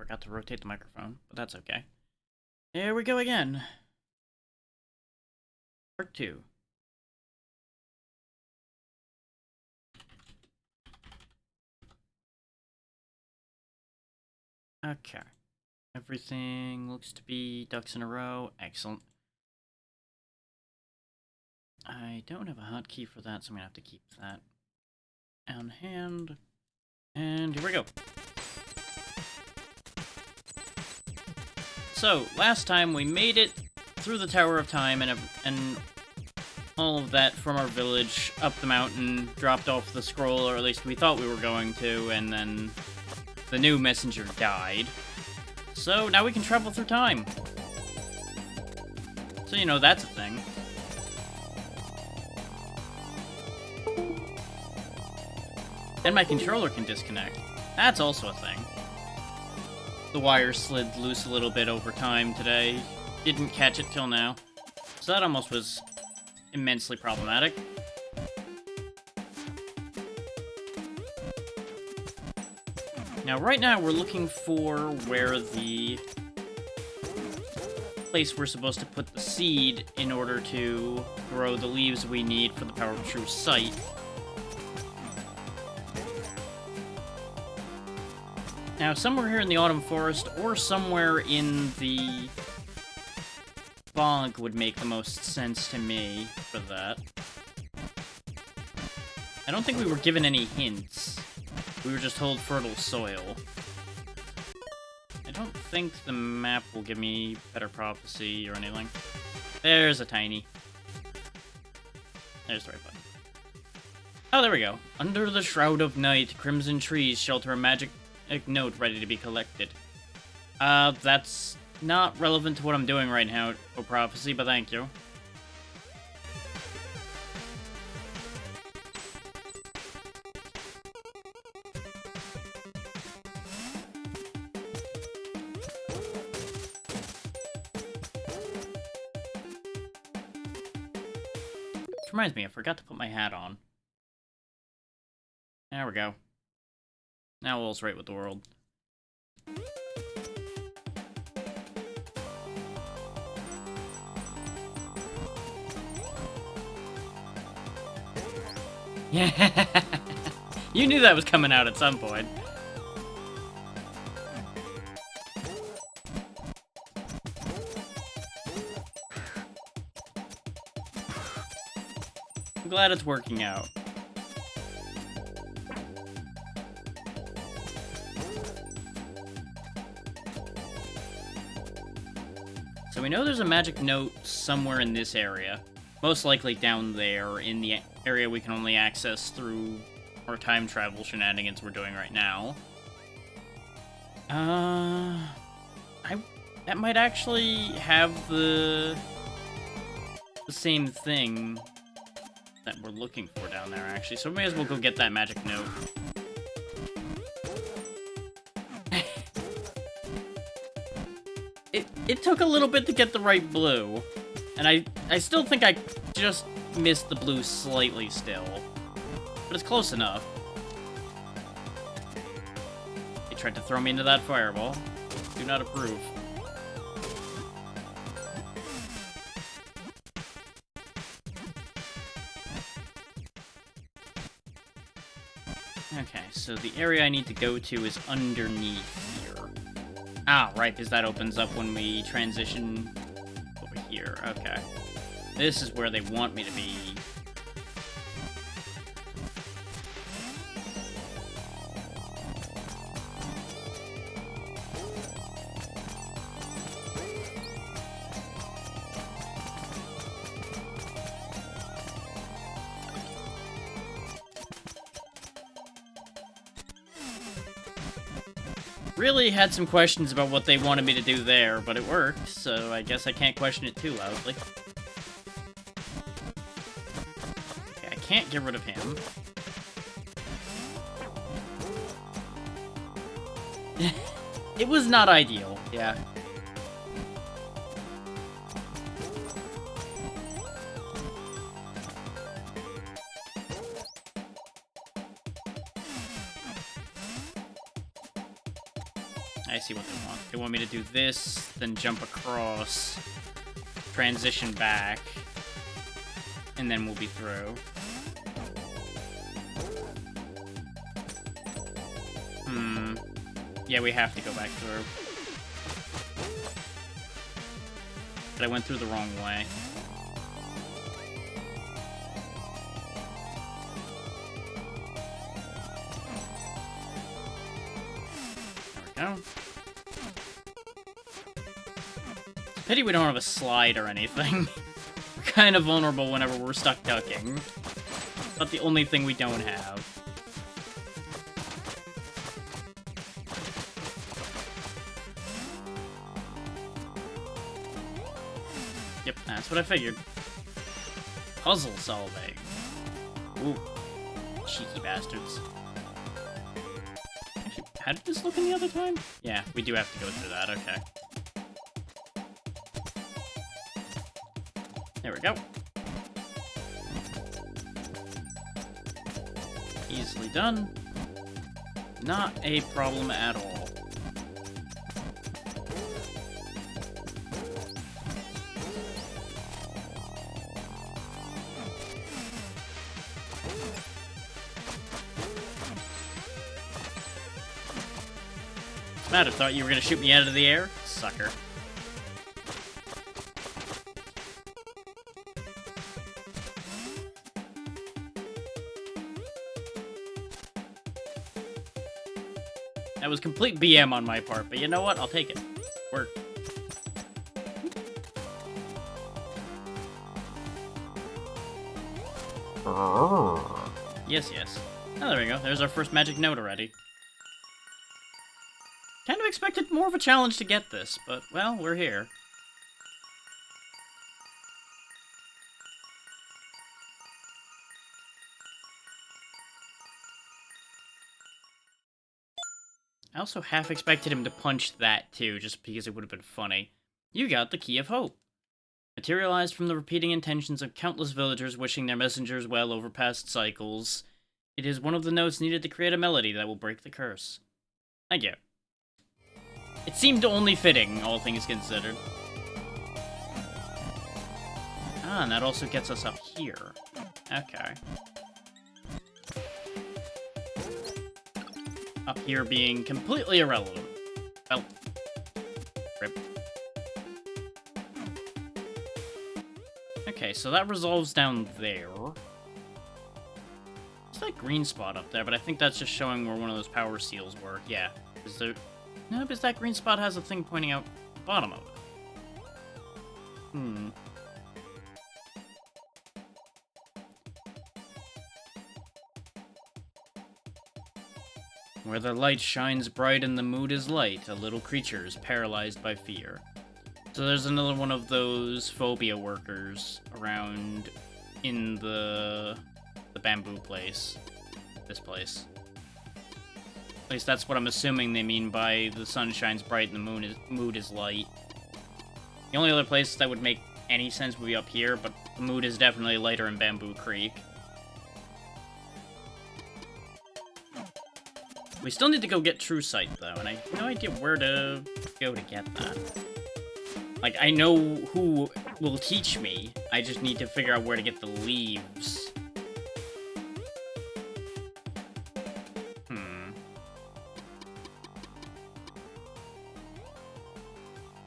forgot to rotate the microphone, but that's okay. Here we go again. Part 2. Okay. Everything looks to be ducks in a row. Excellent. I don't have a hotkey for that, so I'm gonna have to keep that on hand. And here we go. So, last time we made it through the Tower of Time and all of that from our village, up the mountain, dropped off the scroll, or at least we thought we were going to, and then the new messenger died. So, now we can travel through time. So, you know, that's a thing. And my controller can disconnect. That's also a thing. The wire slid loose a little bit over time today. Didn't catch it till now. So that almost was immensely problematic. Now, right now, we're looking for where the place we're supposed to put the seed in order to grow the leaves we need for the Power of True Sight. Now, somewhere here in the Autumn Forest, or somewhere in the bog would make the most sense to me for that. I don't think we were given any hints. We were just told fertile soil. I don't think the map will give me better prophecy or anything. There's a tiny. There's the right button. Oh, there we go. Under the shroud of night, crimson trees shelter a magic note ready to be collected. That's not relevant to what I'm doing right now, O Prophecy, but thank you. Which reminds me, I forgot to put my hat on. There we go. Now all's right with the world. Yeah, you knew that was coming out at some point. I'm glad it's working out. So we know there's a magic note somewhere in this area. Most likely down there in the area we can only access through our time travel shenanigans we're doing right now. That might actually have the same thing that we're looking for down there, actually. So we may as well go get that magic note. It took a little bit to get the right blue. And I still think I just missed the blue slightly still. But it's close enough. They tried to throw me into that fireball. Do not approve. Okay, so the area I need to go to is underneath here. Ah, right, because that opens up when we transition over here. Okay. This is where they want me to be. Really had some questions about what they wanted me to do there, but it worked, so I guess I can't question it too loudly. Okay, I can't get rid of him. It was not ideal, yeah. I see what they want. They want me to do this, then jump across, transition back, and then we'll be through. Yeah, we have to go back through. But I went through the wrong way. There we go. Pity we don't have a slide or anything. We're kind of vulnerable whenever we're stuck ducking. But the only thing we don't have. Yep, that's what I figured. Puzzle solving. Ooh. Cheeky bastards. Actually, how did this look in the other time? Yeah, we do have to go through that, okay. There we go. Easily done. Not a problem at all. Matt, I thought you were gonna shoot me out of the air? Sucker. That was complete BM on my part, but you know what? I'll take it. Work. Yes, yes. Oh, there we go. There's our first magic note already. Kind of expected more of a challenge to get this, but, well, we're here. I also half expected him to punch that, too, just because it would have been funny. You got the Key of Hope. Materialized from the repeating intentions of countless villagers wishing their messengers well over past cycles, it is one of the notes needed to create a melody that will break the curse. Thank you. It seemed only fitting, all things considered. Ah, and that also gets us up here. Okay. Up here being completely irrelevant. Well, rip. Okay, so that resolves down there. There's that green spot up there, but I think that's just showing where one of those power seals were. Yeah. Is there... No, because that green spot has a thing pointing out the bottom of it. Where the light shines bright and the mood is light, a little creature is paralyzed by fear. So there's another one of those phobia workers around in the bamboo place. This place. At least that's what I'm assuming they mean by the sun shines bright and the mood is light. The only other place that would make any sense would be up here, but the mood is definitely lighter in Bamboo Creek. We still need to go get True Sight, though, and I have no idea where to go to get that. Like, I know who will teach me, I just need to figure out where to get the leaves.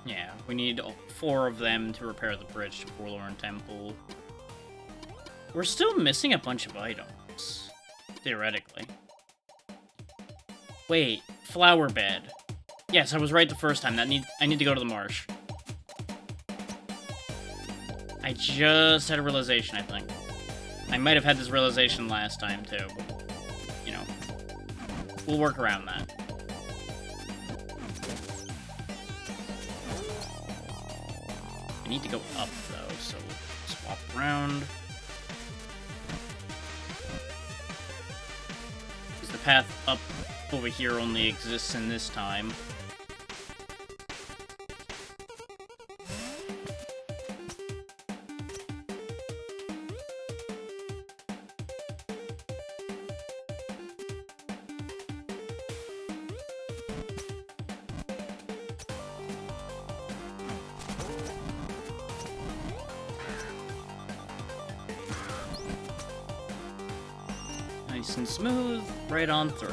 Yeah, we need 4 of them to repair the bridge to Forlorn Temple. We're still missing a bunch of items, theoretically. Wait, flower bed. Yes, I was right the first time. I need to go to the marsh. I just had a realization, I think. I might have had this realization last time, too. But, you know, we'll work around that. I need to go up, though, so swap around. Because the path up over here only exists in this time. Nice and smooth, right on through.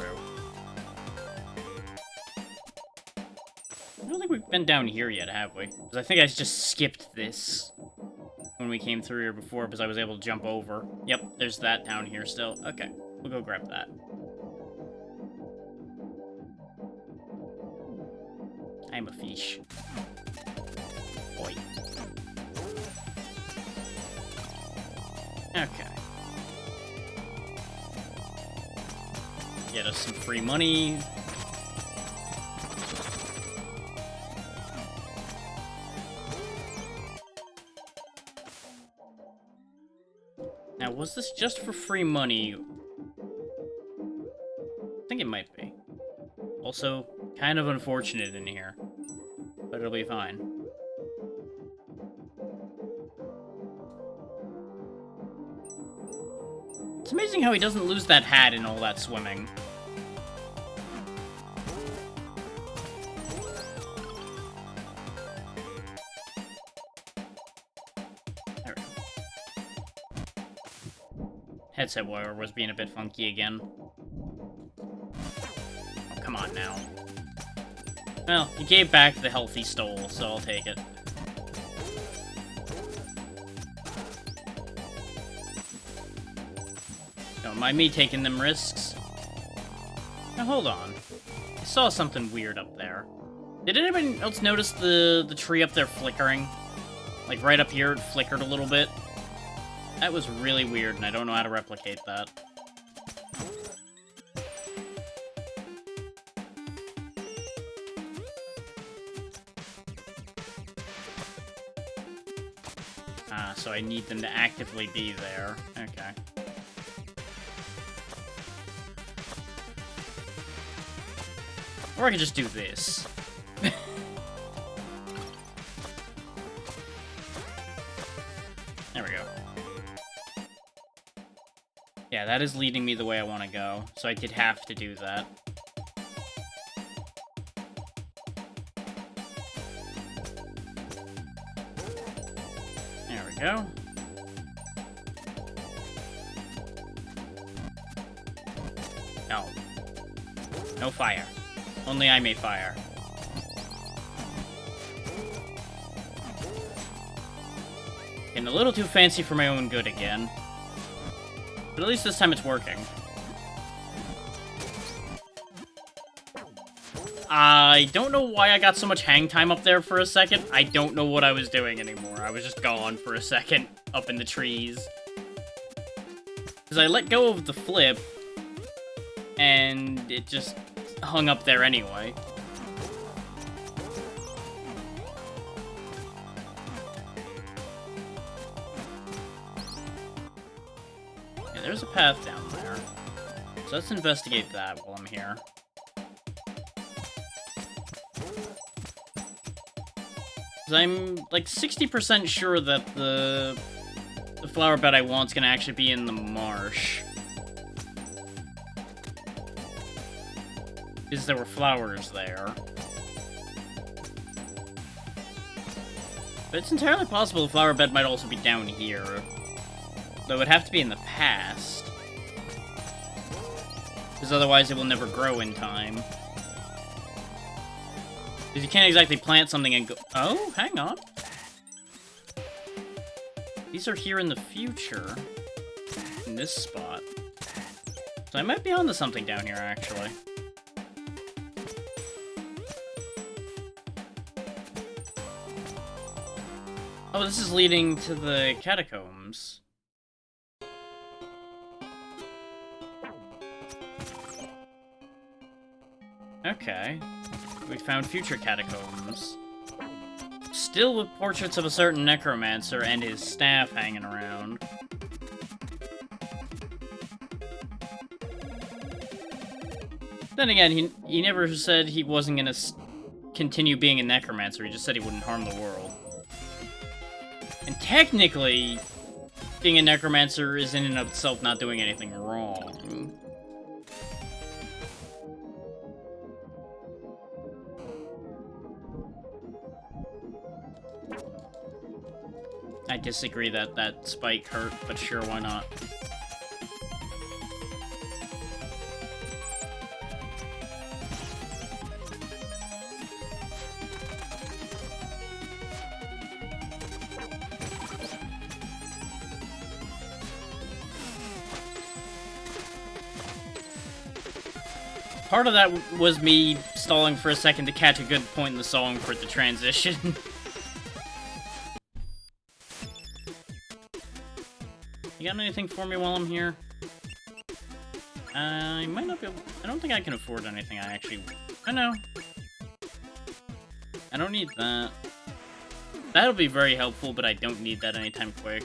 I don't think we've been down here yet, have we? Because I think I just skipped this when we came through here before, because I was able to jump over. Yep, there's that down here still. Okay, we'll go grab that. I'm a fish. Boy. Okay. Get us some free money. Now, was this just for free money? I think it might be. Also, kind of unfortunate in here. But it'll be fine. It's amazing how he doesn't lose that hat in all that swimming. There we go. Headset wire was being a bit funky again. Oh, come on now. Well, he gave back the health he stole, so I'll take it. Don't mind me taking them risks. Now, hold on. I saw something weird up there. Did anybody else notice the tree up there flickering? Like, right up here, it flickered a little bit. That was really weird, and I don't know how to replicate that. Ah, so I need them to actively be there. Okay. Or I could just do this. There we go. Yeah, that is leading me the way I want to go, so I did have to do that. There we go. No. No fire. Only I may fire. Getting a little too fancy for my own good again. But at least this time it's working. I don't know why I got so much hang time up there for a second. I don't know what I was doing anymore. I was just gone for a second up in the trees. Because I let go of the flip, and it just hung up there anyway. Yeah, there's a path down there. So let's investigate that while I'm here. I'm like 60% sure that the flower bed I want's gonna actually be in the marsh. Because there were flowers there. But it's entirely possible the flower bed might also be down here. Though it would have to be in the past. Because otherwise it will never grow in time. Because you can't exactly plant something and go... Oh, hang on. These are here in the future. In this spot. So I might be onto something down here, actually. Oh, this is leading to the catacombs. Okay. We found future catacombs. Still with portraits of a certain necromancer and his staff hanging around. Then again, he never said he wasn't gonna continue being a necromancer, he just said he wouldn't harm the world. And technically, being a necromancer is in and of itself not doing anything wrong. I disagree that that spike hurt, but sure, why not? Part of that was me stalling for a second to catch a good point in the song for it to transition. You got anything for me while I'm here? I might not be able... I don't think I can afford anything I actually... I know. I don't need that. That'll be very helpful, but I don't need that anytime quick.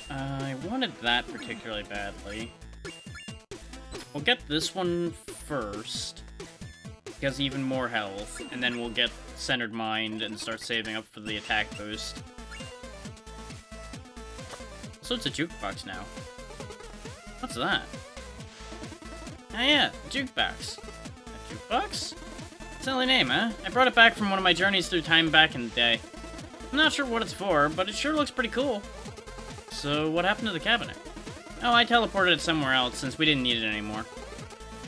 I wanted that particularly badly. We'll get this one first, because even more health, and then we'll get Centered Mind and start saving up for the attack boost. So it's a jukebox now. What's that? Ah yeah, jukebox. A jukebox? Silly name, huh? I brought it back from one of my journeys through time back in the day. I'm not sure what it's for, but it sure looks pretty cool. So what happened to the cabinet? Oh, I teleported it somewhere else since we didn't need it anymore.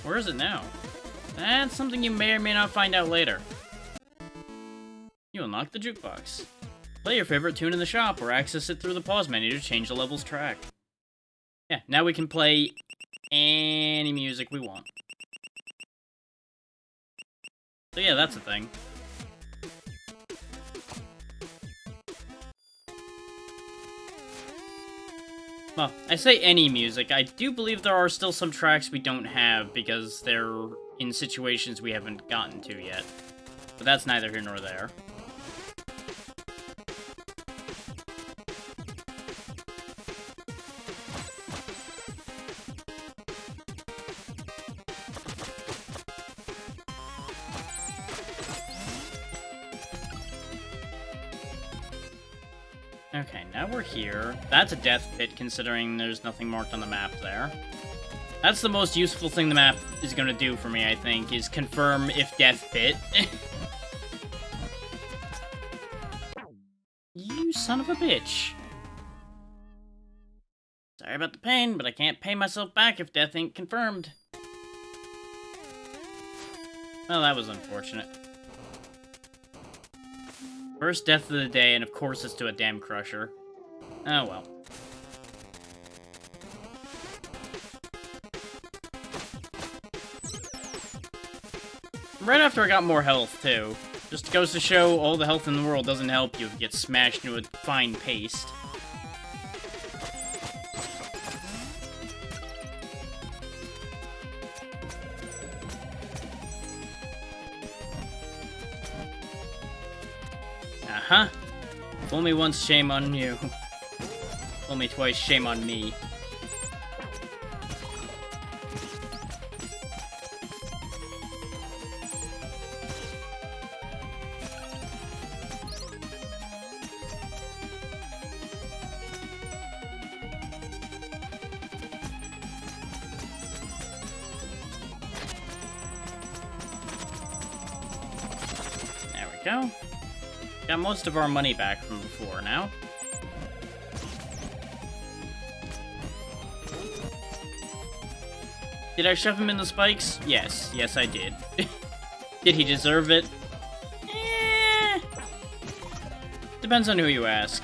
Where is it now? That's something you may or may not find out later. You unlock the jukebox. Play your favorite tune in the shop, or access it through the pause menu to change the level's track. Yeah, now we can play any music we want. So yeah, that's a thing. Well, I say any music. I do believe there are still some tracks we don't have because they're in situations we haven't gotten to yet. But that's neither here nor there. Okay, now we're here. That's a death pit, considering there's nothing marked on the map there. That's the most useful thing the map is going to do for me, I think, is confirm if death pit. You son of a bitch. Sorry about the pain, but I can't pay myself back if death ain't confirmed. Well, that was unfortunate. First death of the day, and of course it's to a damn crusher. Oh well. Right after I got more health, too. Just goes to show all the health in the world doesn't help you if you get smashed into a fine paste. Uh-huh. Fool me once, shame on you. Fool me twice, shame on me. There we go. Got most of our money back from before now. Did I shove him in the spikes? Yes. Yes, I did. Did he deserve it? Eh. Depends on who you ask.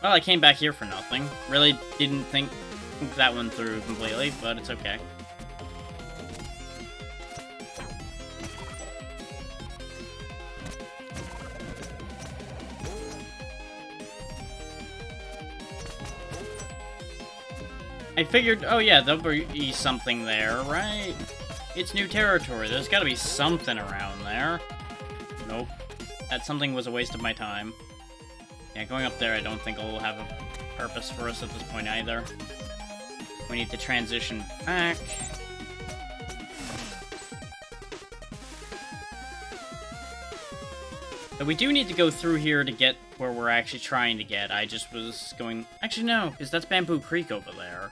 Well, I came back here for nothing. Really didn't think that one through completely, but it's okay. I figured, oh yeah, there'll be something there, right? It's new territory. There's gotta be something around there. Nope. That something was a waste of my time. Yeah, going up there I don't think will have a purpose for us at this point either. We need to transition back. But we do need to go through here to get where we're actually trying to get. I just was going... Actually, no, because that's Bamboo Creek over there.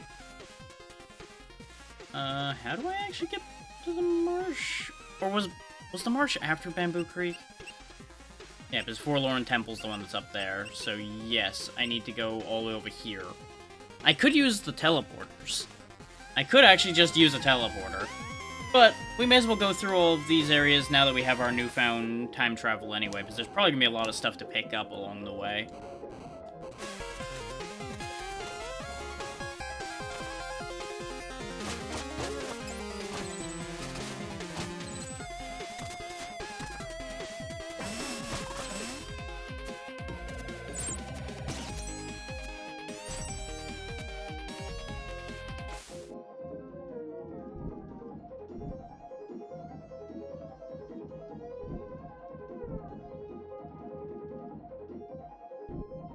How do I actually get to the marsh? Or was the marsh after Bamboo Creek? Yeah, because Forlorn Temple's the one that's up there, so yes, I need to go all the way over here. I could use the teleporters. I could actually just use a teleporter. But we may as well go through all of these areas now that we have our newfound time travel anyway, because there's probably gonna be a lot of stuff to pick up along the way.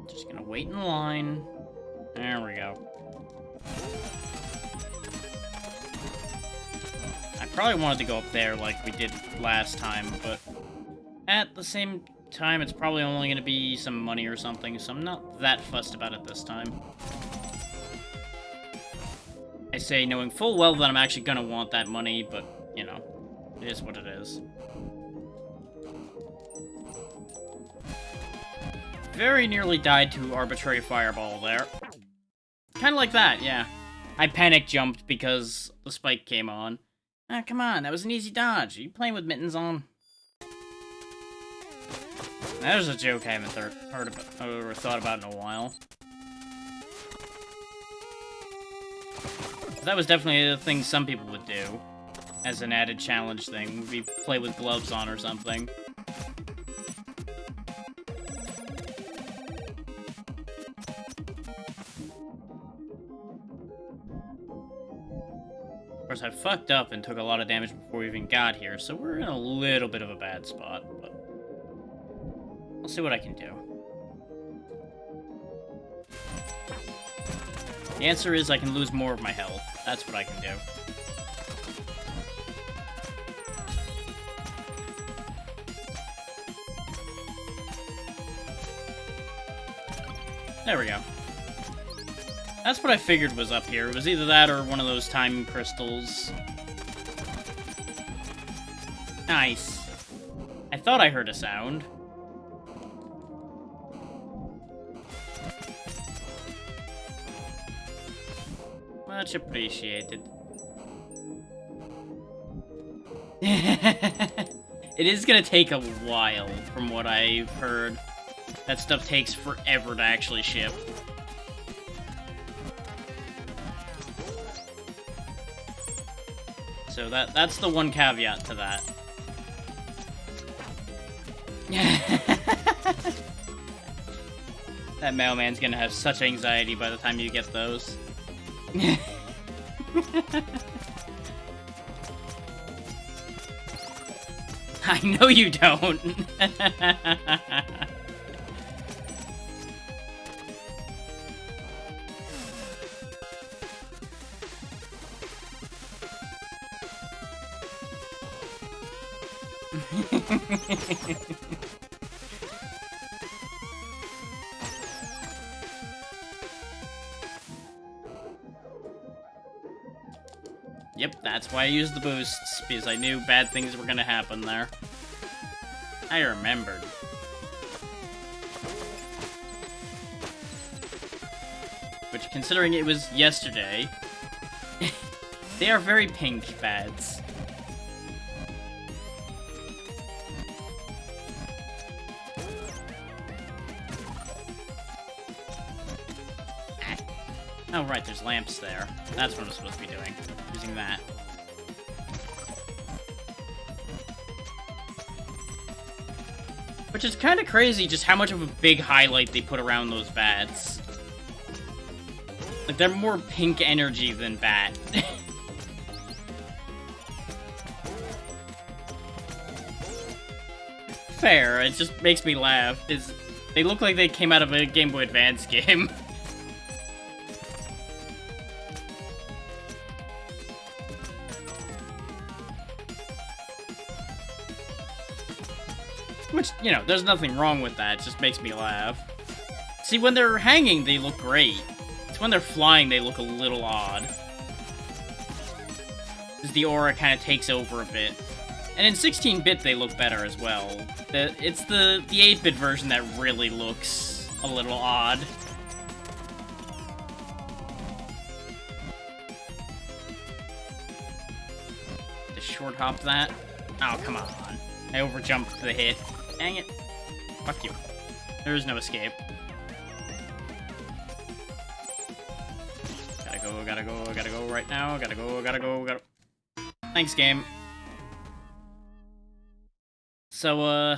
Just gonna wait in line. There we go. I probably wanted to go up there like we did last time, but at the same time, it's probably only gonna be some money or something, so I'm not that fussed about it this time. I say knowing full well that I'm actually gonna want that money, but, you know, it is what it is. Very nearly died to arbitrary fireball there. Kind of like that, yeah. I panic jumped because the spike came on. Ah, come on, that was an easy dodge. Are you playing with mittens on? That was a joke I haven't heard about or thought about in a while. That was definitely the thing some people would do as an added challenge thing. Would be play with gloves on or something. Of course, I fucked up and took a lot of damage before we even got here, so we're in a little bit of a bad spot, but I'll see what I can do. The answer is I can lose more of my health. That's what I can do. There we go. That's what I figured was up here. It was either that or one of those time crystals. Nice. I thought I heard a sound. Much appreciated. It is gonna take a while, from what I've heard. That stuff takes forever to actually ship. So that's the one caveat to that. That mailman's gonna have such anxiety by the time you get those. I know you don't. Yep, that's why I used the boosts, because I knew bad things were gonna happen there. I remembered. Which, considering it was yesterday, they are very pink bads. Oh, right, there's lamps there. That's what I'm supposed to be doing. Using that. Which is kind of crazy just how much of a big highlight they put around those bats. Like, they're more pink energy than bat. Fair, it just makes me laugh. They look like they came out of a Game Boy Advance game. Which, you know, there's nothing wrong with that, it just makes me laugh. See, when they're hanging, they look great. It's when they're flying, they look a little odd. Because the aura kind of takes over a bit. And in 16-bit, they look better as well. It's the 8-bit version that really looks a little odd. forward hop that. Oh, come on. I overjumped the hit. Dang it. Fuck you. There is no escape. Gotta go right now. Gotta go. Thanks, game. So,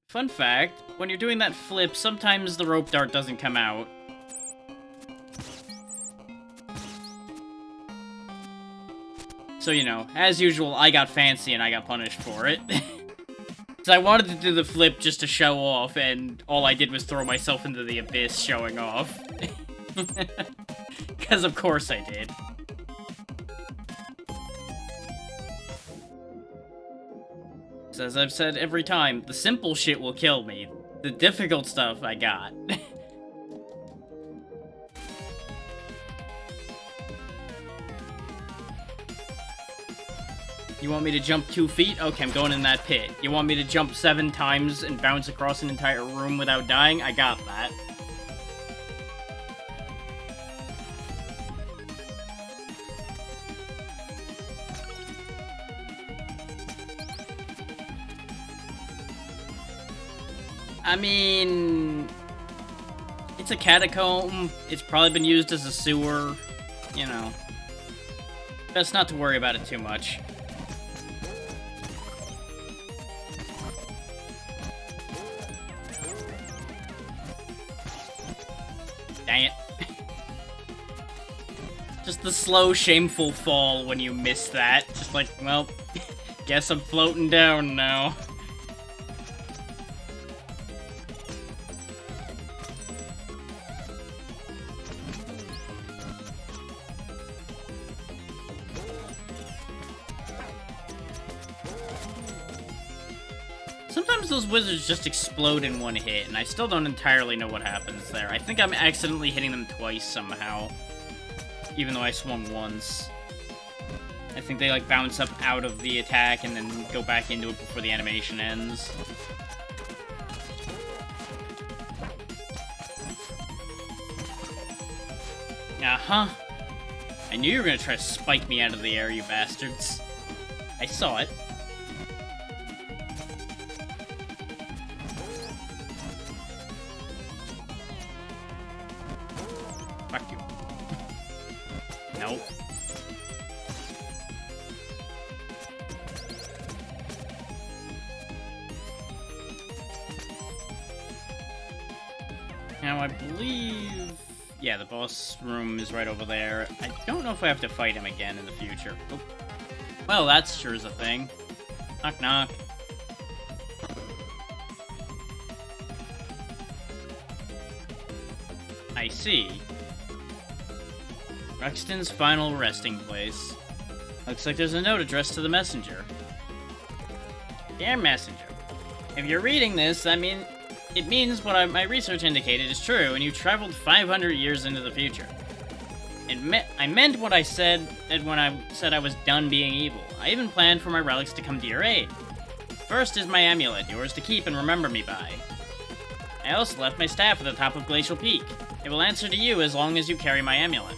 fun fact, when you're doing that flip, sometimes the rope dart doesn't come out. So, you know, as usual, I got fancy and I got punished for it. So I wanted to do the flip just to show off, and all I did was throw myself into the abyss showing off. Because of course I did. So as I've said every time, the simple shit will kill me. The difficult stuff I got. You want me to jump 2 feet? Okay, I'm going in that pit. You want me to jump 7 times and bounce across an entire room without dying? I got that. I mean, it's a catacomb. It's probably been used as a sewer. You know, best not to worry about it too much. Dang it. Just the slow, shameful fall when you miss that. Just like, well, guess I'm floating down now. Sometimes those wizards just explode in one hit, and I still don't entirely know what happens there. I think I'm accidentally hitting them twice somehow, even though I swung once. I think they, like, bounce up out of the attack and then go back into it before the animation ends. Uh-huh. I knew you were gonna try to spike me out of the air, you bastards. I saw it. Fuck you. Nope. Now, I believe... yeah, the boss room is right over there. I don't know if I have to fight him again in the future. Oh. Well, that's sure is a thing. Knock, knock. I see. Ruxton's final resting place. Looks like there's a note addressed to the messenger. Dear messenger, if you're reading this, I mean, it means what my research indicated is true, and you traveled 500 years into the future. I meant what I said when I said I was done being evil. I even planned for my relics to come to your aid. First is my amulet, yours to keep and remember me by. I also left my staff at the top of Glacial Peak. It will answer to you as long as you carry my amulet.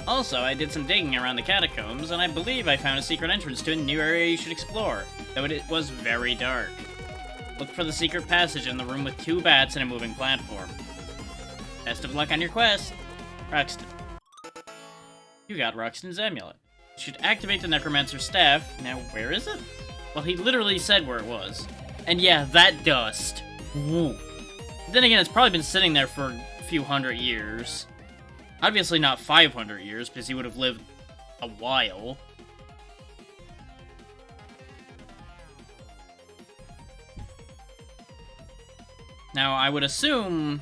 Also, I did some digging around the catacombs, and I believe I found a secret entrance to a new area you should explore, though it was very dark. Look for the secret passage in the room with 2 bats and a moving platform. Best of luck on your quest, Ruxton. You got Ruxton's amulet. You should activate the Necromancer's staff. Now, where is it? Well, he literally said where it was. And yeah, that dust. Woo. Then again, it's probably been sitting there for a few hundred years. Obviously not 500 years, because he would have lived a while. Now, I would assume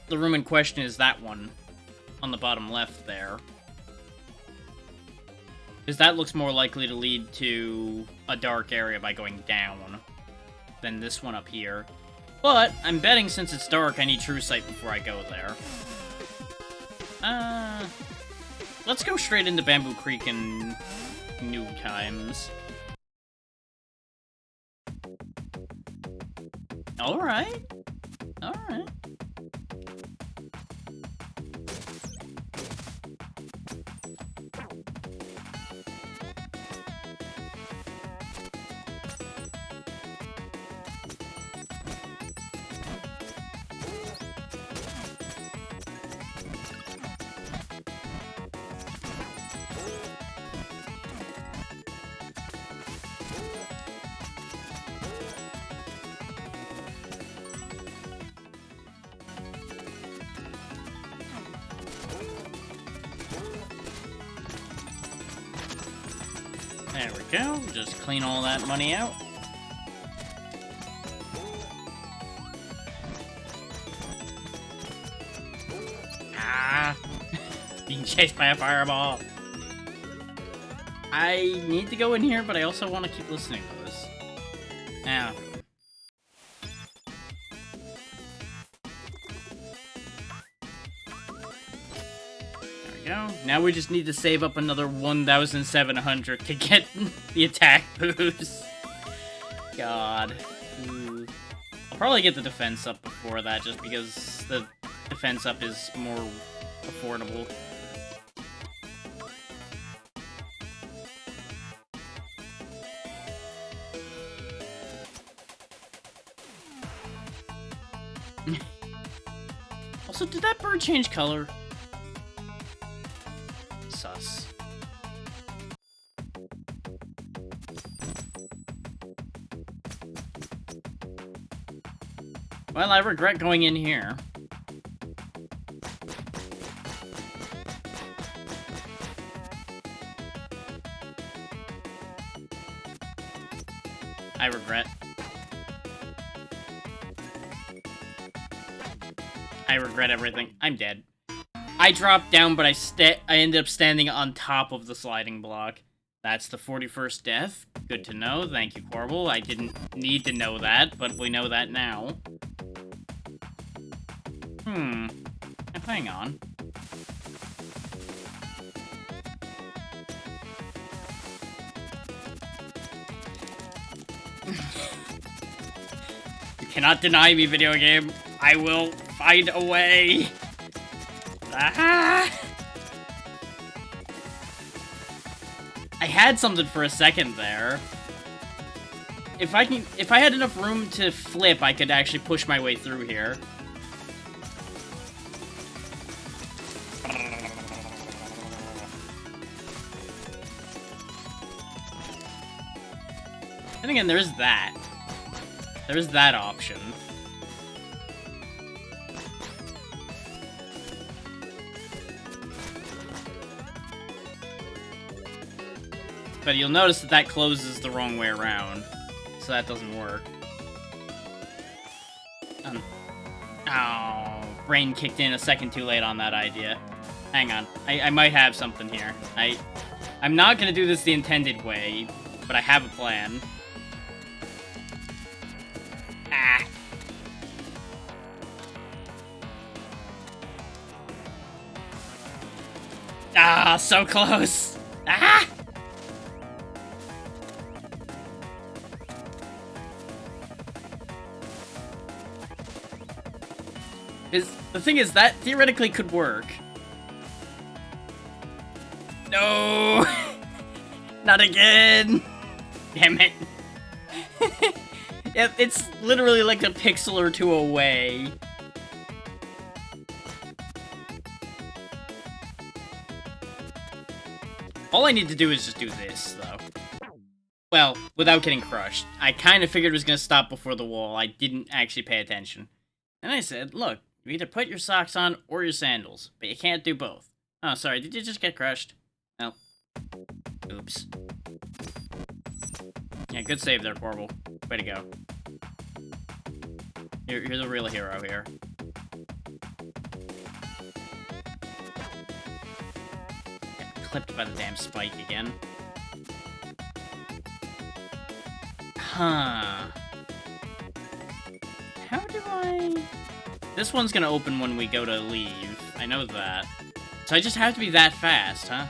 the room in question is that one on the bottom left there. Because that looks more likely to lead to a dark area by going down than this one up here. But, I'm betting since it's dark, I need True Sight before I go there. Let's go straight into Bamboo Creek in New Times. Alright. Alright. There we go. Just clean all that money out. Ah! Being chased by a fireball. I need to go in here, but I also want to keep listening to this. Now. There we go. Now we just need to save up another 1,700 to get the attack boost. God. Ooh. I'll probably get the defense up before that, just because the defense up is more affordable. Also, did that bird change color? Sus. Well, I regret going in here. I regret. I regret everything. I'm dead. I dropped down, but I ended up standing on top of the sliding block. That's the 41st death. Good to know. Thank you, Corbel. I didn't need to know that, but we know that now. Hang on. You cannot deny me, video game. I will find a way. Ah! I had something for a second there. If I had enough room to flip, I could actually push my way through here. And again, there's that. There's that option. But you'll notice that closes the wrong way around, so that doesn't work. Oh, brain kicked in a second too late on that idea. Hang on, I might have something here. I'm not gonna do this the intended way, but I have a plan. Ah. Ah, so close. Ah! The thing is, that theoretically could work. No! Not again! Damn it. Yeah, it's literally like a pixel or two away. All I need to do is just do this, though. Well, without getting crushed. I kind of figured it was going to stop before the wall. I didn't actually pay attention. And I said, look, you either put your socks on or your sandals, but you can't do both. Oh, sorry, did you just get crushed? Well, oops. Yeah, good save there, Corbel. Way to go. You're the real hero here. Got clipped by the damn spike again. Huh. How do I... This one's gonna open when we go to leave. I know that. So I just have to be that fast, huh?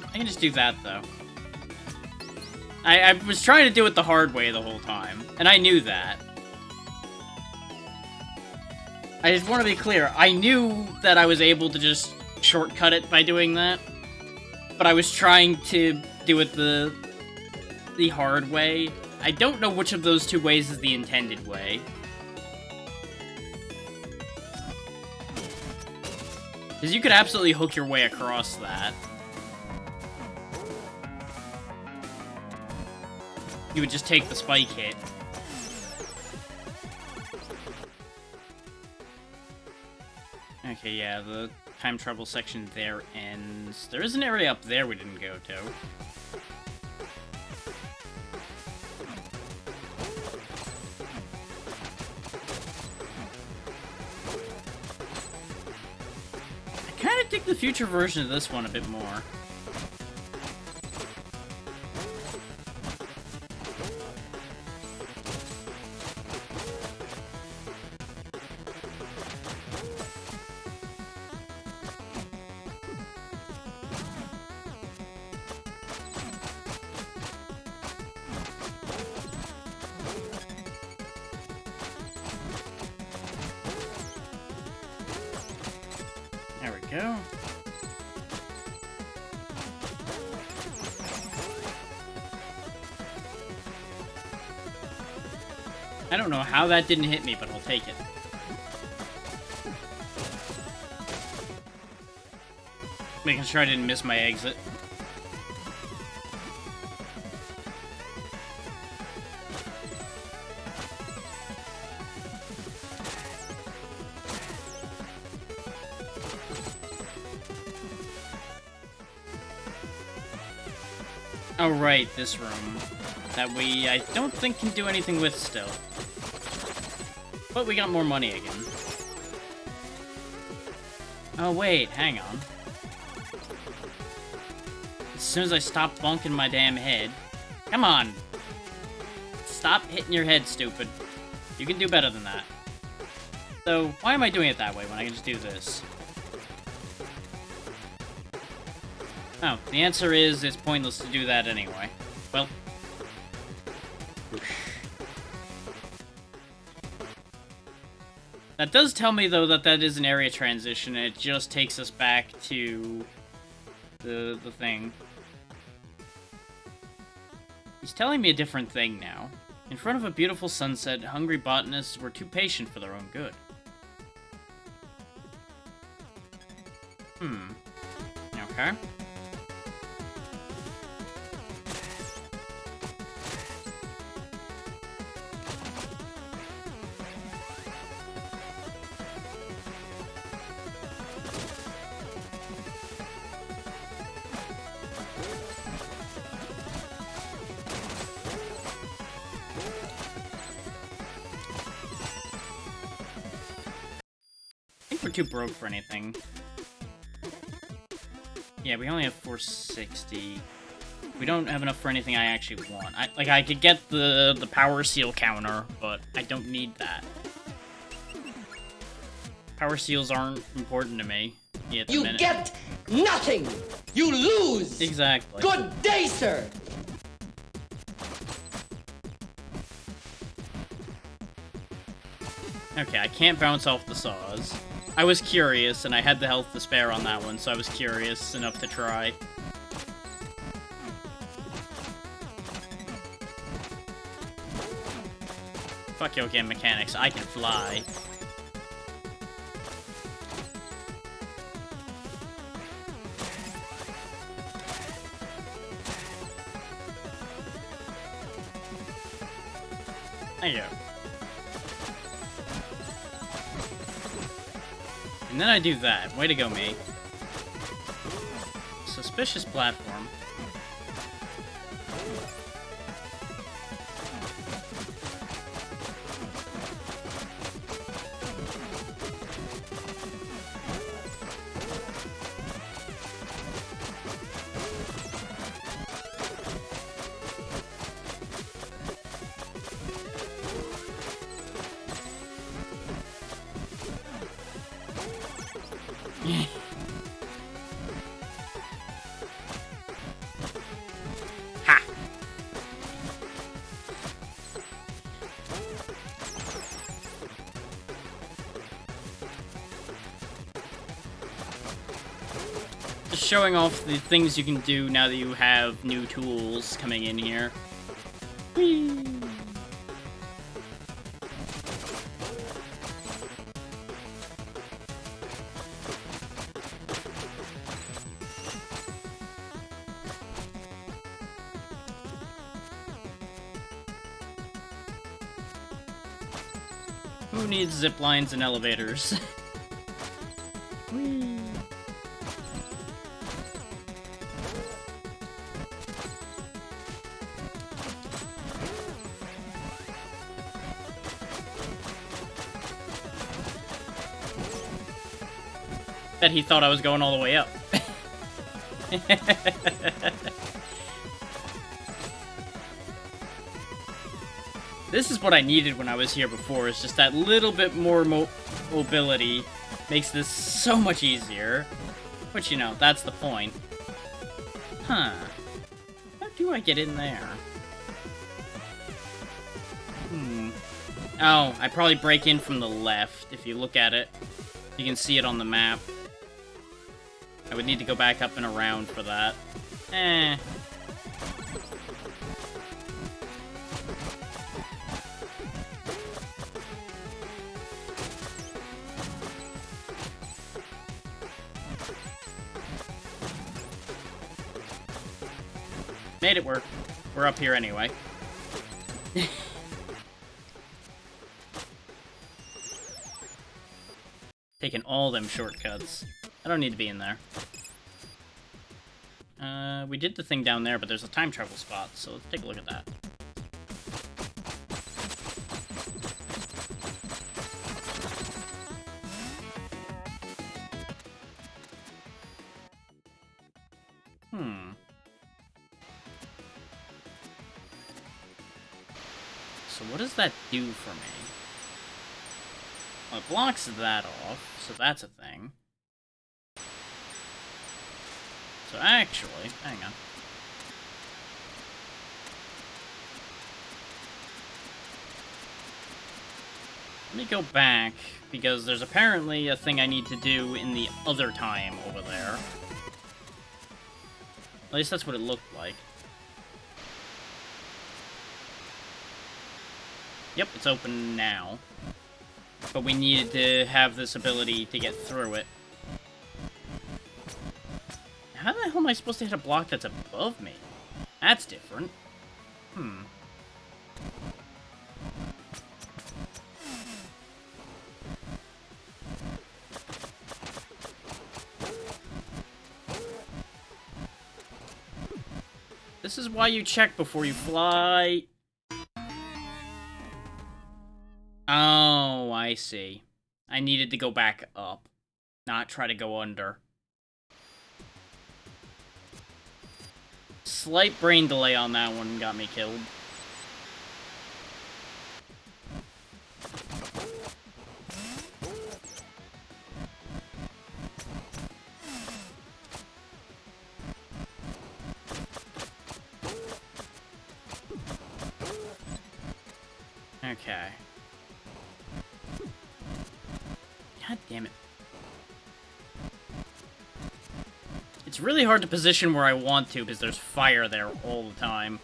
I can just do that, though. I was trying to do it the hard way the whole time, and I knew that. I just want to be clear. I knew that I was able to just shortcut it by doing that, but I was trying to do it the hard way. I don't know which of those two ways is the intended way. Because you could absolutely hook your way across that. You would just take the spike hit. Okay, yeah, the time travel section there ends. There is an area up there we didn't go to. I kind of dig the future version of this one a bit more. There we go. I don't know how that didn't hit me, but I'll take it. Making sure I didn't miss my exit. Oh, right, this room. That I don't think can do anything with still. But we got more money again. Oh, wait, hang on. As soon as I stop bonking my damn head... Come on! Stop hitting your head, stupid. You can do better than that. So, why am I doing it that way when I can just do this? Oh, the answer is it's pointless to do that anyway. Well. Whoosh. That does tell me, though, that that is an area transition, and it just takes us back to the thing. He's telling me a different thing now. In front of a beautiful sunset, hungry botanists were too patient for their own good. Okay. I think we're too broke for anything. Yeah, we only have 460. We don't have enough for anything I actually want. I could get the power seal counter, but I don't need that. Power seals aren't important to me. Yeah, You get nothing! You lose! Exactly. Good day, sir! Okay, I can't bounce off the saws. I was curious, and I had the health to spare on that one, so I was curious enough to try. Fuck your game mechanics, I can fly. There you go. And then I do that. Way to go, me. Suspicious platform. Ha! Just showing off the things you can do now that you have new tools coming in here. Whee! Who needs zip lines and elevators? Bet he thought I was going all the way up. This is what I needed when I was here before, is just that little bit more mobility. Makes this so much easier. Which, you know, that's the point. Huh. How do I get in there? Oh, I probably break in from the left. If you look at it, you can see it on the map. I would need to go back up and around for that. Eh. Made it work. We're up here anyway. Taking all them shortcuts. I don't need to be in there. We did the thing down there, but there's a time travel spot, so let's take a look at that. So what does that do for me? Well, it blocks that off, so that's a thing. So actually, hang on. Let me go back, because there's apparently a thing I need to do in the other time over there. At least that's what it looked like. Yep, it's open now. But we needed to have this ability to get through it. How the hell am I supposed to hit a block that's above me? That's different. This is why you check before you fly. Oh, I see. I needed to go back up, not try to go under. Slight brain delay on that one got me killed. Okay. God damn it. It's really hard to position where I want to because there's fire there all the time.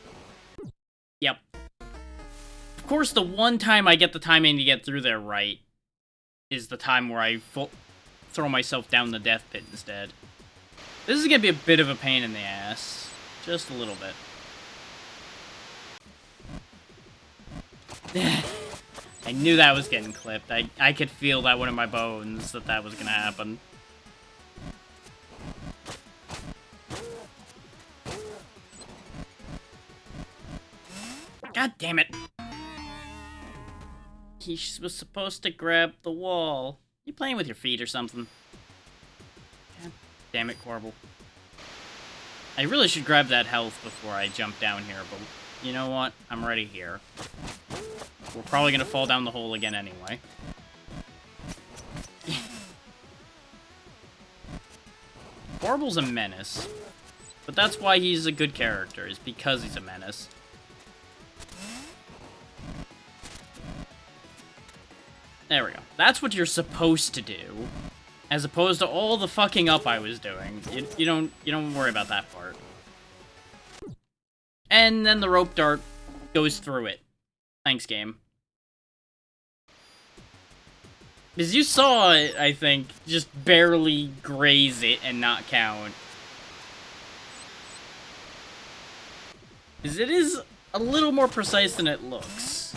Yep. Of course, the one time I get the timing to get through there right is the time where I throw myself down the death pit instead. This is gonna be a bit of a pain in the ass. Just a little bit. I knew that was getting clipped. I could feel that one in my bones that was gonna happen. God damn it! He was supposed to grab the wall. You playing with your feet or something? God damn it, Corbel. I really should grab that health before I jump down here, but you know what? I'm already here. We're probably gonna fall down the hole again anyway. Corbel's a menace. But that's why he's a good character, is because he's a menace. There we go. That's what you're supposed to do, as opposed to all the fucking up I was doing. You don't worry about that part. And then the rope dart goes through it. Thanks, game. Because you saw it, I think, just barely graze it and not count. Because it is a little more precise than it looks.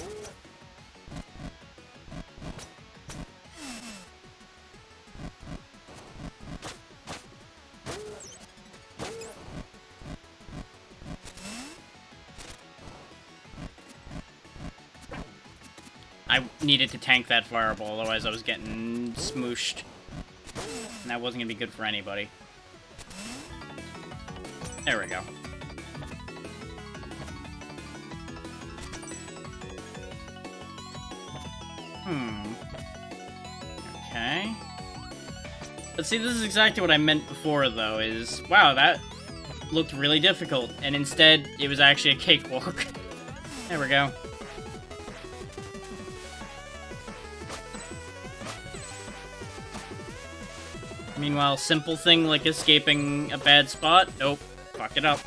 I needed to tank that fireball, otherwise I was getting smooshed. and that wasn't gonna be good for anybody. There we go. Okay. But see, this is exactly what I meant before, though, is... Wow, that looked really difficult, and instead, it was actually a cakewalk. There we go. Meanwhile, simple thing like escaping a bad spot, nope, fuck it up.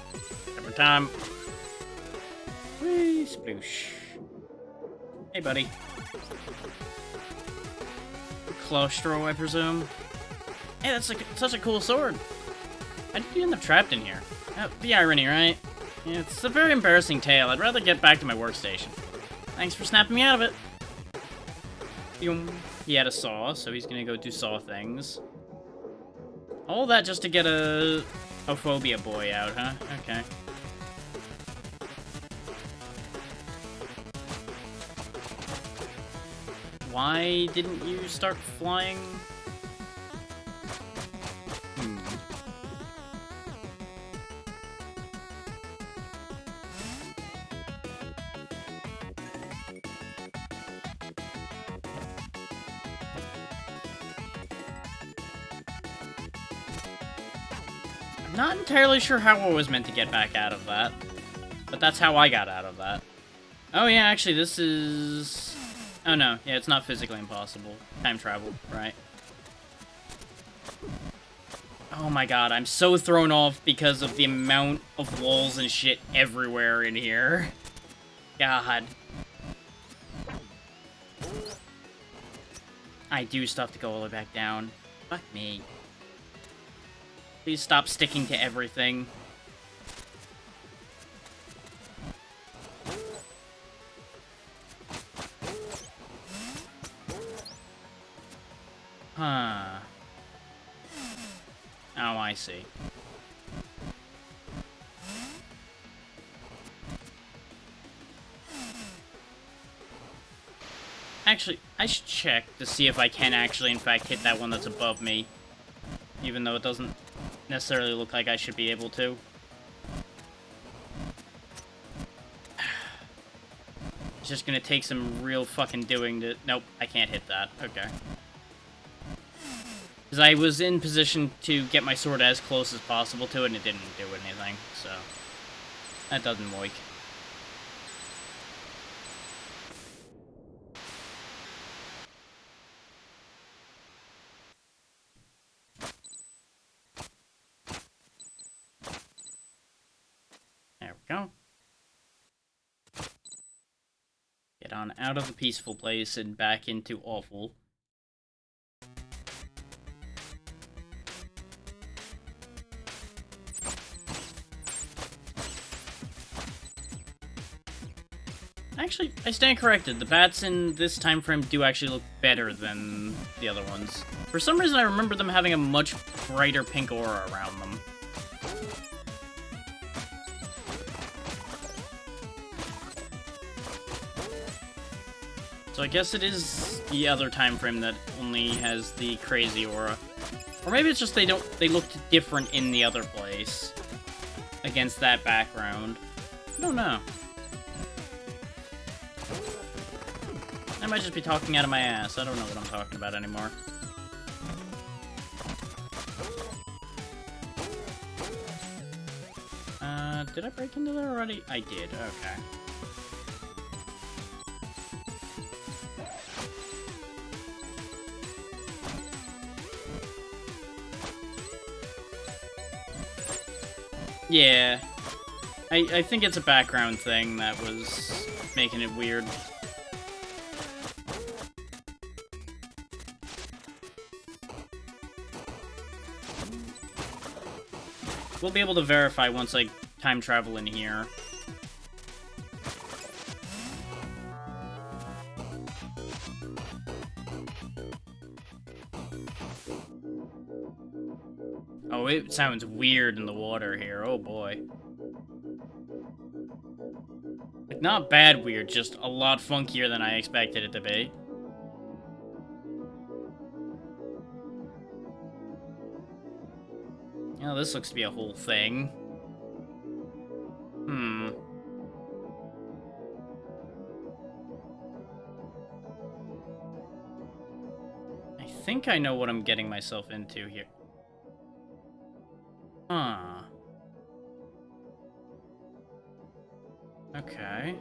Every time. Whee, sploosh. Hey, buddy. Claustro, I presume. Hey, that's like such a cool sword. How did you end up trapped in here? The irony, right? Yeah, it's a very embarrassing tale. I'd rather get back to my workstation. Thanks for snapping me out of it. He had a saw, so he's gonna go do saw things. All that just to get a phobia boy out, huh? Okay. Why didn't you start flying? I'm not entirely sure how I was meant to get back out of that, but that's how I got out of that. Oh yeah, actually this is... Oh no, yeah, it's not physically impossible. Time travel, right? Oh my god, I'm so thrown off because of the amount of walls and shit everywhere in here. God. I do still have to go all the way back down. Fuck me. Please stop sticking to everything. Huh. Oh, I see. Actually, I should check to see if I can actually, in fact, hit that one that's above me. Even though it doesn't necessarily look like I should be able to. It's just gonna take some real fucking doing to... Nope, I can't hit that. Okay. Because I was in position to get my sword as close as possible to it, and it didn't do anything, so... That doesn't moik. There we go. Get on out of the peaceful place and back into awful. Actually, I stand corrected. The bats in this time frame do actually look better than the other ones. For some reason, I remember them having a much brighter pink aura around them. So I guess it is the other time frame that only has the crazy aura. Or maybe it's just they looked different in the other place against that background. I don't know. I might just be talking out of my ass. I don't know what I'm talking about anymore. Did I break into there already? I did, okay. Yeah. I think it's a background thing that was making it weird. We'll be able to verify once I time travel in here. Oh, it sounds weird in the water here. Oh boy. Like, not bad weird, just a lot funkier than I expected it to be. You know, this looks to be a whole thing. I think I know what I'm getting myself into here. Huh. Okay.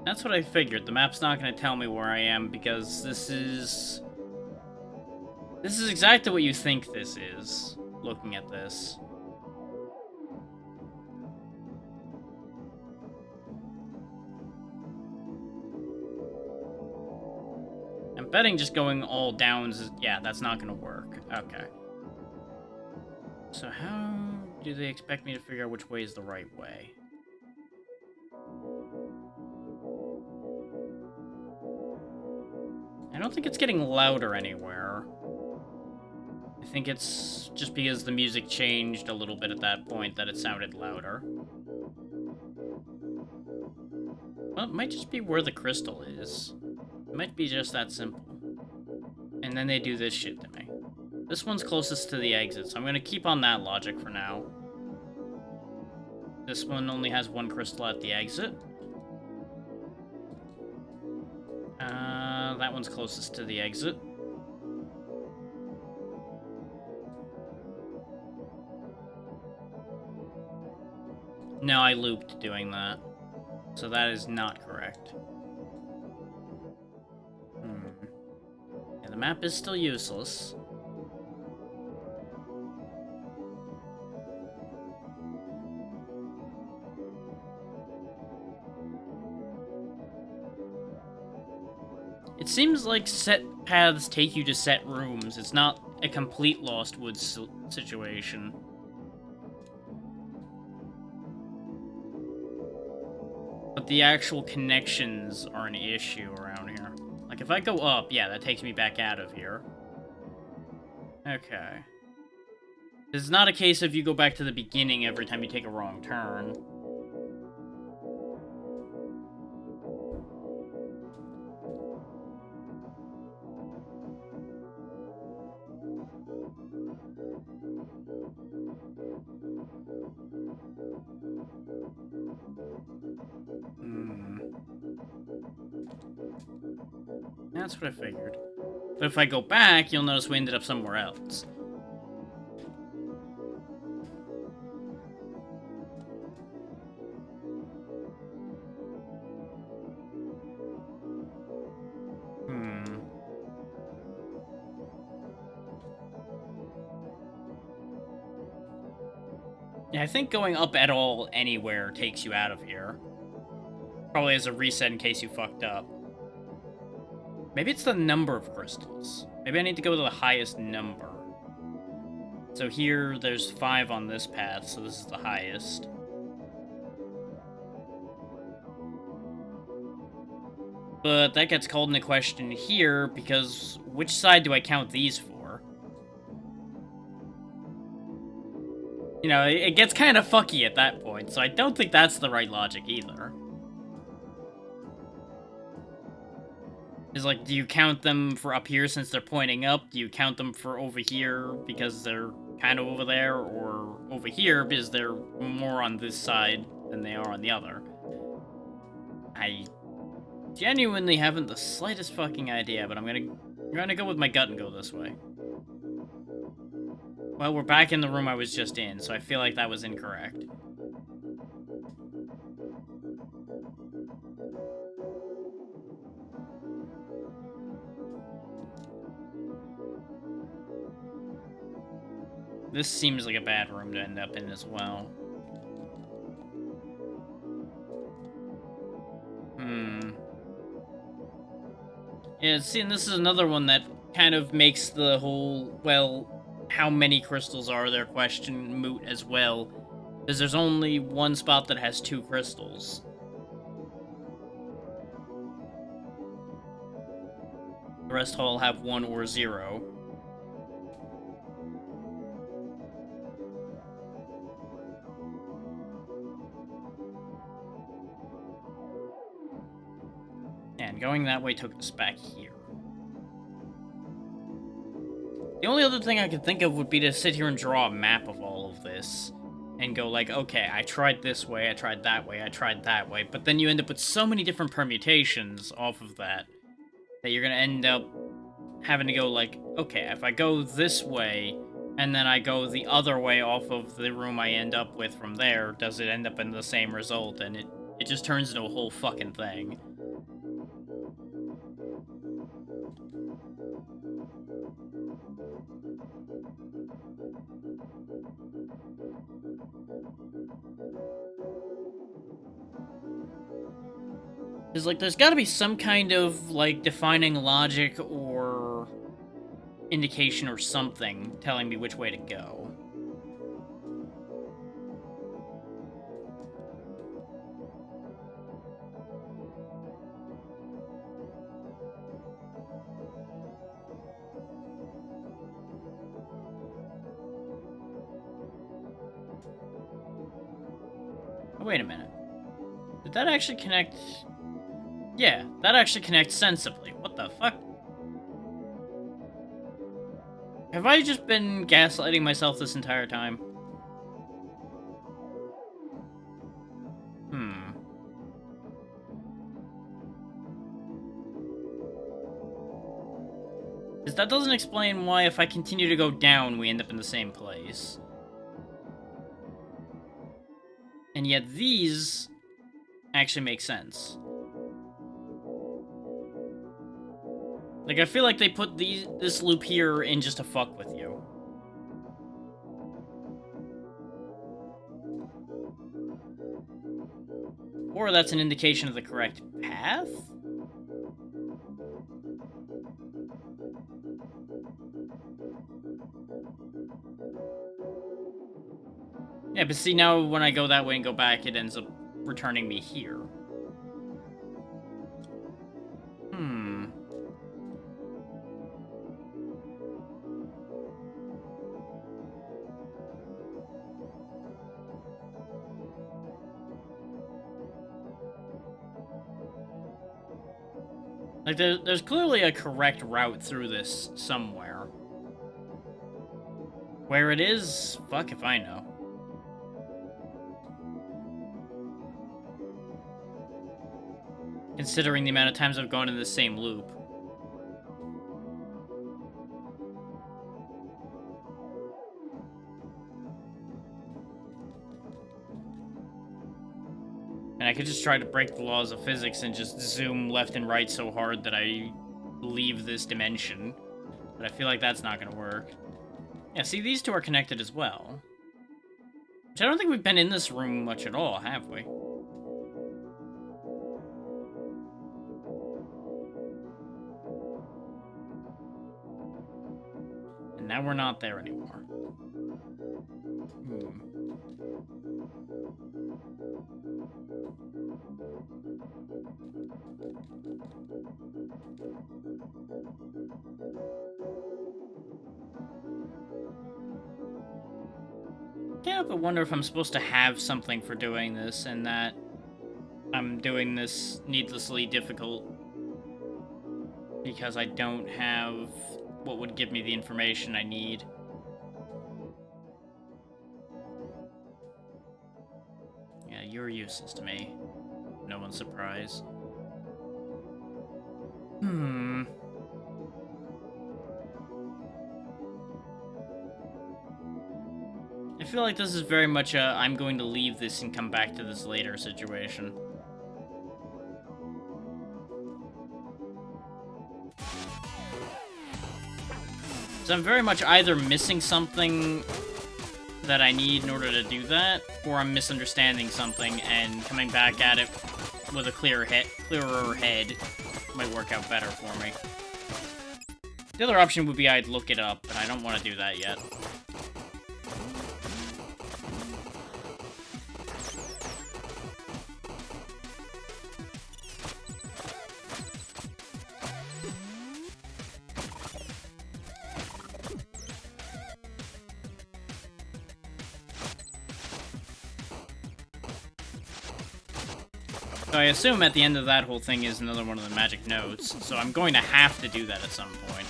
That's what I figured. The map's not going to tell me where I am because this is exactly what you think this is, looking at this. I'm betting just going all downs is, yeah, that's not going to work. Okay. So how do they expect me to figure out which way is the right way? I don't think it's getting louder anywhere. I think it's just because the music changed a little bit at that point that it sounded louder. Well, it might just be where the crystal is. It might be just that simple. And then they do this shit to me. This one's closest to the exit, so I'm gonna keep on that logic for now. This one only has one crystal at the exit. That one's closest to the exit. No, I looped doing that. So that is not correct. Yeah, the map is still useless. It seems like set paths take you to set rooms. It's not a complete Lost Woods situation. But the actual connections are an issue around here. Like, if I go up, yeah, that takes me back out of here. Okay. This is not a case of you go back to the beginning every time you take a wrong turn. That's what I figured. But if I go back, you'll notice we ended up somewhere else. Yeah, I think going up at all anywhere takes you out of here. Probably as a reset in case you fucked up. Maybe it's the number of crystals. Maybe I need to go to the highest number. So here, there's 5 on this path, so this is the highest. But that gets called into question here, because which side do I count these for? You know, it gets kind of fucky at that point, so I don't think that's the right logic either. Is like, do you count them for up here since they're pointing up? Do you count them for over here because they're kind of over there? Or over here because they're more on this side than they are on the other? I genuinely haven't the slightest fucking idea, but I'm gonna go with my gut and go this way. Well, we're back in the room I was just in, so I feel like that was incorrect. This seems like a bad room to end up in as well. Yeah, see, and this is another one that kind of makes the whole, well, how many crystals are there question moot as well. Because there's only one spot that has 2 crystals. The rest all have 1 or 0. And going that way took us back here. The only other thing I could think of would be to sit here and draw a map of all of this. And go like, okay, I tried this way, I tried that way, I tried that way. But then you end up with so many different permutations off of that, that you're gonna end up having to go like, okay, if I go this way, and then I go the other way off of the room I end up with from there, does it end up in the same result? And it just turns into a whole fucking thing. Because, like, there's gotta be some kind of, like, defining logic or indication or something telling me which way to go. Oh, wait a minute. Did that actually connect? Yeah, that actually connects sensibly. What the fuck? Have I just been gaslighting myself this entire time? Because that doesn't explain why if I continue to go down, we end up in the same place. And yet these actually make sense. Like, I feel like they put this loop here in just to fuck with you. Or that's an indication of the correct path? Yeah, but see, now when I go that way and go back, it ends up returning me here. Like, there's clearly a correct route through this somewhere. Where it is, fuck if I know. Considering the amount of times I've gone in the same loop. And I could just try to break the laws of physics and just zoom left and right so hard that I leave this dimension. But I feel like that's not gonna work. Yeah, see, these two are connected as well. Which I don't think we've been in this room much at all, have we? And now we're not there anymore. Can't help but wonder if I'm supposed to have something for doing this, and that I'm doing this needlessly difficult because I don't have what would give me the information I need. Yeah, you're useless to me. No one's surprised. I feel like this is very much a I'm going to leave this and come back to this later situation. So I'm very much either missing something that I need in order to do that, or I'm misunderstanding something and coming back at it with a clearer head might work out better for me. The other option would be I'd look it up, but I don't want to do that yet. So I assume at the end of that whole thing is another one of the magic notes, so I'm going to have to do that at some point.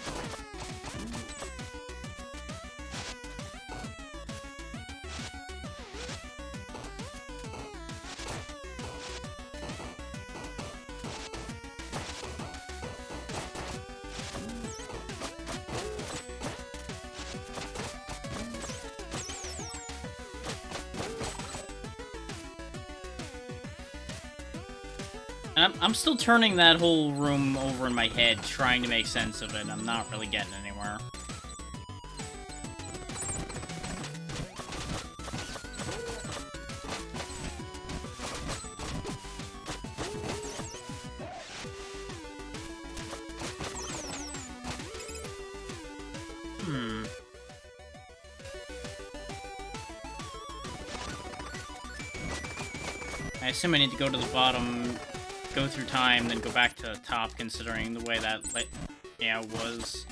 I'm still turning that whole room over in my head, trying to make sense of it. I'm not really getting anywhere. I assume I need to go to the bottom, go through time, then go back to the top, considering the way that was.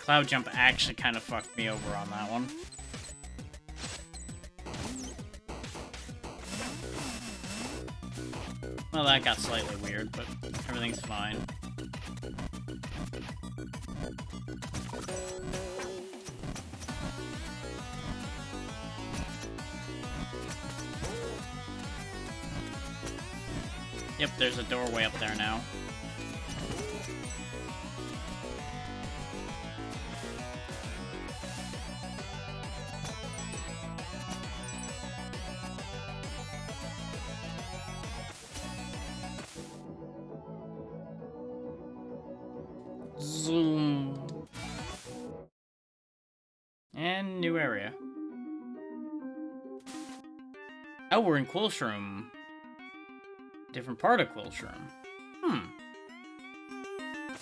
Cloud jump actually kind of fucked me over on that one. Well, that got slightly weird, but everything's fine. Yep, there's a doorway up there now. Zoom. And new area. Oh, we're in Quill's room. Different part of Quill's room.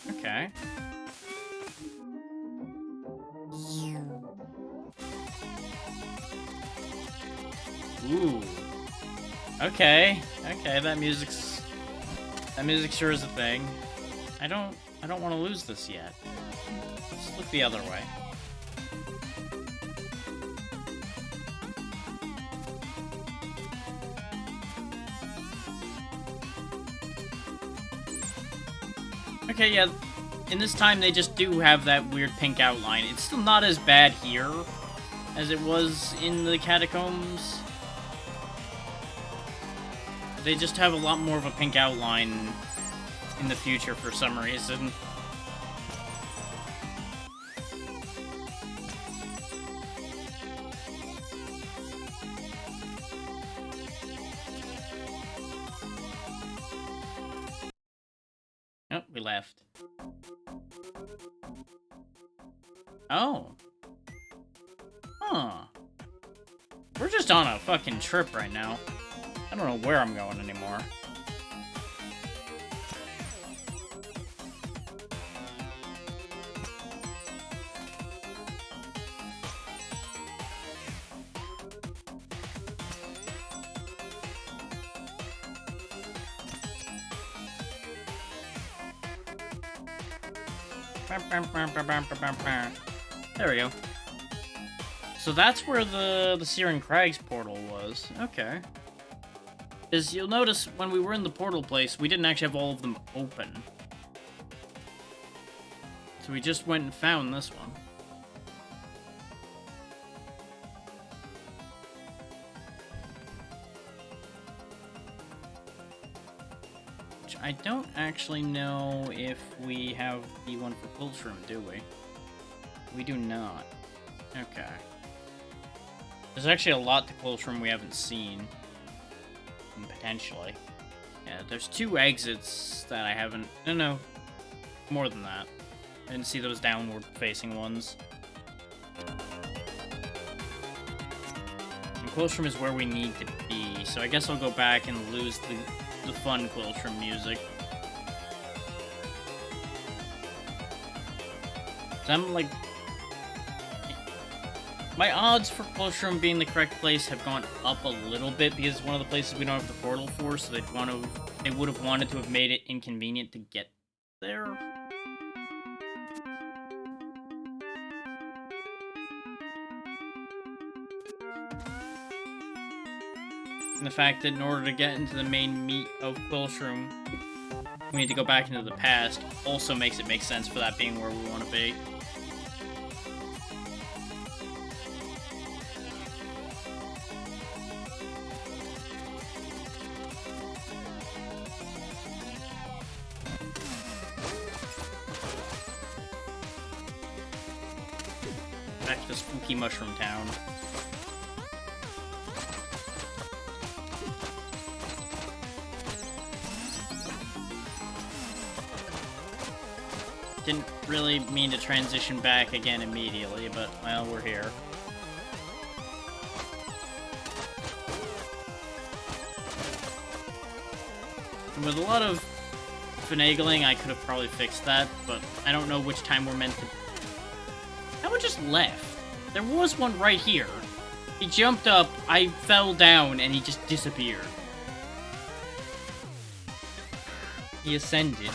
Okay. Ooh. Okay. Okay, that music sure is a thing. I don't want to lose this yet. Let's look the other way. Okay, yeah, in this time they just do have that weird pink outline. It's still not as bad here as it was in the catacombs. They just have a lot more of a pink outline in the future for some reason. Oh, we left. Oh. Huh. We're just on a fucking trip right now. I don't know where I'm going anymore. There we go. So that's where the Searing Crags portal was. Okay. As you'll notice, when we were in the portal place, we didn't actually have all of them open. So we just went and found this one. Which I don't actually know if we have the one for Quill's room, do we? We do not. Okay. There's actually a lot to Quill's room we haven't seen. Potentially. Yeah, there's 2 exits that I haven't... No, more than that. I didn't see those downward-facing ones. And Quill's room is where we need to be, so I guess I'll go back and lose the fun Quill's room music. So I'm like... My odds for Quill's room being the correct place have gone up a little bit because it's one of the places we don't have the portal for, so they would have wanted to have made it inconvenient to get there. And the fact that in order to get into the main meat of Quill's room, we need to go back into the past also makes it make sense for that being where we want to be. back to spooky Mushroom Town. Didn't really mean to transition back again immediately, but, well, we're here. And with a lot of finagling, I could have probably fixed that, but I don't know which time we're meant to... That one just left. There was one right here. He jumped up, I fell down, and he just disappeared. He ascended.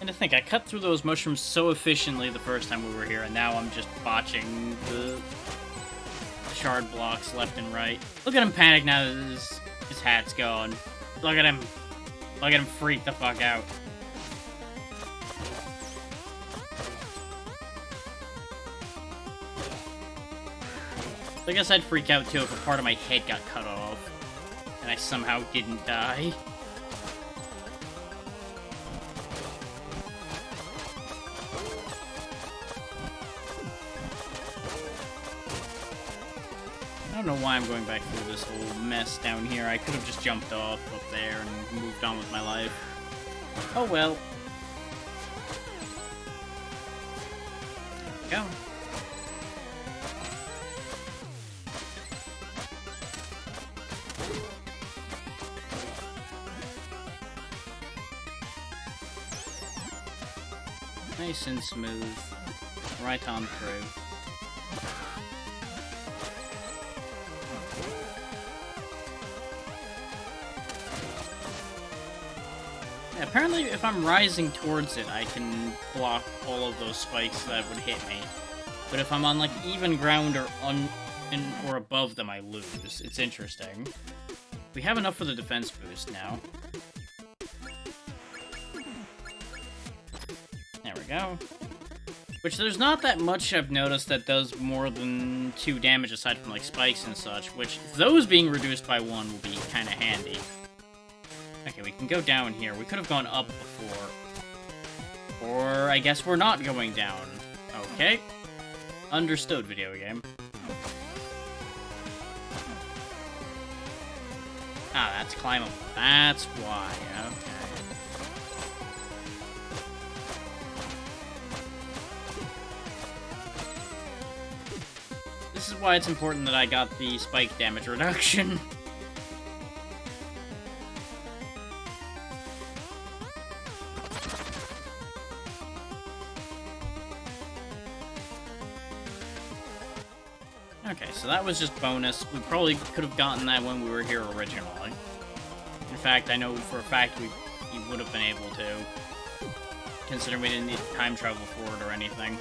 And to think, I cut through those mushrooms so efficiently the first time we were here, and now I'm just botching the shard blocks left and right. Look at him panic now that his hat's gone. Look at him. Look at him freak the fuck out. I guess I'd freak out too if a part of my head got cut off, and I somehow didn't die. I don't know why I'm going back through this whole mess down here. I could have just jumped off up there and moved on with my life. Oh well. There we go. Nice and smooth. Right on through. Apparently, if I'm rising towards it, I can block all of those spikes that would hit me. But if I'm on, like, even ground or above them, I lose. It's interesting. We have enough for the defense boost now. There we go. Which, there's not that much I've noticed that does more than 2 damage aside from, like, spikes and such, which, those being reduced by 1 will be kind of handy. Okay, we can go down here. We could have gone up before. Or I guess we're not going down. Okay. Understood, video game. Ah, that's climbable. That's why. Okay. This is why it's important that I got the spike damage reduction. Okay, so that was just bonus. We probably could have gotten that when we were here originally. In fact, I know for a fact we would have been able to, considering we didn't need time travel for it or anything.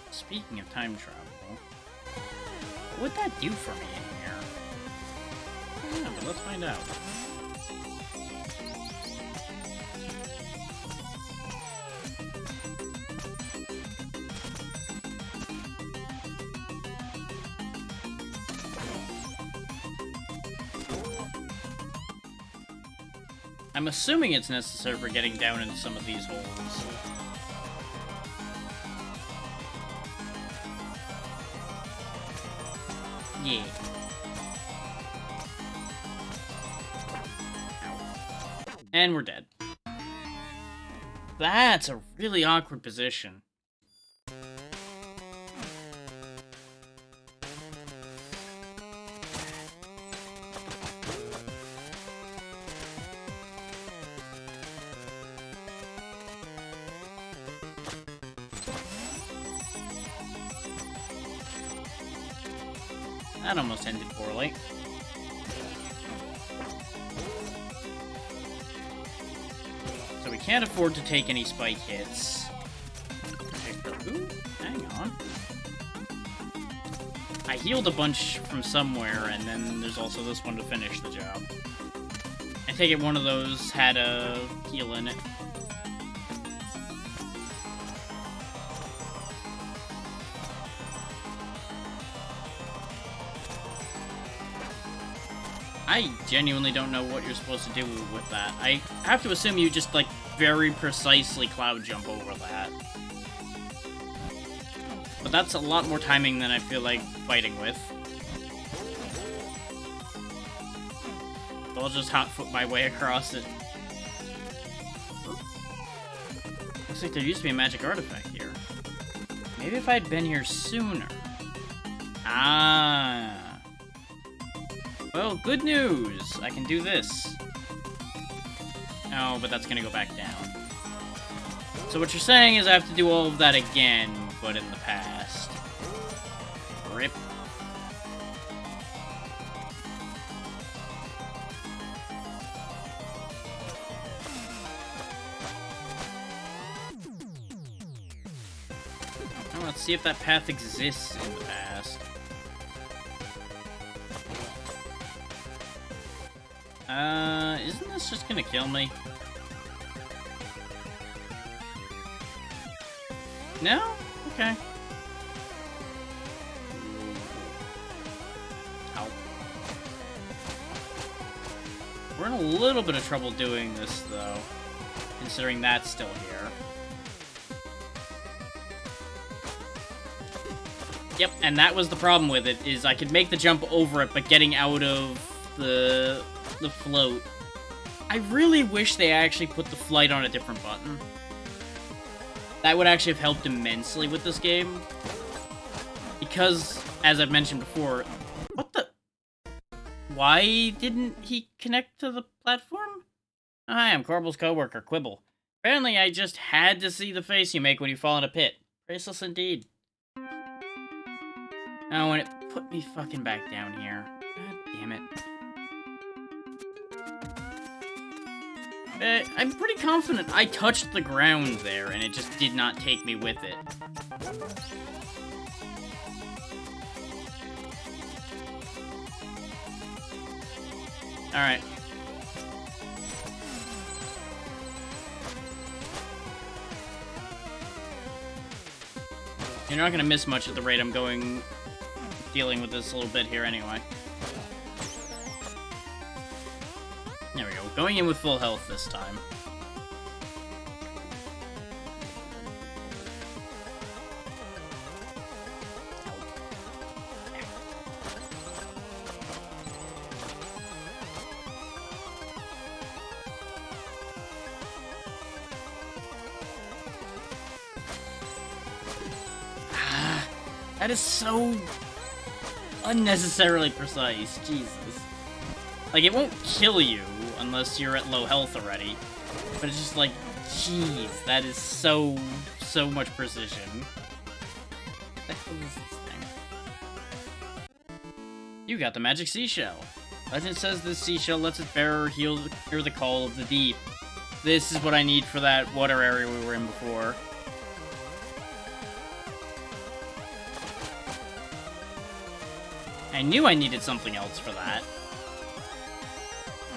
Speaking of time travel, what would that do for me in here? I don't know, but let's find out. I'm assuming it's necessary for getting down into some of these holes. Yeah. Ow. And we're dead. That's a really awkward position. That almost ended poorly. So we can't afford to take any spike hits. Ooh, hang on. I healed a bunch from somewhere, and then there's also this one to finish the job. I take it one of those had a heal in it. I genuinely don't know what you're supposed to do with that. I have to assume you just, like, very precisely cloud jump over that. But that's a lot more timing than I feel like fighting with. So I'll just hot foot my way across it. Looks like there used to be a magic artifact here. Maybe if I'd been here sooner. Ah. Well, good news! I can do this. Oh, but that's gonna go back down. So what you're saying is I have to do all of that again, but in the past. Rip. Well, let's see if that path exists in the past. Isn't this just gonna kill me? No? Okay. Ow. We're in a little bit of trouble doing this, though, considering that's still here. Yep, and that was the problem with it, is I could make the jump over it, but getting out of the float. I really wish they actually put the flight on a different button. That would actually have helped immensely with this game. Because, as I've mentioned before, what the... Why didn't he connect to the platform? Hi, I'm Corbel's coworker, Quibble. Apparently I just had to see the face you make when you fall in a pit. Graceless indeed. Oh, and it put me fucking back down here. God damn it. I'm pretty confident I touched the ground there, and it just did not take me with it. Alright. You're not gonna miss much at the rate I'm dealing with this a little bit here anyway. There we go. Going in with full health this time. That is so unnecessarily precise. Jesus. Like, it won't kill you unless you're at low health already. But it's just like, jeez, that is so much precision. What the hell is this thing? You got the magic seashell. Legend says this seashell lets its bearer hear the call of the deep. This is what I need for that water area we were in before. I knew I needed something else for that.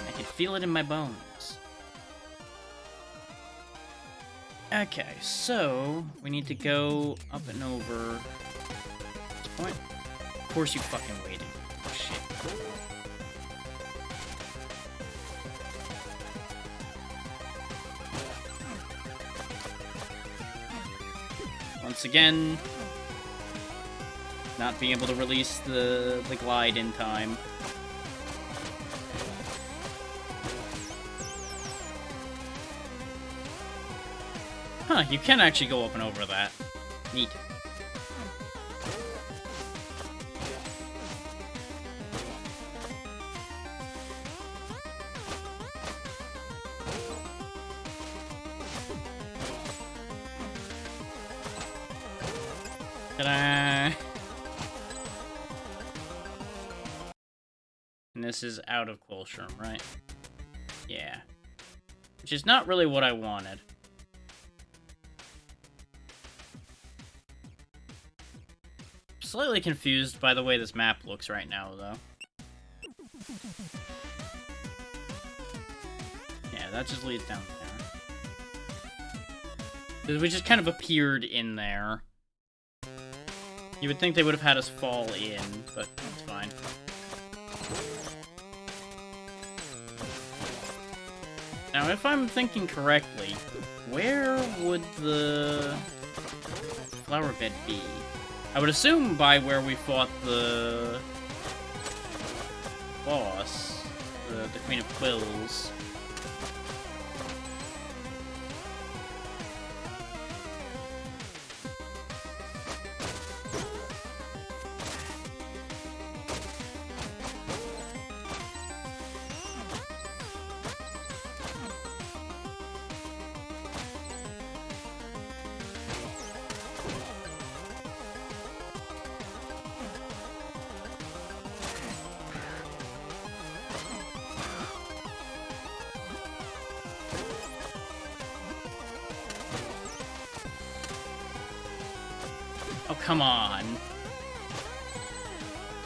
I could feel it in my bones. Okay, so we need to go up and over this point. Of course you fucking waited. Oh, shit. Once again, not being able to release the glide in time. Huh, you can actually go up and over that. Neat. Ta-da! And this is out of Quillshroom, right? Yeah. Which is not really what I wanted. Slightly confused by the way this map looks right now, though. Yeah, that just leads down there. We just kind of appeared in there. You would think they would have had us fall in, but it's fine. Now, if I'm thinking correctly, where would the flower bed be? I would assume by where we fought the boss, the Queen of Quills. Oh, come on.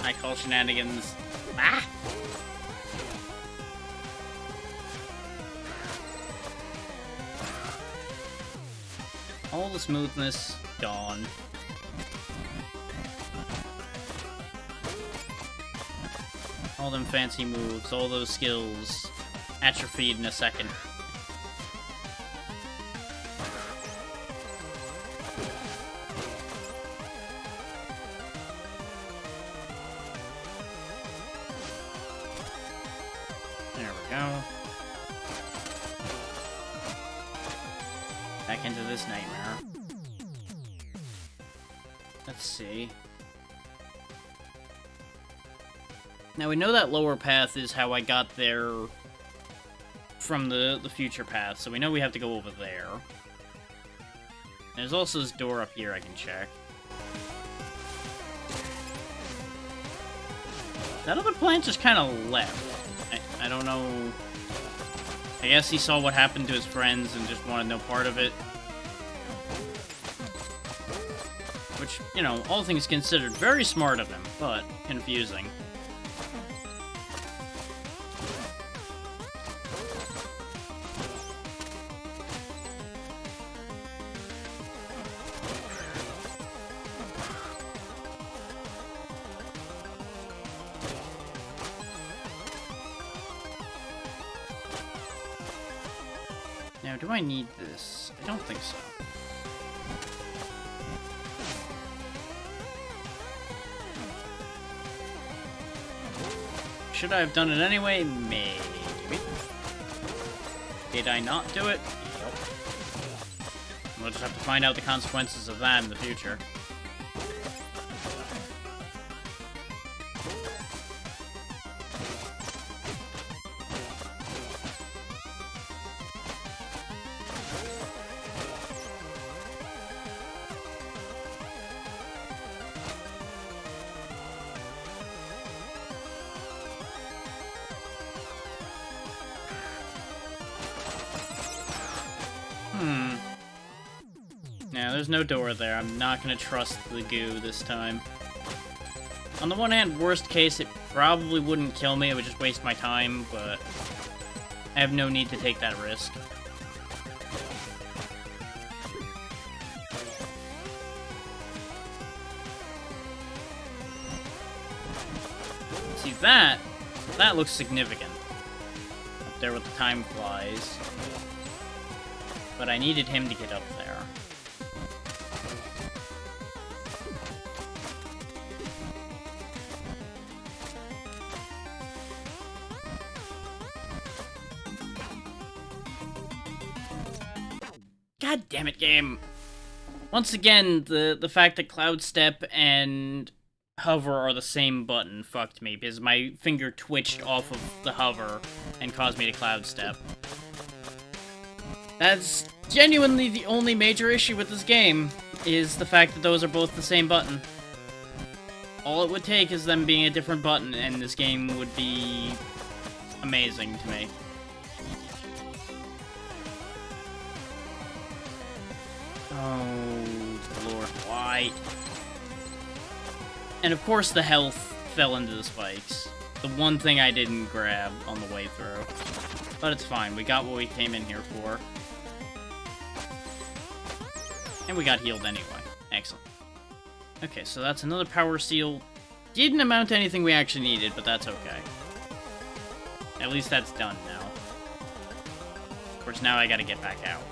I call shenanigans. Ah! All the smoothness gone. All them fancy moves, all those skills atrophied in a second. There we go. Back into this nightmare. Let's see. Now we know that lower path is how I got there from the future path, so we know we have to go over there. There's also this door up here I can check. That other plant just kind of left. I don't know. I guess he saw what happened to his friends and just wanted no part of it. Which, you know, all things considered, very smart of him, but confusing. Now, do I need this? I don't think so. Should I have done it anyway? Maybe. Did I not do it? Yep. We'll just have to find out the consequences of that in the future. Now, there's no door there. I'm not gonna trust the goo this time. On the one hand, worst case, it probably wouldn't kill me. It would just waste my time, but I have no need to take that risk. See, that looks significant. Up there with the time flies. But I needed him to get up there. God damn it, game! Once again, the fact that Cloud Step and Hover are the same button fucked me, because my finger twitched off of the Hover and caused me to Cloud Step. That's genuinely the only major issue with this game, is the fact that those are both the same button. All it would take is them being a different button, and this game would be amazing to me. Oh, Lord, why? And of course the health fell into the spikes. The one thing I didn't grab on the way through. But it's fine, we got what we came in here for. And we got healed anyway. Excellent. Okay, so that's another power seal. Didn't amount to anything we actually needed, but that's okay. At least that's done now. Of course, now I gotta get back out.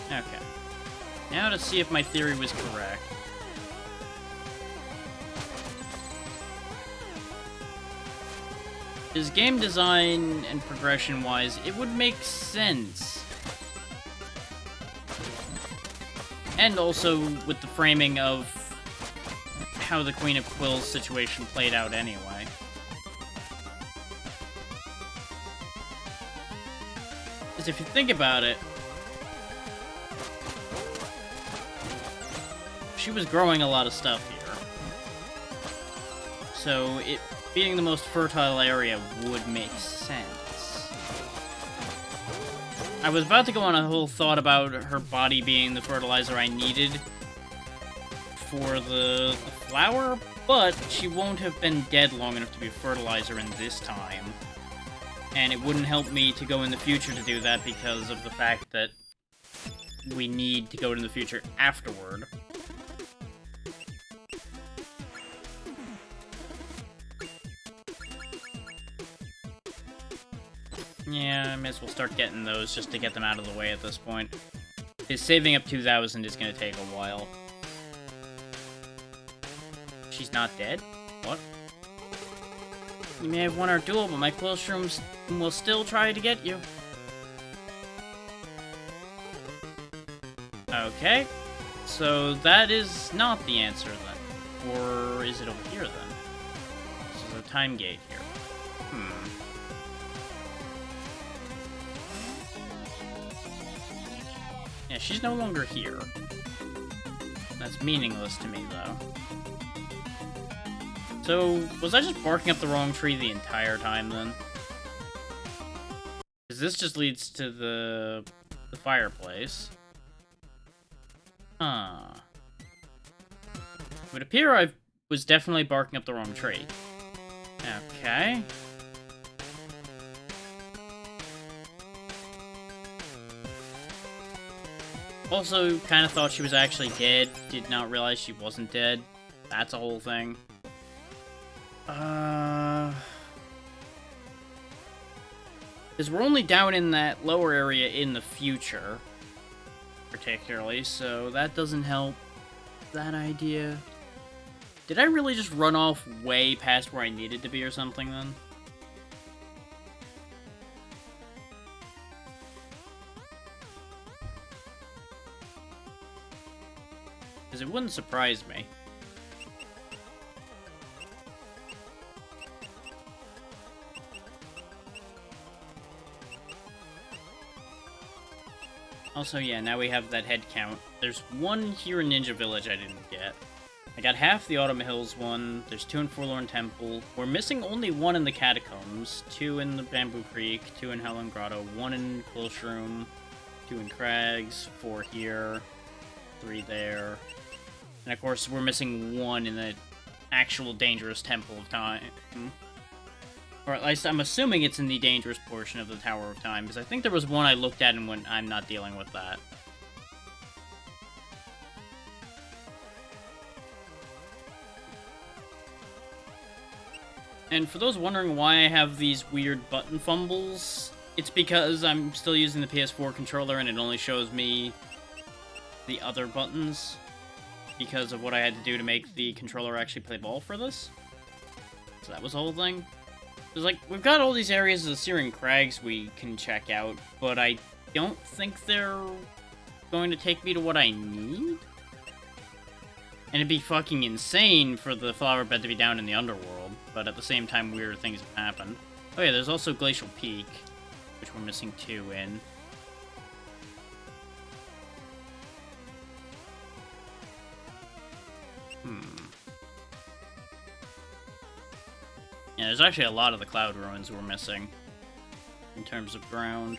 Okay. Now to see if my theory was correct. His game design and progression-wise, it would make sense. And also with the framing of how the Queen of Quills situation played out anyway. Because if you think about it, she was growing a lot of stuff here. So it being the most fertile area would make sense. I was about to go on a whole thought about her body being the fertilizer I needed for the flower, but she won't have been dead long enough to be a fertilizer in this time. And it wouldn't help me to go in the future to do that because of the fact that we need to go in the future afterward. Yeah, I may as well start getting those just to get them out of the way at this point. Because saving up 2,000 is going to take a while. She's not dead? What? You may have won our duel, but my quill shrooms will still try to get you. Okay. So that is not the answer then. Or is it over here then? This is a time gate here. Yeah, she's no longer here. That's meaningless to me, though. So, was I just barking up the wrong tree the entire time, then? Because this just leads to the fireplace. Huh. It would appear I was definitely barking up the wrong tree. Okay. Also, kind of thought she was actually dead. Did not realize she wasn't dead. That's a whole thing. Because we're only down in that lower area in the future, particularly, so that doesn't help that idea. Did I really just run off way past where I needed to be or something, then? Because it wouldn't surprise me. Also, yeah, now we have that head count. There's one here in Ninja Village I didn't get. I got half the Autumn Hills one, there's 2 in Forlorn Temple. We're missing only 1 in the Catacombs, 2 in the Bamboo Creek, 2 in Howling Grotto, 1 in Quillshroom, 2 in Crags, 4 here, 3 there. And of course, we're missing 1 in the actual Dangerous Temple of Time. Or at least I'm assuming it's in the dangerous portion of the Tower of Time, because I think there was 1 I looked at and went, I'm not dealing with that. And for those wondering why I have these weird button fumbles, it's because I'm still using the PS4 controller and it only shows me the other buttons because of what I had to do to make the controller actually play ball for this. So that was the whole thing. It's like, we've got all these areas of the Syrian Crags we can check out, but I don't think they're going to take me to what I need? And it'd be fucking insane for the flower bed to be down in the underworld, but at the same time, weird things have happened. Oh yeah, there's also Glacial Peak, which we're missing 2 in. Yeah, there's actually a lot of the Cloud Ruins we're missing in terms of ground.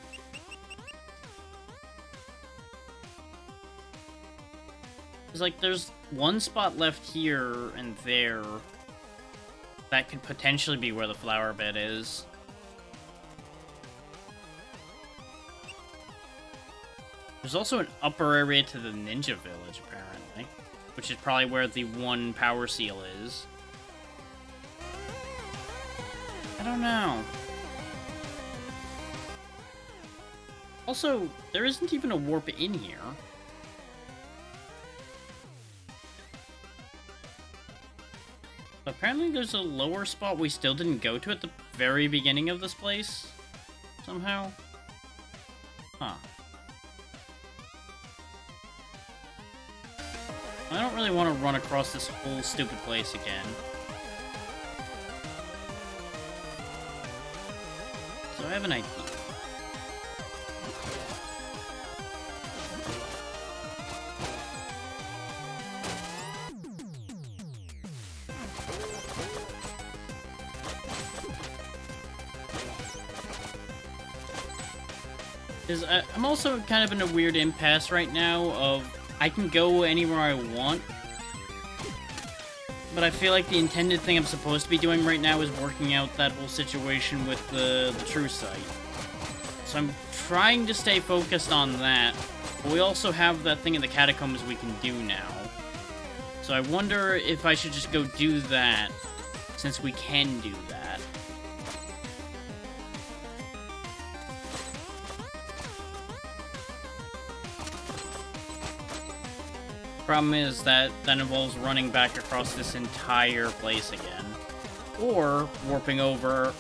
It's like there's one spot left here and there that could potentially be where the flower bed is. There's also an upper area to the Ninja Village, apparently, which is probably where the one power seal is. I don't know. Also, there isn't even a warp in here. Apparently there's a lower spot we still didn't go to at the very beginning of this place, somehow. Huh. I don't really want to run across this whole stupid place again. So I have an idea. I'm also kind of in a weird impasse right now of I can go anywhere I want, but I feel like the intended thing I'm supposed to be doing right now is working out that whole situation with the true site. So I'm trying to stay focused on that, but we also have that thing in the catacombs we can do now. So I wonder if I should just go do that, since we can do that. Problem is that involves running back across this entire place again. Or warping over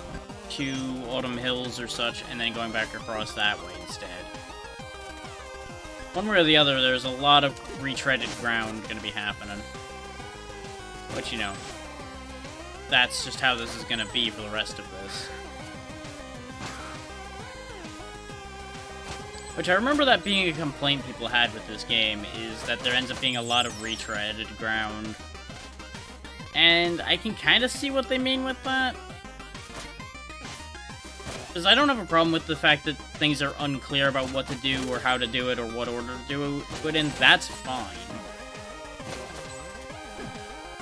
to Autumn Hills or such, and then going back across that way instead. One way or the other, there's a lot of retreaded ground gonna be happening. But, you know, that's just how this is gonna be for the rest of this. Which I remember that being a complaint people had with this game, is that there ends up being a lot of retreaded ground. And I can kind of see what they mean with that. Because I don't have a problem with the fact that things are unclear about what to do, or how to do it, or what order to do it in. That's fine.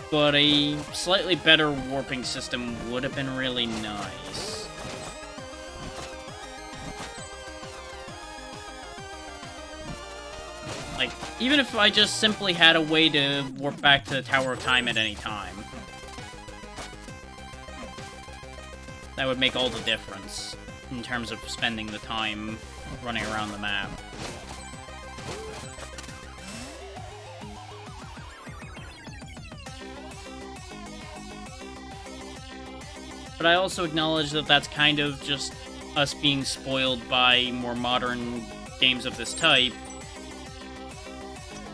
But a slightly better warping system would have been really nice. Like, even if I just simply had a way to warp back to the Tower of Time at any time. That would make all the difference in terms of spending the time running around the map. But I also acknowledge that that's kind of just us being spoiled by more modern games of this type.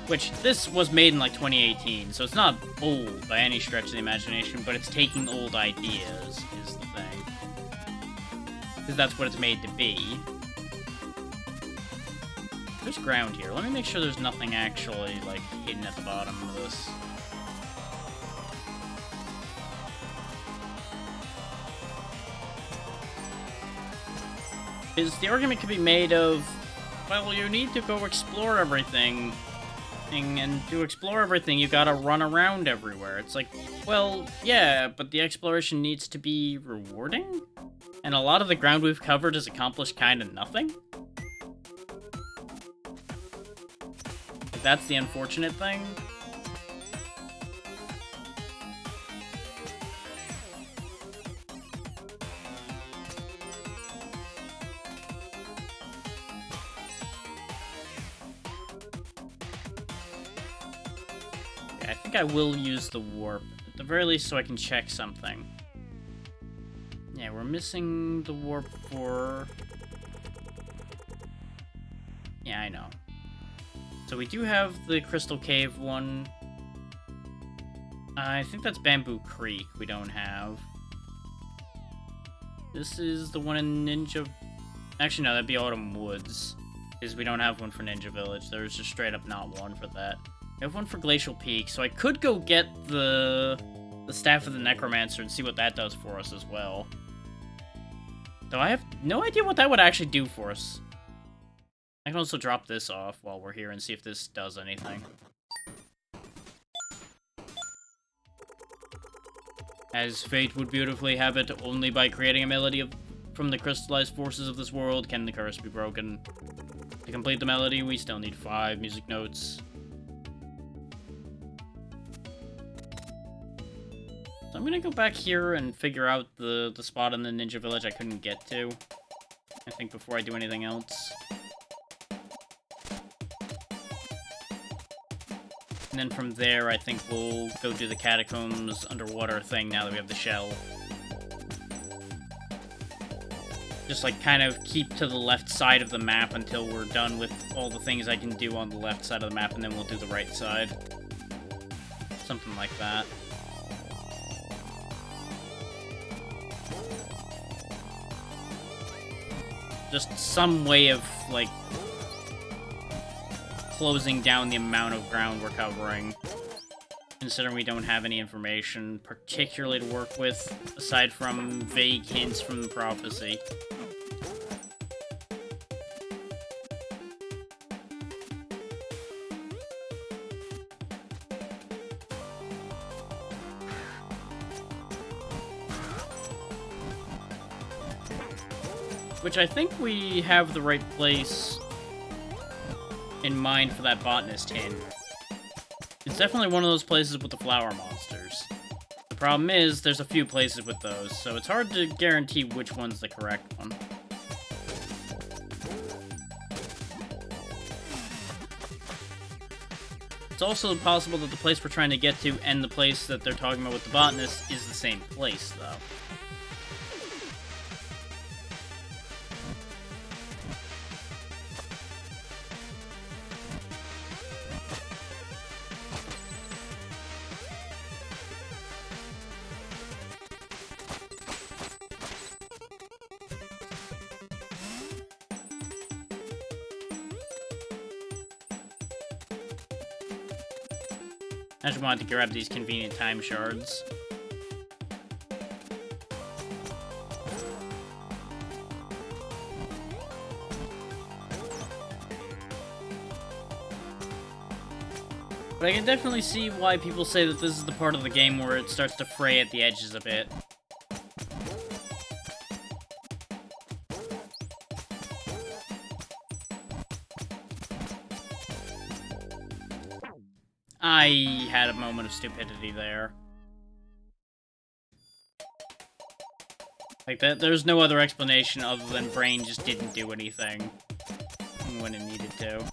Which, this was made in, like, 2018, so it's not old by any stretch of the imagination, but it's taking old ideas, is the thing. Because that's what it's made to be. There's ground here. Let me make sure there's nothing actually, like, hidden at the bottom of this. Because the argument could be made of, well, you need to go explore everything. And to explore everything, you gotta run around everywhere. It's like, well, yeah, but the exploration needs to be rewarding? And a lot of the ground we've covered has accomplished kind of nothing? That's the unfortunate thing. I think I will use the warp, at the very least so I can check something. Yeah, we're missing the warp for... Yeah, I know. So we do have the Crystal Cave one. I think that's Bamboo Creek we don't have. This is the one in Ninja... Actually, no, that'd be Autumn Woods. Because we don't have one for Ninja Village. There's just straight up not one for that. I have one for Glacial Peak, so I could go get the Staff of the Necromancer and see what that does for us as well. Though I have no idea what that would actually do for us. I can also drop this off while we're here and see if this does anything. As fate would beautifully have it, only by creating a melody from the crystallized forces of this world can the curse be broken. To complete the melody, we still need 5 music notes. So I'm gonna go back here and figure out the spot in the Ninja Village I couldn't get to, I think, before I do anything else. And then from there, I think we'll go do the Catacombs underwater thing now that we have the shell. Just, like, kind of keep to the left side of the map until we're done with all the things I can do on the left side of the map, and then we'll do the right side. Something like that. Just some way of, like, closing down the amount of ground we're covering, considering we don't have any information particularly to work with, aside from vague hints from the prophecy. Which I think we have the right place in mind for that botanist hint. It's definitely one of those places with the flower monsters. The problem is, there's a few places with those, so it's hard to guarantee which one's the correct one. It's also possible that the place we're trying to get to and the place that they're talking about with the botanist is the same place, though. I just wanted to grab these convenient time shards. But I can definitely see why people say that this is the part of the game where it starts to fray at the edges a bit. I had a moment of stupidity there. Like, there's no other explanation other than Brain just didn't do anything when it needed to.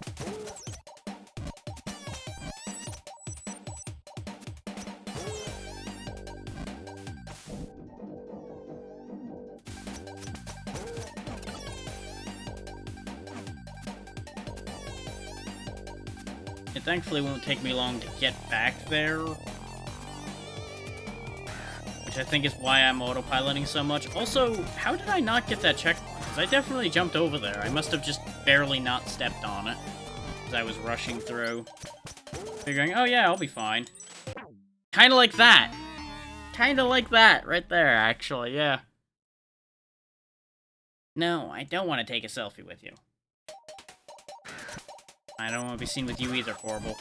It thankfully won't take me long to get back there, which I think is why I'm autopiloting so much. Also, how did I not get that checkpoint? Because I definitely jumped over there. I must have just barely not stepped on it as I was rushing through, figuring, oh yeah, I'll be fine. Kinda like that. Kinda like that right there, actually, yeah. No, I don't want to take a selfie with you. I don't want to be seen with you either, Horrible.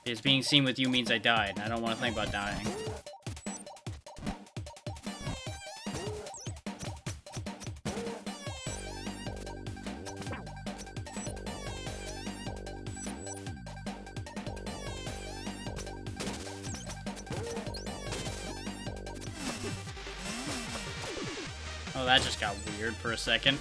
Because being seen with you means I died, and I don't want to think about dying. Oh, that just got weird for a second.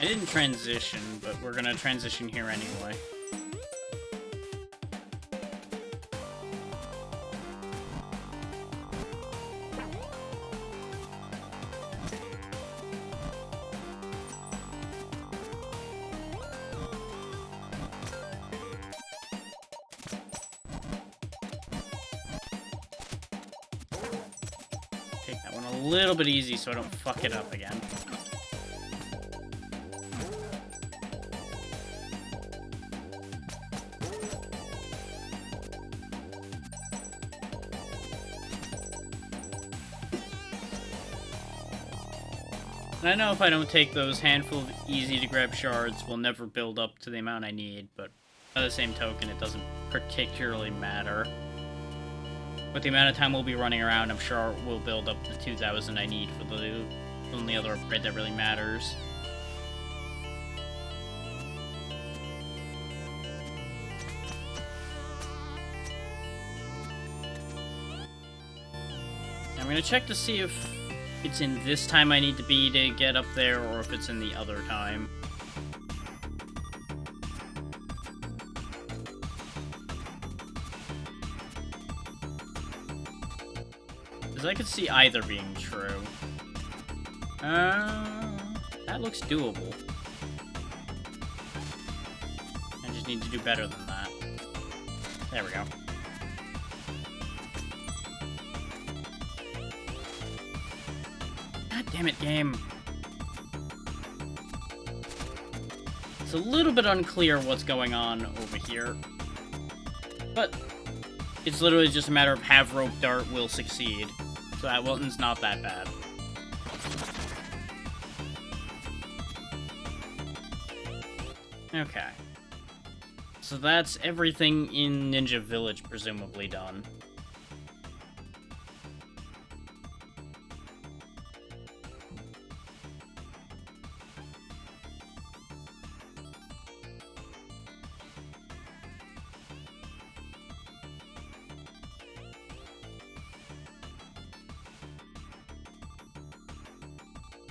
I didn't transition, but we're gonna transition here anyway. little bit easy so I don't fuck it up again. And I know if I don't take those handful of easy-to-grab shards, we'll never build up to the amount I need, but by the same token, it doesn't particularly matter. With the amount of time we'll be running around, I'm sure we'll build up the 2,000 I need for the only other upgrade that really matters. I'm gonna check to see if it's in this time I need to be to get up there, or if it's in the other time. Because I could see either being true. That looks doable. I just need to do better than that. There we go. God damn it, game. It's a little bit unclear what's going on over here. But it's literally just a matter of have rope dart will succeed. So that Wilton's not that bad. Okay. So that's everything in Ninja Village presumably done.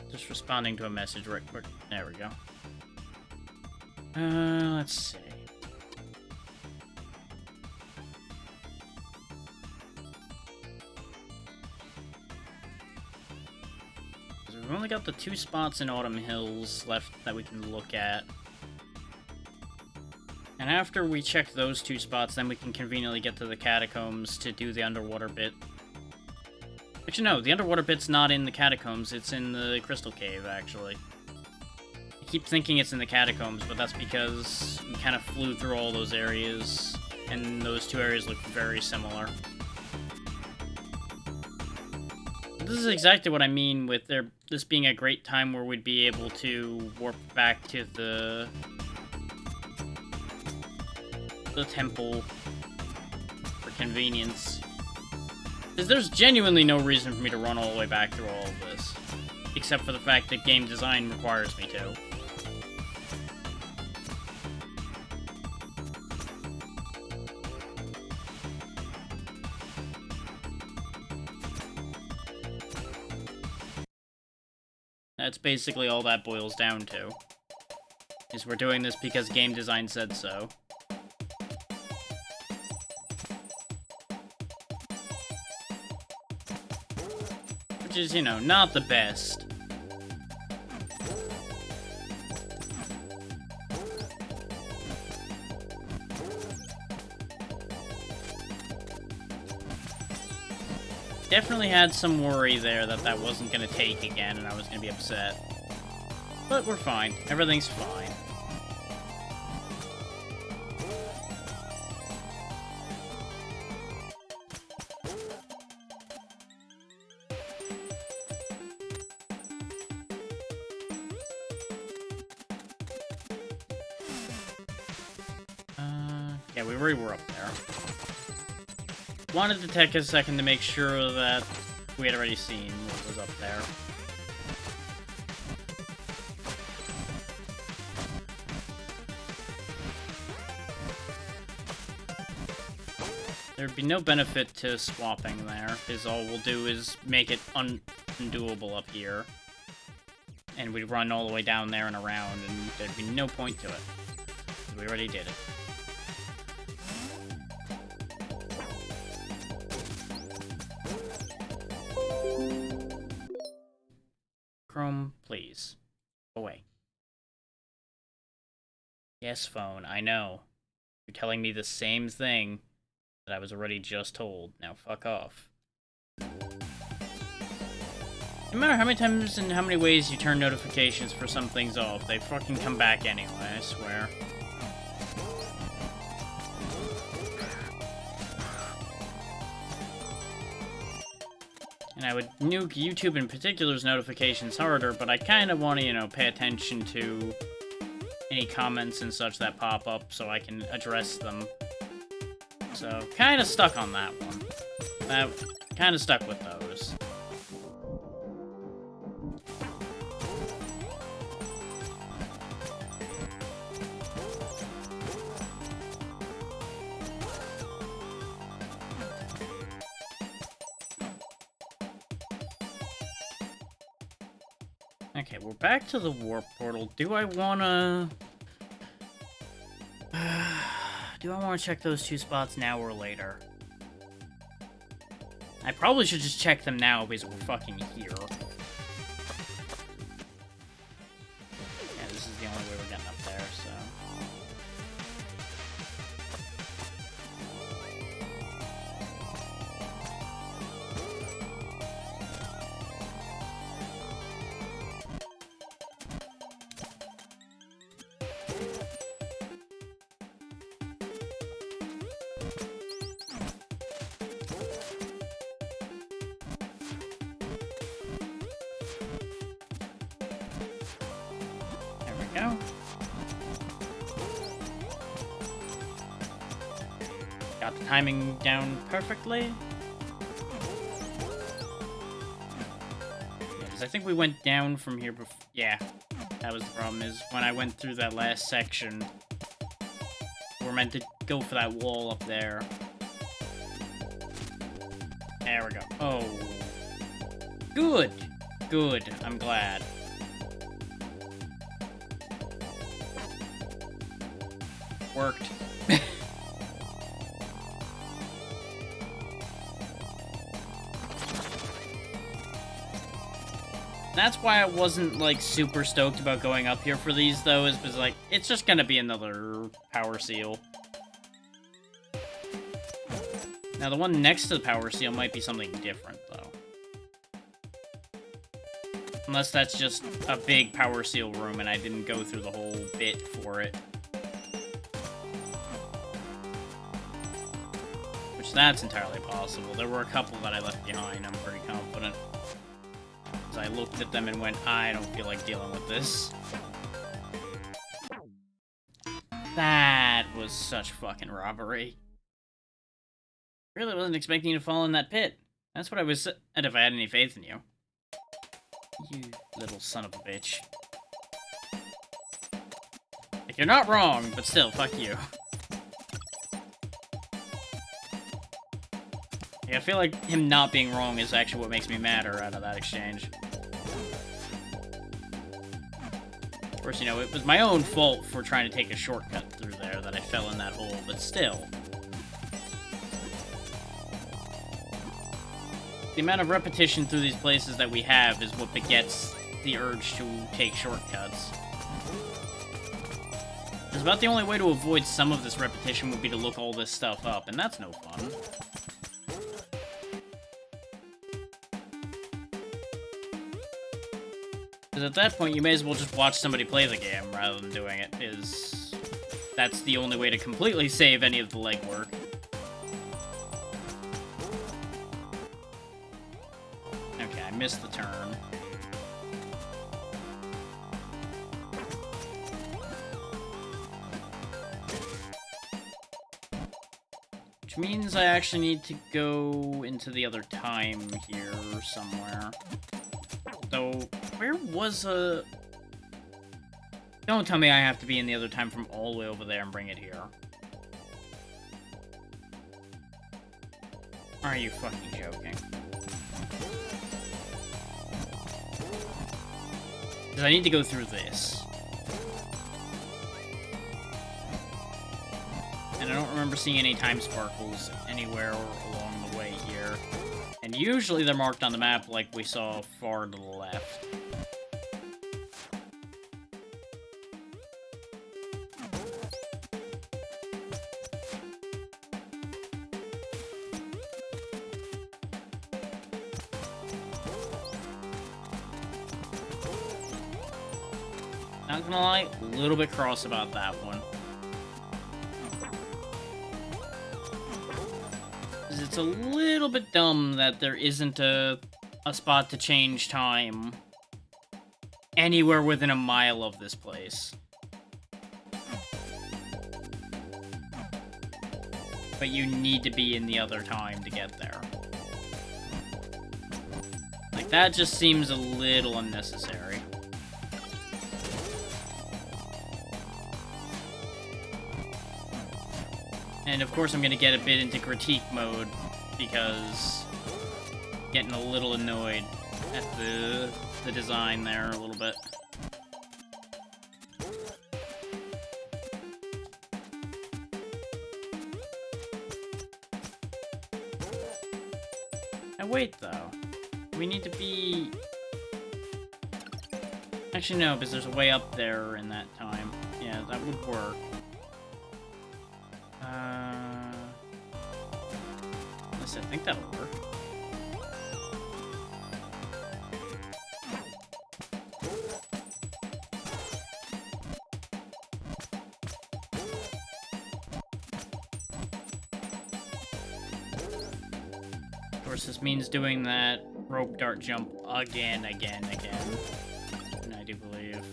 Just responding to a message right quick. There we go. Let's see. So we've only got the 2 spots in Autumn Hills left that we can look at. And after we check those 2 spots, then we can conveniently get to the catacombs to do the underwater bit. Actually, no, the underwater bit's not in the catacombs, it's in the Crystal Cave, actually. I keep thinking it's in the catacombs, but that's because we kind of flew through all those areas, and those 2 areas look very similar. But this is exactly what I mean with this being a great time where we'd be able to warp back to the temple for convenience. Because there's genuinely no reason for me to run all the way back through all of this. Except for the fact that game design requires me to. That's basically all that boils down to. Is we're doing this because game design said so. Which is, you know, not the best. Definitely had some worry there that wasn't gonna take again and I was gonna be upset. But we're fine. Everything's fine. Yeah, we already were up there. Wanted to take a second to make sure that we had already seen what was up there. There'd be no benefit to swapping there, because all we'll do is make it undoable up here. And we'd run all the way down there and around, and there'd be no point to it. We already did it. Chrome, please. Go away. Yes, phone, I know. You're telling me the same thing that I was already just told. Now fuck off. No matter how many times and how many ways you turn notifications for some things off, they fucking come back anyway, I swear. And I would nuke YouTube in particular's notifications harder, but I kind of want to, you know, pay attention to any comments and such that pop up so I can address them. So, kind of stuck on that one. That kind of stuck with those. Okay, we're back to the warp portal. Do I wanna... do I want to check those two spots now or later? I probably should just check them now because we're fucking here. Yeah, this is the only way we're getting up there, so... Go. Got the timing down perfectly. Yeah, because I think we went down from here before. Yeah, that was the problem, is when I went through that last section, we're meant to go for that wall up there. There we go. Oh. Good. Good. I'm glad. Worked. That's why I wasn't, like, super stoked about going up here for these, though, is because, like, it's just gonna be another power seal. Now, the one next to the power seal might be something different, though. Unless that's just a big power seal room and I didn't go through the whole bit for it. That's entirely possible. There were a couple that I left behind, I'm pretty confident. As I looked at them and went, I don't feel like dealing with this. That was such fucking robbery. Really wasn't expecting you to fall in that pit. That's what I was said if I had any faith in you. You little son of a bitch. Like, you're not wrong, but still, fuck you. Yeah, I feel like him not being wrong is actually what makes me madder out of that exchange. Of course, you know, it was my own fault for trying to take a shortcut through there that I fell in that hole, but still. The amount of repetition through these places that we have is what begets the urge to take shortcuts. Because about the only way to avoid some of this repetition would be to look all this stuff up, and that's no fun. Because at that point, you may as well just watch somebody play the game rather than doing it, because that's the only way to completely save any of the legwork. Okay, I missed the turn. Which means I actually need to go into the other time here somewhere. So, where was a... Don't tell me I have to be in the other time from all the way over there and bring it here. Are you fucking joking? Because I need to go through this. And I don't remember seeing any time sparkles anywhere along the way here. And usually they're marked on the map like we saw far to the left. Not gonna lie, a little bit cross about that one. It's a little bit dumb that there isn't a spot to change time anywhere within a mile of this place. But you need to be in the other time to get there. Like, that just seems a little unnecessary. And of course I'm gonna get a bit into critique mode, because I'm getting a little annoyed at the design there a little bit. Now wait though, we need to be... Actually no, because there's a way up there in that time. Yeah, that would work. I think that'll work. Of course, this means doing that rope dart jump again. And I do believe.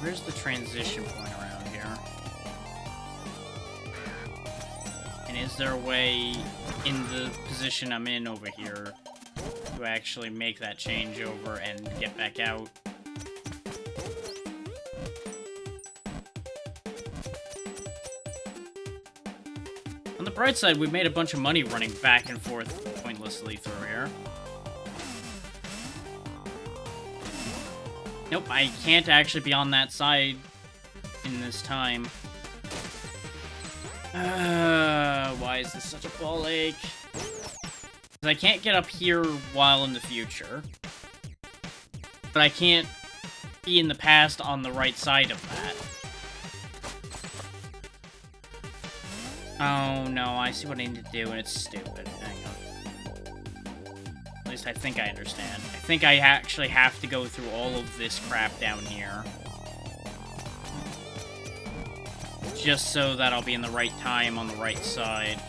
Where's the transition point around here? And is there a way in the position I'm in over here to actually make that changeover and get back out? On the bright side, we've made a bunch of money running back and forth pointlessly through here. Nope, I can't actually be on that side in this time. Why is this such a ball ache? Because I can't get up here while in the future. But I can't be in the past on the right side of that. Oh no, I see what I need to do and it's stupid. Hang on. At least I think I understand. I think I actually have to go through all of this crap down here. Just so that I'll be in the right time on the right side.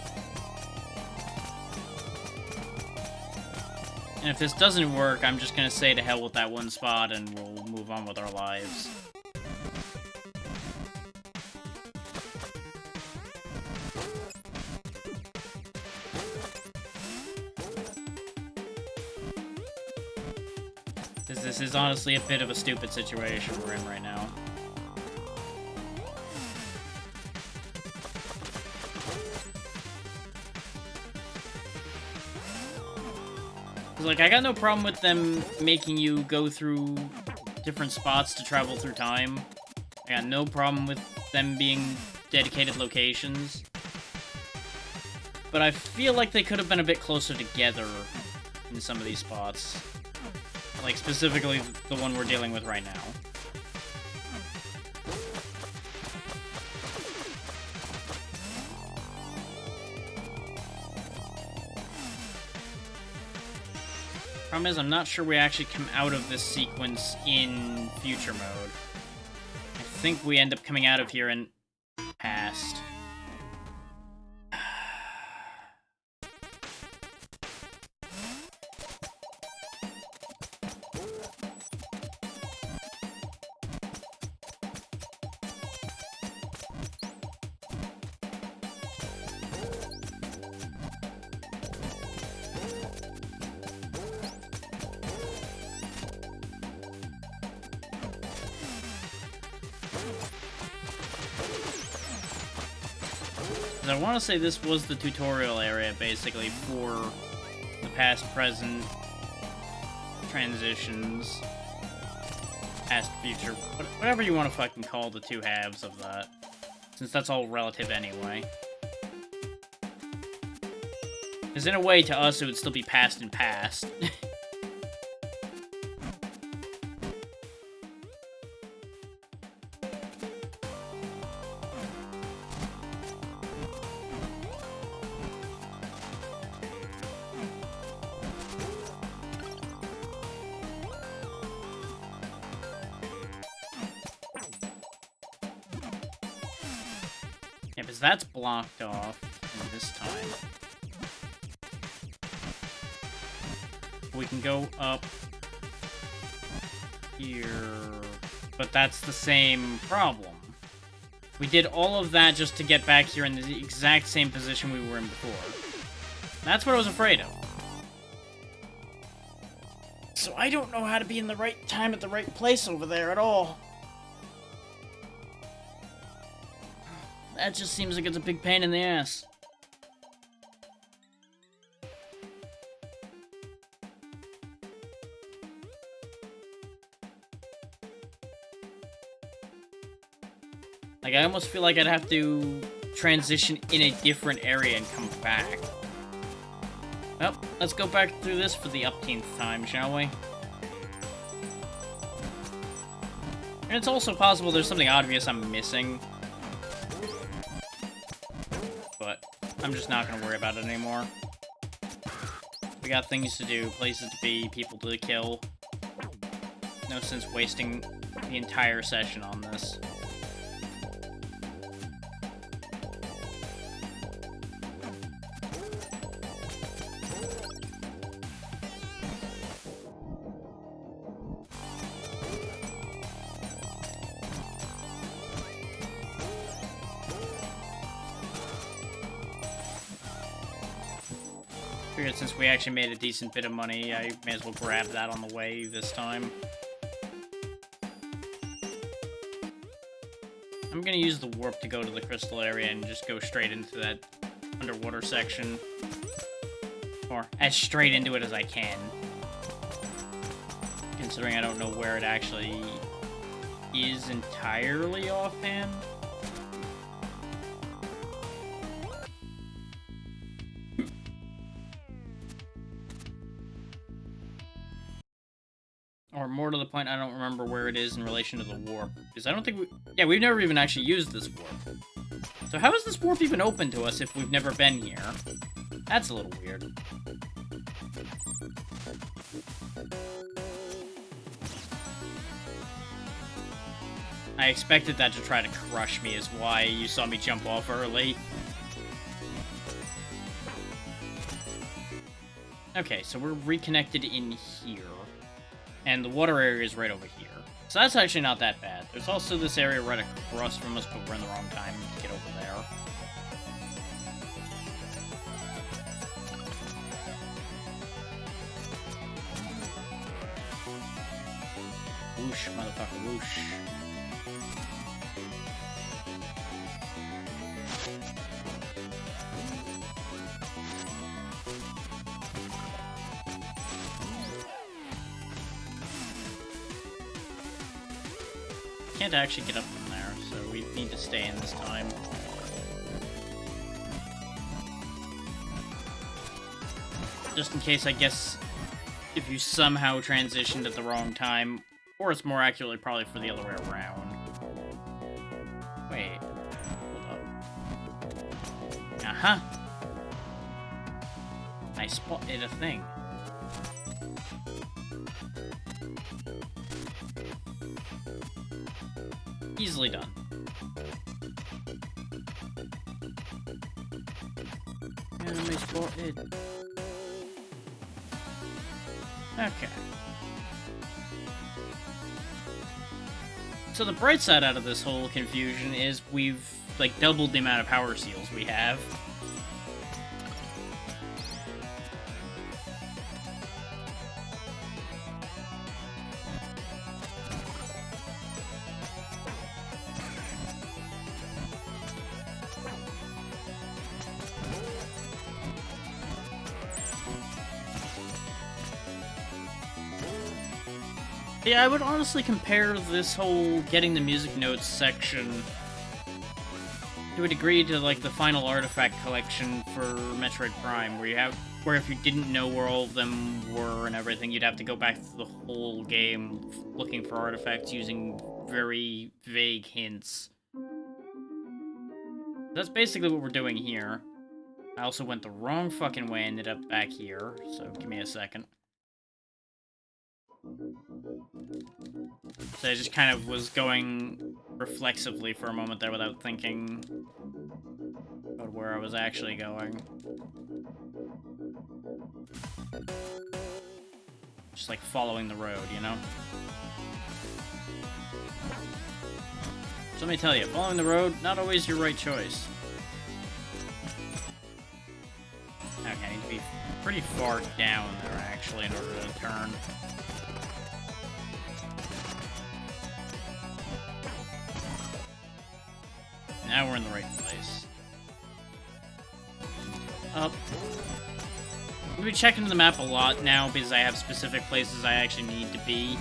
And if this doesn't work, I'm just gonna say to hell with that one spot and we'll move on with our lives. This is honestly a bit of a stupid situation we're in right now. Like, I got no problem with them making you go through different spots to travel through time. I got no problem with them being dedicated locations. But I feel like they could have been a bit closer together in some of these spots. Like, specifically the one we're dealing with right now. Problem is, I'm not sure we actually come out of this sequence in future mode. I think we end up coming out of here in past. I want to say this was the tutorial area, basically, for the past-present transitions, past-future, whatever you want to fucking call the two halves of that, since that's all relative anyway. Because in a way, to us, it would still be past and past. Because that's blocked off this time. We can go up here, but that's the same problem. We did all of that just to get back here in the exact same position we were in before. That's what I was afraid of. So I don't know how to be in the right time at the right place over there at all. That just seems like it's a big pain in the ass. Like, I almost feel like I'd have to transition in a different area and come back. Well, let's go back through this for the upteenth time, shall we? And it's also possible there's something obvious I'm missing. But I'm just not gonna worry about it anymore. We got things to do, places to be, people to kill. No sense wasting the entire session on this. Figured since we actually made a decent bit of money, I may as well grab that on the way this time. I'm gonna use the warp to go to the crystal area and just go straight into that underwater section. Or as straight into it as I can. Considering I don't know where it actually is entirely offhand. Or more to the point, I don't remember where it is in relation to the warp. Because I don't think we... Yeah, we've never even actually used this warp. So how is this warp even open to us if we've never been here? That's a little weird. I expected that to try to crush me is why you saw me jump off early. Okay, so we're reconnected in here. And the water area is right over here. So that's actually not that bad. There's also this area right across from us, but we're in the wrong time to get over there. Whoosh, motherfucker, whoosh. Can't actually get up from there, so we need to stay in this time. Just in case, I guess, if you somehow transitioned at the wrong time, or it's more accurately probably for the other way around. Wait, hold up. Uh-huh. I spotted a thing. Easily done. Enemy spotted. Okay. So the bright side out of this whole confusion is we've, like, doubled the amount of power seals we have. Yeah, I would honestly compare this whole getting the music notes section to a degree to, like, the final artifact collection for Metroid Prime, where if you didn't know where all of them were and everything, you'd have to go back to the whole game looking for artifacts using very vague hints. That's basically what we're doing here. I also went the wrong fucking way, ended up back here, so give me a second. So I just kind of was going reflexively for a moment there without thinking. where I was actually going. Just like following the road, you know? So let me tell you, following the road, not always your right choice. Okay, I need to be pretty far down there, actually, in order to turn. Now we're in the right place. Up. I'm gonna be checking the map a lot now because I have specific places I actually need to be.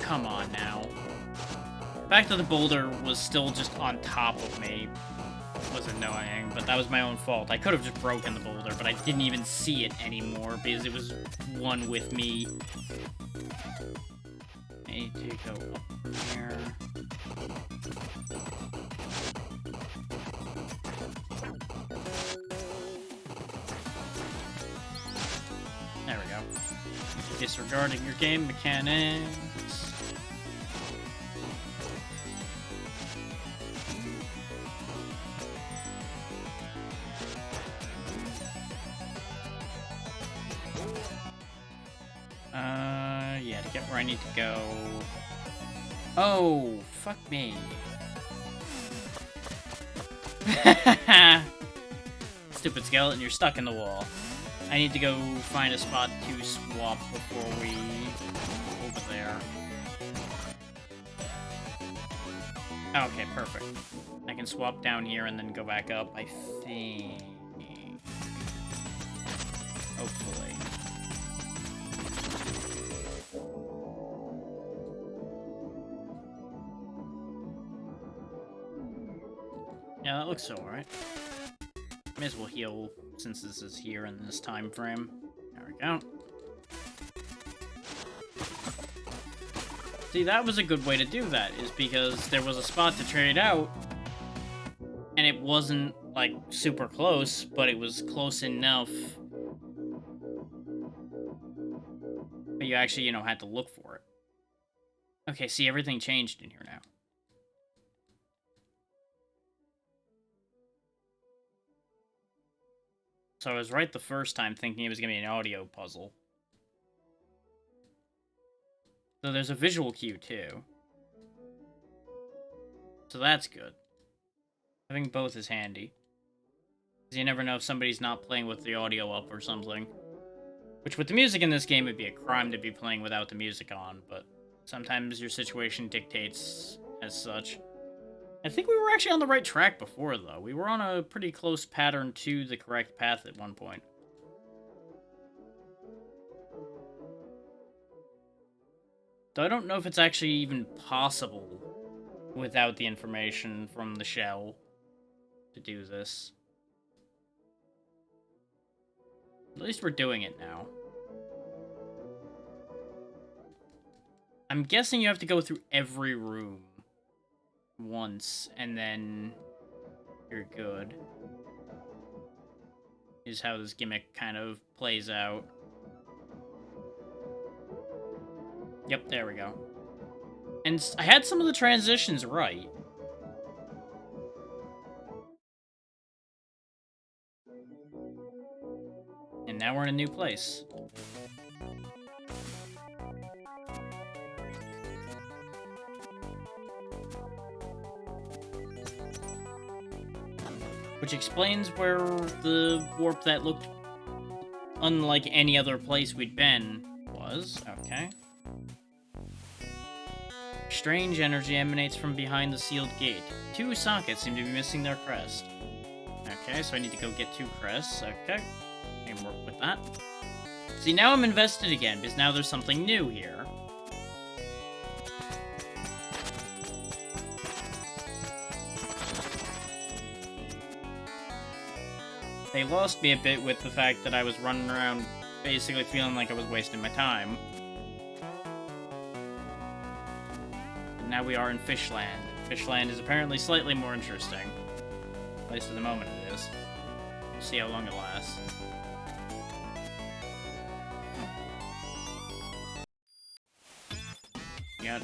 Come on now. The fact that the boulder was still just on top of me was annoying, but that was my own fault. I could have just broken the boulder, but I didn't even see it anymore because it was one with me. I need to go up from here. There we go. Disregarding your game mechanics. Yeah, to get where I need to go. Oh, fuck me. Stupid skeleton, you're stuck in the wall. I need to go find a spot to swap before we go over there. Okay, perfect. I can swap down here and then go back up, I think. Hopefully. Yeah, that looks alright. May as well heal since this is here in this time frame. There we go. See, that was a good way to do that, is because there was a spot to trade out, and it wasn't, like, super close, but it was close enough. But you actually, you know, had to look for it. Okay, see, everything changed in here now. So I was right the first time thinking it was going to be an audio puzzle. So there's a visual cue, too. So that's good. Having both is handy. Because you never know if somebody's not playing with the audio up or something. Which with the music in this game would be a crime to be playing without the music on, but sometimes your situation dictates as such. I think we were actually on the right track before, though. We were on a pretty close pattern to the correct path at one point. Though I don't know if it's actually even possible without the information from the shell to do this. At least we're doing it now. I'm guessing you have to go through every room once, and then you're good. Is how this gimmick kind of plays out. Yep, there we go. And I had some of the transitions right. And now we're in a new place. Which explains where the warp that looked unlike any other place we'd been was. Okay. Strange energy emanates from behind the sealed gate. 2 sockets seem to be missing their crest. Okay, so I need to go get 2 crests. Okay. I can work with that. See, now I'm invested again, because now there's something new here. They lost me a bit with the fact that I was running around basically feeling like I was wasting my time. And now we are in Fishland. Fishland is apparently slightly more interesting. At least at the moment it is. We'll see how long it lasts. You got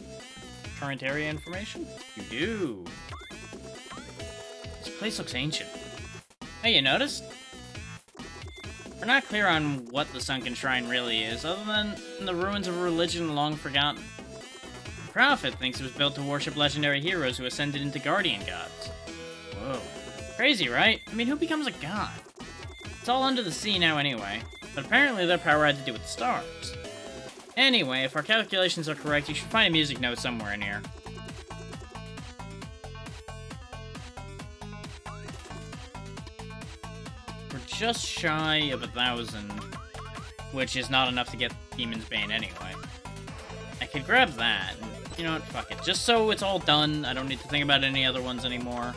current area information? You do. This place looks ancient. Hey, you noticed? We're not clear on what the Sunken Shrine really is, other than the ruins of a religion long forgotten. The Prophet thinks it was built to worship legendary heroes who ascended into guardian gods. Whoa. Crazy, right? I mean, who becomes a god? It's all under the sea now anyway, but apparently their power had to do with the stars. Anyway, if our calculations are correct, you should find a music note somewhere in here. We're just shy of 1,000, which is not enough to get Demon's Bane anyway. I could grab that, and you know what, fuck it. Just so it's all done, I don't need to think about any other ones anymore.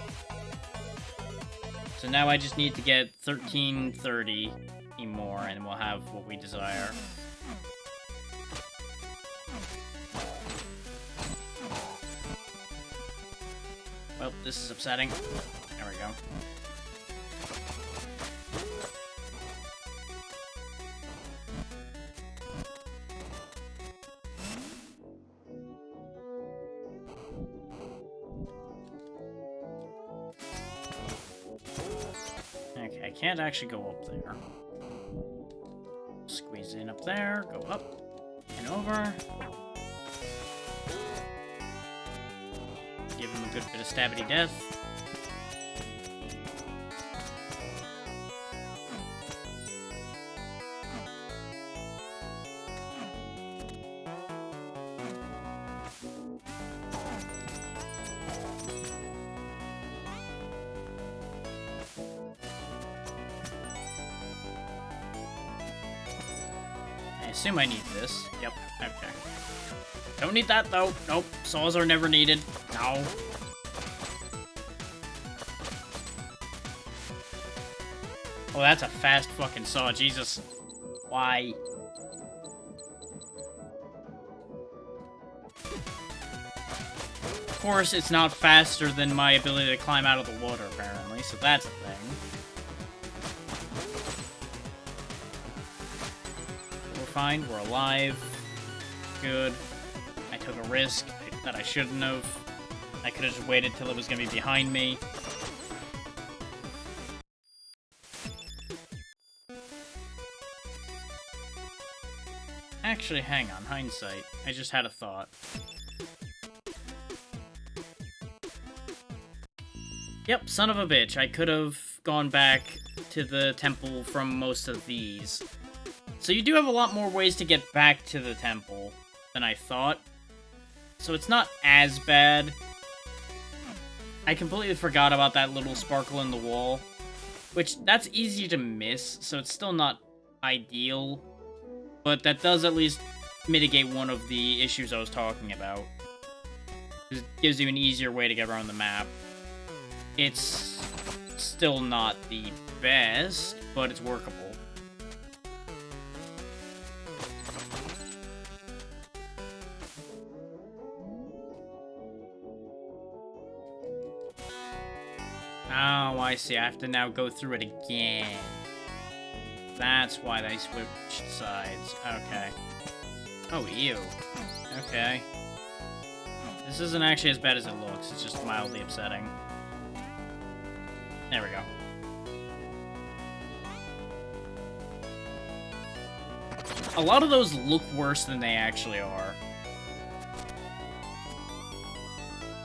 So now I just need to get 1330 more, and we'll have what we desire. Well, this is upsetting. There we go. Okay, I can't actually go up there. Squeeze in up there, go up, and over. Give him a good bit of stabby death. I assume I need this. Yep, okay. Don't need that, though. Nope, saws are never needed. No. Oh, that's a fast fucking saw, Jesus. Why? Of course, it's not faster than my ability to climb out of the water, apparently, so that's a thing. We're fine, we're alive. Good. I took a risk that I shouldn't have. I could have just waited till it was going to be behind me. Actually, hang on, hindsight. I just had a thought. Yep, son of a bitch. I could have gone back to the temple from most of these. So you do have a lot more ways to get back to the temple than I thought. So it's not as bad. I completely forgot about that little sparkle in the wall. Which, that's easy to miss, so it's still not ideal. But that does at least mitigate one of the issues I was talking about. It gives you an easier way to get around the map. It's still not the best, but it's workable. Oh, I see. I have to now go through it again. That's why they switched sides. Okay. Oh, ew. Okay. This isn't actually as bad as it looks. It's just mildly upsetting. There we go. A lot of those look worse than they actually are.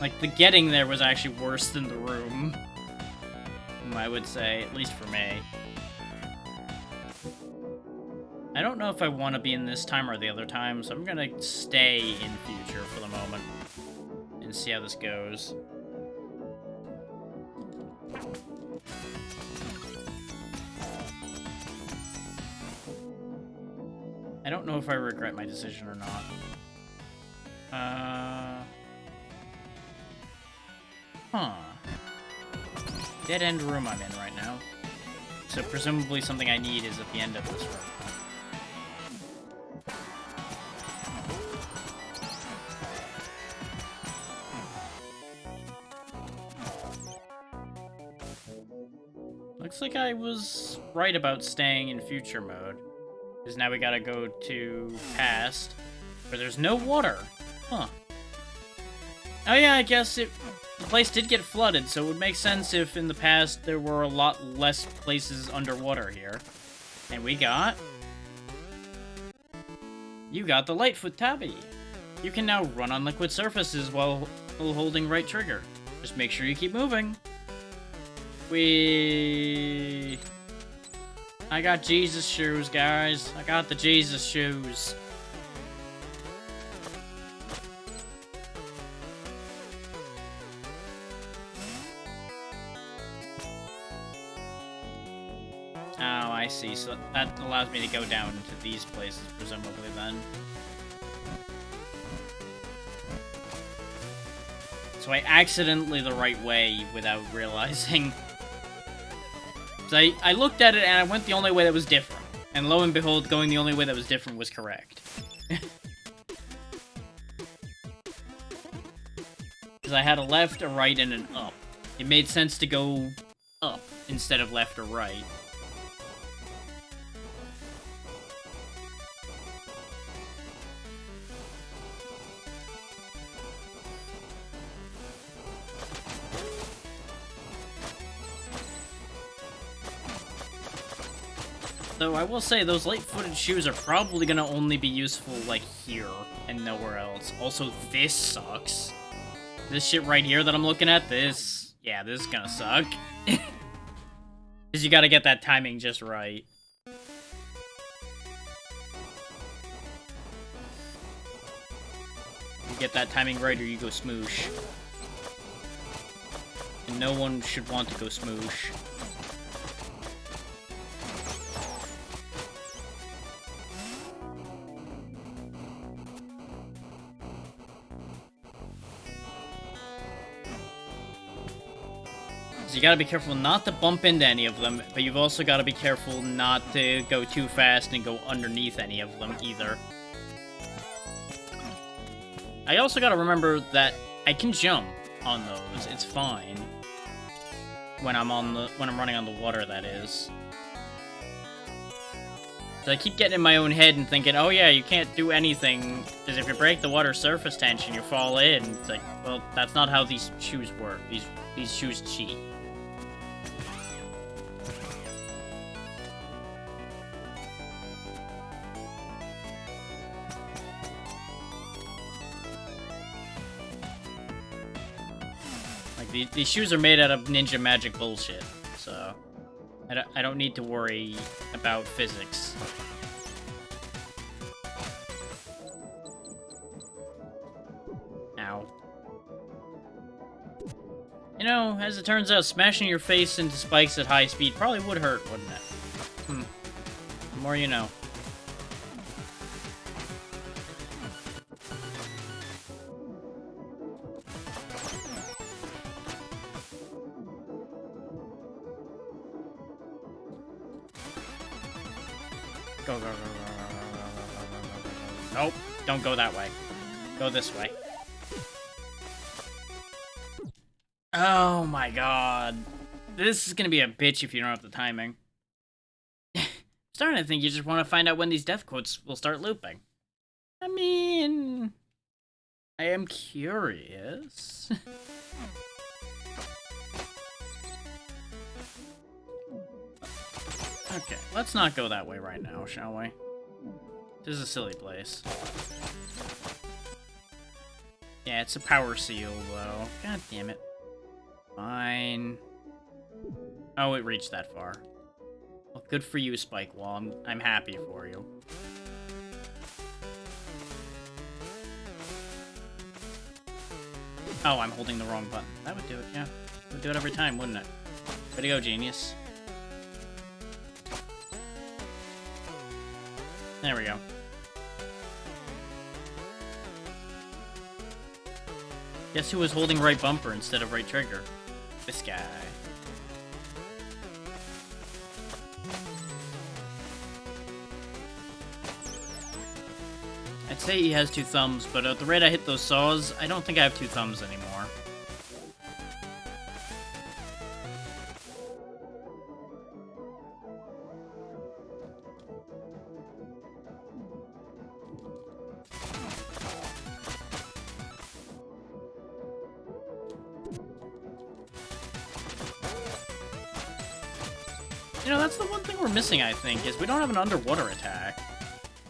Like, the getting there was actually worse than the room. I would say, at least for me. I don't know if I want to be in this time or the other time, so I'm gonna stay in future for the moment and see how this goes. I don't know if I regret my decision or not. Huh. Dead-end room I'm in right now. so presumably something I need is at the end of this room. Looks like I was right about staying in future mode. Because now we gotta go to past, where there's no water. Huh. Oh yeah, I guess the place did get flooded, so it would make sense if in the past there were a lot less places underwater here. And we got... You got the Lightfoot Tabby. You can now run on liquid surfaces while holding right trigger. Just make sure you keep moving. I got Jesus shoes, guys. I got the Jesus shoes. Oh, I see. So that allows me to go down into these places, presumably, then. So I accidentally the right way without realizing. So I looked at it and I went the only way that was different. And lo and behold, going the only way that was different was correct. Because I had a left, a right, and an up. It made sense to go up instead of left or right. Though I will say, those light-footed shoes are probably gonna only be useful, like, here and nowhere else. Also, this sucks. This shit right here that I'm looking at, this... Yeah, this is gonna suck. Because you gotta get that timing just right. You get that timing right or you go smoosh. And no one should want to go smoosh. So you gotta be careful not to bump into any of them, but you've also gotta be careful not to go too fast and go underneath any of them either. I also gotta remember that I can jump on those, it's fine. When I'm running on the water, that is. So I keep getting in my own head and thinking, oh yeah, you can't do anything, because if you break the water surface tension, you fall in. It's like, well, that's not how these shoes work. These shoes cheat. These shoes are made out of ninja magic bullshit, so I don't need to worry about physics. Ow. You know, as it turns out, smashing your face into spikes at high speed probably would hurt, wouldn't it? The more you know. Go, go, go, go, go, go, go, go. Nope, don't go that way. Go this way. Oh my god. This is gonna be a bitch if you don't have the timing. I'm starting to think you just want to find out when these death quotes will start looping. I mean... I am curious. Okay, let's not go that way right now, shall we? This is a silly place. Yeah, it's a power seal, though. God damn it. Fine. Oh, it reached that far. Well, good for you, Spike Wall. I'm happy for you. Oh, I'm holding the wrong button. That would do it, yeah. It would do it every time, wouldn't it? Way to go, genius. There we go. Guess who was holding right bumper instead of right trigger? This guy. I'd say he has 2 thumbs, but at the rate I hit those saws, I don't think I have 2 thumbs anymore. You know, that's the one thing we're missing, I think, is we don't have an underwater attack.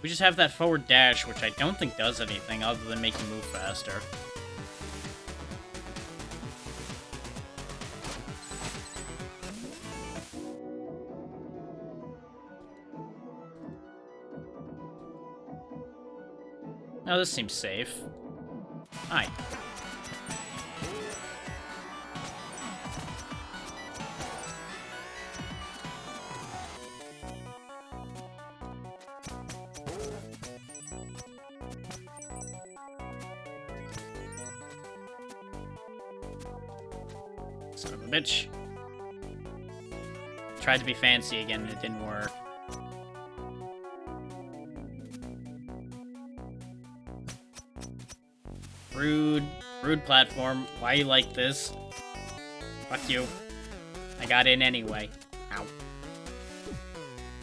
We just have that forward dash, which I don't think does anything other than make you move faster. Oh, this seems safe. Hi. Son of a bitch. Tried to be fancy again and it didn't work. Rude. Rude platform. Why you like this? Fuck you. I got in anyway. Ow.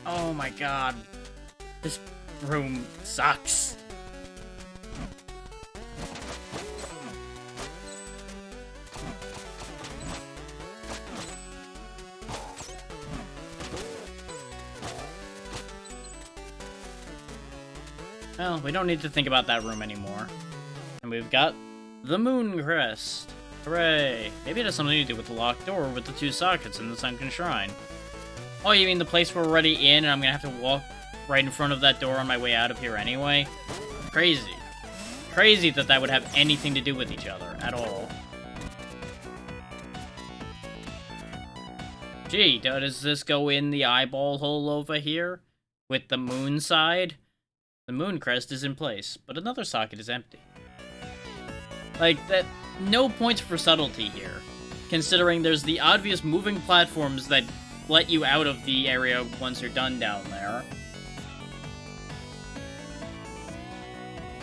Oh my god. This room sucks. Well, we don't need to think about that room anymore. And we've got the Moon Crest. Hooray! Maybe it has something to do with the locked door with the 2 sockets in the Sunken Shrine. Oh, you mean the place we're already in and I'm gonna have to walk right in front of that door on my way out of here anyway? Crazy. Crazy that that would have anything to do with each other at all. Gee, does this go in the eyeball hole over here? With the moon side? The Moon Crest is in place, but another socket is empty. Like, that, no points for subtlety here, considering there's the obvious moving platforms that let you out of the area once you're done down there.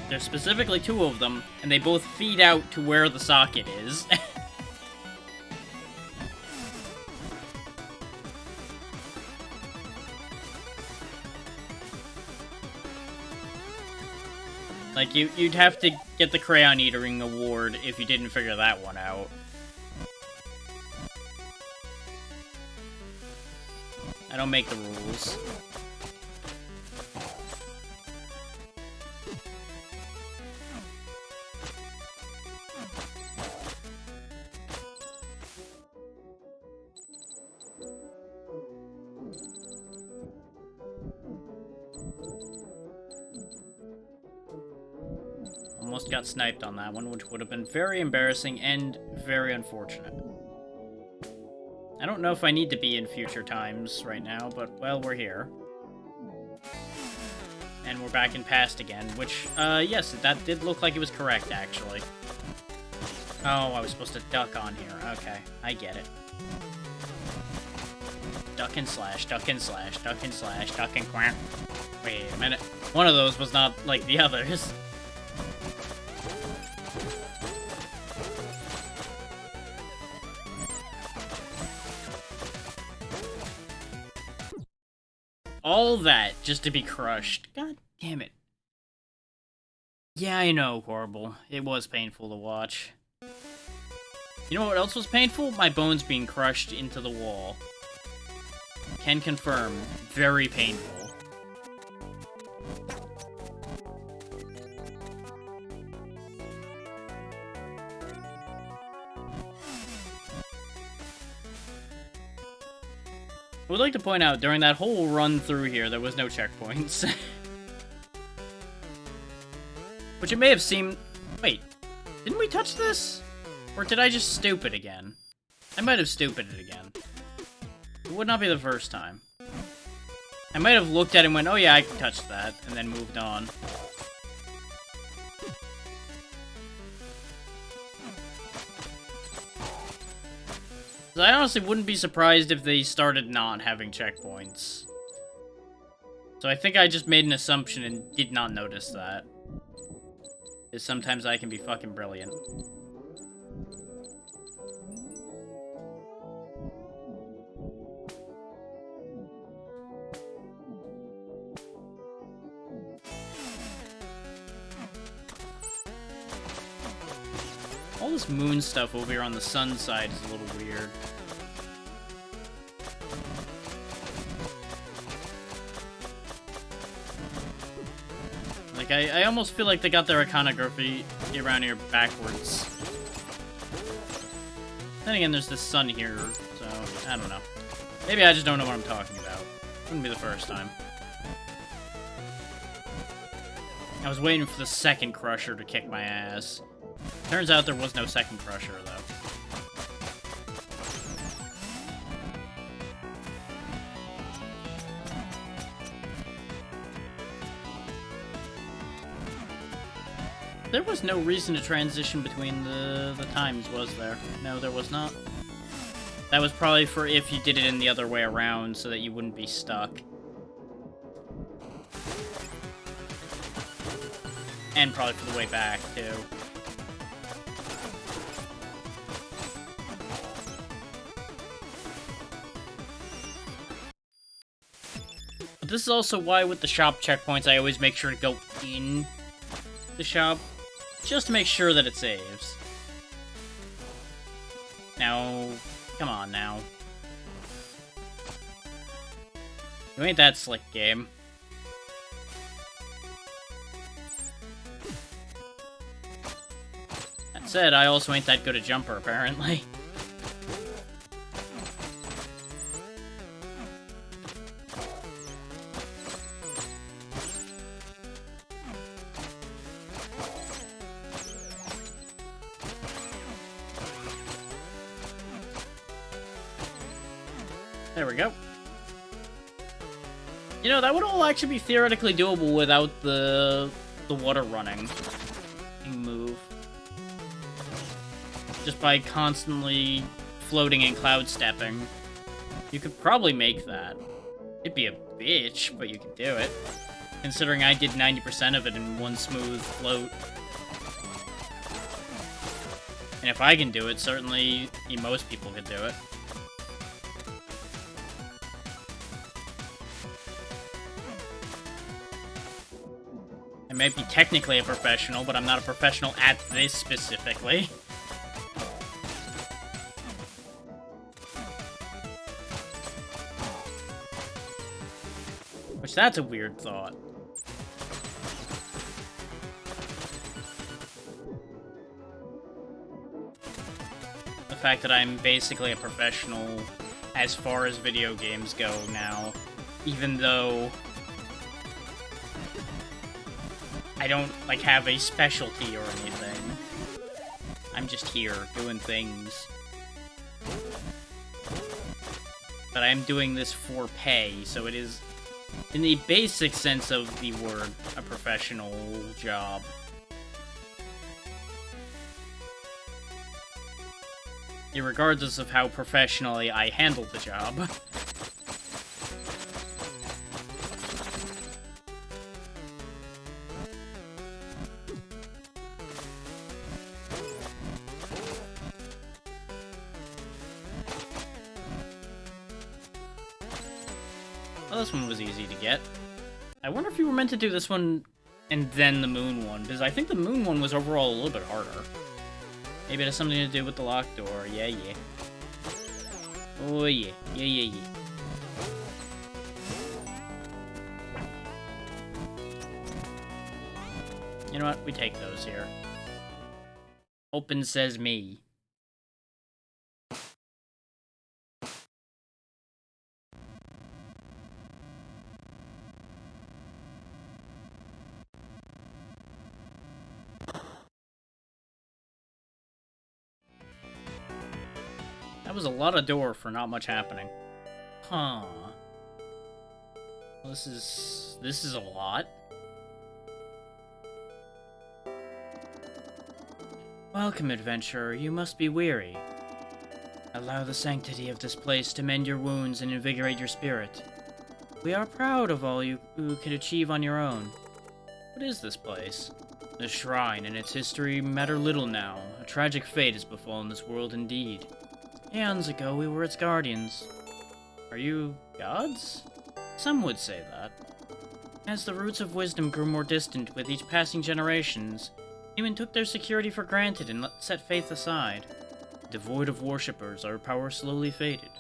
There's specifically 2 of them, and they both feed out to where the socket is. Like, you'd have to get the Crayon Eatering Award if you didn't figure that one out. I don't make the rules. Almost got sniped on that one, which would have been very embarrassing and very unfortunate. I don't know if I need to be in future times right now, but, well, we're here. And we're back in past again, which, yes, that did look like it was correct, actually. Oh, I was supposed to duck on here. Okay, I get it. Duck and slash, duck and slash, duck and slash, duck and quack. Wait a minute. One of those was not like the others. All that just to be crushed. God damn it. Yeah, I know, horrible. It was painful to watch. You know what else was painful? My bones being crushed into the wall. Can confirm, very painful. I would like to point out, during that whole run through here, there was no checkpoints. Which it may have seemed... Wait, didn't we touch this? Or did I just stupid again? I might have stupid it again. It would not be the first time. I might have looked at it and went, oh yeah, I touched that, and then moved on. I honestly wouldn't be surprised if they started not having checkpoints. So I think I just made an assumption and did not notice that. is sometimes I can be fucking brilliant. All this moon stuff over here on the sun side is a little weird. Like, I almost feel like they got their iconography around here backwards. Then again, there's this sun here, so I don't know. Maybe I just don't know what I'm talking about. Wouldn't be the first time. I was waiting for the second Crusher to kick my ass. Turns out there was no second Crusher, though. There was no reason to transition between the times, was there? No, there was not. That was probably for if you did it in the other way around, so that you wouldn't be stuck. And probably for the way back, too. But this is also why with the shop checkpoints, I always make sure to go in the shop, just to make sure that it saves. Now, come on now. You ain't that slick, game. That said, I also ain't that good a jumper, apparently. There we go. You know, that would all actually be theoretically doable without the water running move. Just by constantly floating and cloud stepping. You could probably make that. It'd be a bitch, but you could do it. Considering I did 90% of it in one smooth float. And if I can do it, certainly most people could do it. I might be technically a professional, but I'm not a professional at this specifically. Which, that's a weird thought. The fact that I'm basically a professional as far as video games go now, even though I don't, like, have a specialty or anything. I'm just here, doing things. But I'm doing this for pay, so it is, in the basic sense of the word, a professional job. Irregardless of how professionally I handle the job. Well, this one was easy to get. I wonder if you were meant to do this one and then the moon one, because I think the moon one was overall a little bit harder. Maybe it has something to do with the locked door. Yeah, yeah. Oh, yeah. Yeah, yeah, yeah. You know what? We take those here. Open says me. That was a lot of door for not much happening. Huh. Well, this is a lot. Welcome, adventurer. You must be weary. Allow the sanctity of this place to mend your wounds and invigorate your spirit. We are proud of all you can achieve on your own. What is this place? The shrine and its history matter little now. A tragic fate has befallen this world indeed. Aeons ago, we were its guardians. Are you gods? Some would say that. As the roots of wisdom grew more distant with each passing generations, human took their security for granted and set faith aside. Devoid of worshippers, our power slowly faded.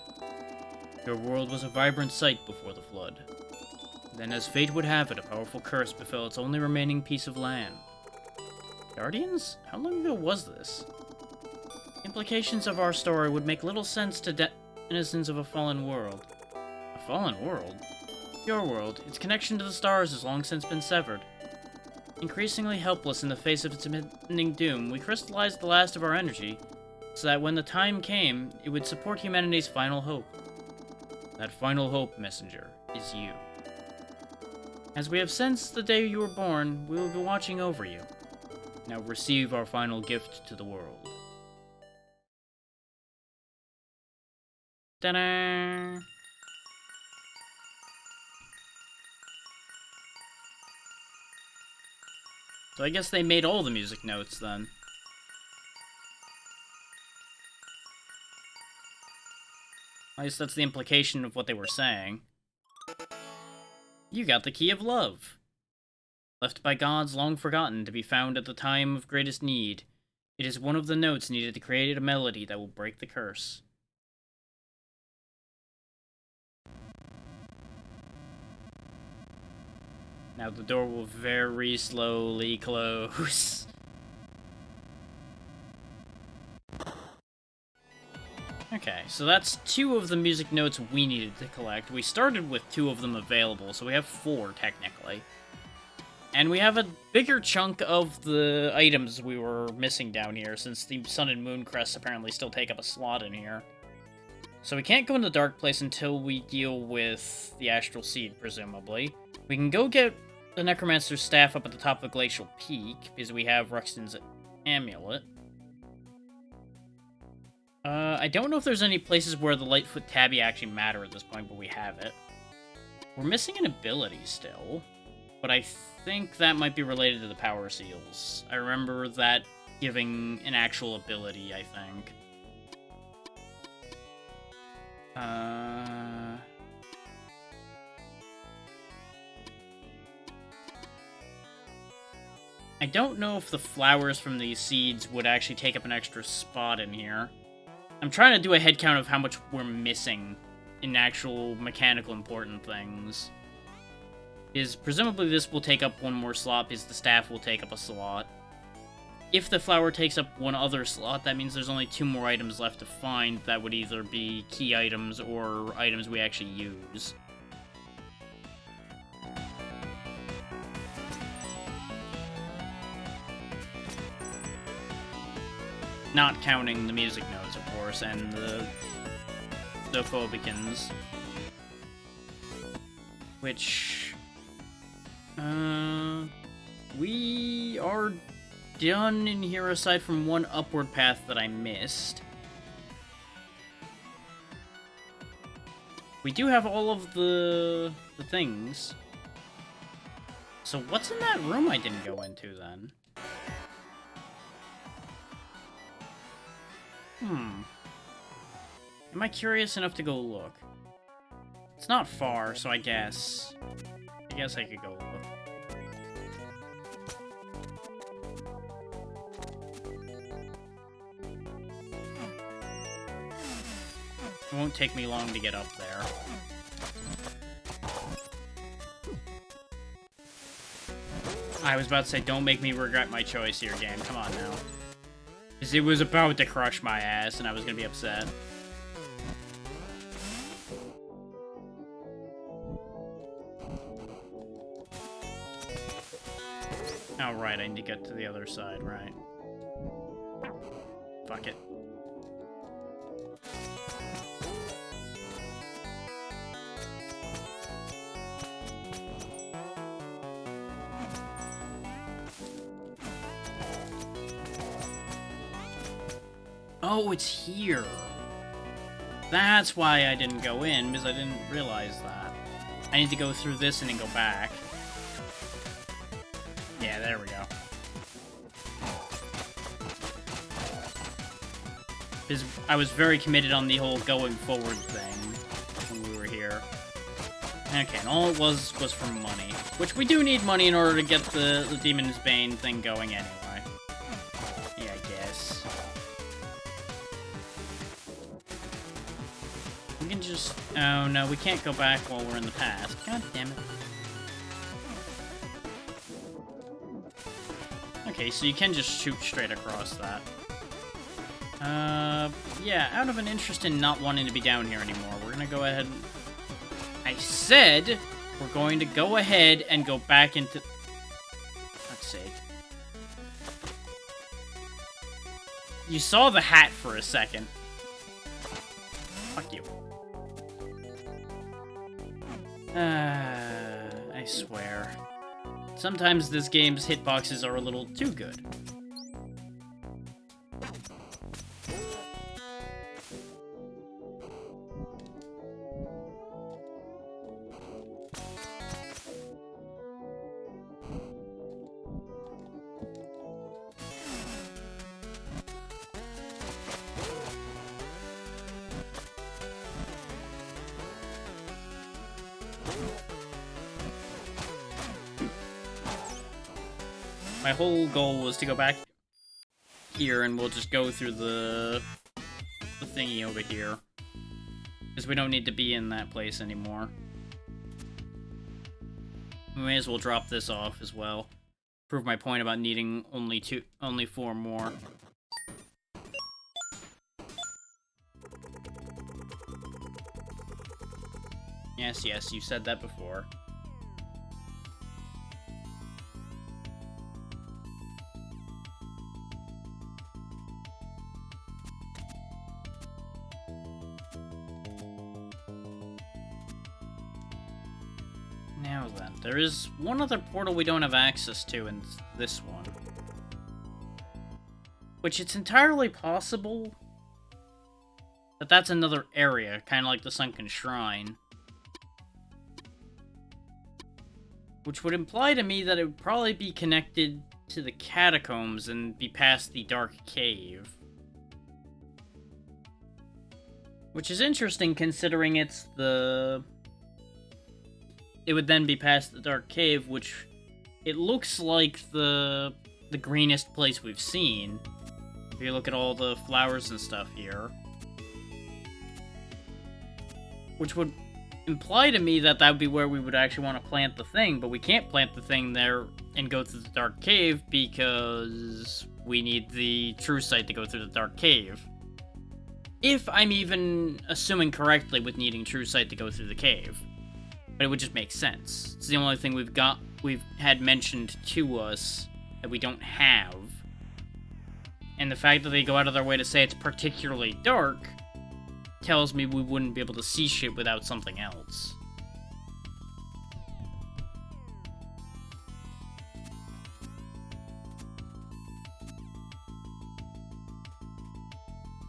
Your world was a vibrant sight before the flood. Then, as fate would have it, a powerful curse befell its only remaining piece of land. Guardians? How long ago was this? Implications of our story would make little sense to denizens of a fallen world. A fallen world? Your world, its connection to the stars has long since been severed. Increasingly helpless in the face of its impending doom, we crystallized the last of our energy, so that when the time came, it would support humanity's final hope. That final hope, messenger, is you. As we have sensed the day you were born, we will be watching over you. Now receive our final gift to the world. Ta-da! So I guess they made all the music notes then. At least that's the implication of what they were saying. You got the Key of Love. Left by gods long forgotten to be found at the time of greatest need, it is one of the notes needed to create a melody that will break the curse. Now the door will very slowly close. Okay, so that's 2 of the music notes we needed to collect. We started with 2 of them available, so we have 4 technically. And we have a bigger chunk of the items we were missing down here, since the Sun and Moon crests apparently still take up a slot in here. So we can't go in the Dark Place until we deal with the Astral Seed, presumably. We can go get the Necromancer's Staff up at the top of Glacial Peak, because we have Ruxton's Amulet. I don't know if there's any places where the Lightfoot Tabby actually matter at this point, but we have it. We're missing an ability still, but I think that might be related to the Power Seals. I remember that giving an actual ability, I think. I don't know if the flowers from these seeds would actually take up an extra spot in here. I'm trying to do a head count of how much we're missing in actual mechanical important things. Presumably this will take up 1 more slot, because the staff will take up a slot. If the flower takes up 1 other slot, that means there's only 2 more items left to find that would either be key items or items we actually use. Not counting the music notes, of course, and the Phobicans. Which... we are done in here aside from 1 upward path that I missed. We do have all of the things. So what's in that room I didn't go into, then? Am I curious enough to go look? It's not far, so I guess I could go look. It won't take me long to get up there. I was about to say, don't make me regret my choice here, game. Come on now. Because it was about to crush my ass, and I was going to be upset. Oh, right, I need to get to the other side, right. Fuck it. Oh, it's here. That's why I didn't go in, because I didn't realize that. I need to go through this and then go back. Yeah, there we go. Because I was very committed on the whole going forward thing when we were here. Okay, and all it was for money. Which we do need money in order to get the Demon's Bane thing going anyway. Yeah, I guess. We can just... Oh, no, we can't go back while we're in the past. God damn it. Okay, so you can just shoot straight across that. Yeah, out of an interest in not wanting to be down here anymore, we're gonna go ahead and... I said we're going to go ahead and go back into... Let's see. You saw the hat for a second. Fuck you. I swear. Sometimes this game's hitboxes are a little too good. My whole goal was to go back here, and we'll just go through the thingy over here. Because we don't need to be in that place anymore. We may as well drop this off as well. Prove my point about needing only 4 more. Yes, yes, you said that before. Now then, there is one other portal we don't have access to, and it's this one. Which it's entirely possible that that's another area, kind of like the Sunken Shrine. Which would imply to me that it would probably be connected to the catacombs and be past the Dark Cave. Which is interesting considering it's the... It would then be past the Dark Cave, which it looks like the greenest place we've seen. If you look at all the flowers and stuff here. Which would imply to me that that would be where we would actually want to plant the thing, but we can't plant the thing there and go through the Dark Cave because we need the true sight to go through the Dark Cave. If I'm even assuming correctly with needing true sight to go through the cave. But it would just make sense. It's the only thing we've had mentioned to us that we don't have. And the fact that they go out of their way to say it's particularly dark tells me we wouldn't be able to see shit without something else.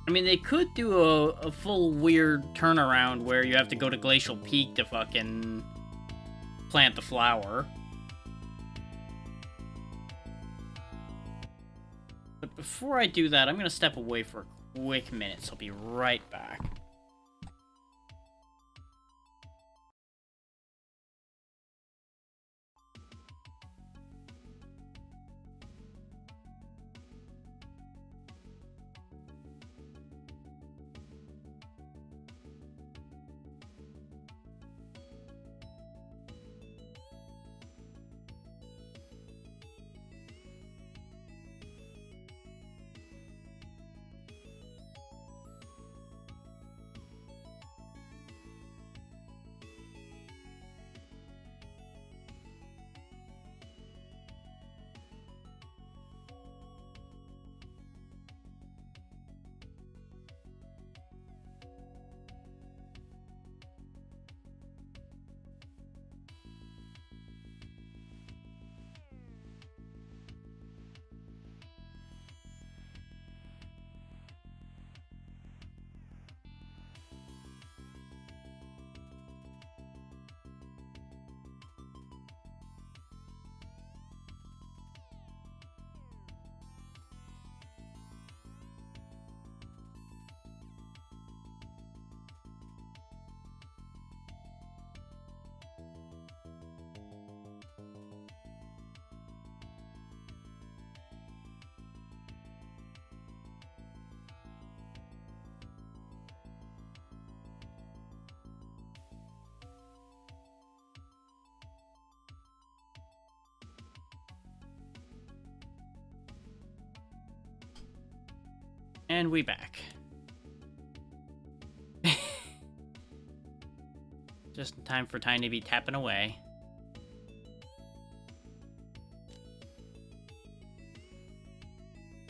I mean, they could do a full weird turnaround where you have to go to Glacial Peak to fucking plant the flower. But before I do that, I'm gonna step away for a quick minute, so I'll be right back. And we back. Just in time for Tiny to be tapping away.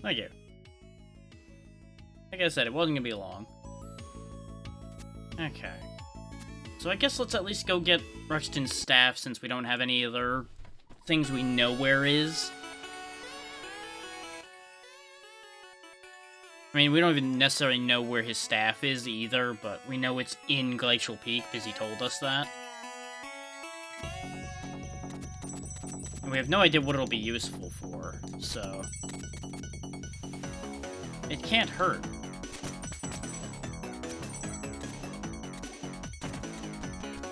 Thank you. Like I said, it wasn't gonna be long. Okay. So I guess let's at least go get Ruxton's staff since we don't have any other things we know where is. I mean, we don't even necessarily know where his staff is either, but we know it's in Glacial Peak because he told us that. And we have no idea what it'll be useful for, so... It can't hurt.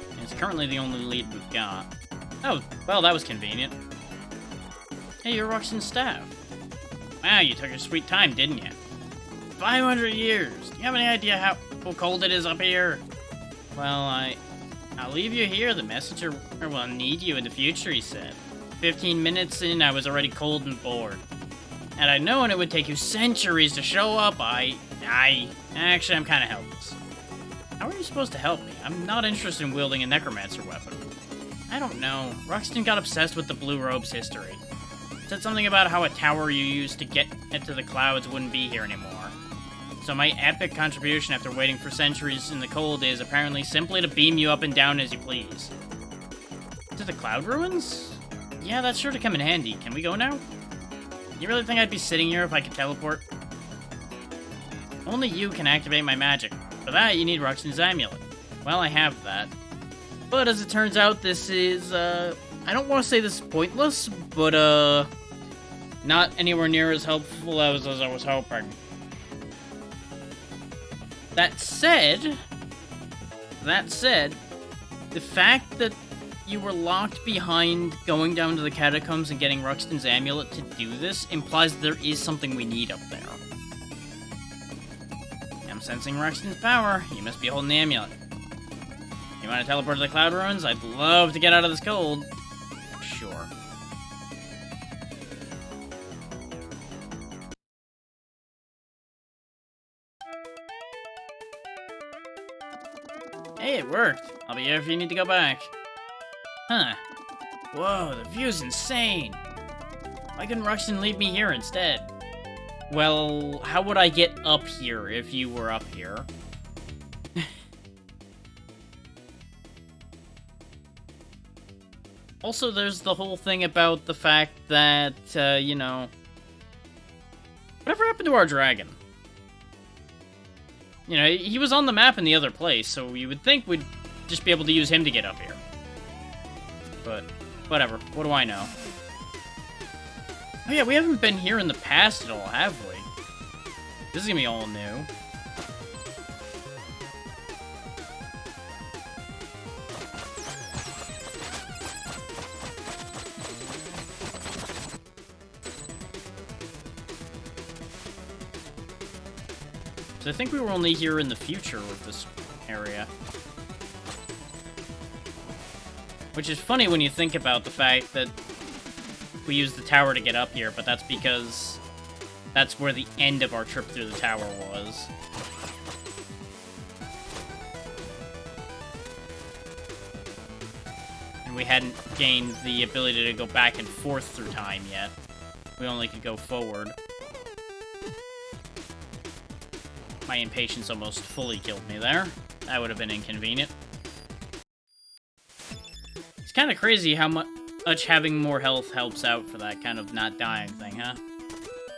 And it's currently the only lead we've got. Oh, well, that was convenient. Hey, you're Ruxton's staff. Wow, you took your sweet time, didn't you? 500 years! Do you have any idea how cold it is up here? Well, I'll leave you here. The messenger will need you in the future, he said. 15 minutes in, I was already cold and bored. Had I known it would take you centuries to show up, actually, I'm kind of helpless. How are you supposed to help me? I'm not interested in wielding a necromancer weapon. I don't know. Ruxton got obsessed with the Blue Robe's history. Said something about how a tower you used to get into the clouds wouldn't be here anymore. So my epic contribution after waiting for centuries in the cold is apparently simply to beam you up and down as you please. To the cloud ruins? Yeah, that's sure to come in handy. Can we go now? You really think I'd be sitting here if I could teleport? Only you can activate my magic. For that, you need Ruxton's amulet. Well, I have that. But as it turns out, this is, I don't want to say this is pointless, but, not anywhere near as helpful as I was hoping. That said, the fact that you were locked behind going down to the catacombs and getting Ruxton's amulet to do this implies that there is something we need up there. I'm sensing Ruxton's power. You must be holding the amulet. You want to teleport to the Cloud Ruins? I'd love to get out of this cold. Sure. Hey, it worked. I'll be here if you need to go back. Huh. Whoa, the view's insane. Why couldn't Ruxton leave me here instead? Well, how would I get up here if you were up here? Also, there's the whole thing about the fact that, you know... Whatever happened to our dragon? You know, he was on the map in the other place, so you would think we'd just be able to use him to get up here. But, whatever. What do I know? Oh yeah, we haven't been here in the past at all, have we? This is gonna be all new. So I think we were only here in the future with this area. Which is funny when you think about the fact that we used the tower to get up here, but that's because that's where the end of our trip through the tower was. And we hadn't gained the ability to go back and forth through time yet. We only could go forward. My impatience almost fully killed me there. That would have been inconvenient. It's kind of crazy how much having more health helps out for that kind of not dying thing, huh?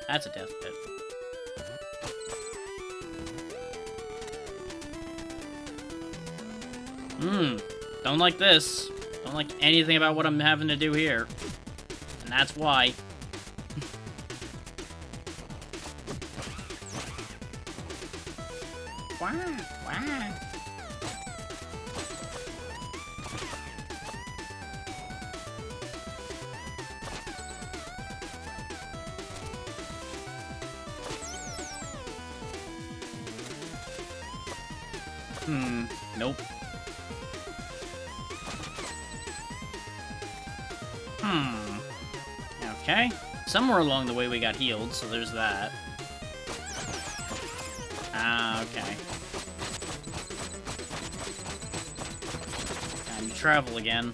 That's a death pit. Don't like this. Don't like anything about what I'm having to do here. And that's why. Wow, wow. Nope. Okay. Somewhere along the way we got healed, so there's that. Ah, okay. Time to travel again.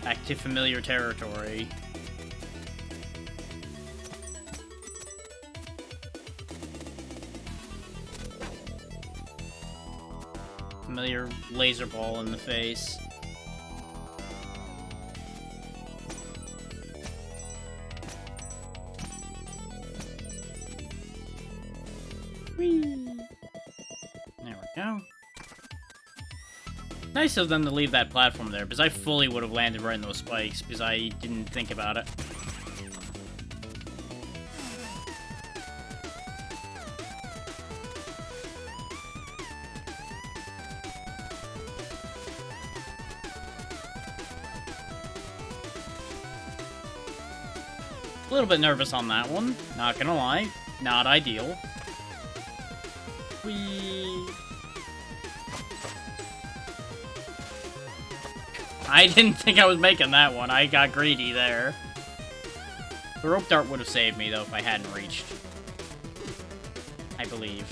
Back to familiar territory. Familiar laser ball in the face. Whee! There we go. Nice of them to leave that platform there, because I fully would have landed right in those spikes, because I didn't think about it. A little bit nervous on that one, not gonna lie. Not ideal. Whee! I didn't think I was making that one. I got greedy there. The rope dart would have saved me, though, if I hadn't reached. I believe.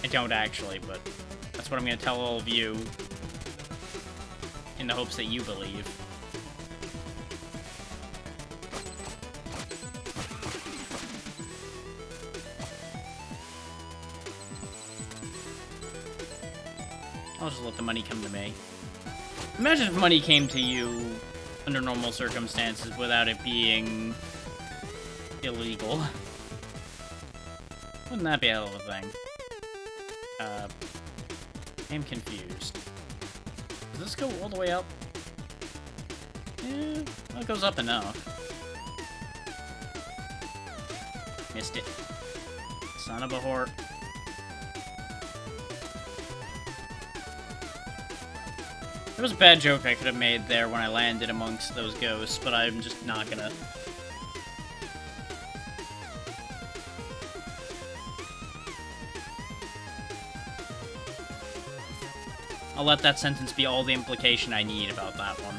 I don't actually, but that's what I'm going to tell all of you. In the hopes that you believe. I'll just let the money come to me. Imagine if money came to you under normal circumstances without it being illegal. Wouldn't that be a hell of a thing? I'm confused. Does this go all the way up? Yeah, well, it goes up enough. Missed it. Son of a whore. There was a bad joke I could have made there when I landed amongst those ghosts, but I'm just not gonna. I'll let that sentence be all the implication I need about that one.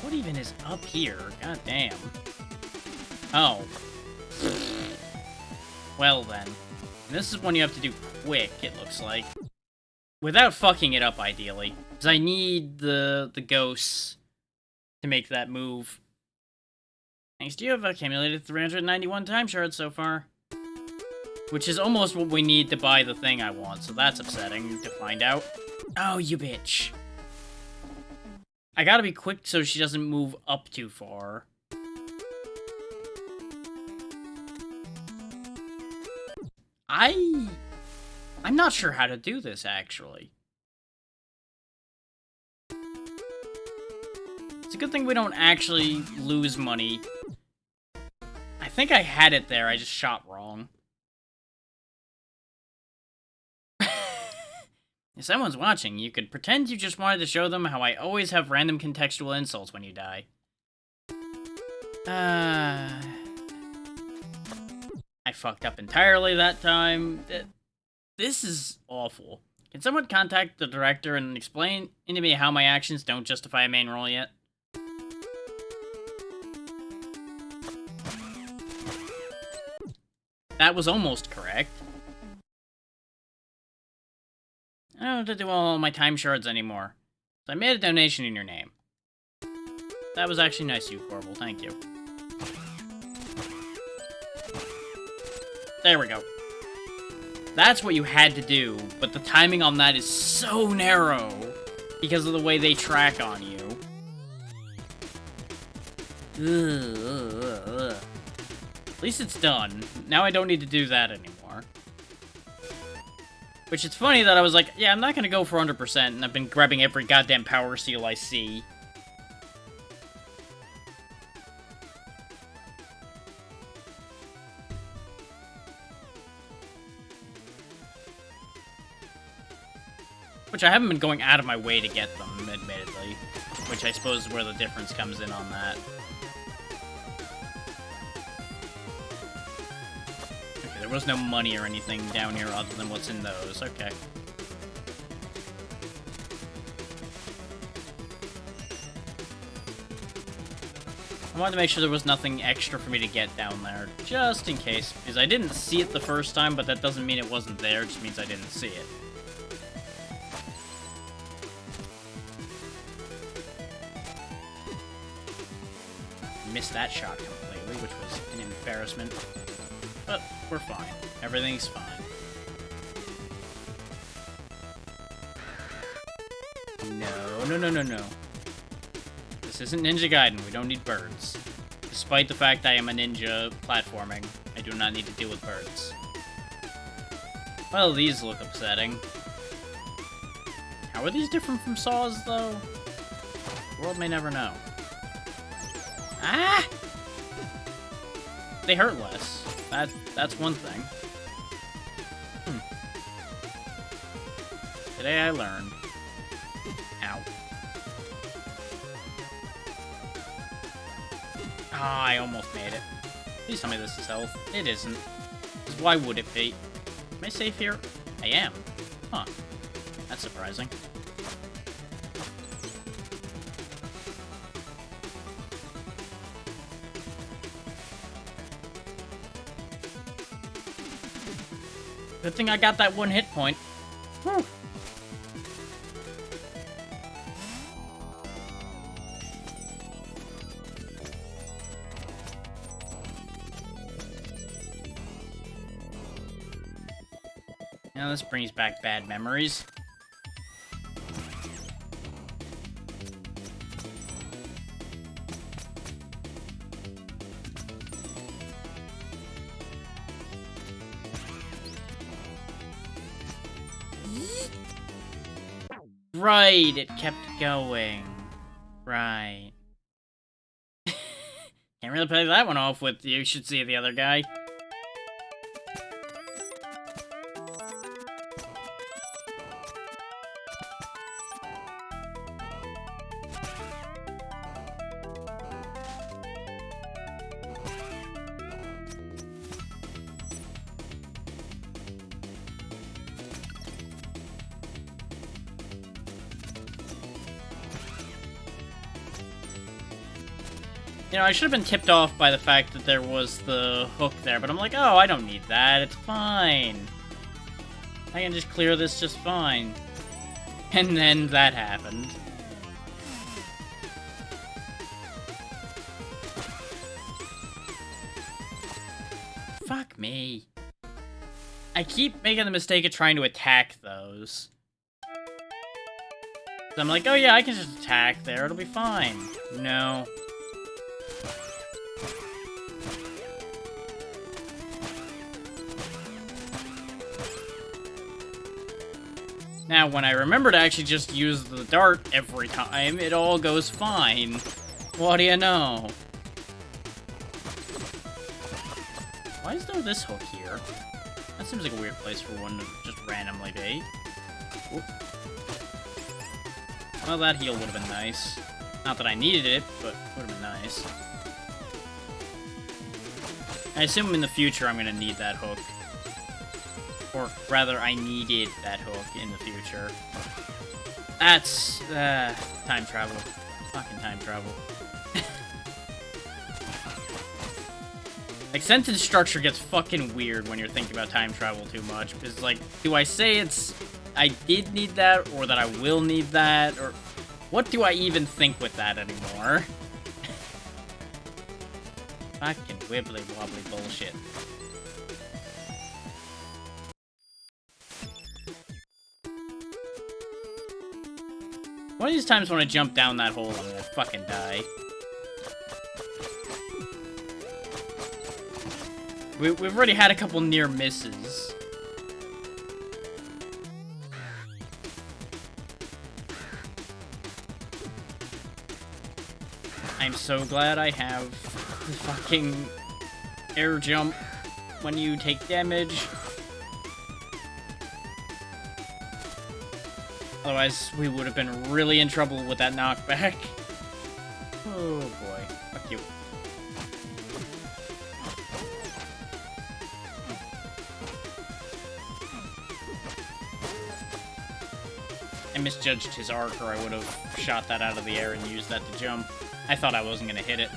What even is up here? God damn. Oh. Well then. This is one you have to do quick, it looks like. Without fucking it up, ideally. Because I need the ghosts to make that move. Thanks to you, I've accumulated 391 time shards so far. Which is almost what we need to buy the thing I want, so that's upsetting to find out. Oh, you bitch. I gotta be quick so she doesn't move up too far. I'm not sure how to do this, actually. It's a good thing we don't actually lose money. I think I had it there, I just shot wrong. If someone's watching, you could pretend you just wanted to show them how I always have random contextual insults when you die. I fucked up entirely that time. This is awful. Can someone contact the director and explain to me how my actions don't justify a main role yet? That was almost correct. I don't have to do all my time shards anymore. So I made a donation in your name. That was actually nice of you, Corbel. Thank you. There we go. That's what you had to do, but the timing on that is so narrow because of the way they track on you. At least it's done. Now I don't need to do that anymore. Which it's funny that I was like, yeah, I'm not gonna go for 100%, and I've been grabbing every goddamn power seal I see. Which I haven't been going out of my way to get them, admittedly. Which I suppose is where the difference comes in on that. Okay, there was no money or anything down here other than what's in those. Okay. I wanted to make sure there was nothing extra for me to get down there, just in case, because I didn't see it the first time, but that doesn't mean it wasn't there, it just means I didn't see it. Missed that shot completely, which was an embarrassment. But we're fine. Everything's fine. No. This isn't Ninja Gaiden. We don't need birds. Despite the fact I am a ninja platforming, I do not need to deal with birds. Well, these look upsetting. How are these different from saws, though? The world may never know. Ah! They hurt less. That's one thing. Today I learned. Ow. Ah, I almost made it. Please tell me this is health. It isn't. 'Cause why would it be? Am I safe here? I am. Huh. That's surprising. Good thing I got that one hit point. Whew. Now this brings back bad memories. Right, it kept going. Right. Can't really play that one off with you should see the other guy. You know, I should have been tipped off by the fact that there was the hook there, but I'm like, oh, I don't need that, it's fine. I can just clear this just fine. And then that happened. Fuck me. I keep making the mistake of trying to attack those. So I'm like, oh yeah, I can just attack there, it'll be fine. No. Now, when I remember to actually just use the dart every time, it all goes fine. What do you know? Why is there this hook here? That seems like a weird place for one to just randomly be. Oop. Well, that heal would have been nice. Not that I needed it, but would have been nice. I assume in the future I'm gonna need that hook. Or rather, I needed that hook in the future. That's, time travel. Fucking time travel. Like, sentence structure gets fucking weird when you're thinking about time travel too much. Because, like, do I say it's, I did need that, or that I will need that, or what do I even think with that anymore? Fucking wibbly wobbly bullshit. One of these times when I jump down that hole, I'm gonna fucking die. We've already had a couple near misses. I'm so glad I have the fucking air jump when you take damage. Otherwise, we would have been really in trouble with that knockback. Oh boy. Fuck you. misjudged his arc, or I would have shot that out of the air and used that to jump. I thought I wasn't gonna hit it.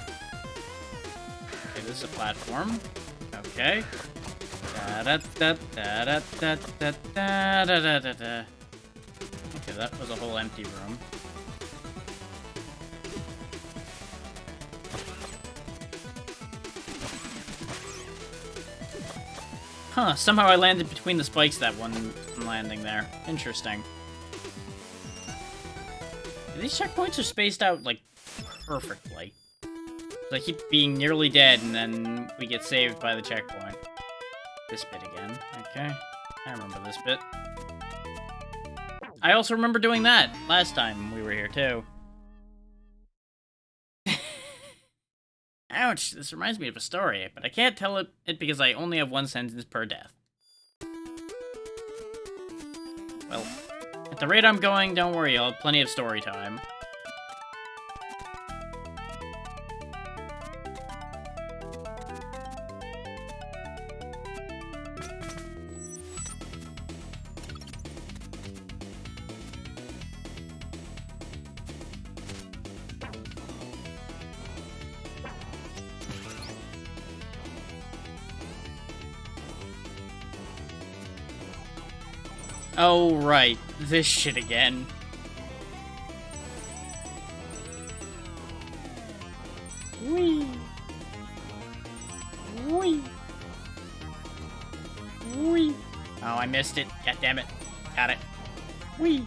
Okay, this is a platform. Okay. Da-da-da-da-da-da-da-da-da-da. Okay, that was a whole empty room. Huh, somehow I landed between the spikes that one landing there. Interesting. These checkpoints are spaced out, like, perfectly. I keep being nearly dead, and then we get saved by the checkpoint. This bit again. Okay. I remember this bit. I also remember doing that last time we were here, too. Ouch, this reminds me of a story, but I can't tell it because I only have one sentence per death. Well, at the rate I'm going, don't worry, I'll have plenty of story time. Oh, right. This shit again. Whee! Whee! Whee! Oh, I missed it. God damn it. Got it. Whee!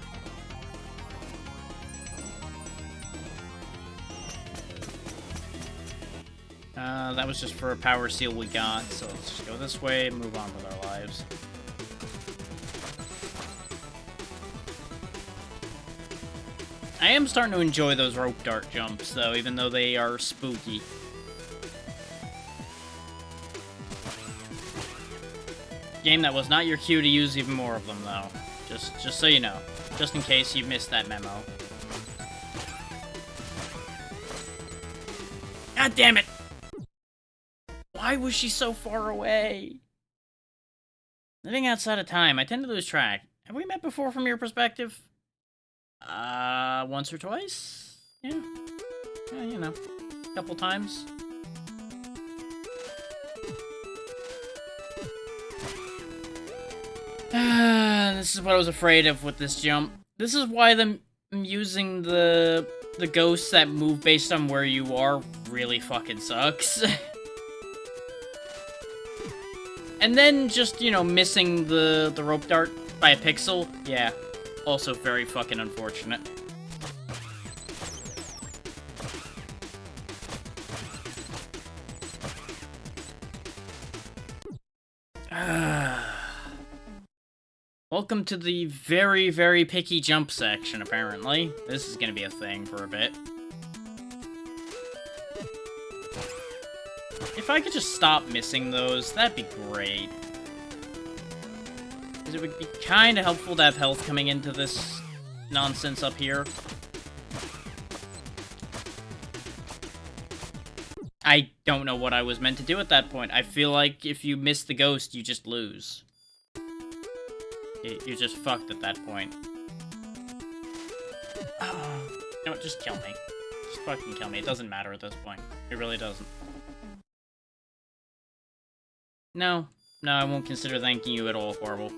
That was just for a power seal we got, so let's just go this way and move on with our lives. I am starting to enjoy those rope dart jumps, though, even though they are spooky. Game, that was not your cue to use even more of them, though. Just so you know. Just in case you missed that memo. God damn it! Why was she so far away? Living outside of time, I tend to lose track. Have we met before from your perspective? Once or twice? Yeah. Yeah, you know. A couple times. This is what I was afraid of with this jump. This is why I'm using the ghosts that move based on where you are really fucking sucks. And then just, you know, missing the rope dart by a pixel. Yeah. Also very fucking unfortunate. Welcome to the very, very picky jump section, apparently. This is gonna be a thing for a bit. If I could just stop missing those, that'd be great. Because it would be kind of helpful to have health coming into this nonsense up here. I don't know what I was meant to do at that point. I feel like if you miss the ghost, you just lose. You're just fucked at that point. No, just kill me. Just fucking kill me. It doesn't matter at this point. It really doesn't. No. No, I won't consider thanking you at all, Horrible.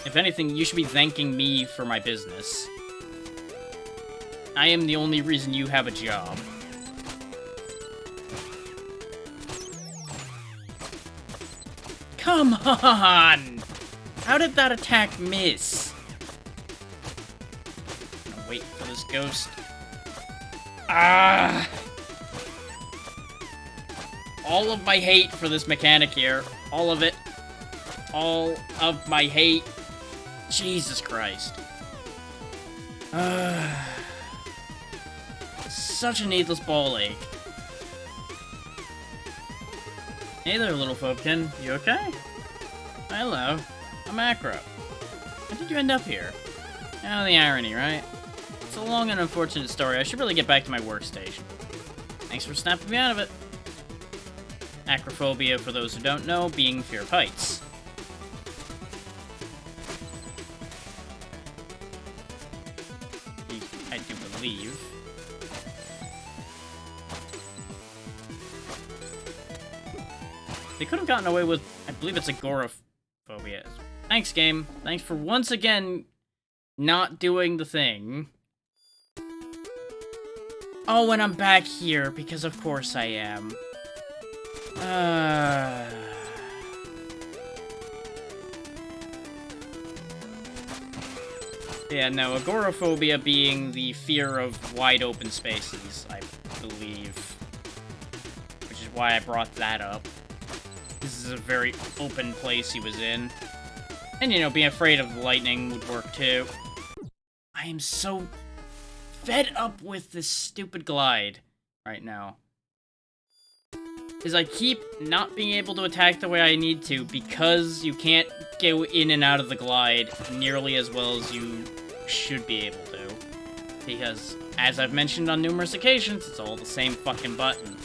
If anything, you should be thanking me for my business. I am the only reason you have a job. Come on! How did that attack miss? I'm gonna wait for this ghost. Ah! All of my hate for this mechanic here. All of it. All of my hate. Jesus Christ. Such a needless ball ache. Hey there, little Fobkin. You okay? Hello. I'm Acro. How did you end up here? Oh, the irony, right? It's a long and unfortunate story. I should really get back to my workstation. Thanks for snapping me out of it. Acrophobia, for those who don't know, being fear of heights. believe. They could have gotten away with, I believe it's agoraphobia. Thanks, game. Thanks for once again not doing the thing. Oh, and I'm back here, because of course I am. Yeah, no, agoraphobia being the fear of wide open spaces, I believe. Which is why I brought that up. This is a very open place he was in. And, you know, being afraid of lightning would work too. I am so fed up with this stupid glide right now. Because I keep not being able to attack the way I need to because you can't go in and out of the glide nearly as well as you should be able to. Because, as I've mentioned on numerous occasions, it's all the same fucking button.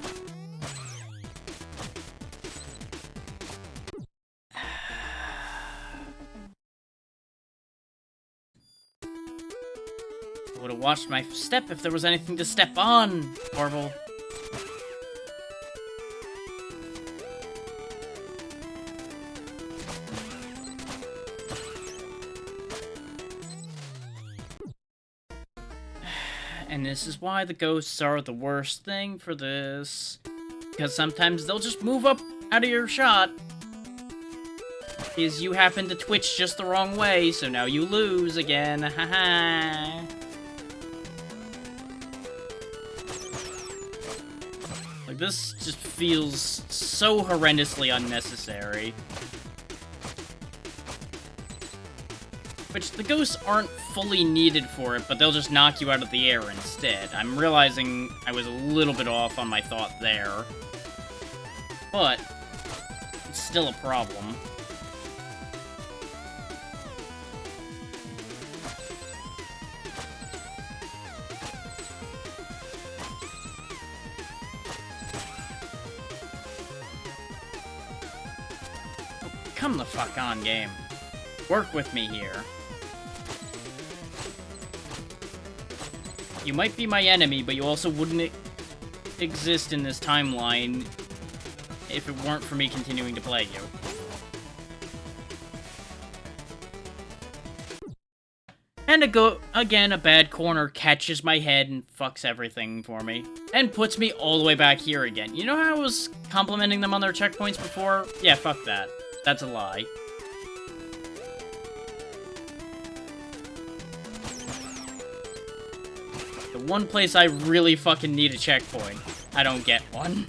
I would have watched my step if there was anything to step on, Orville. And this is why the ghosts are the worst thing for this. Because sometimes they'll just move up out of your shot. Because you happen to twitch just the wrong way, so now you lose again. Haha. Like, this just feels so horrendously unnecessary. Which, the ghosts aren't fully needed for it, but they'll just knock you out of the air instead. I'm realizing I was a little bit off on my thought there. But, it's still a problem. Come the fuck on, game. Work with me here. You might be my enemy, but you also wouldn't exist in this timeline if it weren't for me continuing to play you. And again, a bad corner catches my head and fucks everything for me. And puts me all the way back here again. You know how I was complimenting them on their checkpoints before? Yeah, fuck that. That's a lie. The one place I really fucking need a checkpoint, I don't get one.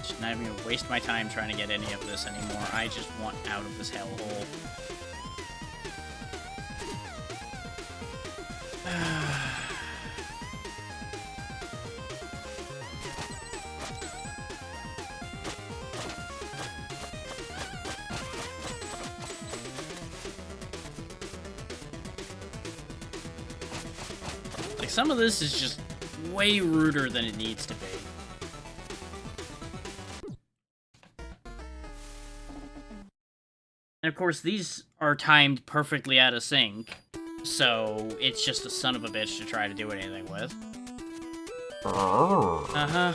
Just not even gonna waste my time trying to get any of this anymore. I just want out of this hellhole. Like, some of this is just way ruder than it needs to be. And of course, these are timed perfectly out of sync, so it's just a son of a bitch to try to do anything with. Uh-huh.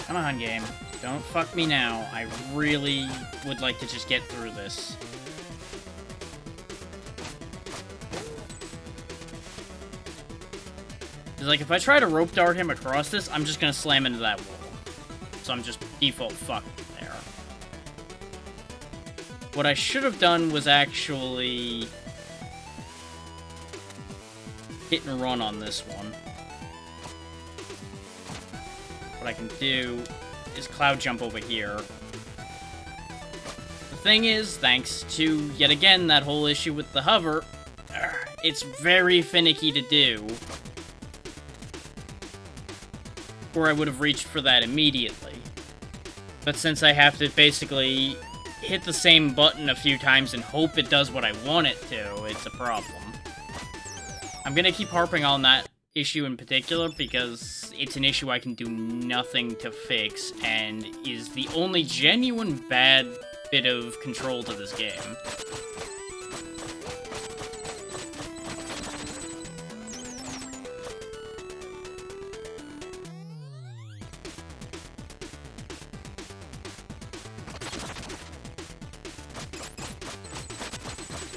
Come on, game. Don't fuck me now. I really would like to just get through this. Because, like, if I try to rope dart him across this, I'm just gonna slam into that wall. So I'm just default fucked there. What I should have done was actually hit and run on this one. What I can do is cloud jump over here. The thing is, thanks to, yet again, that whole issue with the hover, it's very finicky to do. Or I would have reached for that immediately. But since I have to basically hit the same button a few times and hope it does what I want it to, it's a problem. I'm gonna keep harping on that issue in particular because it's an issue I can do nothing to fix and is the only genuine bad bit of control to this game.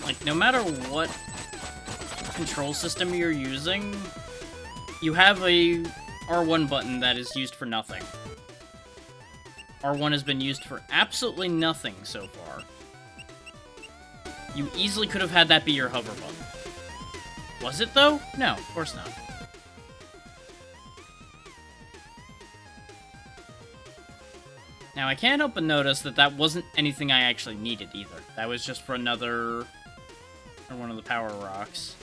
Like, no matter what control system you're using, you have a R1 button that is used for nothing. R1 has been used for absolutely nothing so far. You easily could have had that be your hover button. Was it, though? No, of course not. Now, I can't help but notice that that wasn't anything I actually needed, either. That was just for another... or one of the power rocks.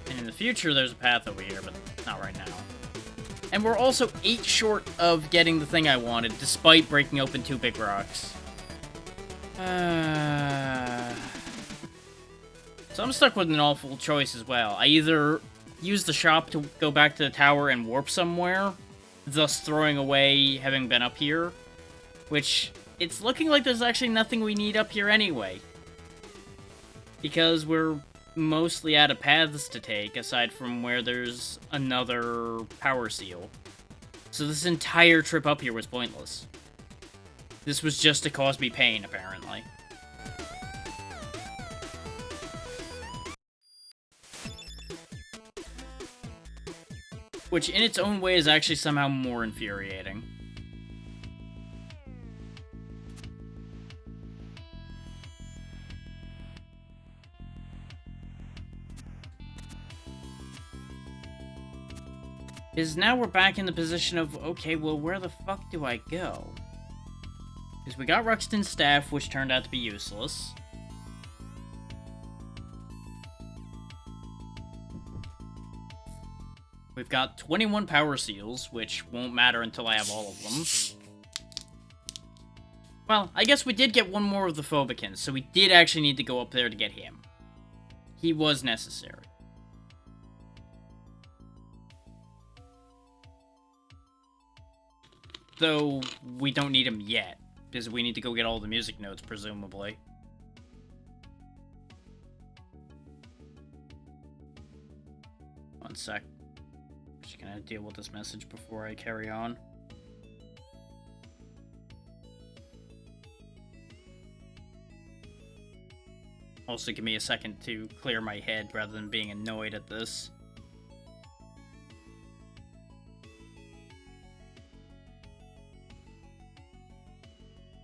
And in the future, there's a path over here, but not right now. And we're also 8 short of getting the thing I wanted, despite breaking open 2 big rocks. So I'm stuck with an awful choice as well. I either use the shop to go back to the tower and warp somewhere, thus throwing away having been up here, which it's looking like there's actually nothing we need up here anyway. Because we're mostly out of paths to take, aside from where there's another power seal. So this entire trip up here was pointless. This was just to cause me pain, apparently. Which in its own way is actually somehow more infuriating. Is now we're back in the position of, okay, well, where the fuck do I go? Because we got Ruxton's staff, which turned out to be useless. We've got 21 power seals, which won't matter until I have all of them. Well, I guess we did get one more of the Phobikins, so we did actually need to go up there to get him. He was necessary. Though, we don't need him yet, because we need to go get all the music notes, presumably. One sec. Just gonna deal with this message before I carry on. Also, give me a second to clear my head rather than being annoyed at this.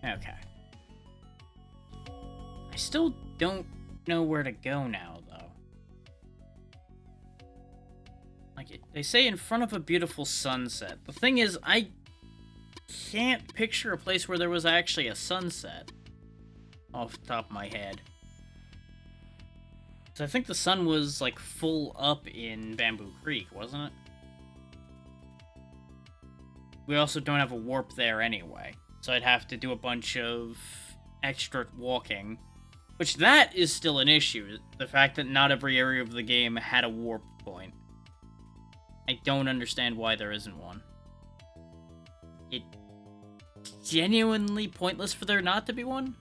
Okay. I still don't know where to go now, though. Like, they say in front of a beautiful sunset. The thing is, I can't picture a place where there was actually a sunset. Off the top of my head. So I think the sun was, like, full up in Bamboo Creek, wasn't it? We also don't have a warp there anyway. So I'd have to do a bunch of extra walking. Which, that is still an issue. The fact that not every area of the game had a warp point. I don't understand why there isn't one. It's genuinely pointless for there not to be one?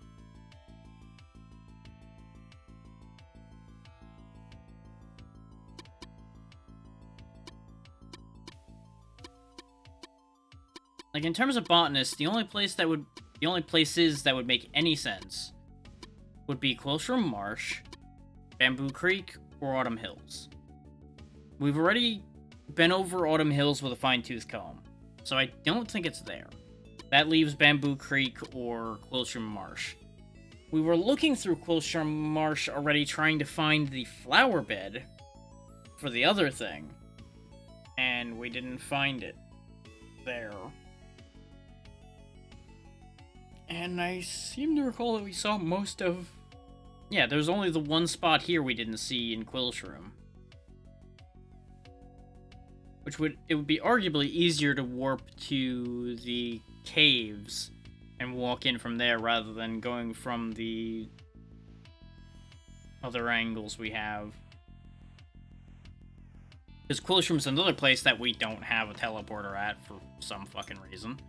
Like, in terms of botanists, the only places that would make any sense would be Clothesroom Marsh, Bamboo Creek, or Autumn Hills. we've already been over Autumn Hills with a fine-tooth comb, so I don't think it's there. That leaves Bamboo Creek or Quilsham Marsh. We were looking through Quilsham Marsh already trying to find the flower bed for the other thing, and we didn't find it there. And I seem to recall that we saw most of... Yeah, there's only the one spot here we didn't see in Quilshroom. It would be arguably easier to warp to the caves and walk in from there rather than going from the other angles we have. Because Quilshroom's another place that we don't have a teleporter at for some fucking reason.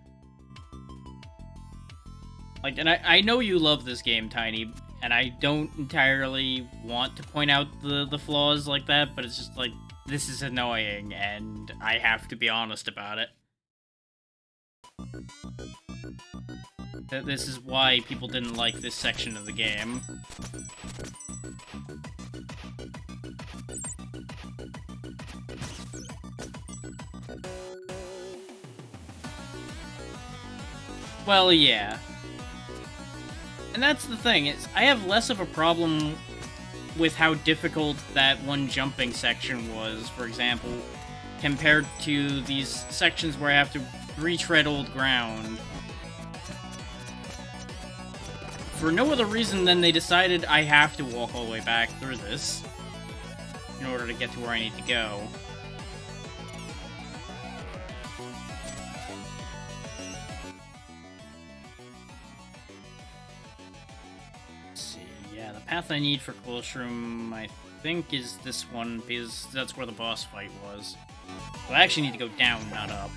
Like, and I know you love this game, Tiny, and I don't entirely want to point out the flaws like that, but it's just like, this is annoying, and I have to be honest about it. This is why people didn't like this section of the game. Well, yeah. And that's the thing, is I have less of a problem with how difficult that one jumping section was, for example, compared to these sections where I have to retread old ground. For no other reason than they decided I have to walk all the way back through this in order to get to where I need to go. The path I need for Quilshroom, I think, is this one, because that's where the boss fight was. So I actually need to go down, not up.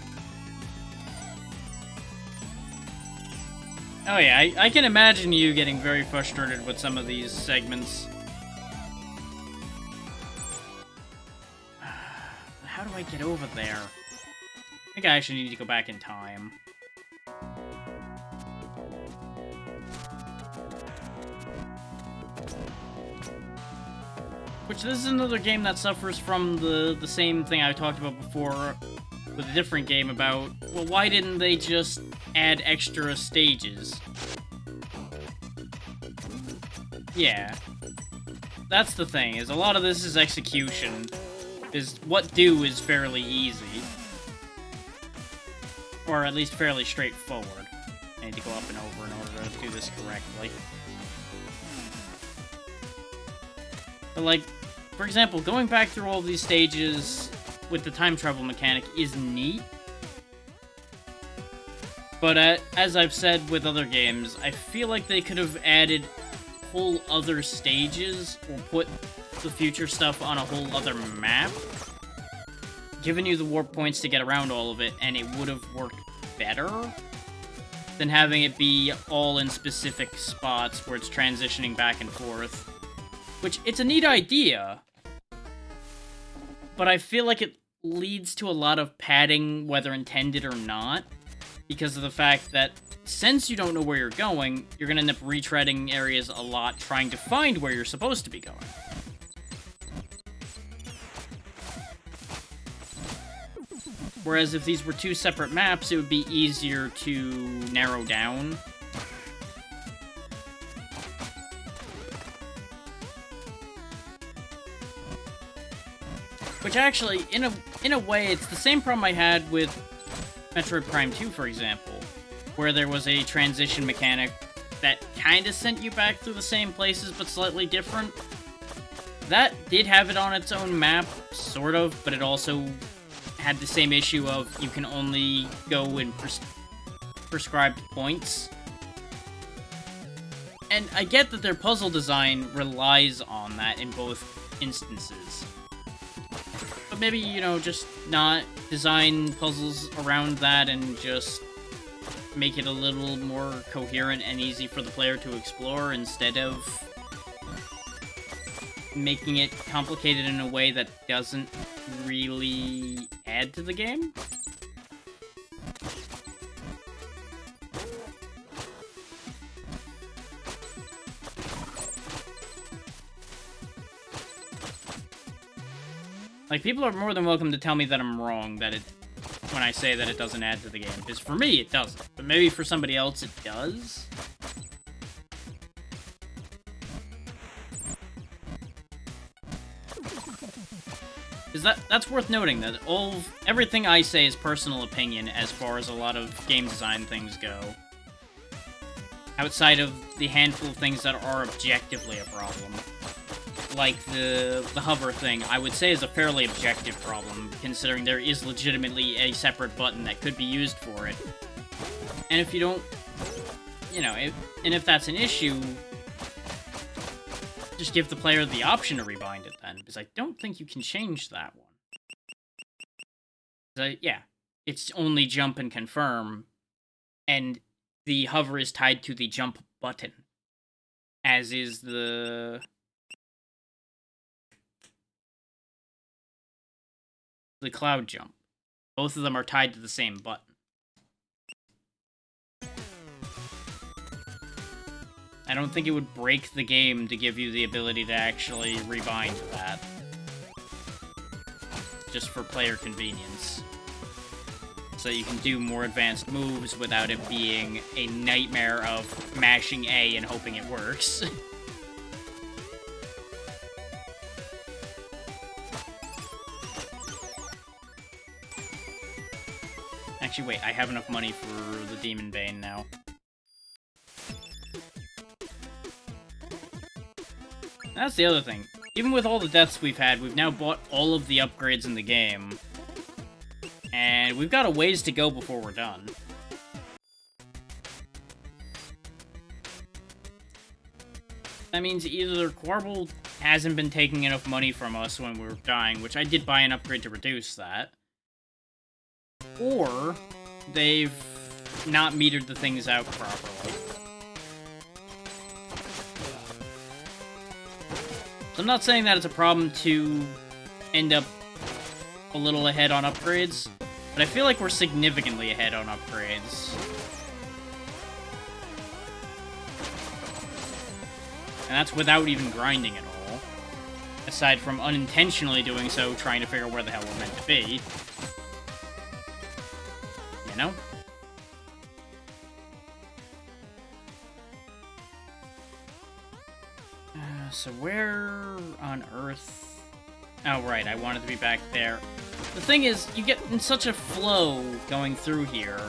Oh yeah, I can imagine you getting very frustrated with some of these segments. How do I get over there? I think I actually need to go back in time. Which, this is another game that suffers from the same thing I talked about before with a different game about, well, why didn't they just add extra stages? Yeah. That's the thing, is a lot of this is execution. Is what do is fairly easy. Or at least fairly straightforward. I need to go up and over in order to do this correctly. But, like, for example, going back through all these stages with the time travel mechanic is neat. But as I've said with other games, I feel like they could have added whole other stages or put the future stuff on a whole other map, given you the warp points to get around all of it, and it would have worked better than having it be all in specific spots where it's transitioning back and forth. Which, it's a neat idea, but I feel like it leads to a lot of padding, whether intended or not, because of the fact that since you don't know where you're going, you're going to end up retreading areas a lot trying to find where you're supposed to be going. Whereas if these were two separate maps, it would be easier to narrow down. Which actually, in a way, it's the same problem I had with Metroid Prime 2, for example, where there was a transition mechanic that kind of sent you back through the same places, but slightly different. That did have it on its own map, sort of, but it also had the same issue of you can only go in prescribed points. And I get that their puzzle design relies on that in both instances. But maybe, you know, just not design puzzles around that and just make it a little more coherent and easy for the player to explore instead of making it complicated in a way that doesn't really add to the game. Like, people are more than welcome to tell me that I'm wrong, when I say that it doesn't add to the game. Because for me, it doesn't. But maybe for somebody else, it does? Because that's worth noting, that everything I say is personal opinion as far as a lot of game design things go. Outside of the handful of things that are objectively a problem. Like the hover thing, I would say is a fairly objective problem, considering there is legitimately a separate button that could be used for it. And if you don't, you know, if that's an issue, just give the player the option to rebind it then, because I don't think you can change that one. Yeah, it's only jump and confirm, and the hover is tied to the jump button, as is the cloud jump. Both of them are tied to the same button. I don't think it would break the game to give you the ability to actually rebind that. Just for player convenience. So you can do more advanced moves without it being a nightmare of mashing A and hoping it works. Actually, wait, I have enough money for the Demon Bane now. That's the other thing. Even with all the deaths we've had, we've now bought all of the upgrades in the game. And we've got a ways to go before we're done. That means either Quarble hasn't been taking enough money from us when we were dying, which I did buy an upgrade to reduce that, or they've not metered the things out properly. So I'm not saying that it's a problem to end up a little ahead on upgrades, but I feel like we're significantly ahead on upgrades. And that's without even grinding at all. Aside from unintentionally doing so, trying to figure out where the hell we're meant to be. You know? So where on Earth... Oh, right, I wanted to be back there. The thing is, you get in such a flow going through here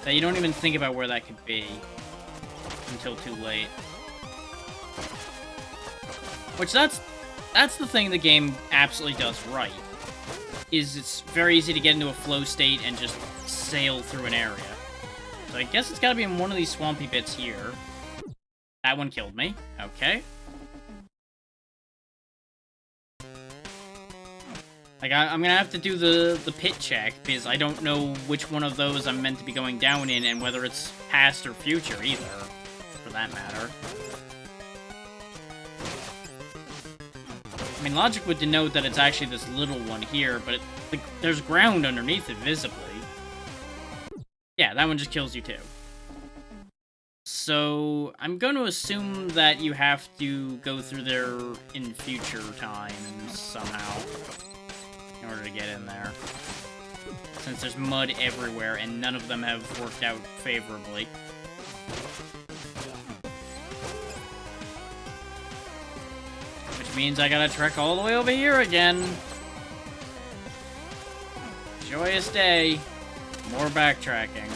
that you don't even think about where that could be until too late. Which, that's the thing the game absolutely does right. Is it's very easy to get into a flow state and just sail through an area. So I guess it's gotta be in one of these swampy bits here. That one killed me. Okay. Like, I'm gonna have to do the pit check, because I don't know which one of those I'm meant to be going down in, and whether it's past or future, either, for that matter. I mean, logic would denote that it's actually this little one here, but there's ground underneath it, visibly. Yeah, that one just kills you, too. So, I'm going to assume that you have to go through there in future times, somehow, in order to get in there. Since there's mud everywhere, and none of them have worked out favorably. Which means I gotta trek all the way over here again. Joyous day. More backtracking.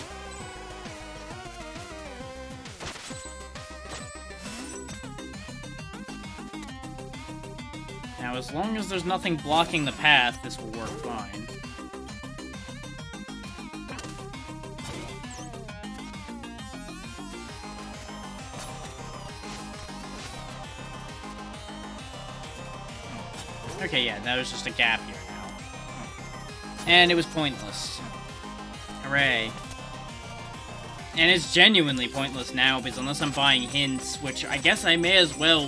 Now, as long as there's nothing blocking the path, this will work fine. Okay, yeah, that was just a gap here now. And it was pointless. Hooray. And it's genuinely pointless now, because unless I'm buying hints, which I guess I may as well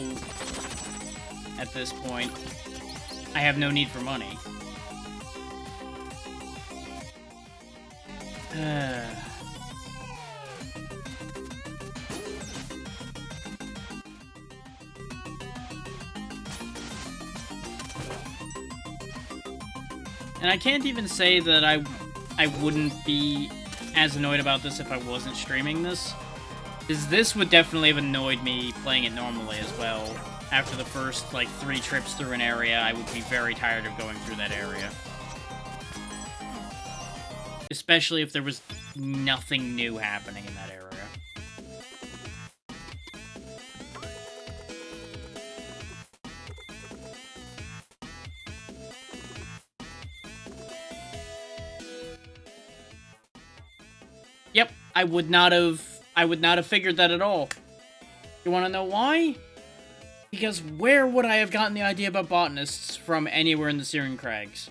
at this point, I have no need for money. And I can't even say that I wouldn't be as annoyed about this if I wasn't streaming this. Because this would definitely have annoyed me playing it normally as well. After the first, like, 3 trips through an area, I would be very tired of going through that area. Especially if there was nothing new happening in that area. Yep, I would not have figured that at all. You wanna know why? Because where would I have gotten the idea about botanists from anywhere in the Syrian Crags?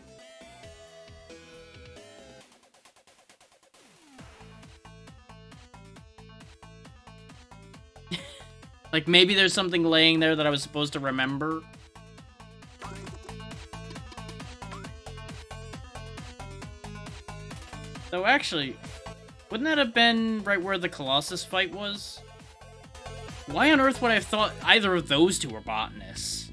Like, maybe there's something laying there that I was supposed to remember. So actually, wouldn't that have been right where the Colossus fight was? Why on earth would I have thought either of those two were botanists?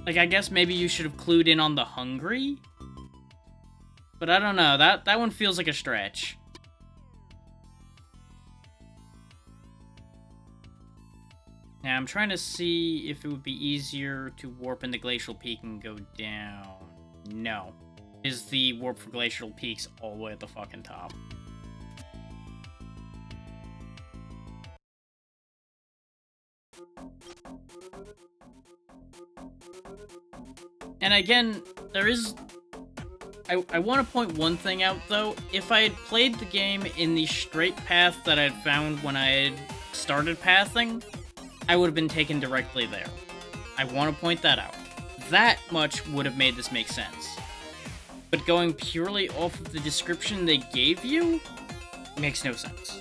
Like, I guess maybe you should have clued in on the hungry? But I don't know, that one feels like a stretch. Now, I'm trying to see if it would be easier to warp into Glacial Peak and go down. No. Is the warp for Glacial Peaks all the way at the fucking top? And again, there is... I want to point one thing out, though. If I had played the game in the straight path that I had found when I had started pathing, I would have been taken directly there. I want to point that out. That much would have made this make sense. But going purely off of the description they gave you makes no sense.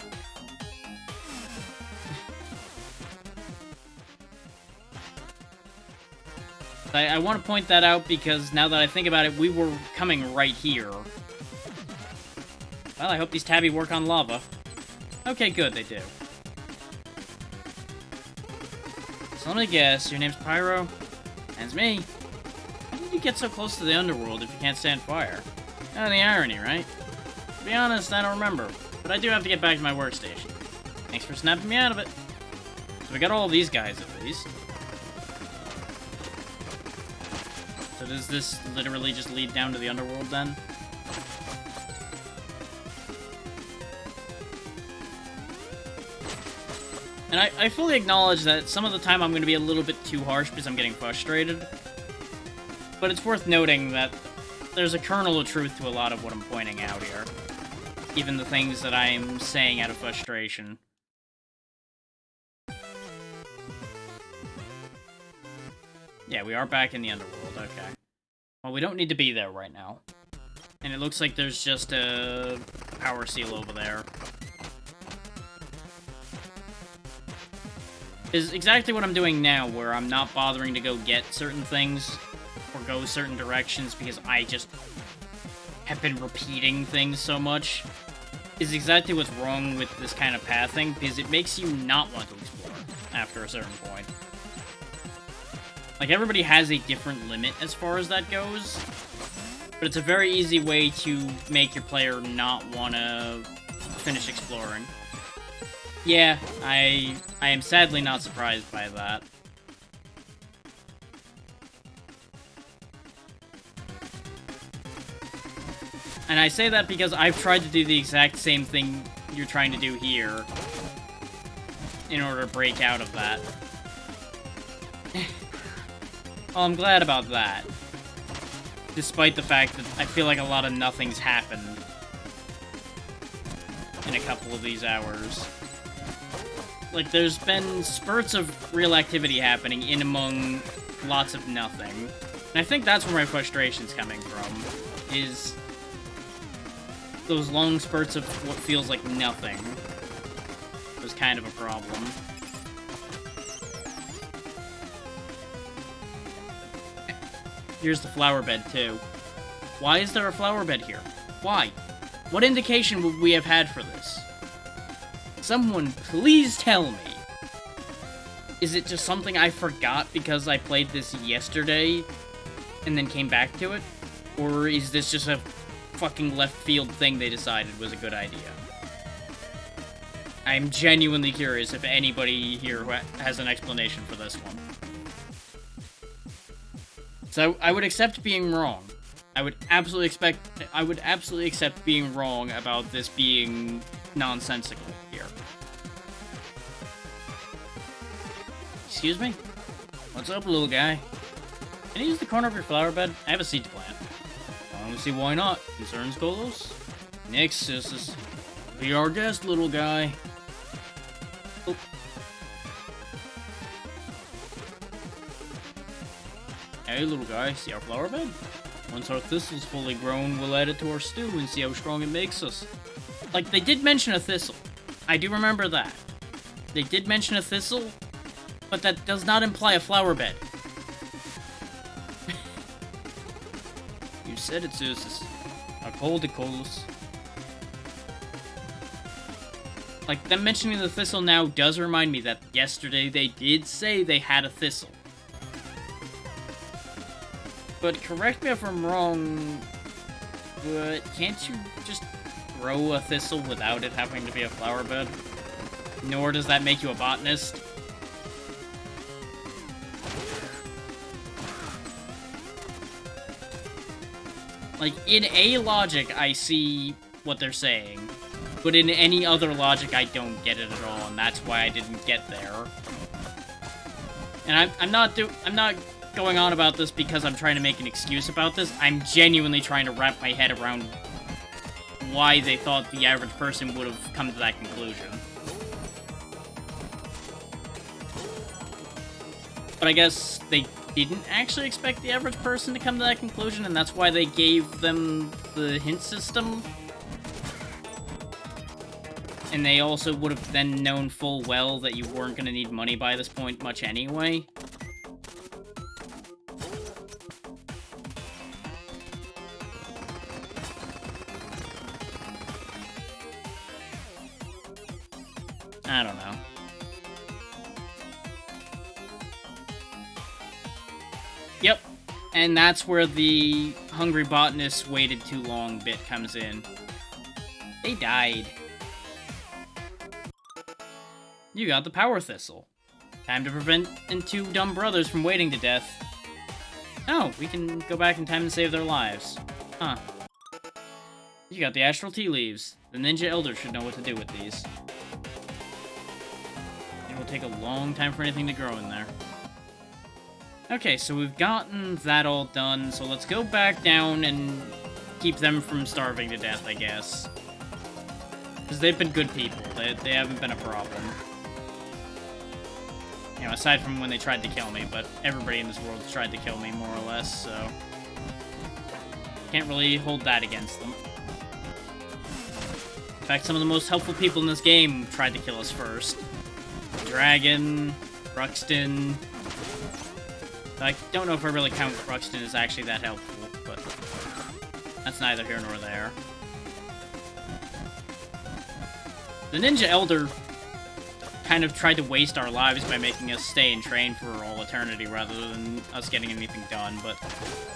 I want to point that out because now that I think about it, we were coming right here. Well, I hope these tabby work on lava. Okay, good, they do. So let me guess, your name's Pyro? That's me. How did you get so close to the underworld if you can't stand fire? Oh, the irony, right? To be honest, I don't remember, but I do have to get back to my workstation. Thanks for snapping me out of it. So we got all these guys at least. So does this literally just lead down to the underworld then? And I fully acknowledge that some of the time I'm going to be a little bit too harsh because I'm getting frustrated. But it's worth noting that there's a kernel of truth to a lot of what I'm pointing out here. Even the things that I'm saying out of frustration. Yeah, we are back in the underworld, okay. Well, we don't need to be there right now. And it looks like there's just a power seal over there. Is exactly what I'm doing now, where I'm not bothering to go get certain things or go certain directions because I just have been repeating things so much, is exactly what's wrong with this kind of pathing, because it makes you not want to explore after a certain point. Like, everybody has a different limit as far as that goes, but it's a very easy way to make your player not want to finish exploring. Yeah, I am sadly not surprised by that. And I say that because I've tried to do the exact same thing you're trying to do here in order to break out of that. Well, I'm glad about that. Despite the fact that I feel like a lot of nothing's happened in a couple of these hours. Like, there's been spurts of real activity happening in among lots of nothing. And I think that's where my frustration's coming from, is those long spurts of what feels like nothing was kind of a problem. Here's the flower bed, too. Why is there a flower bed here? Why? What indication would we have had for this? someone please tell me, is it just something I forgot because I played this yesterday and then came back to it? Or is this just a fucking left field thing they decided was a good idea? I'm genuinely curious if anybody here has an explanation for this one. So I would accept being wrong. I would absolutely accept being wrong about this being nonsensical here. Excuse me? What's up, little guy? Can you use the corner of your flower bed? I have a seed to plant. I don't see why not. Concerns, Kolos? Next, sisters. Be our guest, little guy. Oh. Hey, little guy, see our flower bed? Once our thistle's fully grown, we'll add it to our stew and see how strong it makes us. Like, they did mention a thistle. I do remember that. They did mention a thistle, but that does not imply a flower bed. You said it, Zeus. I called it, Kolos. Like, them mentioning the thistle now does remind me that yesterday they did say they had a thistle. But correct me if I'm wrong, but can't you just grow a thistle without it having to be a flower bed? Nor does that make you a botanist. Like, in a logic, I see what they're saying. But in any other logic, I don't get it at all, and that's why I didn't get there. And I'm not going on about this because I'm trying to make an excuse about this. I'm genuinely trying to wrap my head around why they thought the average person would have come to that conclusion. But I guess they didn't actually expect the average person to come to that conclusion, and that's why they gave them the hint system. And they also would have then known full well that you weren't going to need money by this point much anyway. I don't know. Yep. And that's where the hungry botanist waited too long bit comes in. They died. You got the power thistle. Time to prevent two dumb brothers from waiting to death. Oh, we can go back in time and save their lives. Huh. You got the astral tea leaves. The ninja elder should know what to do with these. It will take a long time for anything to grow in there. Okay, so we've gotten that all done, so let's go back down and keep them from starving to death, I guess. Because they've been good people. They haven't been a problem. You know, aside from when they tried to kill me, but everybody in this world has tried to kill me, more or less, so... Can't really hold that against them. In fact, some of the most helpful people in this game tried to kill us first. Dragon, Ruxton... I don't know if I really count Ruxton as actually that helpful, but... That's neither here nor there. The Ninja Elder kind of tried to waste our lives by making us stay and train for all eternity rather than us getting anything done, but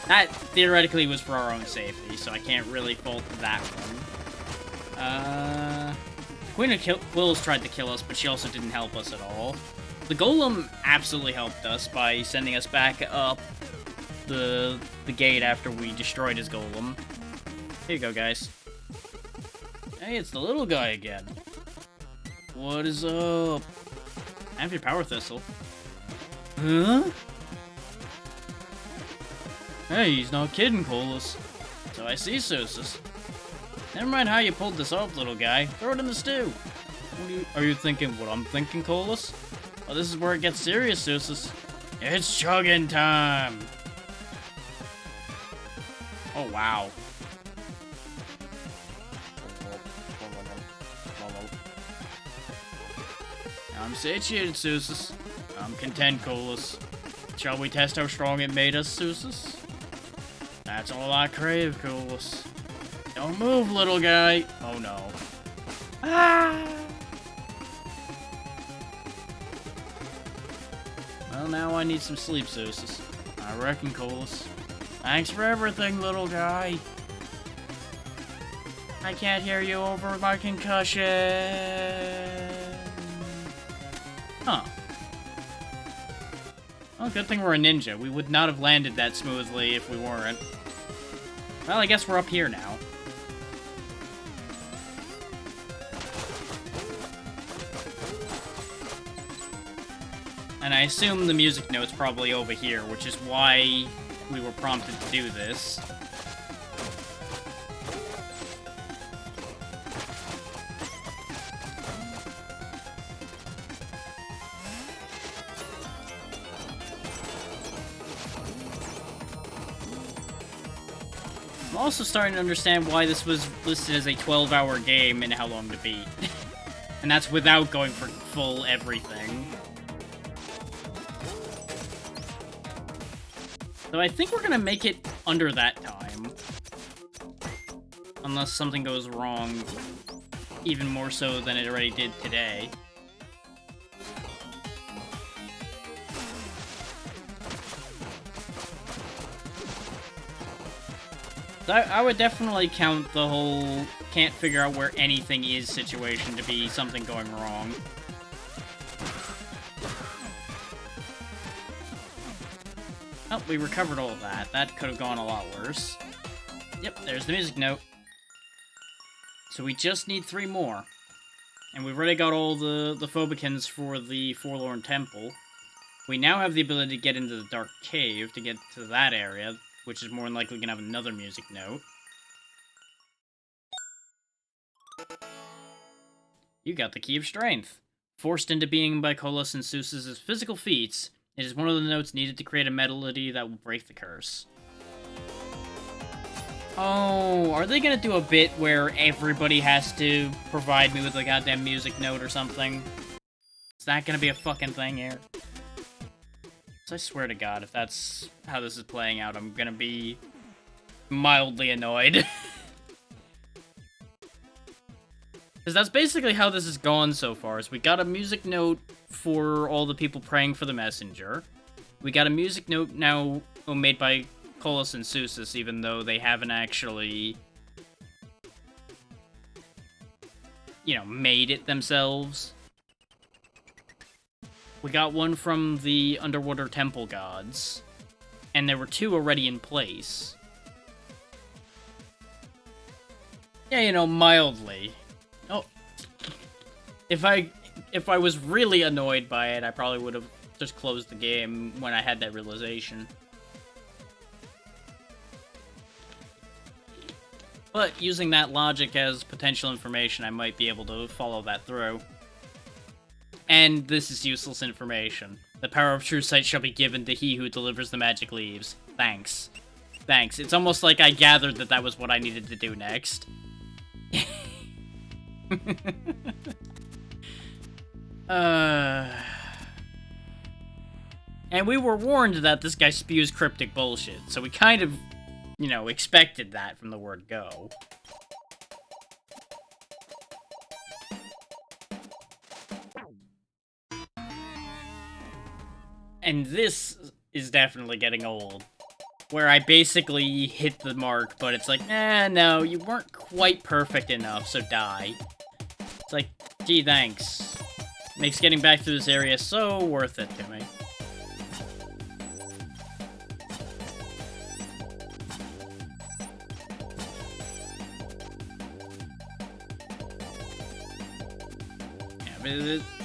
that theoretically was for our own safety, so I can't really fault that one. Queen of Quills tried to kill us, but she also didn't help us at all. The Golem absolutely helped us by sending us back up the gate after we destroyed his Golem. Here you go, guys. Hey, it's the little guy again. What is up? I have your power thistle. Huh? Hey, he's not kidding, Kolos. So I see, Zeus. Never mind how you pulled this off, little guy. Throw it in the stew. Are you thinking what I'm thinking, Kolos? Oh, this is where it gets serious, Zeus. It's chugging time. Oh, wow. I'm satiated, Zeus. I'm content, Kolos. Shall we test how strong it made us, Zeus? That's all I crave, Kolos. Don't move, little guy. Oh, no. Ah! Well, now I need some sleep, Zeus. I reckon, Colas. Thanks for everything, little guy. I can't hear you over my concussion. Huh. Well, good thing we're a ninja. We would not have landed that smoothly if we weren't. Well, I guess we're up here now. And I assume the music note's probably over here, which is why we were prompted to do this. I'm also starting to understand why this was listed as a 12-hour game and how long to beat. And that's without going for full everything. So I think we're gonna make it under that time. Unless something goes wrong, even more so than it already did today. So I would definitely count the whole can't figure out where anything is situation to be something going wrong. Oh, we recovered all of that. That could have gone a lot worse. Yep, there's the music note. So we just need 3 more. And we've already got all the Phobikins for the Forlorn Temple. We now have the ability to get into the Dark Cave to get to that area, which is more than likely going to have another music note. You got the Key of Strength. Forced into being by Colas and Zeus's physical feats, it is one of the notes needed to create a melody that will break the curse. Oh, are they gonna do a bit where everybody has to provide me with a goddamn music note or something? Is that gonna be a fucking thing here? So I swear to God, if that's how this is playing out, I'm gonna be mildly annoyed. Because that's basically how this has gone so far, is we got a music note for all the people praying for the messenger. We got a music note now made by Colas and Zeus, even though they haven't actually, you know, made it themselves. We got one from the underwater temple gods, and there were 2 already in place. Yeah, you know, mildly. Oh, if I was really annoyed by it, I probably would have just closed the game when I had that realization. But using that logic as potential information, I might be able to follow that through. And this is useless information. The power of true sight shall be given to he who delivers the magic leaves. Thanks. Thanks. It's almost like I gathered that that was what I needed to do next. And we were warned that this guy spews cryptic bullshit, so we kind of, you know, expected that from the word go. And this is definitely getting old. Where I basically hit the mark, but it's like, no, you weren't quite perfect enough, so die. It's like, gee, thanks. Makes getting back through this area so worth it to me. Yeah, but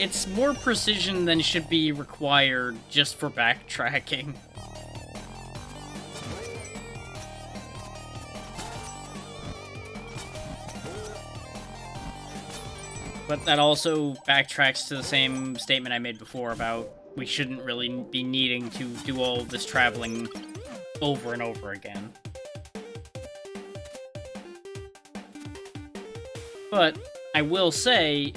it's more precision than should be required just for backtracking. But that also backtracks to the same statement I made before about we shouldn't really be needing to do all of this traveling over and over again. But I will say,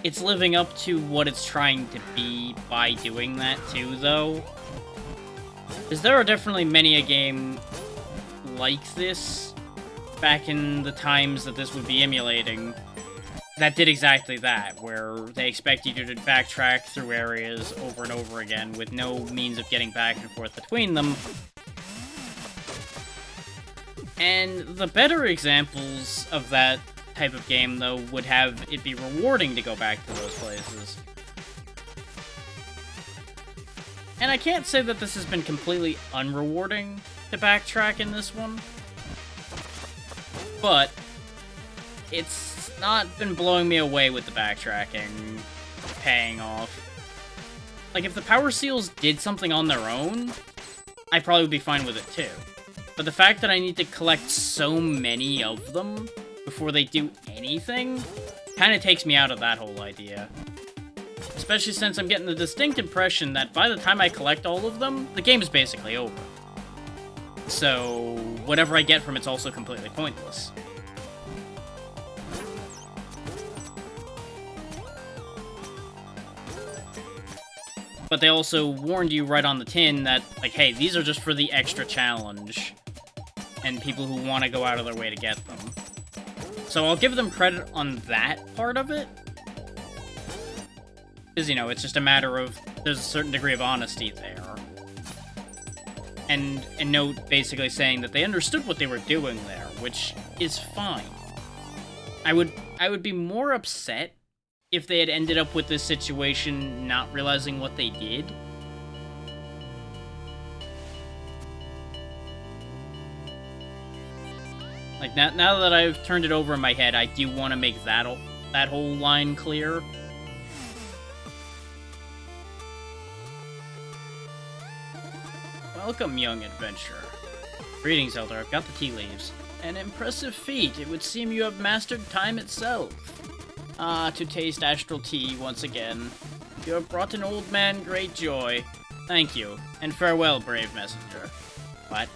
it's living up to what it's trying to be by doing that too, though. Because there are definitely many a game like this back in the times that this would be emulating, that did exactly that, where they expect you to backtrack through areas over and over again with no means of getting back and forth between them. And the better examples of that type of game, though, would have it be rewarding to go back to those places. And I can't say that this has been completely unrewarding to backtrack in this one, but it's not been blowing me away with the backtracking paying off. Like, if the power seals did something on their own, I'd probably be fine with it too. But the fact that I need to collect so many of them before they do anything kind of takes me out of that whole idea. Especially since I'm getting the distinct impression that by the time I collect all of them, the game is basically over. So, whatever I get from it's also completely pointless. But they also warned you right on the tin that, like, hey, these are just for the extra challenge, and people who want to go out of their way to get them. So I'll give them credit on that part of it. Because, you know, it's just a matter of, there's a certain degree of honesty there. And a note basically saying that they understood what they were doing there, which is fine. I would be more upset if they had ended up with this situation not realizing what they did. Like, now that I've turned it over in my head, I do want to make that whole line clear. Welcome, young adventurer. Greetings, Elder. I've got the tea leaves. An impressive feat. It would seem you have mastered time itself. Ah, to taste astral tea once again. You have brought an old man great joy. Thank you, and farewell, brave messenger. What?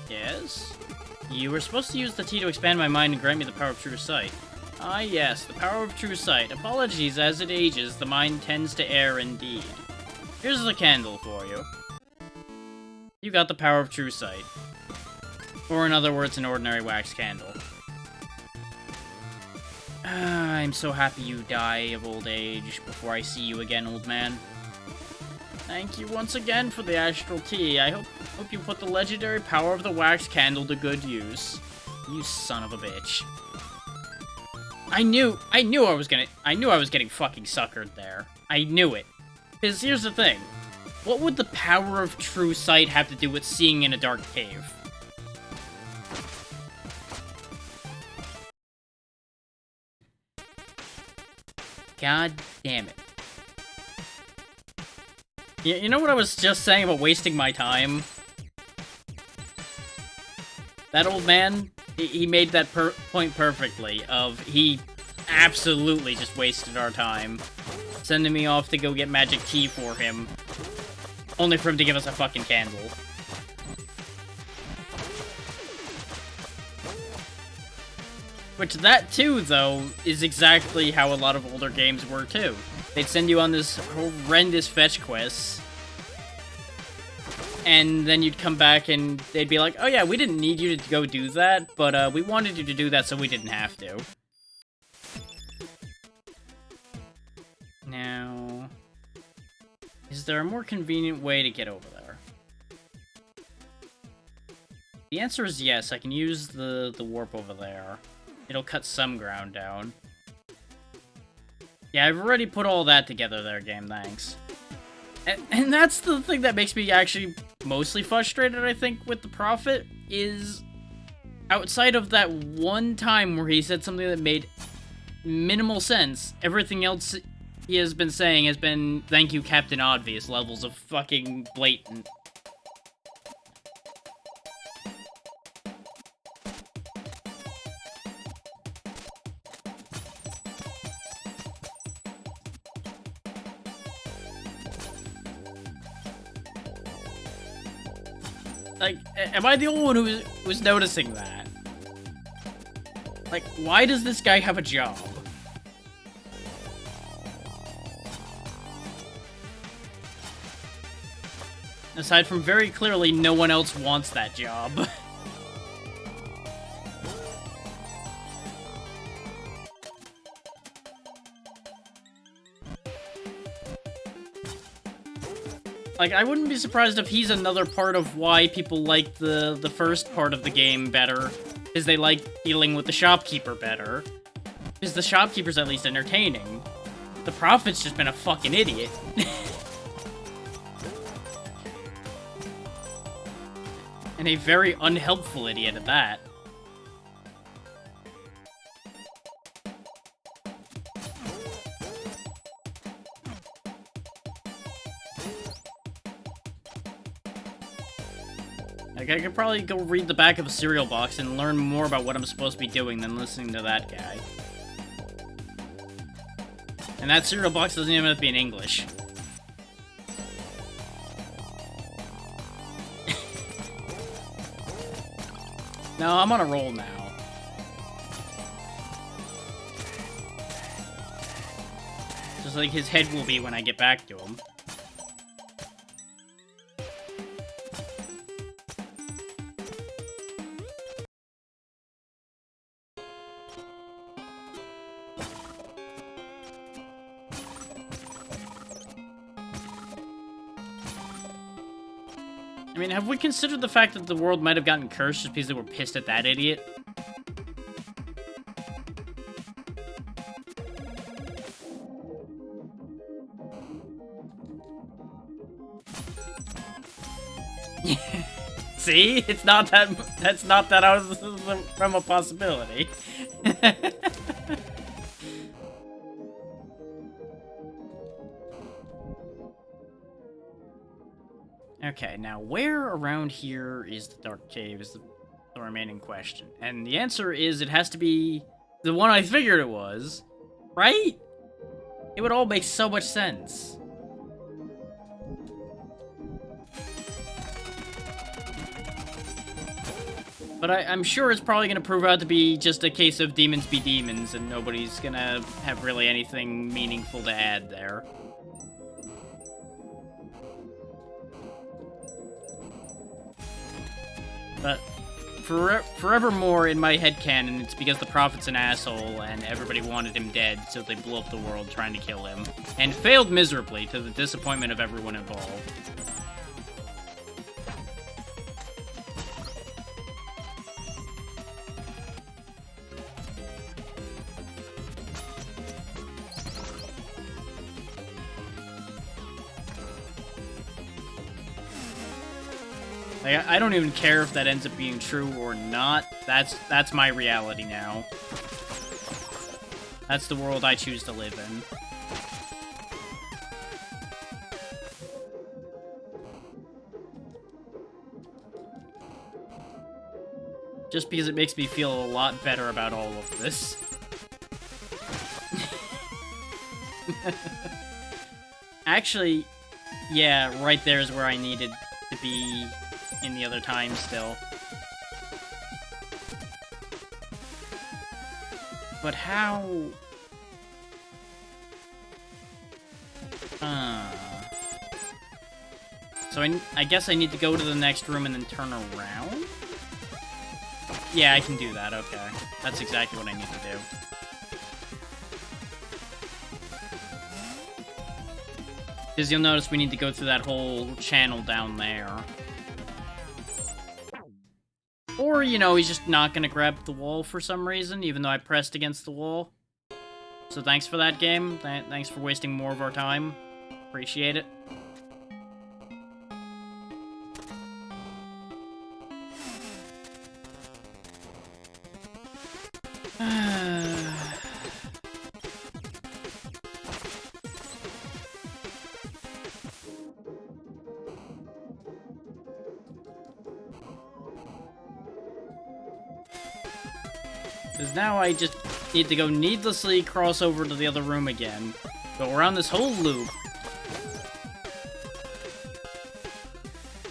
Yes? You were supposed to use the tea to expand my mind and grant me the power of true sight. Ah, yes, the power of true sight. Apologies, as it ages, the mind tends to err indeed. Here's the candle for you. You got the power of true sight. Or in other words, an ordinary wax candle. I'm so happy you die of old age before I see you again, old man. Thank you once again for the astral tea. I hope you put the legendary power of the wax candle to good use. You son of a bitch. I knew I was getting fucking suckered there. I knew it. Because here's the thing. What would the power of true sight have to do with seeing in a dark cave? God damn it. You know what I was just saying about wasting my time? That old man, he made that point perfectly, of he absolutely just wasted our time. Sending me off to go get magic tea for him. Only for him to give us a fucking candle. Which, that too, though, is exactly how a lot of older games were, too. They'd send you on this horrendous fetch quest, and then you'd come back and they'd be like, oh yeah, we didn't need you to go do that, but we wanted you to do that so we didn't have to. Now, is there a more convenient way to get over there? The answer is yes, I can use the warp over there. It'll cut some ground down. Yeah, I've already put all that together there, game, thanks. And that's the thing that makes me actually mostly frustrated, I think, with the Prophet, is outside of that one time where he said something that made minimal sense, everything else he has been saying has been, thank you, Captain Obvious levels of fucking blatant. Like, am I the only one who was noticing that? Like, why does this guy have a job? Aside from very clearly no one else wants that job. Like, I wouldn't be surprised if he's another part of why people like the first part of the game better, is they like dealing with the shopkeeper better. Because the shopkeeper's at least entertaining. The prophet's just been a fucking idiot. And a very unhelpful idiot at that. Like, I could probably go read the back of a cereal box and learn more about what I'm supposed to be doing than listening to that guy. And that cereal box doesn't even have to be in English. No, I'm on a roll now. Just like his head will be when I get back to him. I mean, have we considered the fact that the world might have gotten cursed just because they were pissed at that idiot? See? It's not that... That's not that out of the realm of possibility. Okay, now where around here is the Dark Cave is the remaining question. And the answer is it has to be the one I figured it was, right? It would all make so much sense. But I'm sure it's probably going to prove out to be just a case of demons be demons, and nobody's going to have really anything meaningful to add there. But forevermore in my headcanon, it's because the prophet's an asshole and everybody wanted him dead, so they blew up the world trying to kill him. And failed miserably to the disappointment of everyone involved. Like, I don't even care if that ends up being true or not. That's my reality now. That's the world I choose to live in. Just because it makes me feel a lot better about all of this. Actually, yeah, right there is where I needed to be in the other time still. But how... So I guess I need to go to the next room and then turn around? Yeah, I can do that, okay. That's exactly what I need to do. Because you'll notice we need to go through that whole channel down there. Or, you know, he's just not gonna grab the wall for some reason, even though I pressed against the wall. So thanks for that, game. Thanks for wasting more of our time. Appreciate it. Because now I just need to go needlessly cross over to the other room again. Go around this whole loop.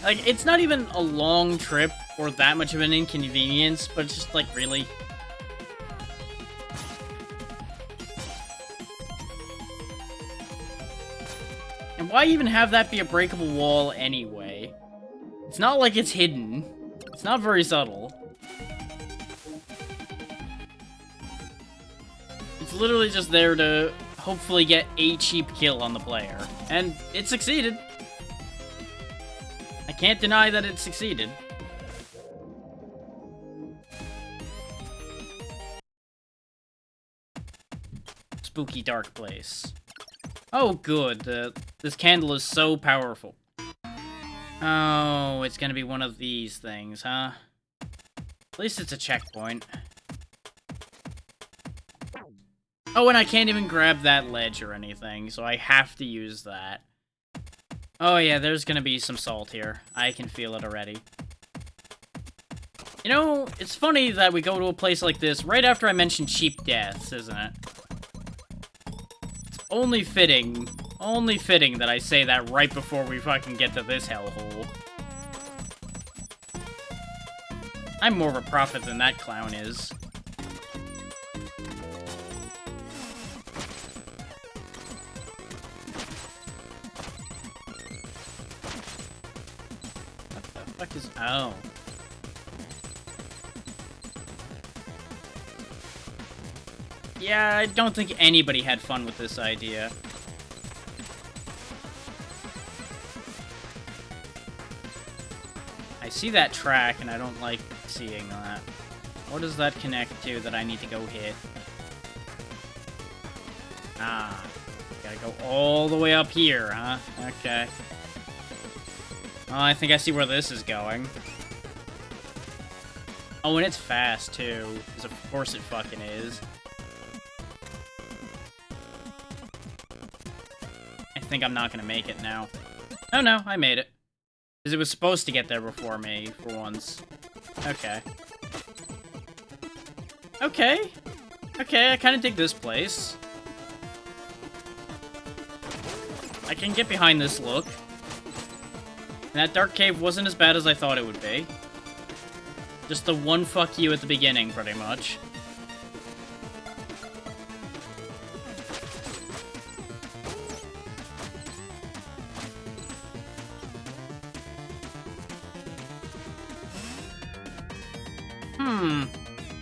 Like, it's not even a long trip or that much of an inconvenience, but it's just like, really? And why even have that be a breakable wall anyway? It's not like it's hidden. It's not very subtle. It's literally just there to hopefully get a cheap kill on the player. And it succeeded. I can't deny that it succeeded. Spooky dark place. Oh, good. This candle is so powerful. Oh, it's gonna be one of these things, huh? At least it's a checkpoint. Oh, and I can't even grab that ledge or anything, so I have to use that. Oh yeah, there's gonna be some salt here. I can feel it already. You know, it's funny that we go to a place like this right after I mentioned cheap deaths, isn't it? It's only fitting that I say that right before we fucking get to this hellhole. I'm more of a prophet than that clown is. What the fuck is... Oh. Yeah, I don't think anybody had fun with this idea. I see that track, and I don't like seeing that. What does that connect to that I need to go hit? Ah, gotta go all the way up here, huh? Okay. Oh, I think I see where this is going. Oh, and it's fast, too. Because of course it fucking is. I think I'm not gonna make it now. Oh no, I made it. Because it was supposed to get there before me, for once. Okay. Okay. Okay, I kind of dig this place. I can get behind this look. And that dark cave wasn't as bad as I thought it would be. Just the one fuck you at the beginning, pretty much.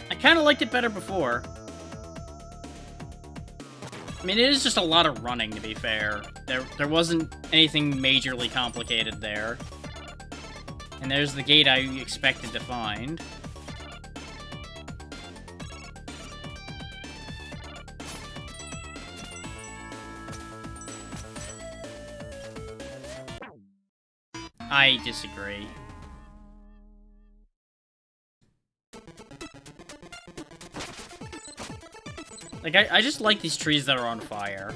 I kind of liked it better before. I mean, it is just a lot of running, to be fair. There wasn't anything majorly complicated there. And there's the gate I expected to find. I disagree. Like, I just like these trees that are on fire.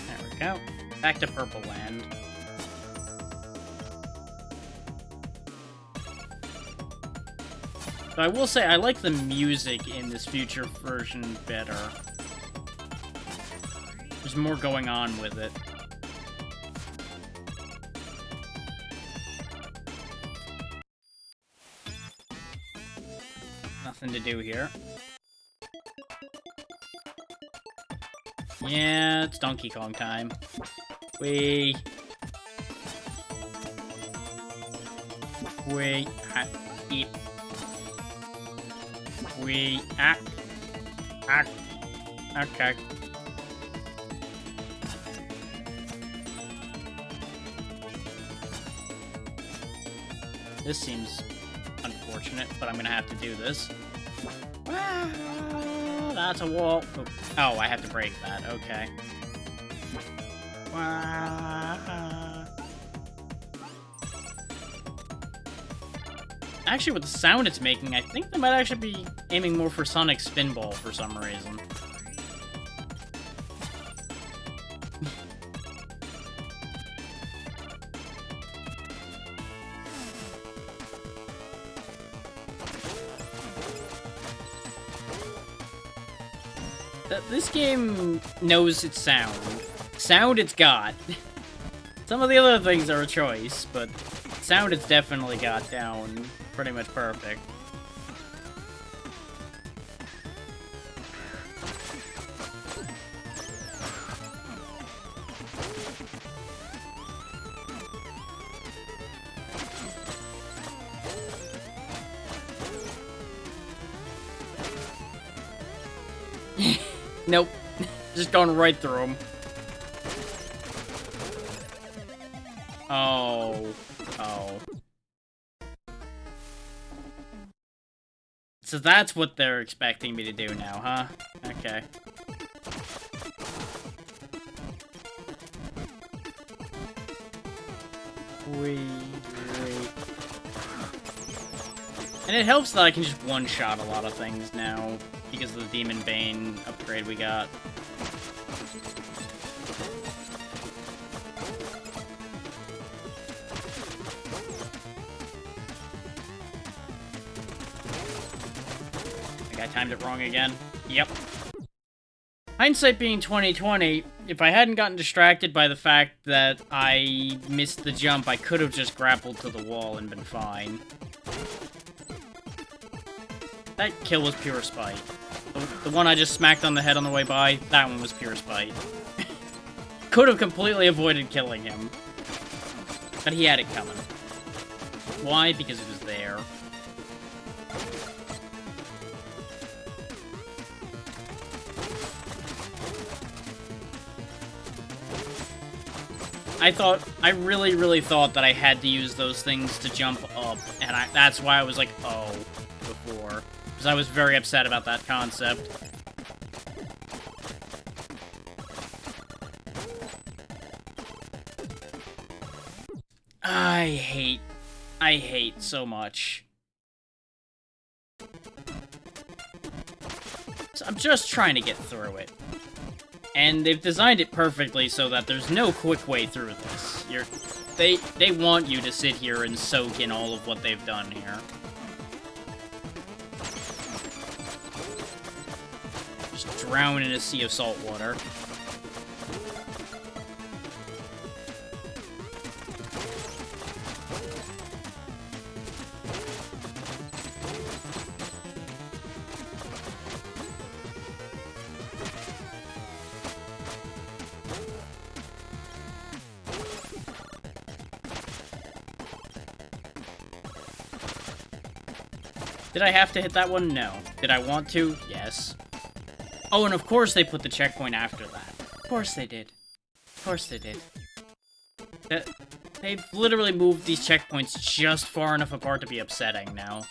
There we go. Back to Purple Land. But I will say, I like the music in this future version better. There's more going on with it. Nothing to do here. Yeah, it's Donkey Kong time. Wait, eat. Okay. This seems unfortunate, but I'm gonna have to do this. That's a wall. Oh, I have to break that. Okay. Actually, with the sound it's making, I think they might actually be aiming more for Sonic Spinball for some reason. This game knows its sound. Sound it's got. Some of the other things are a choice, but sound it's definitely got down pretty much perfect. Nope. Just going right through him. Oh. Oh. So that's what they're expecting me to do now, huh? Okay. Wait. And it helps that I can just one-shot a lot of things now, because of the Demon Bane upgrade we got. I timed it wrong again. Yep. Hindsight being 2020, if I hadn't gotten distracted by the fact that I missed the jump, I could have just grappled to the wall and been fine. That kill was pure spite. The one I just smacked on the head on the way by, that one was pure spite. Could have completely avoided killing him. But he had it coming. Why? Because it was there. I really thought that I had to use those things to jump up, and that's why I was like, oh, before. Because I was very upset about that concept. I hate so much. So I'm just trying to get through it. And they've designed it perfectly so that there's no quick way through this. They want you to sit here and soak in all of what they've done here. Just drown in a sea of salt water. Did I have to hit that one? No. Did I want to? Yes. Oh, and of course they put the checkpoint after that. Of course they did. Of course they did. They've literally moved these checkpoints just far enough apart to be upsetting now.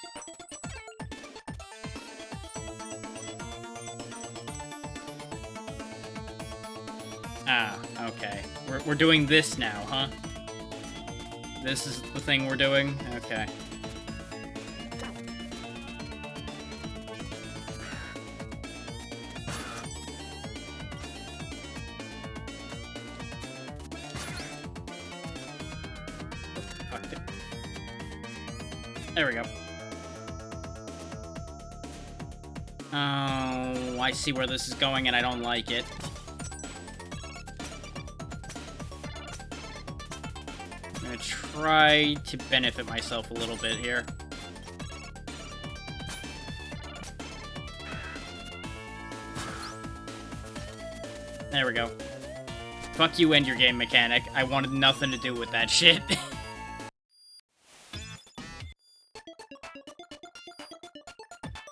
Ah, okay. We're doing this now, huh? This is the thing we're doing? Okay. There we go. Oh, I see where this is going and I don't like it. I'm gonna try to benefit myself a little bit here. There we go. Fuck you and your game mechanic. I wanted nothing to do with that shit.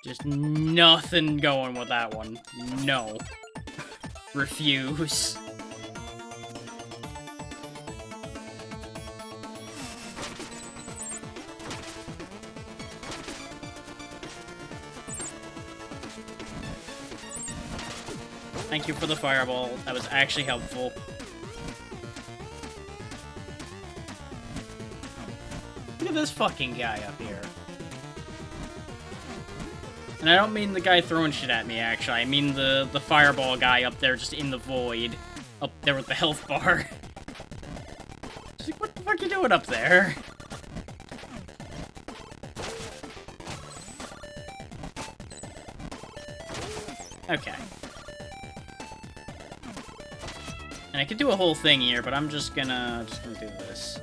Just nothing going with that one. No. Refuse. Thank you for the fireball. That was actually helpful. Look at this fucking guy up here. And I don't mean the guy throwing shit at me, actually. I mean the fireball guy up there just in the void. Up there with the health bar. Just like, what the fuck are you doing up there? Okay. And I could do a whole thing here, but I'm just gonna do this.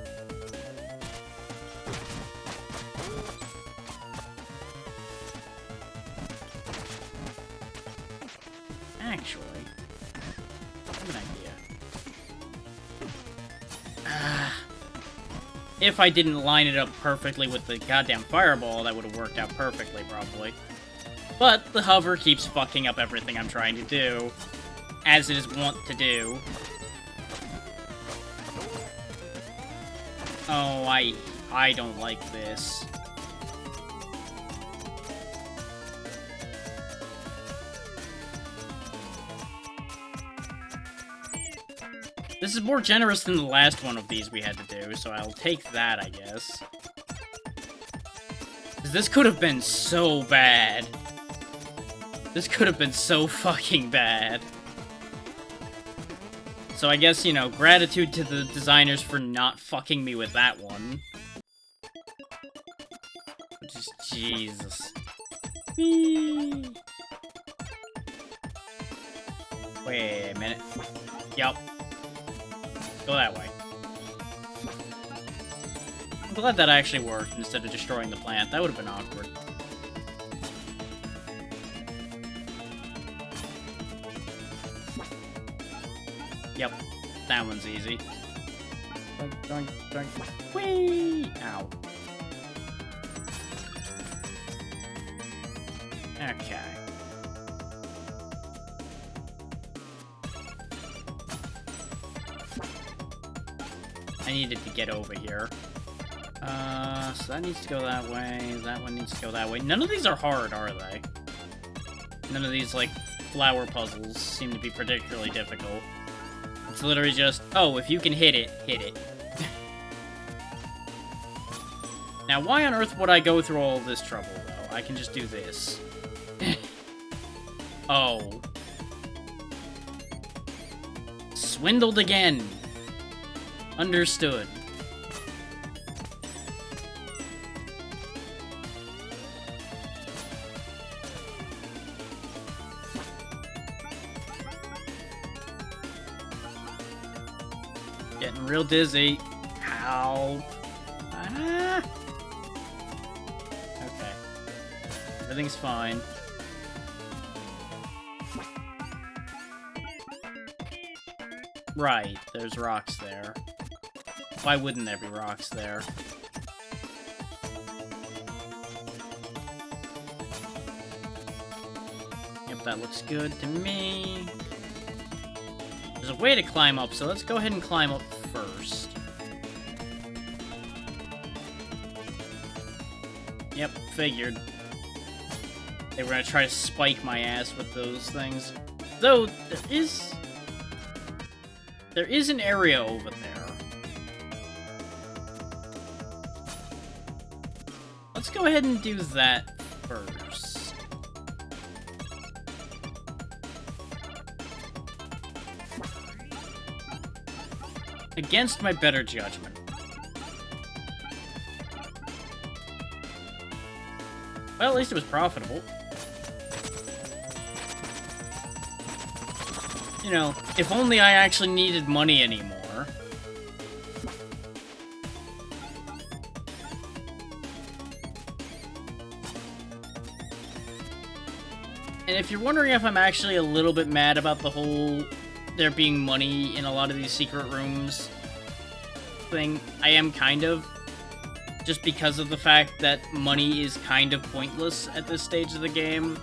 Actually, I have an idea. If I didn't line it up perfectly with the goddamn fireball, that would have worked out perfectly, probably. But the hover keeps fucking up everything I'm trying to do, as it is wont to do. Oh, I don't like this. This is more generous than the last one of these we had to do, so I'll take that, I guess. 'Cause this could have been so bad. This could have been so fucking bad. So I guess, you know, gratitude to the designers for not fucking me with that one. Just, Jesus. Whee. Wait a minute. Yup. Go that way. I'm glad that actually worked instead of destroying the plant. That would have been awkward. Yep, that one's easy. Doink, doink, doink. Whee! Ow. Okay. I needed to get over here. So that needs to go that way. That one needs to go that way. None of these are hard, are they? None of these, like, flower puzzles seem to be particularly difficult. It's literally just, oh, if you can hit it, hit it. Now, why on earth would I go through all this trouble, though? I can just do this. Oh. Swindled again. Understood. Getting real dizzy. Ow. Ah. Okay. Everything's fine. Right, there's rocks there. Why wouldn't there be rocks there? Yep, that looks good to me. There's a way to climb up, so let's go ahead and climb up first. Yep, figured. They were gonna try to spike my ass with those things. Though, there is an area over there. Let's go ahead and do that first. Against my better judgment. Well, at least it was profitable. You know, if only I actually needed money anymore. And if you're wondering if I'm actually a little bit mad about the whole there being money in a lot of these secret rooms thing, I am kind of. Just because of the fact that money is kind of pointless at this stage of the game.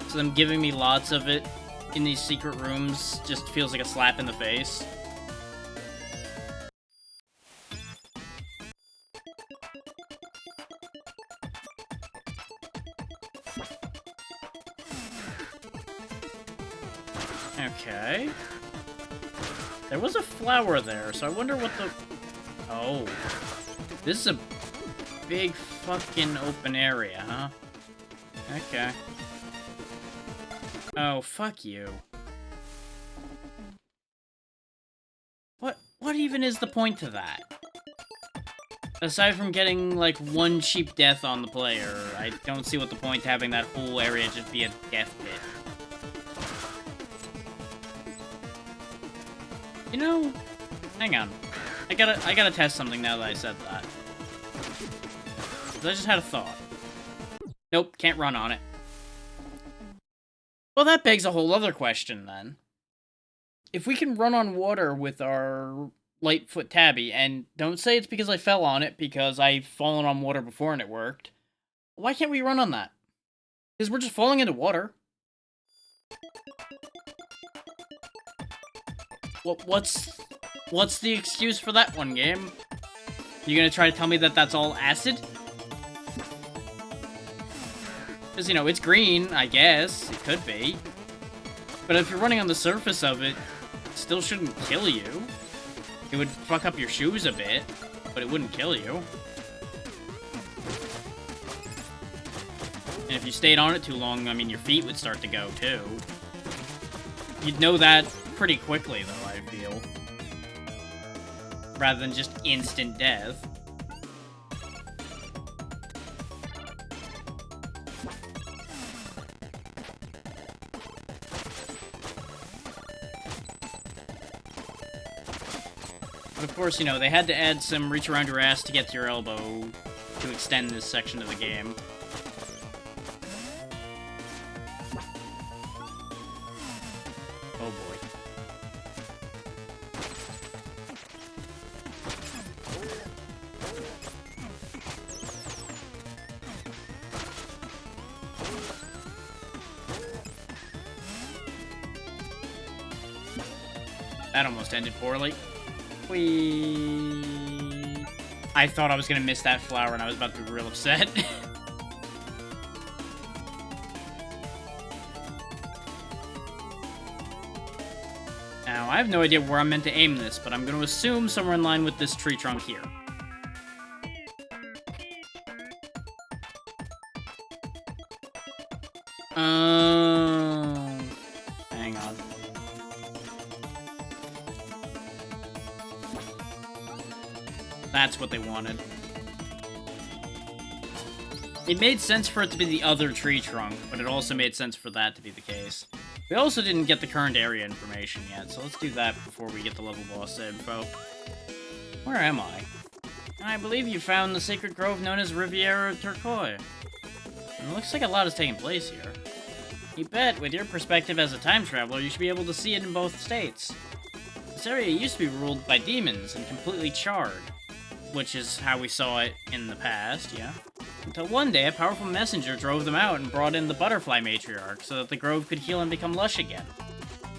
So them giving me lots of it in these secret rooms just feels like a slap in the face. Okay. There was a flower there, so I wonder what the... Oh. This is a big fucking open area, huh? Okay. Oh, fuck you. What even is the point to that? Aside from getting, like, one cheap death on the player, I don't see what the point to having that whole area just be a death pit. You know, hang on. I gotta test something now that I said that. 'Cause I just had a thought. Nope, can't run on it. Well, that begs a whole other question, then. If we can run on water with our Lightfoot Tabby, and don't say it's because I fell on it, because I've fallen on water before and it worked, why can't we run on that? Because we're just falling into water. What's the excuse for that one, game? You gonna try to tell me that that's all acid? Because, you know, it's green, I guess. It could be. But if you're running on the surface of it, it still shouldn't kill you. It would fuck up your shoes a bit, but it wouldn't kill you. And if you stayed on it too long, I mean, your feet would start to go, too. You'd know that pretty quickly, though, I feel. Rather than just instant death. But of course, you know, they had to add some reach around your ass to get to your elbow to extend this section of the game. Oh boy. That almost ended poorly. Whee! I thought I was gonna miss that flower and I was about to be real upset. Now, I have no idea where I'm meant to aim this, but I'm gonna assume somewhere in line with this tree trunk here. Hang on. That's what they wanted. It made sense for it to be the other tree trunk, but it also made sense for that to be the case. We also didn't get the current area information yet, so let's do that before we get the level boss info. Where am I? I believe you found the sacred grove known as Riviera Turquoise. It looks like a lot is taking place here. You bet, with your perspective as a time traveler, you should be able to see it in both states. This area used to be ruled by demons and completely charred. Which is how we saw it in the past, yeah. Until one day, a powerful messenger drove them out and brought in the butterfly matriarch so that the grove could heal and become lush again.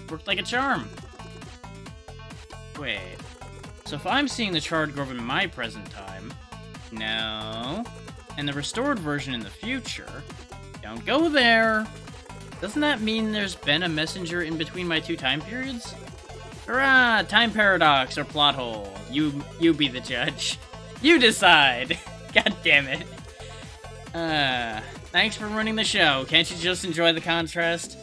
Worked like a charm. Wait. So if I'm seeing the charred grove in my present time... No. And the restored version in the future... Don't go there! Doesn't that mean there's been a messenger in between my two time periods? Hurrah! Time paradox or plot hole. You be the judge. You decide! God damn it. Thanks for running the show. Can't you just enjoy the contrast?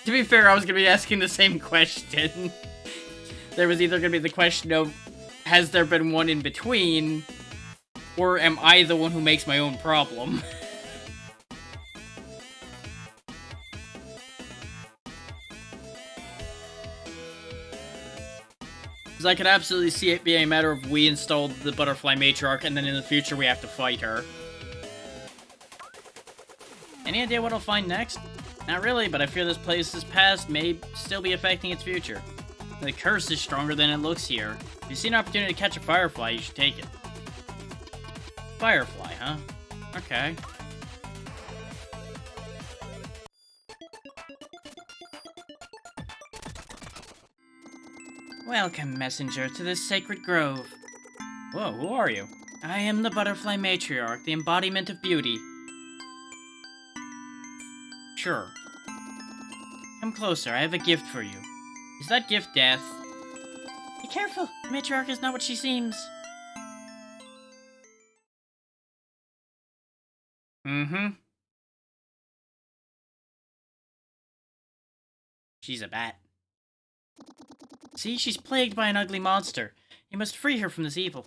To be fair, I was gonna be asking the same question. There was either gonna be the question of, has there been one in between? Or am I the one who makes my own problem? Because I could absolutely see it being a matter of we installed the butterfly matriarch and then in the future we have to fight her. Any idea what I'll find next? Not really, but I fear this place's past may still be affecting its future. The curse is stronger than it looks here. If you see an opportunity to catch a firefly, you should take it. Firefly, huh? Okay. Welcome, messenger, to this sacred grove. Whoa, who are you? I am the butterfly matriarch, the embodiment of beauty. Sure. Come closer, I have a gift for you. Is that gift death? Be careful, the matriarch is not what she seems. Mm-hmm. She's a bat. See, she's plagued by an ugly monster. You must free her from this evil.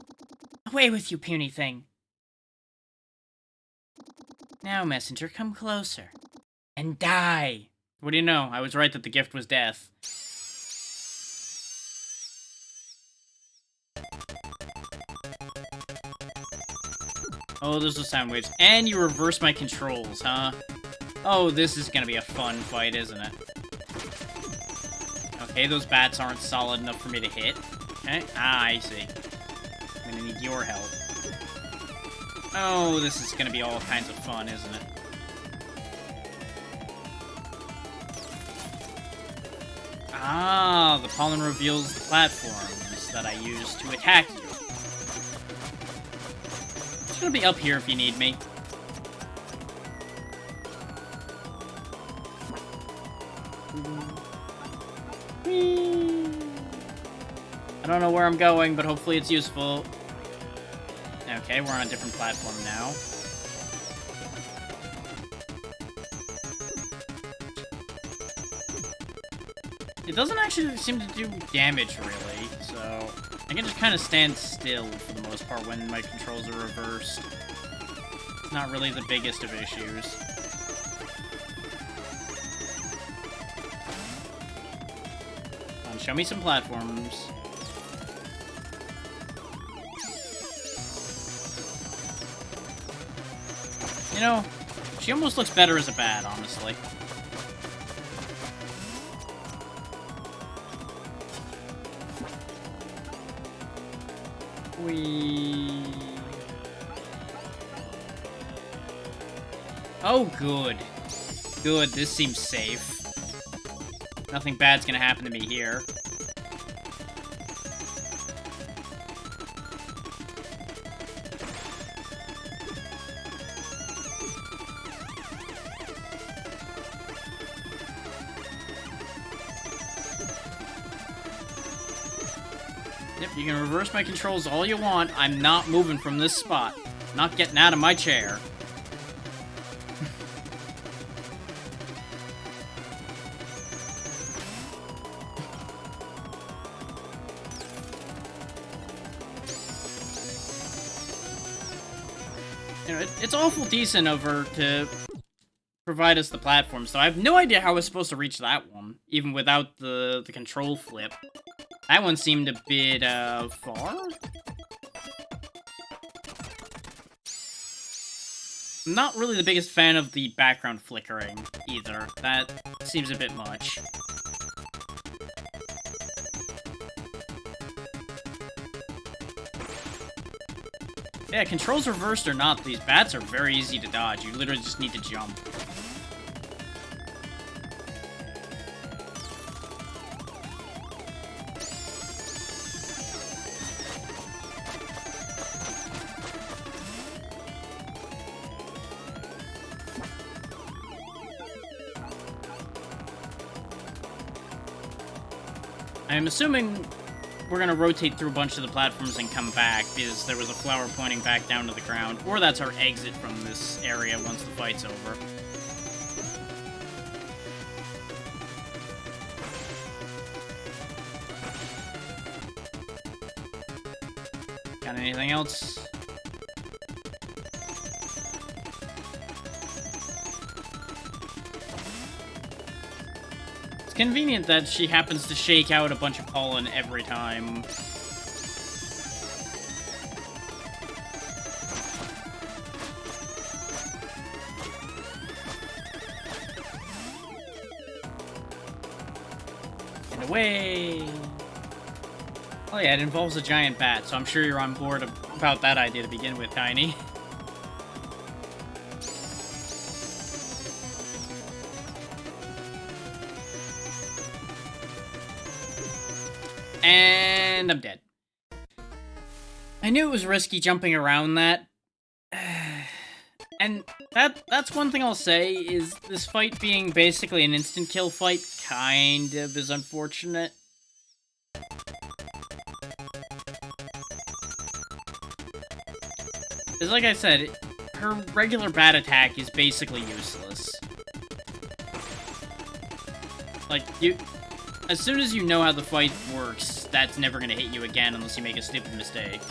Away with you, puny thing. Now, messenger, come closer. And die! What do you know? I was right that the gift was death. Oh, those are sound waves. And you reverse my controls, huh? Oh, this is gonna be a fun fight, isn't it? Okay, those bats aren't solid enough for me to hit. Okay, I see. I'm gonna need your help. Oh, this is gonna be all kinds of fun, isn't it? Ah, the pollen reveals the platforms that I use to attack you. It's gonna be up here if you need me. I don't know where I'm going, but hopefully it's useful. Okay, we're on a different platform now. It doesn't actually seem to do damage, really, so I can just kind of stand still for the most part when my controls are reversed. It's not really the biggest of issues. Come on, show me some platforms. You know, she almost looks better as a bat, honestly. Oh, good. Good, this seems safe. Nothing bad's gonna happen to me here. Yep, you can reverse my controls all you want. I'm not moving from this spot. Not getting out of my chair. You know, it's awful decent of her to provide us the platform, so I have no idea how I was supposed to reach that one, even without the control flip. That one seemed a bit, far? I'm not really the biggest fan of the background flickering, either. That seems a bit much. Yeah, controls reversed or not, these bats are very easy to dodge. You literally just need to jump. I'm assuming we're gonna rotate through a bunch of the platforms and come back, because there was a flower pointing back down to the ground, or that's our exit from this area once the fight's over. Got anything else? Convenient that she happens to shake out a bunch of pollen every time. And away! Oh yeah, it involves a giant bat, so I'm sure you're on board about that idea to begin with, Tiny. And I'm dead. I knew it was risky jumping around that. And that's one thing I'll say, is this fight being basically an instant kill fight kind of is unfortunate. Because like I said, her regular bat attack is basically useless. Like, as soon as you know how the fight works, that's never gonna hit you again unless you make a stupid mistake.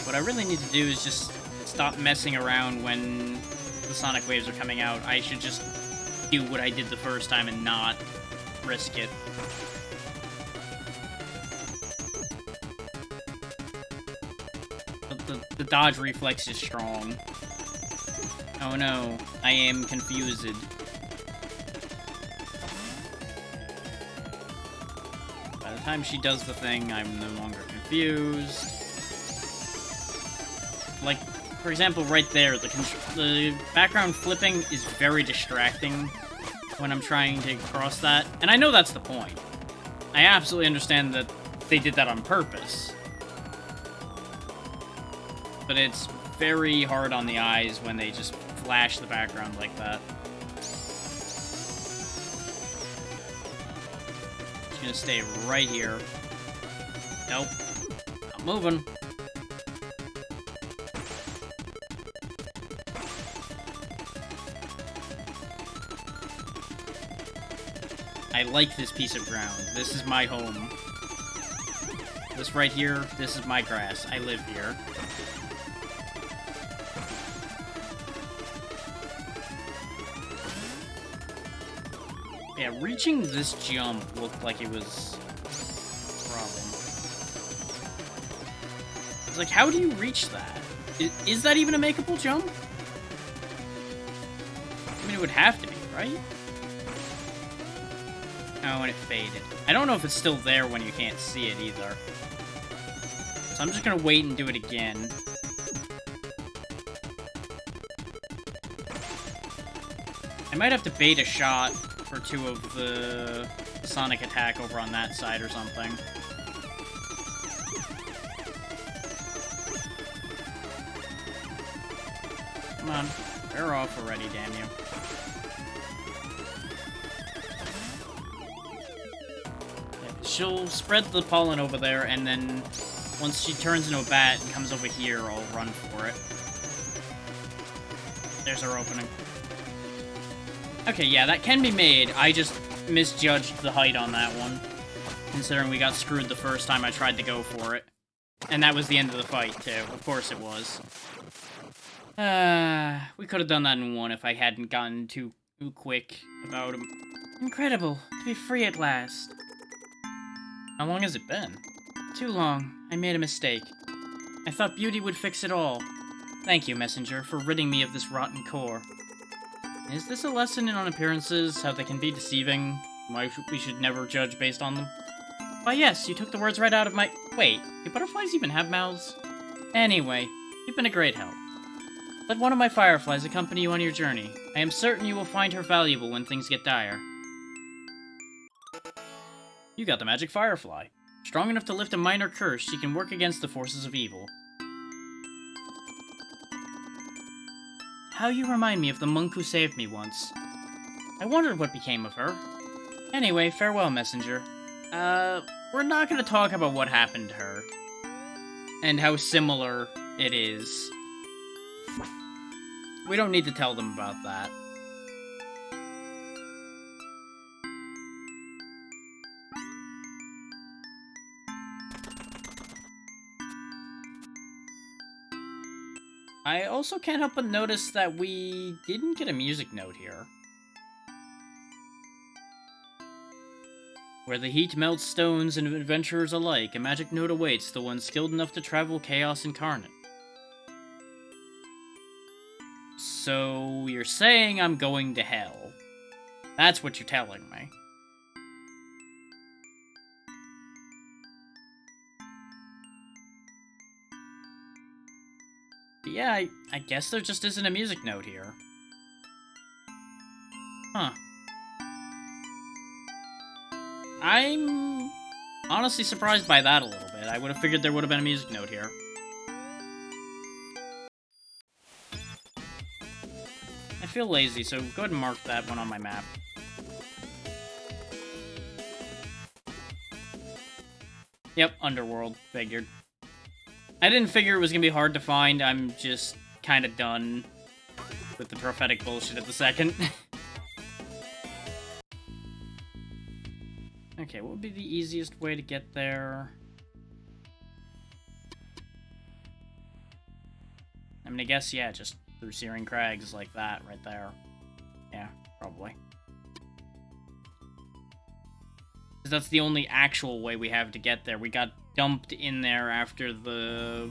What I really need to do is just stop messing around when the sonic waves are coming out. I should just do what I did the first time and not risk it. The dodge reflex is strong. Oh no, I am confused. By the time she does the thing, I'm no longer confused. Like, for example, right there, the background flipping is very distracting when I'm trying to cross that. And I know that's the point. I absolutely understand that they did that on purpose. But it's very hard on the eyes when they just flash the background like that. Just gonna stay right here. Nope. I'm moving. I like this piece of ground. This is my home. This right here, this is my grass. I live here. Yeah, reaching this jump looked like it was a problem. It's like, how do you reach that? Is that even a makeable jump? I mean, it would have to be, right? Oh, and it faded. I don't know if it's still there when you can't see it either. So I'm just gonna wait and do it again. I might have to bait a shot for 2 of the sonic attack over on that side or something. Come on, bear off already, damn you. She'll spread the pollen over there, and then once she turns into a bat and comes over here, I'll run for it. There's our opening. Okay, yeah, that can be made. I just misjudged the height on that one, considering we got screwed the first time I tried to go for it. And that was the end of the fight, too. Of course it was. We could have done that in one if I hadn't gotten too quick about him. Incredible, to be free at last. How long has it been? Too long. I made a mistake. I thought beauty would fix it all. Thank you, Messenger, for ridding me of this rotten core. Is this a lesson in on appearances, how they can be deceiving, why we should never judge based on them? Why yes, you took the words right out of my— Wait, do butterflies even have mouths? Anyway, you've been a great help. Let one of my fireflies accompany you on your journey. I am certain you will find her valuable when things get dire. You got the magic firefly. Strong enough to lift a minor curse, she can work against the forces of evil. How you remind me of the monk who saved me once. I wondered what became of her. Anyway, farewell, Messenger. We're not gonna talk about what happened to her. And how similar it is. We don't need to tell them about that. I also can't help but notice that we didn't get a music note here. Where the heat melts stones and adventurers alike, a magic note awaits the one skilled enough to travel chaos incarnate. So, you're saying I'm going to hell. That's what you're telling me. But yeah, I guess there just isn't a music note here. Huh. I'm honestly surprised by that a little bit. I would have figured there would have been a music note here. I feel lazy, so go ahead and mark that one on my map. Yep, Underworld. Figured. I didn't figure it was gonna be hard to find. I'm just kind of done with the prophetic bullshit at the second. Okay, what would be the easiest way to get there? I mean, I guess, yeah, just through Searing Crags like that right there. Yeah, probably. Because that's the only actual way we have to get there. We got dumped in there after the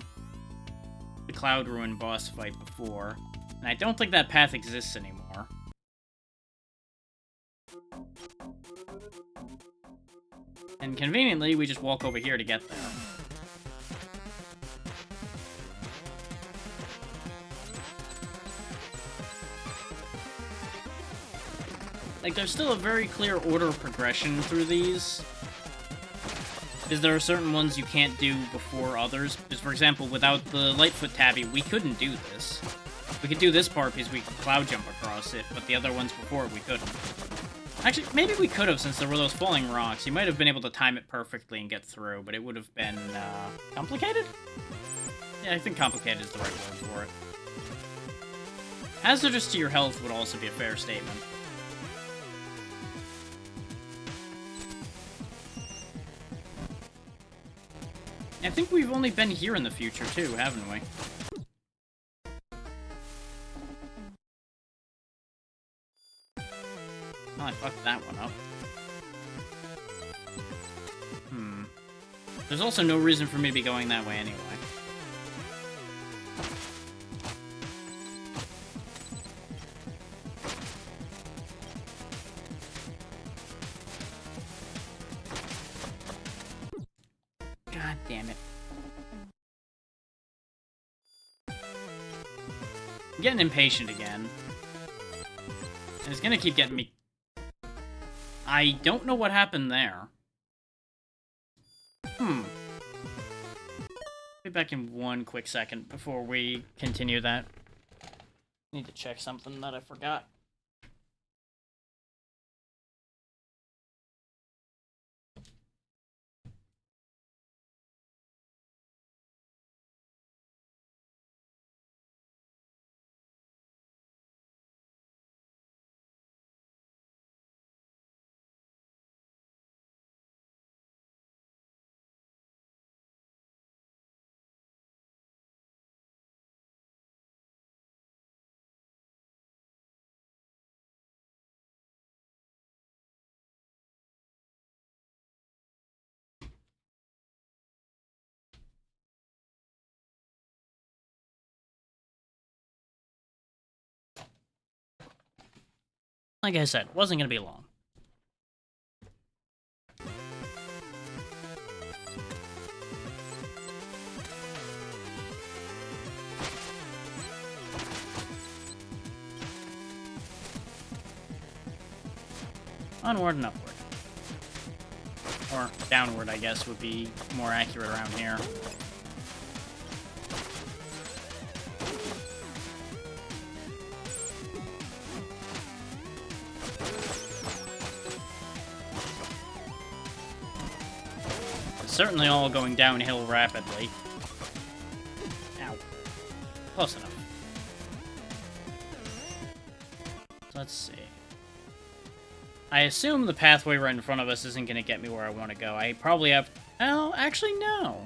Cloud Ruin boss fight before. And I don't think that path exists anymore. And conveniently, we just walk over here to get there. Like, there's still a very clear order of progression through these. Because there are certain ones you can't do before others. Because, for example, without the Lightfoot Tabby, we couldn't do this. We could do this part because we could cloud jump across it, but the other ones before we couldn't. Actually, maybe we could have, since there were those falling rocks. You might have been able to time it perfectly and get through, but it would have been, complicated? Yeah, I think complicated is the right word for it. Hazardous to your health would also be a fair statement. I think we've only been here in the future, too, haven't we? Oh, I fucked that one up. There's also no reason for me to be going that way anyway. God damn it. I'm getting impatient again. And it's gonna keep getting me... I don't know what happened there. Be back in one quick second before we continue that. Need to check something that I forgot. Like I said, wasn't gonna be long. Onward and upward. Or downward, I guess, would be more accurate around here. Certainly all going downhill rapidly. Ow. Close enough. Let's see. I assume the pathway right in front of us isn't going to get me where I want to go. I probably have... Oh, actually, no.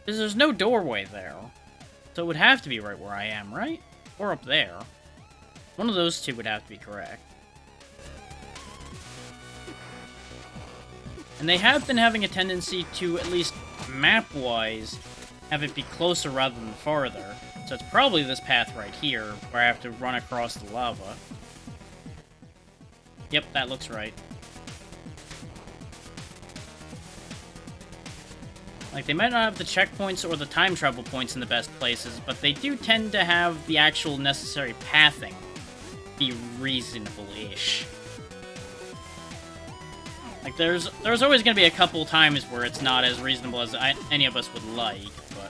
Because there's no doorway there. So it would have to be right where I am, right? Or up there. One of those two would have to be correct. And they have been having a tendency to, at least map-wise, have it be closer rather than farther. So it's probably this path right here, where I have to run across the lava. Yep, that looks right. Like, they might not have the checkpoints or the time travel points in the best places, but they do tend to have the actual necessary pathing be reasonable-ish. Like, there's always going to be a couple times where it's not as reasonable as any of us would like, but...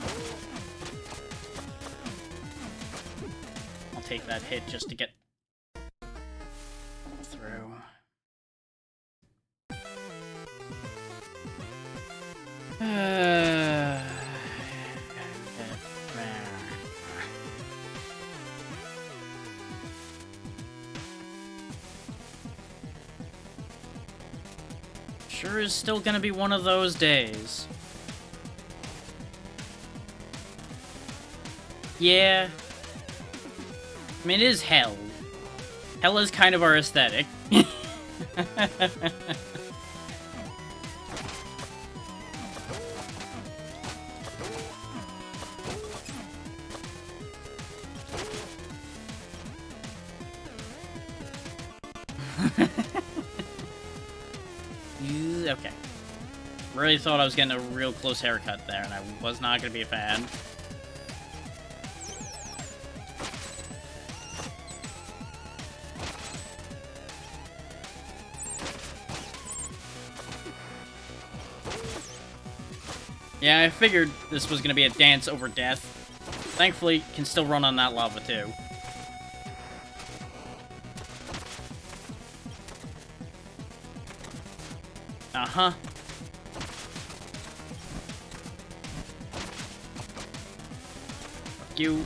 I'll take that hit just to get through. Sure is still gonna be one of those days. Yeah. I mean, it is hell. Hell is kind of our aesthetic. Okay. Really thought I was getting a real close haircut there, and I was not going to be a fan. Yeah, I figured this was going to be a dance over death. Thankfully, can still run on that lava, too. Uh-huh. Fuck you.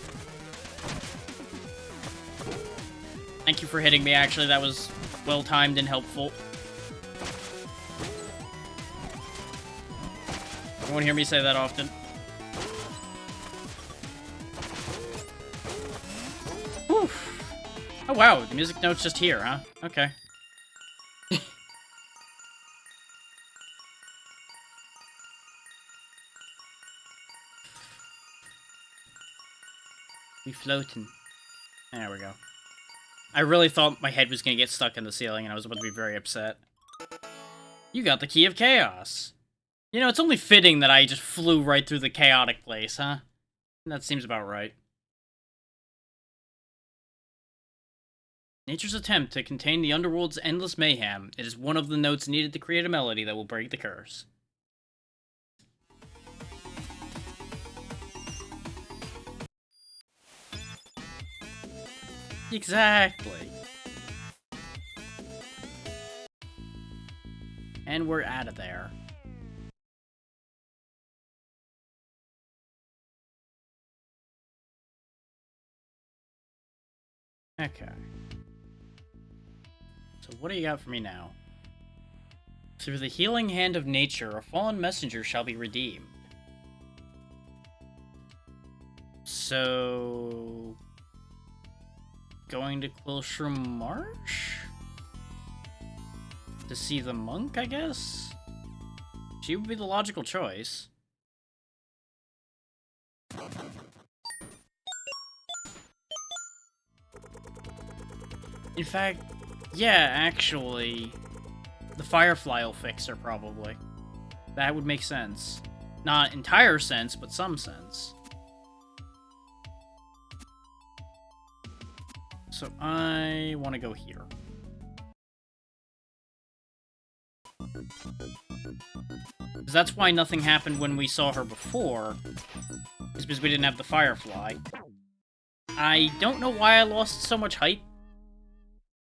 Thank you for hitting me, actually. That was well-timed and helpful. You won't hear me say that often. Whew. Oh, wow. The music note's just here, huh? Okay. We floating. There we go. I really thought my head was gonna get stuck in the ceiling, and I was about to be very upset. You got the Key of Chaos. You know, it's only fitting that I just flew right through the chaotic place, huh? That seems about right. Nature's attempt to contain the underworld's endless mayhem. It is one of the notes needed to create a melody that will break the curse. Exactly. And we're out of there. Okay. So what do you got for me now? Through the healing hand of nature, a fallen messenger shall be redeemed. So... going to Quilshroom Marsh? To see the monk, I guess? She would be the logical choice. In fact, yeah, actually, the Firefly will fix her, probably. That would make sense. Not entire sense, but some sense. So I want to go here. Because that's why nothing happened when we saw her before. Is because we didn't have the Firefly. I don't know why I lost so much height.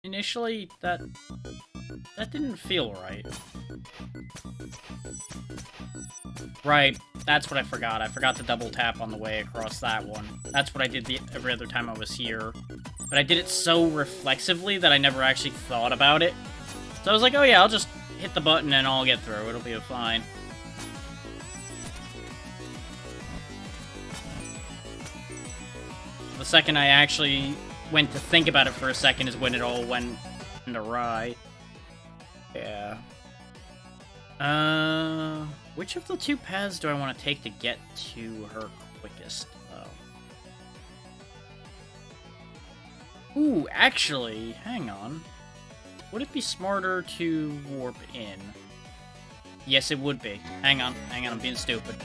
Initially, that didn't feel right. Right, that's what I forgot. I forgot to double tap on the way across that one. That's what I did every other time I was here. But I did it so reflexively that I never actually thought about it. So I was like, oh yeah, I'll just hit the button and I'll get through. It'll be fine. The second I actually went to think about it for a second is when it all went awry. Yeah. Which of the two paths do I want to take to get to her quickest, though? Ooh, actually, hang on. Would it be smarter to warp in? Yes, it would be. Hang on, I'm being stupid.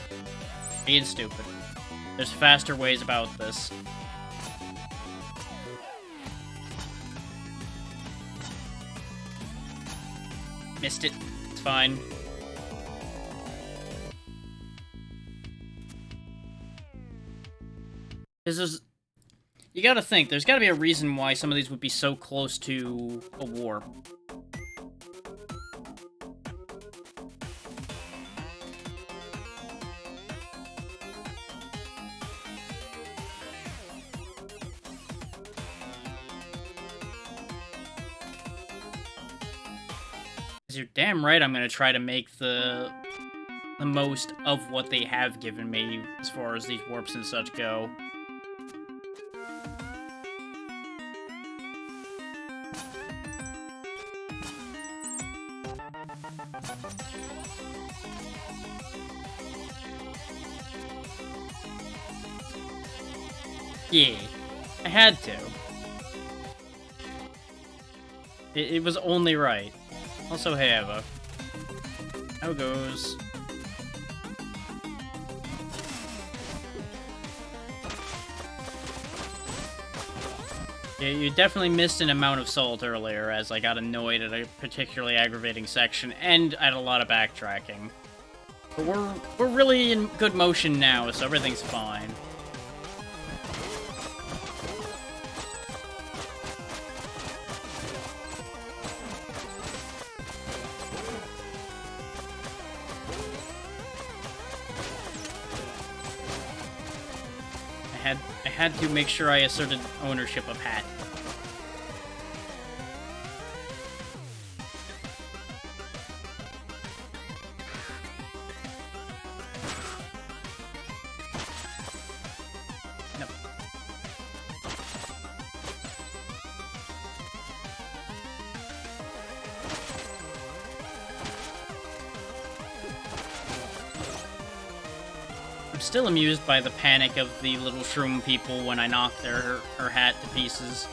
Being stupid. There's faster ways about this. Missed it. It's fine. You gotta think, there's gotta be a reason why some of these would be so close to a warp. You're damn right I'm gonna try to make the most of what they have given me as far as these warps and such go. Yeah, I had to. It was only right. Also, hey, Eva. How it goes. Yeah, you definitely missed an amount of salt earlier, as I got annoyed at a particularly aggravating section, and I had a lot of backtracking. But we're really in good motion now, so everything's fine. I had to make sure I asserted ownership of Hat. Nope. I'm still amused by the panic of the little shroom people when I knock her hat to pieces.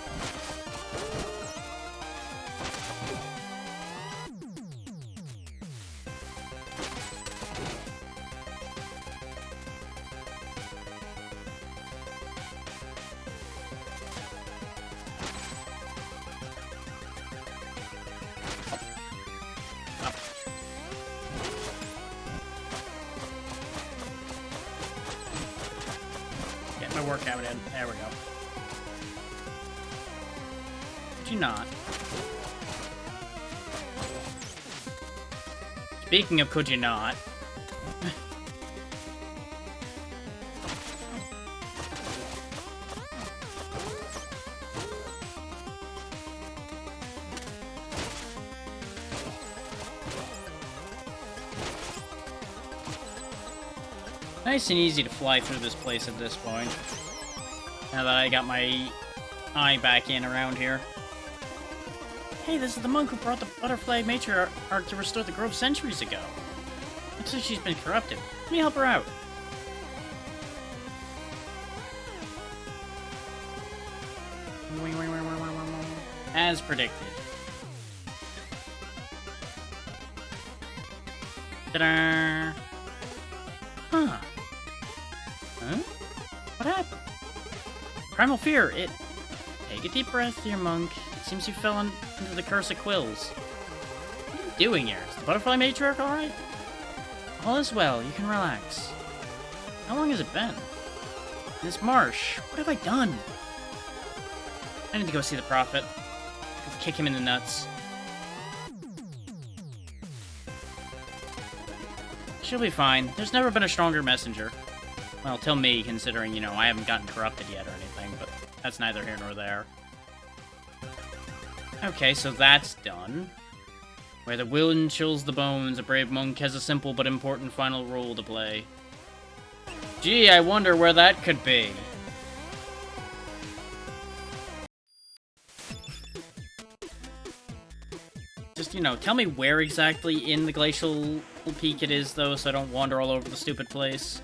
Get my workout in. There we go. Could you not? Speaking of could you not? Nice and easy to fly through this place at this point. Now that I got my eye back in around here. Hey, this is the monk who brought the butterfly matriarch to restore the grove centuries ago. Looks like she's been corrupted. Let me help her out. As predicted. Ta-da! Huh. Huh? What happened? Primal fear, it... Take a deep breath, dear monk. It seems you fell into the curse of quills. What are you doing here? Is the butterfly matriarch alright? All is well, you can relax. How long has it been? In this marsh, what have I done? I need to go see the prophet. Kick him in the nuts. She'll be fine. There's never been a stronger messenger. Well, till me, considering, you know, I haven't gotten corrupted yet or anything, but that's neither here nor there. Okay, so that's done. Where the wind chills the bones, a brave monk has a simple but important final role to play. Gee, I wonder where that could be. Just, you know, tell me where exactly in the glacial peak it is, though, so I don't wander all over the stupid place.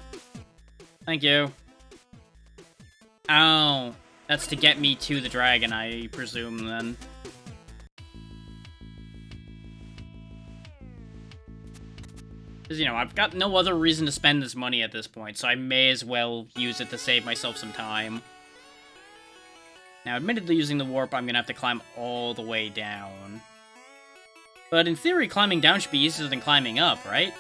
Thank you. Oh, that's to get me to the dragon, I presume, then. Because, you know, I've got no other reason to spend this money at this point, so I may as well use it to save myself some time. Now, admittedly, using the warp, I'm gonna have to climb all the way down. But in theory, climbing down should be easier than climbing up, right?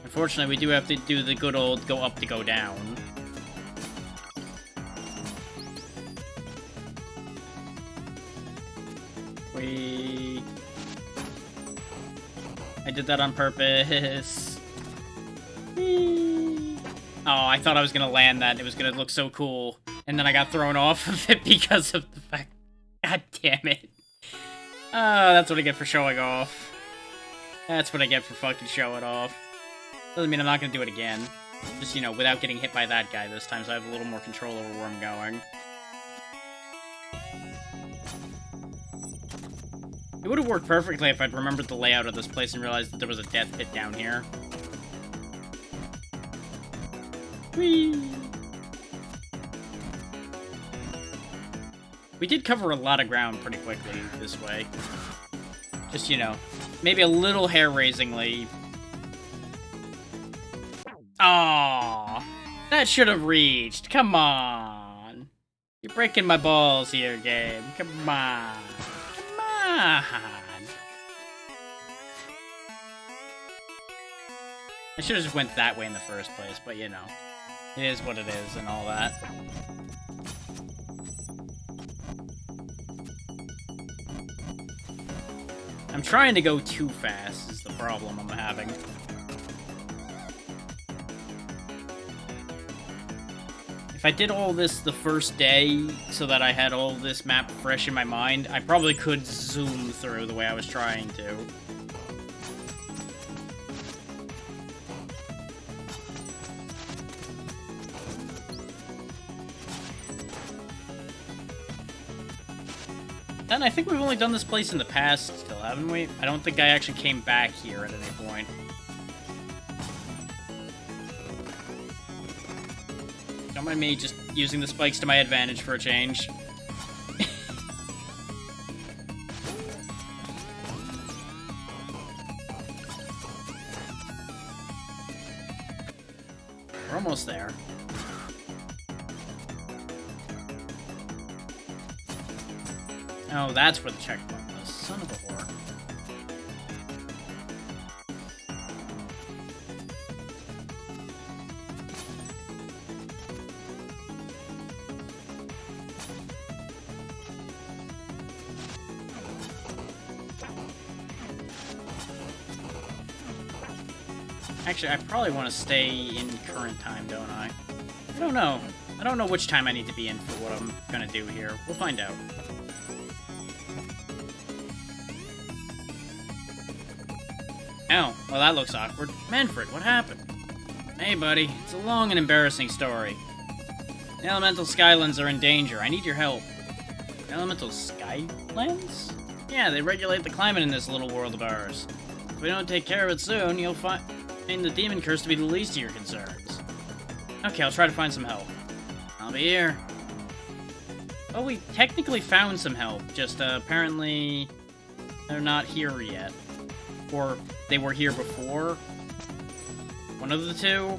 Unfortunately, we do have to do the good old go up to go down. I did that on purpose. Oh, I thought I was gonna land that. It was gonna look so cool. And then I got thrown off of it because of the fact... God damn it. That's what I get for showing off. That's what I get for fucking showing off. Doesn't mean I'm not gonna do it again. Just, you know, without getting hit by that guy this time, so I have a little more control over where I'm going. It would have worked perfectly if I'd remembered the layout of this place and realized that there was a death pit down here. Whee! We did cover a lot of ground pretty quickly this way. Just, you know, maybe a little hair-raisingly. Aww, that should have reached. Come on. You're breaking my balls here, game. Come on. Come on. I should have just went that way in the first place, but you know, it is what it is and all that. I'm trying to go too fast is the problem I'm having. If I did all this the first day so that I had all this map fresh in my mind, I probably could zoom through the way I was trying to. And I think we've only done this place in the past still, haven't we? I don't think I actually came back here at any point. Don't mind me just using the spikes to my advantage for a change. We're almost there. Oh, that's where the checkpoint was. Son of a whore. Actually, I probably want to stay in current time, don't I? I don't know. I don't know which time I need to be in for what I'm gonna do here. We'll find out. Oh, well that looks awkward. Manfred, what happened? Hey buddy, it's a long and embarrassing story. The elemental skylands are in danger. I need your help. Elemental skylands? Yeah, they regulate the climate in this little world of ours. If we don't take care of it soon, you'll find the demon curse to be the least of your concerns. Okay, I'll try to find some help. I'll be here. Oh, we technically found some help, just apparently they're not here yet. Or they were here before. One of the two.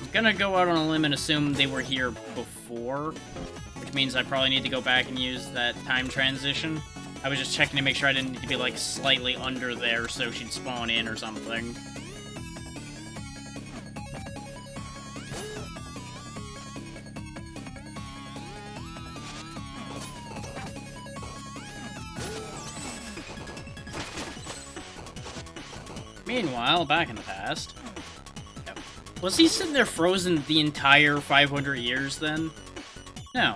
I'm gonna go out on a limb and assume they were here before, which means I probably need to go back and use that time transition. I was just checking to make sure I didn't need to be, like, slightly under there so she'd spawn in or something. Meanwhile, back in the past... Was he sitting there frozen the entire 500 years, then? No,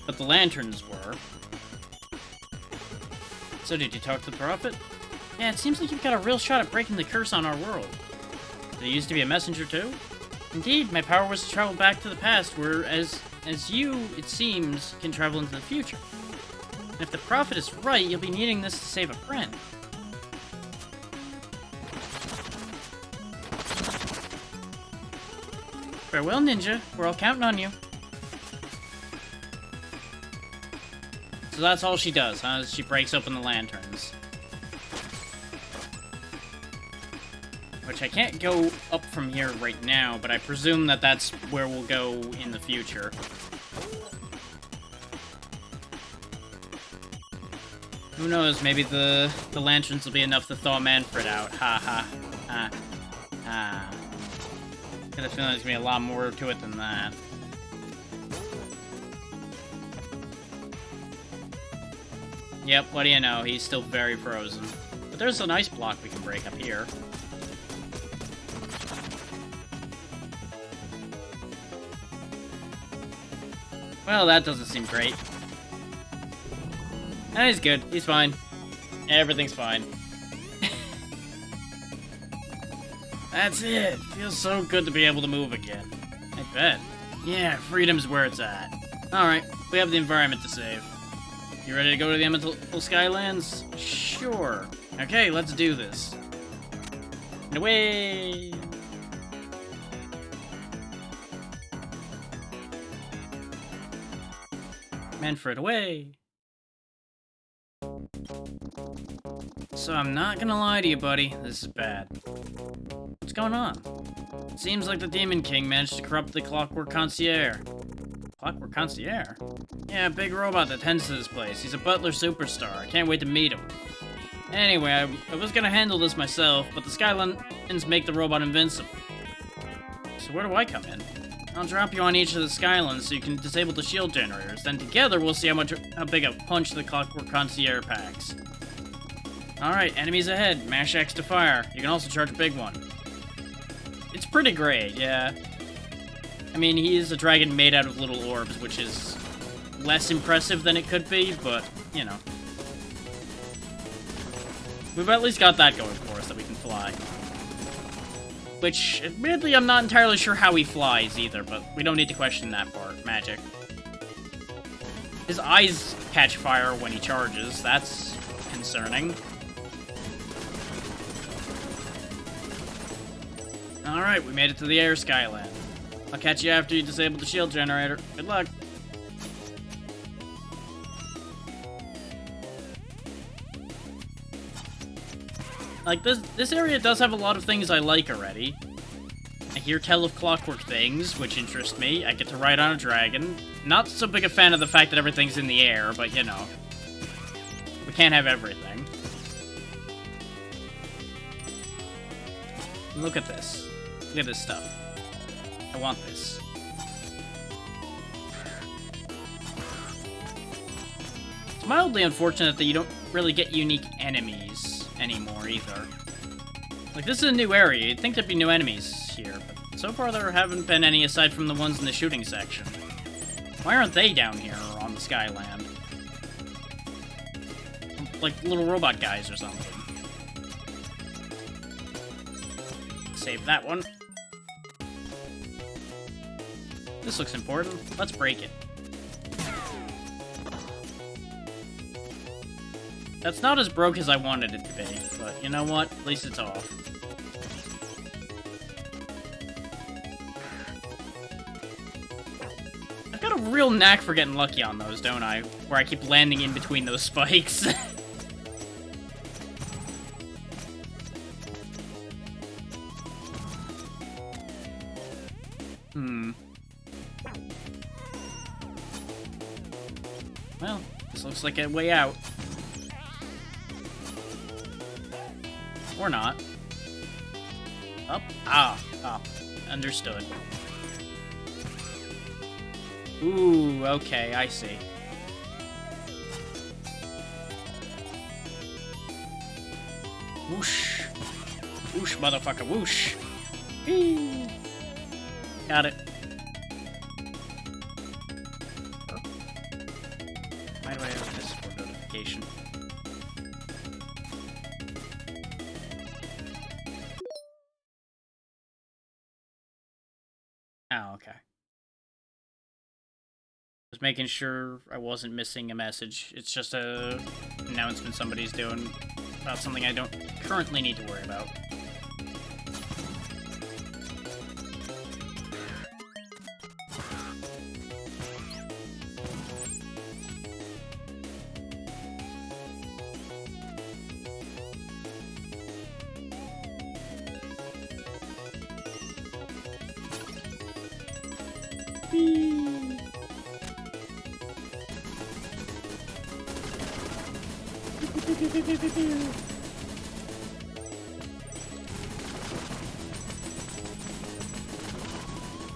but the lanterns were. So did you talk to the Prophet? Yeah, it seems like you've got a real shot at breaking the curse on our world. Did you used to be a messenger, too? Indeed, my power was to travel back to the past, whereas you, it seems, can travel into the future. And if the Prophet is right, you'll be needing this to save a friend. Farewell, Ninja. We're all counting on you. So that's all she does, huh? She breaks open the lanterns. Which I can't go up from here right now, but I presume that that's where we'll go in the future. Who knows, maybe the lanterns will be enough to thaw Manfred out. Ha ha. Ha. Ha. I got a feeling there's gonna be a lot more to it than that. Yep, what do you know? He's still very frozen. But there's an ice block we can break up here. Well, that doesn't seem great. Eh, he's good. He's fine. Everything's fine. That's it. Feels so good to be able to move again. I bet. Yeah, freedom's where it's at. Alright, we have the environment to save. You ready to go to the Elemental Skylands? Sure. Okay, let's do this. And away! Manfred, away! So I'm not gonna lie to you, buddy. This is bad. What's going on? Seems like the Demon King managed to corrupt the Clockwork Concierge. Clockwork Concierge? Yeah, a big robot that tends to this place. He's a butler superstar. I can't wait to meet him. Anyway, I was gonna handle this myself, but the Skylands make the robot invincible. So where do I come in? I'll drop you on each of the Skylands so you can disable the shield generators. Then together we'll see how big a punch the Clockwork Concierge packs. Alright, enemies ahead. Mash X to fire. You can also charge a big one. It's pretty great, yeah. I mean, he is a dragon made out of little orbs, which is less impressive than it could be, but, you know. We've at least got that going for us, that we can fly. Which, admittedly, I'm not entirely sure how he flies either, but we don't need to question that part. Magic. His eyes catch fire when he charges. That's concerning. Alright, we made it to the Air Skyland. I'll catch you after you disable the shield generator. Good luck. Like, this area does have a lot of things I like already. I hear tell of clockwork things, which interest me. I get to ride on a dragon. Not so big a fan of the fact that everything's in the air, but you know. We can't have everything. Look at this. Look at this stuff. I want this. It's mildly unfortunate that you don't really get unique enemies anymore, either. Like, this is a new area. You'd think there'd be new enemies here, but so far there haven't been any aside from the ones in the shooting section. Why aren't they down here on the Skyland? Like little robot guys or something. Save that one. This looks important. Let's break it. That's not as broke as I wanted it to be, but you know what? At least it's off. I've got a real knack for getting lucky on those, don't I? Where I keep landing in between those spikes. Well, this looks like a way out. Or not. Up? Ah, up. Understood. Ooh, okay, I see. Whoosh. Whoosh, motherfucker, whoosh. Whee. Got it. Why do I have this for notification? Oh, okay. Just making sure I wasn't missing a message. It's just a announcement somebody's doing about something I don't currently need to worry about.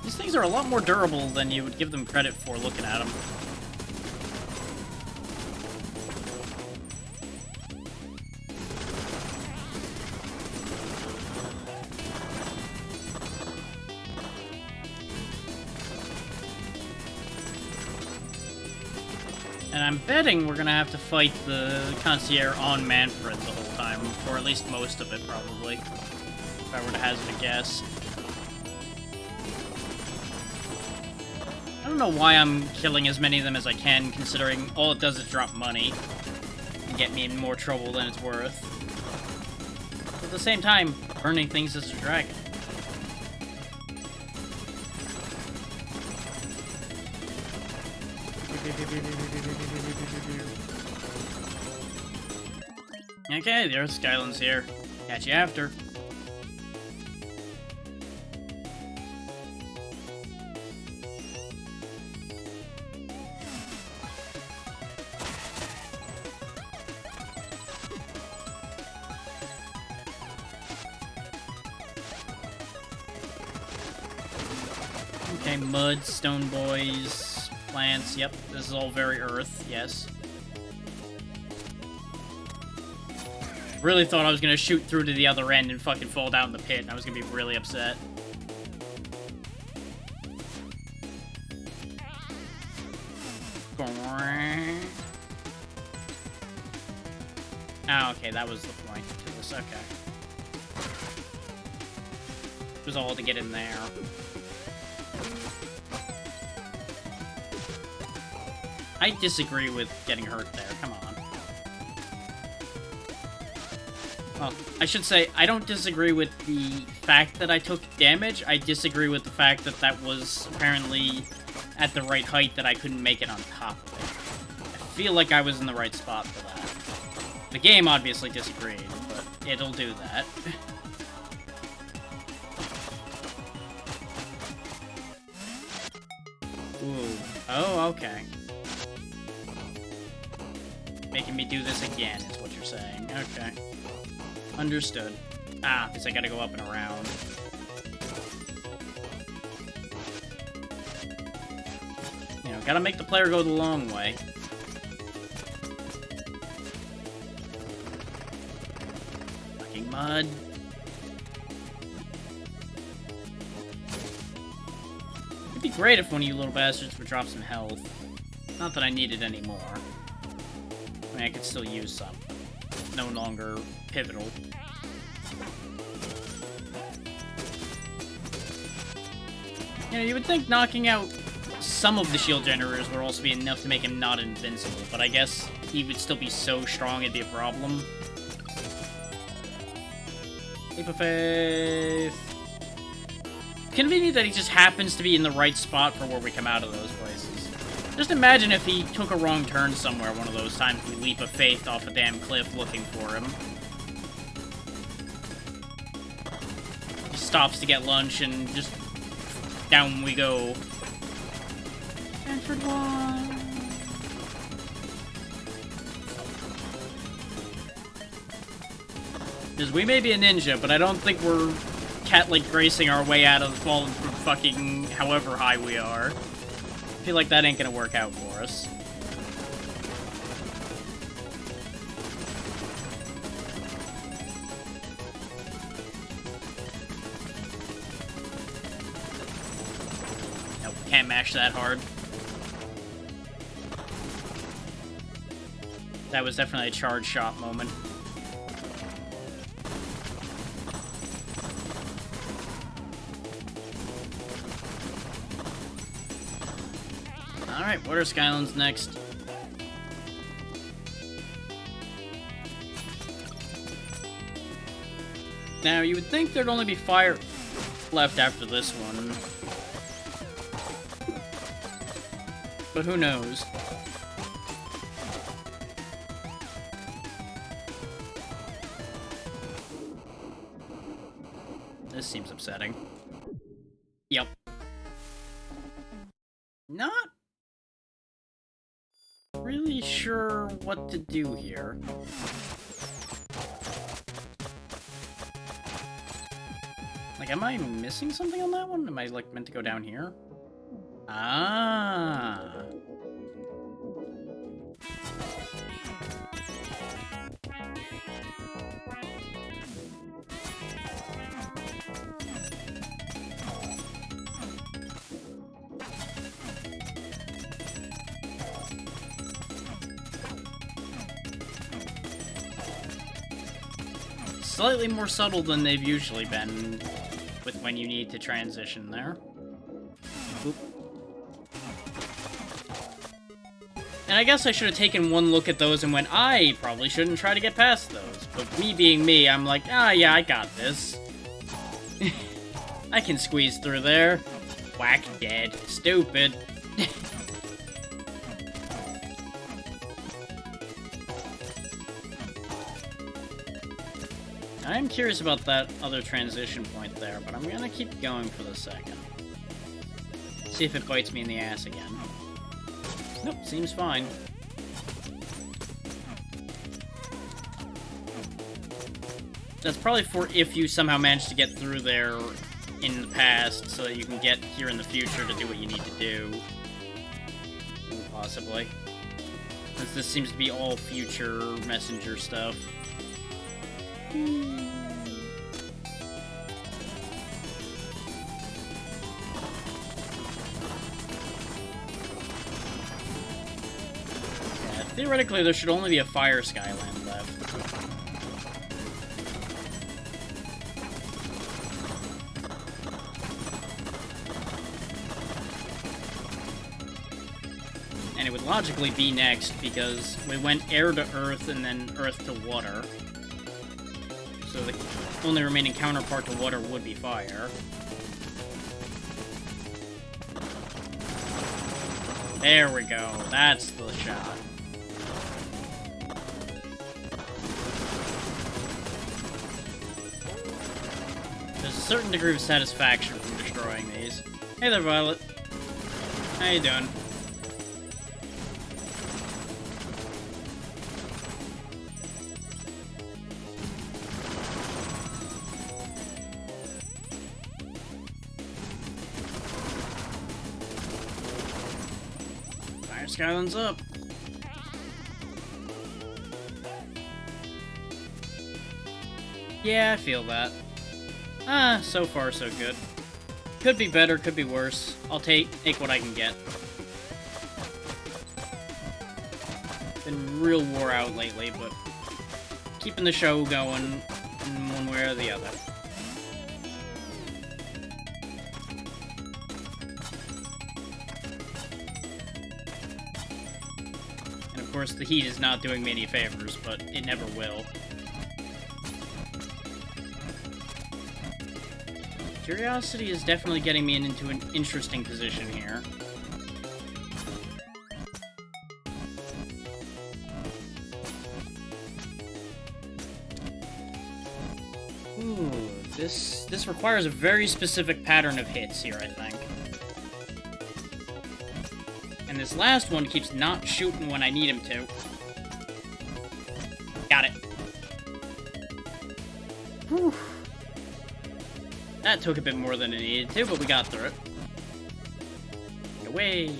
These things are a lot more durable than you would give them credit for looking at them. And I'm betting we're gonna have to fight the Concierge on Manfred the whole time, or at least most of it, probably. If I were to hazard a guess. I don't don't know why I'm killing as many of them as I can, considering all it does is drop money and get me in more trouble than it's worth. But at the same time, burning things as a dragon. Okay, the Earth Skyland's here. Catch you after. Okay, mud, stone boys, plants, yep, this is all very Earth, yes. Really thought I was gonna shoot through to the other end and fucking fall down the pit, and I was gonna be really upset. Oh, okay, that was the point to this, okay. It was all to get in there. I disagree with getting hurt there, come on. Well, I should say, I don't disagree with the fact that I took damage, I disagree with the fact that that was apparently at the right height that I couldn't make it on top of it. I feel like I was in the right spot for that. The game obviously disagreed, but it'll do that. Ooh. Oh, okay. Making me do this again is what you're saying. Okay. Understood. Ah, because I gotta go up and around. You know, gotta make the player go the long way. Fucking mud. It'd be great if one of you little bastards would drop some health. Not that I need it anymore. I mean, I could still use some. No longer pivotal. You know, you would think knocking out some of the shield generators would also be enough to make him not invincible, but I guess he would still be so strong it'd be a problem. Leap of faith. Convenient that he just happens to be in the right spot for where we come out of those places. Just imagine if he took a wrong turn somewhere one of those times we leap of faith off a damn cliff looking for him. He stops to get lunch and just down we go. Stanford one. Because we may be a ninja, but I don't think we're cat-like racing our way out of falling from fucking however high we are. I feel like that ain't gonna work out for us. Nope, can't mash that hard. That was definitely a charge shot moment. Alright, what are Skylands next? Now, you would think there'd only be fire left after this one. But who knows? This seems upsetting. Yep. Not really sure what to do here. Like, am I missing something on that one? Am I, like, meant to go down here? Ah. Slightly more subtle than they've usually been with when you need to transition there. Oop. And I guess I should have taken one look at those and went, I probably shouldn't try to get past those. But me being me, I'm like, ah, yeah, I got this. I can squeeze through there. Whack, dead. Stupid. I'm curious about that other transition point there, but I'm gonna keep going for the second. See if it bites me in the ass again. Nope, seems fine. That's probably for if you somehow manage to get through there in the past, so that you can get here in the future to do what you need to do. Possibly. Since this seems to be all future messenger stuff. Theoretically, there should only be a Fire Skyland left. And it would logically be next, because we went air to earth and then earth to water. So the only remaining counterpart to water would be fire. There we go. That's the shot. There's a certain degree of satisfaction from destroying these. Hey there, Violet. How you doing? Fire Skyland's up. Yeah, I feel that. Ah, so far so good. Could be better, could be worse. I'll take what I can get. Been real wore out lately, but keeping the show going in one way or the other. And of course, the heat is not doing me any favors, but it never will. Curiosity is definitely getting me into an interesting position here. Ooh, this requires a very specific pattern of hits here, I think. And this last one keeps not shooting when I need him to. Got it. Whew. That took a bit more than it needed to, but we got through it. Away!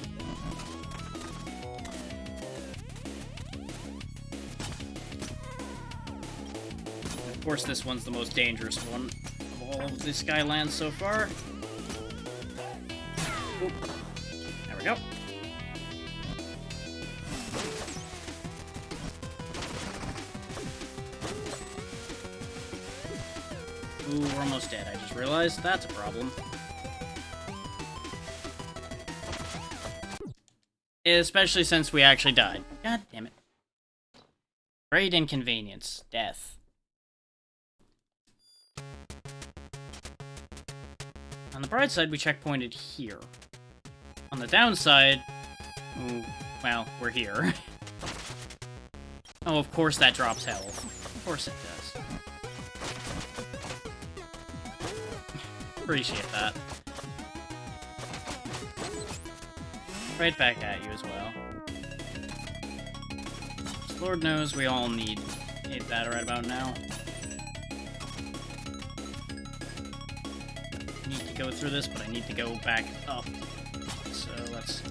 Of course, this one's the most dangerous one of all of the Skylands so far. Oop. There we go. Ooh, we're almost dead. I just realized that's a problem. Especially since we actually died. God damn it. Great inconvenience. Death. On the bright side, we checkpointed here. On the downside... Ooh, well, we're here. Oh, of course that drops health. Of course it does. Appreciate that. Right back at you as well. Lord knows we all need that right about now. Need to go through this, but I need to go back up. So let's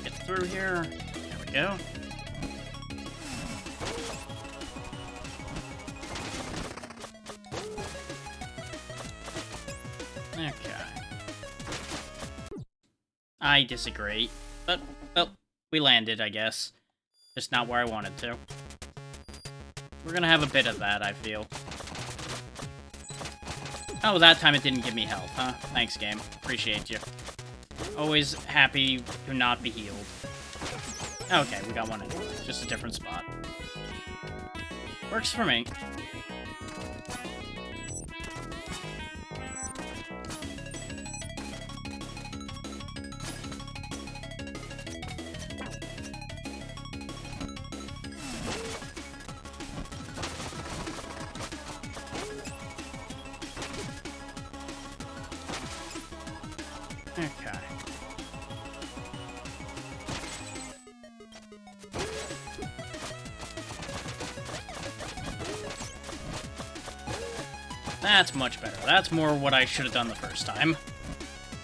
get through here. There we go. Okay. I disagree. But, well, we landed, I guess. Just not where I wanted to. We're gonna have a bit of that, I feel. Oh, that time it didn't give me health, huh? Thanks, game. Appreciate you. Always happy to not be healed. Okay, we got one anyway. Just a different spot. Works for me. Okay. That's much better. That's more what I should have done the first time.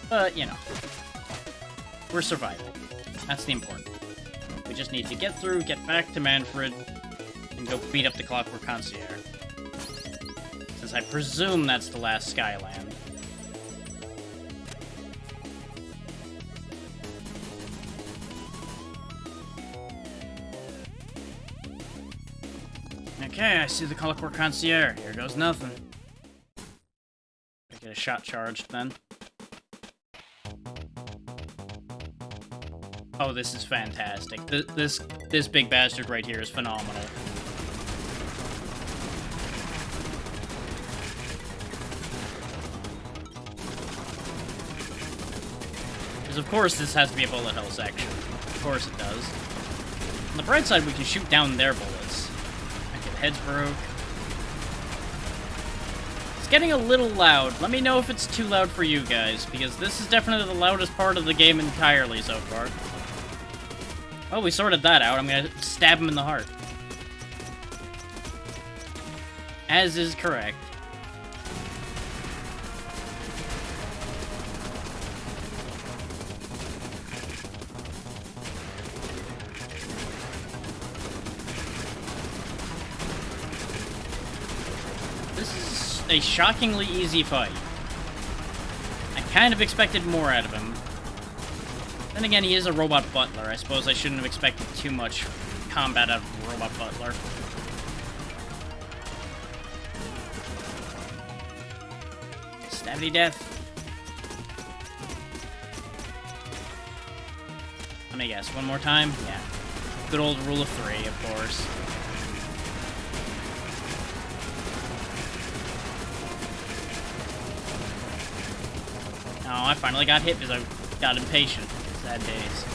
But, you know. We're surviving. That's the important thing. We just need to get through, get back to Manfred, and go beat up the Clockwork Concierge. Since I presume that's the last Skyland. Okay, I see the Clockwork Concierge. Here goes nothing. Get a shot charged then. Oh, this is fantastic. This big bastard right here is phenomenal. Because of course this has to be a bullet hell section. Of course it does. On the bright side, we can shoot down their bullets. Okay, the head's broke. It's getting a little loud. Let me know if it's too loud for you guys, because this is definitely the loudest part of the game entirely so far. Oh, we sorted that out. I'm gonna stab him in the heart. As is correct. A shockingly easy fight. I kind of expected more out of him. Then again, he is a robot butler. I suppose I shouldn't have expected too much combat out of a robot butler. Stabby death. Let me guess, one more time? Yeah. Good old rule of three, of course. Oh, I finally got hit because I got impatient. Sad days.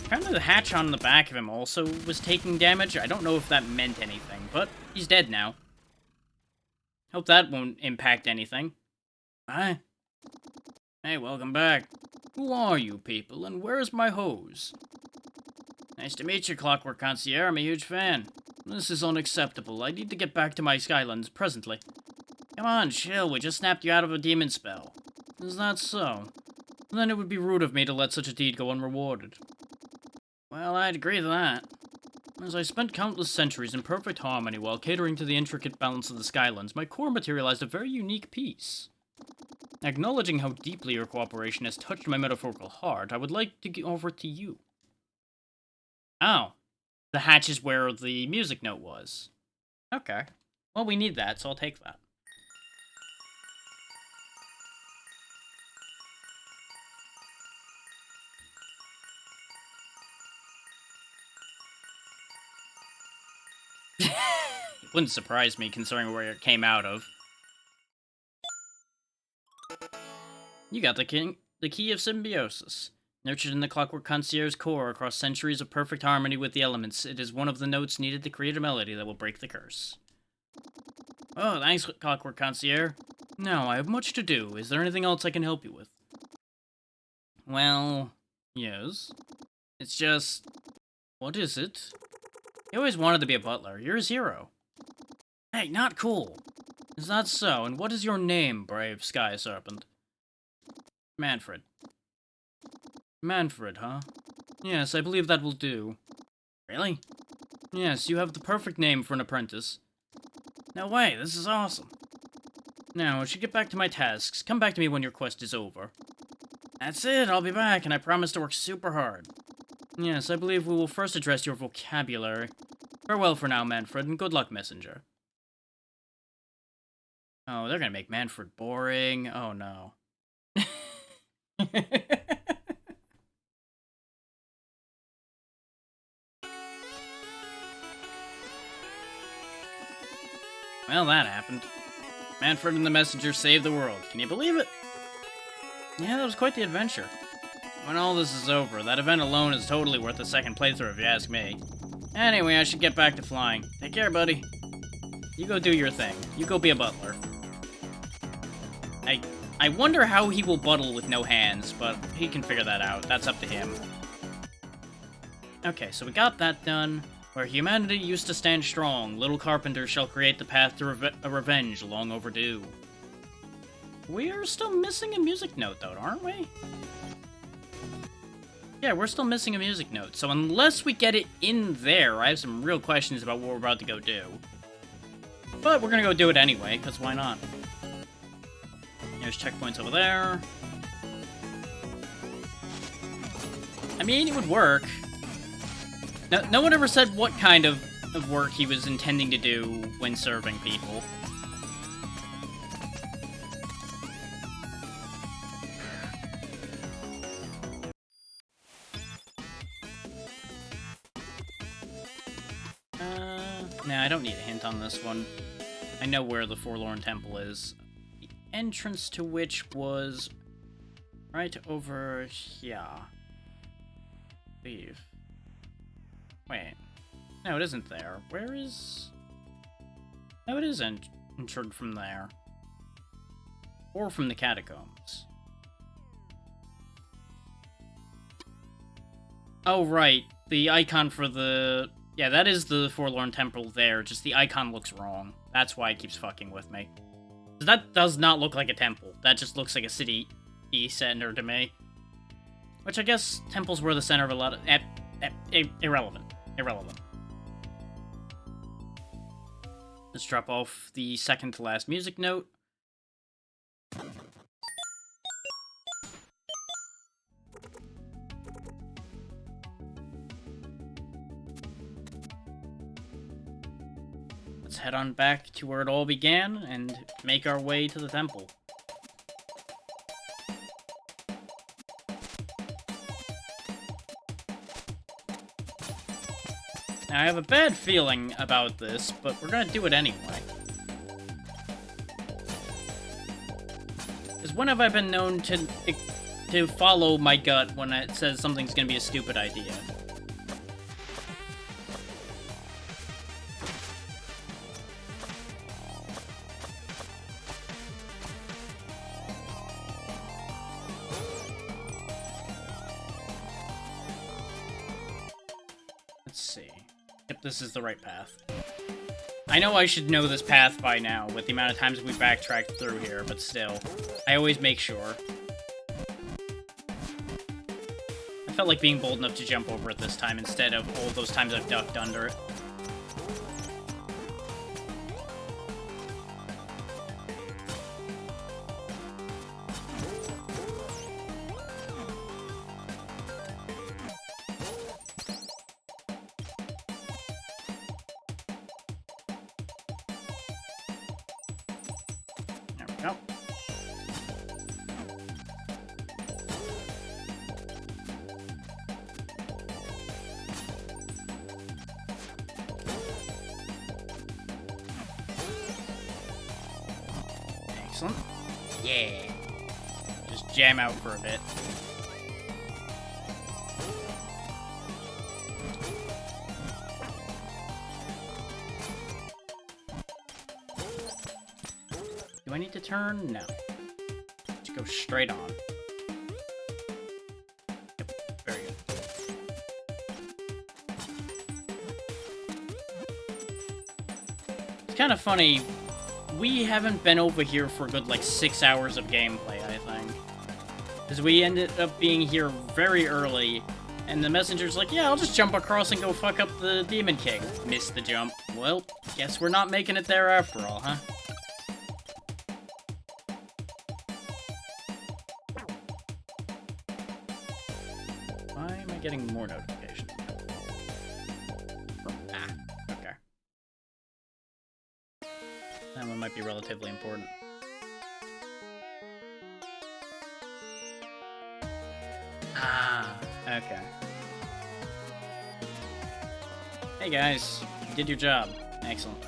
Apparently the hatch on the back of him also was taking damage. I don't know if that meant anything, but he's dead now. Hope that won't impact anything. Bye. Hey, welcome back. Who are you people, and where's my hose? Nice to meet you, Clockwork Concierge. I'm a huge fan. This is unacceptable. I need to get back to my Skylands presently. Come on, chill. We just snapped you out of a demon spell. Is that so? Then it would be rude of me to let such a deed go unrewarded. Well, I'd agree to that. As I spent countless centuries in perfect harmony while catering to the intricate balance of the Skylands, my core materialized a very unique piece. Acknowledging how deeply your cooperation has touched my metaphorical heart, I would like to offer it to you. Oh. The hatch is where the music note was. Okay. Well, we need that, so I'll take that. It wouldn't surprise me, considering where it came out of. You got the key of symbiosis. Nurtured in the Clockwork Concierge's core across centuries of perfect harmony with the elements, it is one of the notes needed to create a melody that will break the curse. Oh, thanks, Clockwork Concierge. Now, I have much to do. Is there anything else I can help you with? Well, yes. It's just... What is it? You always wanted to be a butler. You're his hero. Hey, not cool. Is that so? And what is your name, brave Sky Serpent? Manfred. Manfred, huh? Yes, I believe that will do. Really? Yes, you have the perfect name for an apprentice. No way, this is awesome. Now, I should get back to my tasks. Come back to me when your quest is over. That's it, I'll be back, and I promise to work super hard. Yes, I believe we will first address your vocabulary. Farewell for now, Manfred, and good luck, Messenger. Oh, they're gonna make Manfred boring. Oh, no. Well, that happened. Manfred and the Messenger saved the world. Can you believe it? Yeah, that was quite the adventure. When all this is over, that event alone is totally worth a second playthrough if you ask me. Anyway, I should get back to flying. Take care, buddy. You go do your thing. You go be a butler. I wonder how he will buttle with no hands, but he can figure that out. That's up to him. Okay, so we got that done. Where humanity used to stand strong, little carpenter shall create the path to a revenge long overdue. We're still missing a music note, though, aren't we? Yeah, we're still missing a music note, so unless we get it in there, I have some real questions about what we're about to go do. But we're gonna go do it anyway, because why not? There's checkpoints over there. I mean, it would work. No one ever said what kind of work he was intending to do when serving people. Nah, I don't need a hint on this one. I know where the Forlorn Temple is. The entrance to which was right over here. Leave. Wait. No, it isn't there. Where is... No, it isn't entered from there. Or from the catacombs. Oh, right. The icon for the... Yeah, that is the Forlorn Temple there, just the icon looks wrong. That's why it keeps fucking with me. That does not look like a temple. That just looks like a city center to me. Which I guess temples were the center of a lot of... irrelevant. Irrelevant. Let's drop off the second to last music note. Let's head on back to where it all began and make our way to the temple. Now, I have a bad feeling about this, but we're gonna do it anyway. Because when have I been known to follow my gut when it says something's gonna be a stupid idea? Let's see. Yep, this is the right path. I know I should know this path by now, with the amount of times we backtracked through here, but still. I always make sure. I felt like being bold enough to jump over it this time, instead of all those times I've ducked under it. There we go. Excellent. Yeah. Just jam out for a bit. Do I need to turn? No. Just go straight on. Yep, very good. It's kind of funny. We haven't been over here for a good, like, 6 hours of gameplay, I think. Because we ended up being here very early, and the messenger's like, yeah, I'll just jump across and go fuck up the Demon King. Missed the jump. Well, guess we're not making it there after all, huh? Why am I getting more notifications? Ah, okay. That one might be relatively important. Ah, okay. Hey guys, you did your job. Excellent.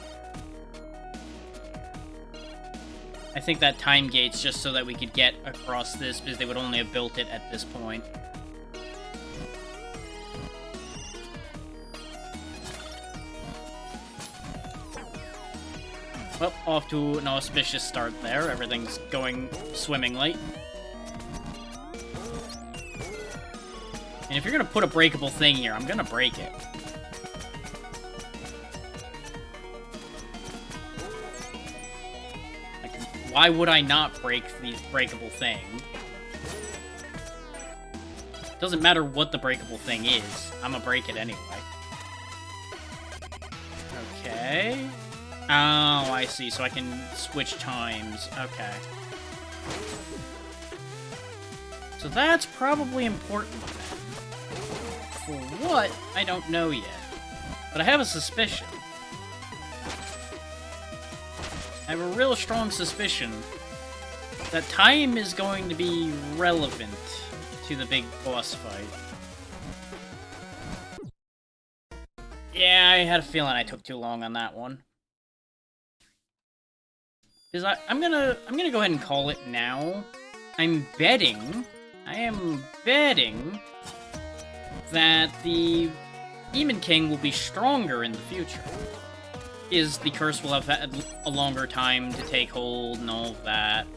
I think that time gate's just so that we could get across this, because they would only have built it at this point. Well, off to an auspicious start there. Everything's going swimmingly. And if you're gonna put a breakable thing here, I'm gonna break it. Like, why would I not break the breakable thing? Doesn't matter what the breakable thing is. I'm gonna break it anyway. Okay. Oh, I see. So I can switch times. Okay. So that's probably important then. For what? I don't know yet. But I have a suspicion. I have a real strong suspicion that time is going to be relevant to the big boss fight. Yeah, I had a feeling I took too long on that one. Because I'm gonna go ahead and call it now. I am betting that the Demon King will be stronger in the future. The curse will have had a longer time to take hold and all of that.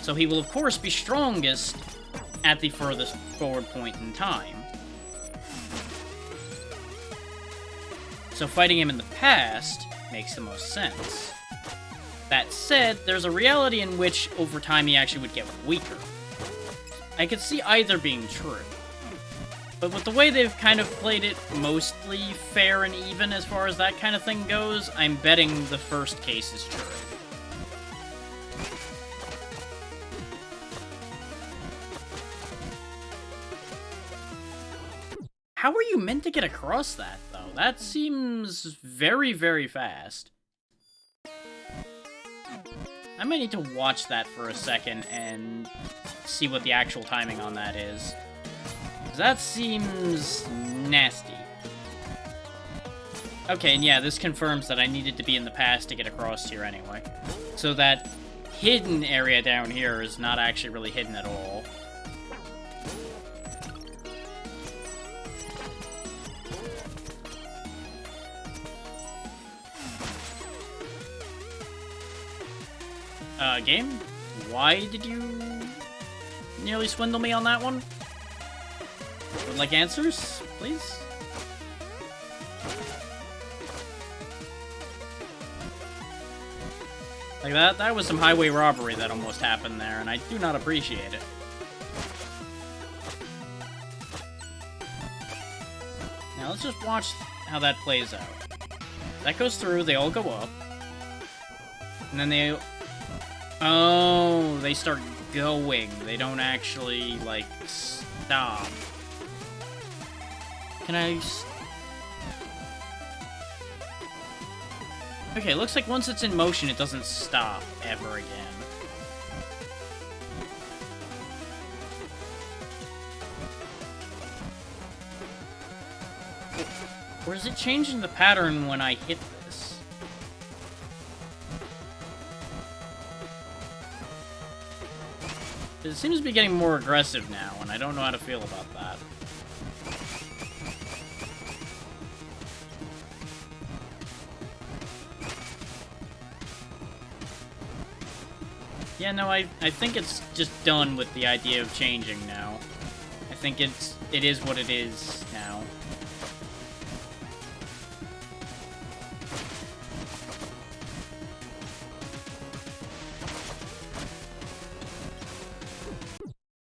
So he will of course be strongest at the furthest forward point in time. So fighting him in the past makes the most sense. That said, there's a reality in which over time he actually would get weaker. I could see either being true. But with the way they've kind of played it mostly fair and even as far as that kind of thing goes, I'm betting the first case is true. How are you meant to get across that, though? That seems very, very fast. I might need to watch that for a second and see what the actual timing on that is. 'Cause that seems nasty. Okay, and yeah, this confirms that I needed to be in the past to get across here anyway. So that hidden area down here is not actually really hidden at all. Game? Why did you nearly swindle me on that one? Would like answers, please? Like that was some highway robbery that almost happened there, and I do not appreciate it. Now let's just watch how that plays out. That goes through, they all go up. And then they... Oh, they start going. They don't actually, like, stop. Can I... Okay, looks like once it's in motion, it doesn't stop ever again. Or is it changing the pattern when I hit this? It seems to be getting more aggressive now, and I don't know how to feel about that. Yeah, no, I think it's just done with the idea of changing now. I think it is what it is now.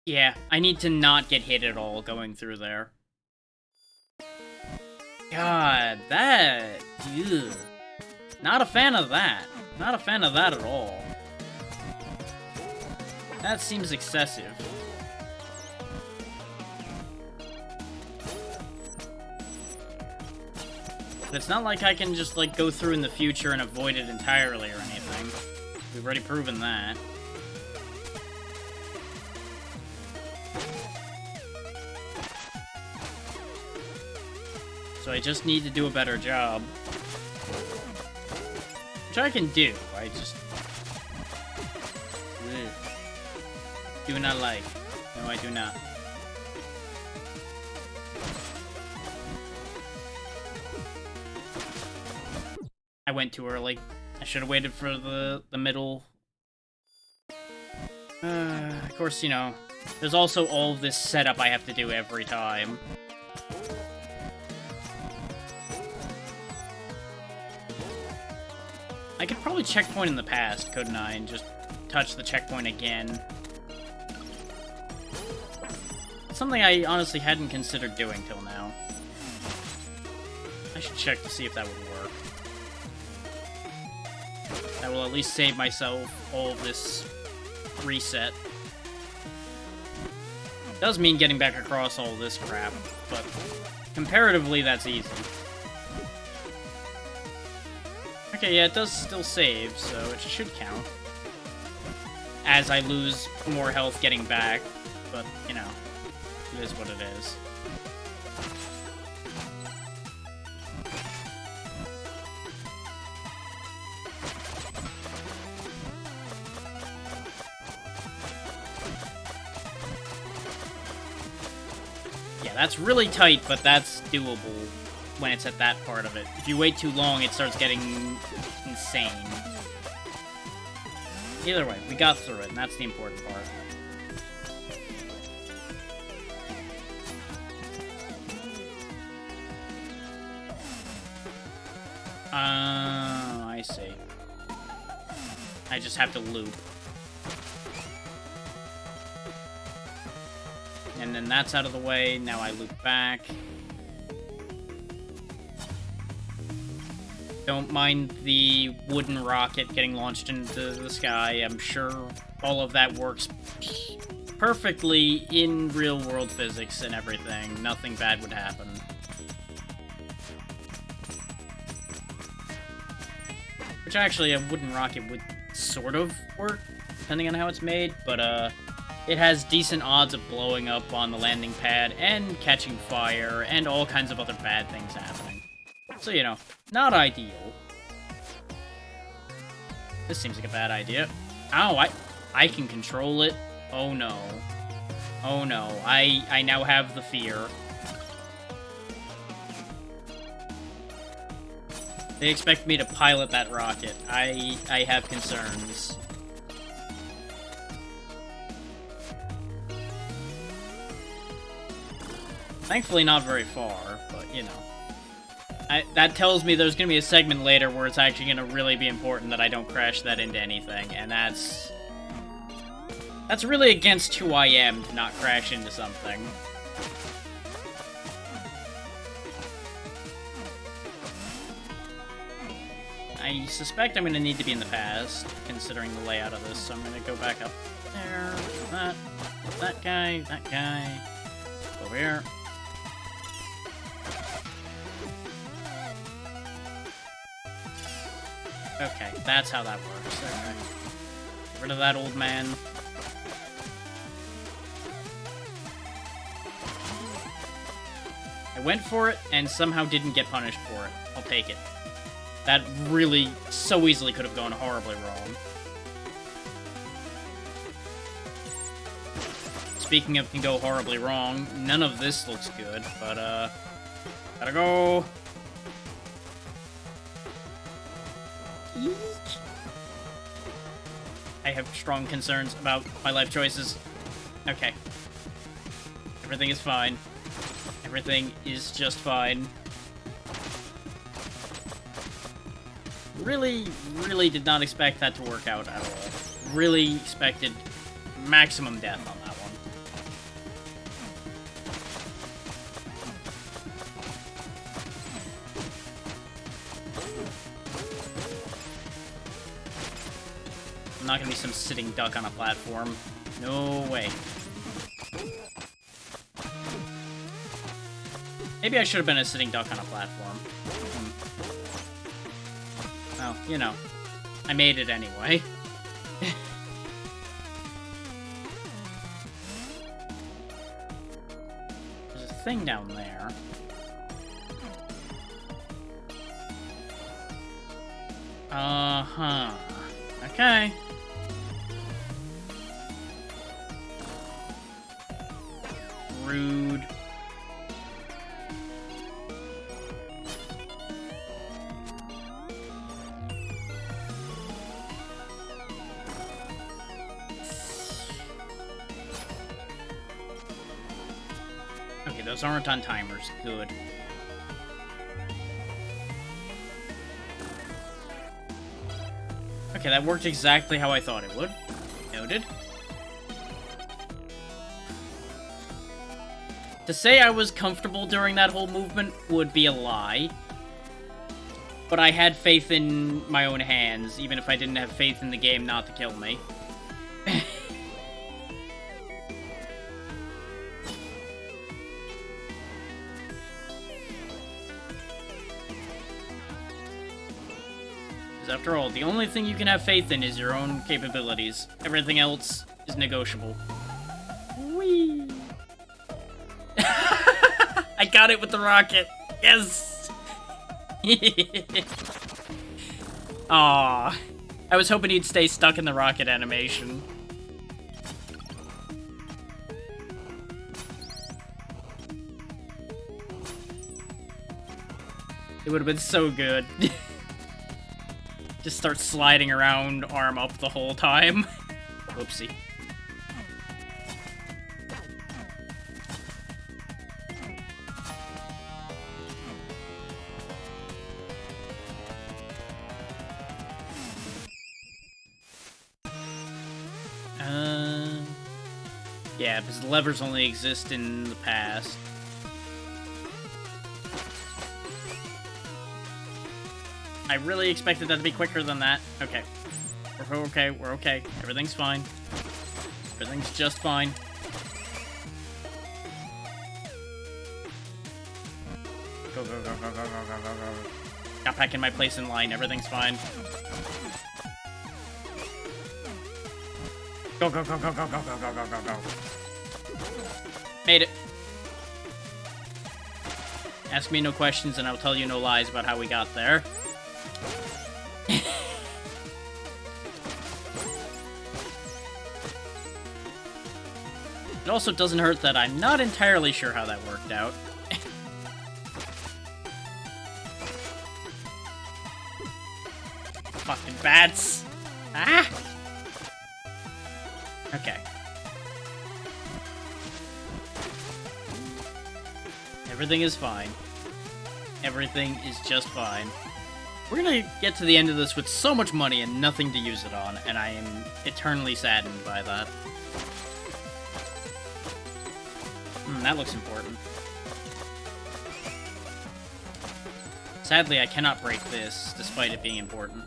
Yeah, I need to not get hit at all going through there. God, that... Ugh. Not a fan of that. Not a fan of that at all. That seems excessive. But it's not like I can just, like, go through in the future and avoid it entirely or anything. We've already proven that. So I just need to do a better job. Which I can do. I just... do not like. No, I do not. I went too early. I should have waited for the middle. Of course, you know, there's also all this setup I have to do every time. I could probably checkpoint in the past, couldn't I? And just touch the checkpoint again. It's something I honestly hadn't considered doing till now. I should check to see if that would work. That will at least save myself all of this reset. It does mean getting back across all this crap, but comparatively that's easy. Okay, yeah, it does still save, so it should count. As I lose more health getting back, but, you know, it is what it is. Yeah, that's really tight, but that's doable when it's at that part of it. If you wait too long, it starts getting insane. Either way, we got through it, and that's the important part. I see. I just have to loop. And then that's out of the way, now I loop back. Don't mind the wooden rocket getting launched into the sky. I'm sure all of that works perfectly in real-world physics and everything. Nothing bad would happen. Which actually, a wooden rocket would sort of work, depending on how it's made, but it has decent odds of blowing up on the landing pad and catching fire and all kinds of other bad things happening. So, you know, not ideal. This seems like a bad idea. Ow, I can control it. Oh no. Oh no, I now have the fear. They expect me to pilot that rocket. I have concerns. Thankfully not very far, but, you know. That tells me there's gonna be a segment later where it's actually gonna really be important that I don't crash that into anything, and that's really against who I am to not crash into something. I suspect I'm gonna need to be in the past, considering the layout of this, so I'm gonna go back up there, that guy, over here. Okay, that's how that works. Okay. Get rid of that old man. I went for it, and somehow didn't get punished for it. I'll take it. That really so easily could have gone horribly wrong. Speaking of can go horribly wrong, none of this looks good, but, gotta go. I have strong concerns about my life choices. Okay. Everything is fine. Everything is just fine. Really, really did not expect that to work out at all. Really expected maximum death on that one. I'm not gonna be some sitting duck on a platform. No way. Maybe I should have been a sitting duck on a platform. you know, I made it anyway. There's a thing down there. Uh-huh. Okay. Rude. Okay, those aren't on timers. Good. Okay, that worked exactly how I thought it would. Noted. To say I was comfortable during that whole movement would be a lie. But I had faith in my own hands, even if I didn't have faith in the game not to kill me. Because after all, the only thing you can have faith in is your own capabilities. Everything else is negotiable. Whee! I got it with the rocket! Yes! Aww. I was hoping he'd stay stuck in the rocket animation. It would have been so good. Just start sliding around, arm up the whole time. Whoopsie. Yeah, because the levers only exist in the past. I really expected that to be quicker than that. Okay. We're okay, we're okay. Everything's fine. Everything's just fine. Go, go, go, go, go, go, go, go, go. Got back in my place in line. Everything's fine. Go, go, go, go, go, go, go, go, go, go, go. Made it. Ask me no questions and I'll tell you no lies about how we got there. It also doesn't hurt that I'm not entirely sure how that worked out. Fucking bats. Ah! Okay. Everything is fine. Everything is just fine. We're gonna get to the end of this with so much money and nothing to use it on, and I am eternally saddened by that. That looks important. Sadly, I cannot break this, despite it being important.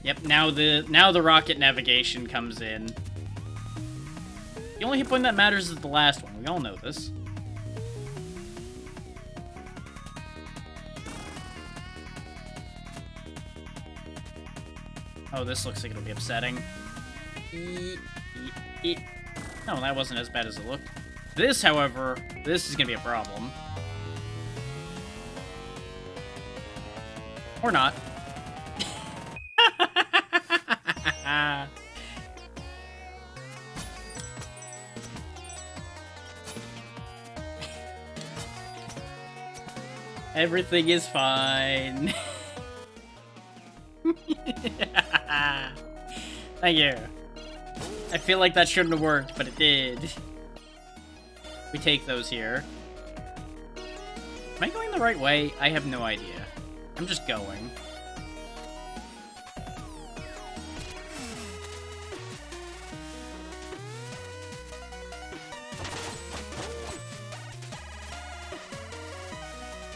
Yep, now the rocket navigation comes in. The only hit point that matters is the last one. We all know this. Oh, this looks like it'll be upsetting. No, that wasn't as bad as it looked. This, however, this is gonna be a problem. Or not. Everything is fine. Thank you. I feel like that shouldn't have worked, but it did. We take those here. Am I going the right way? I have no idea. I'm just going.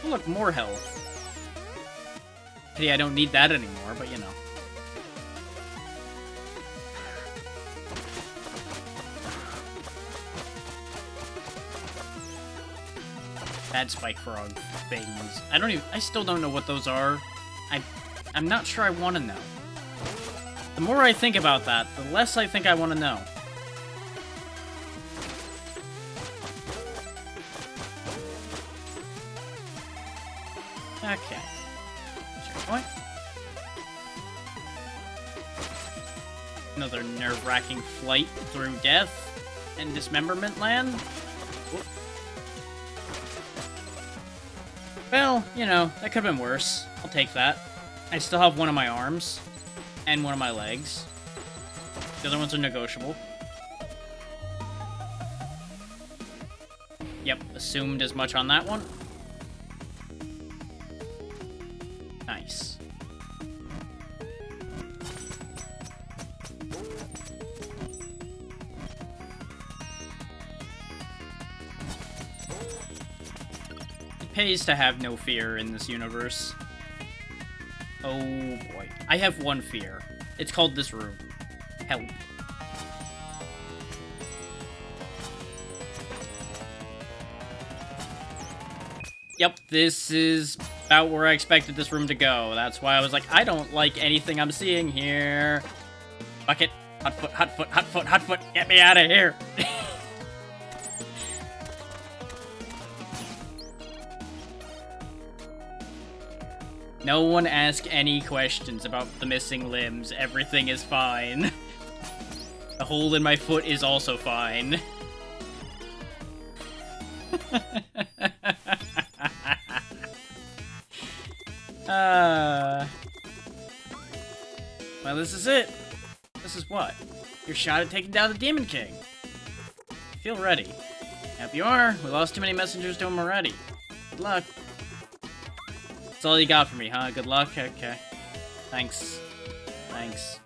Oh, look, more health. Pity I don't need that anymore, but you know. bad spike frog things. I still don't know what those are. I'm not sure I want to know. The more I think about that, the less I think I want to know. Okay. Checkpoint. Another nerve-wracking flight through death and dismemberment land. Whoop. Well, you know, that could have been worse. I'll take that. I still have one of my arms and one of my legs. The other ones are negotiable. Yep, assumed as much on that one. Nice. It pays to have no fear in this universe. Oh boy. I have one fear. It's called this room. Help. Yep, this is about where I expected this room to go. That's why I was like, I don't like anything I'm seeing here. Bucket. Hot foot, hot foot, hot foot, hot foot. Get me out of here. No one ask any questions about the missing limbs. Everything is fine. The hole in my foot is also fine. Well, this is it. This is what? Your shot at taking down the Demon King. Feel ready. Yep, you are. We lost too many messengers to him already. Good luck. That's all you got for me, huh? Good luck? Okay. Thanks. Thanks.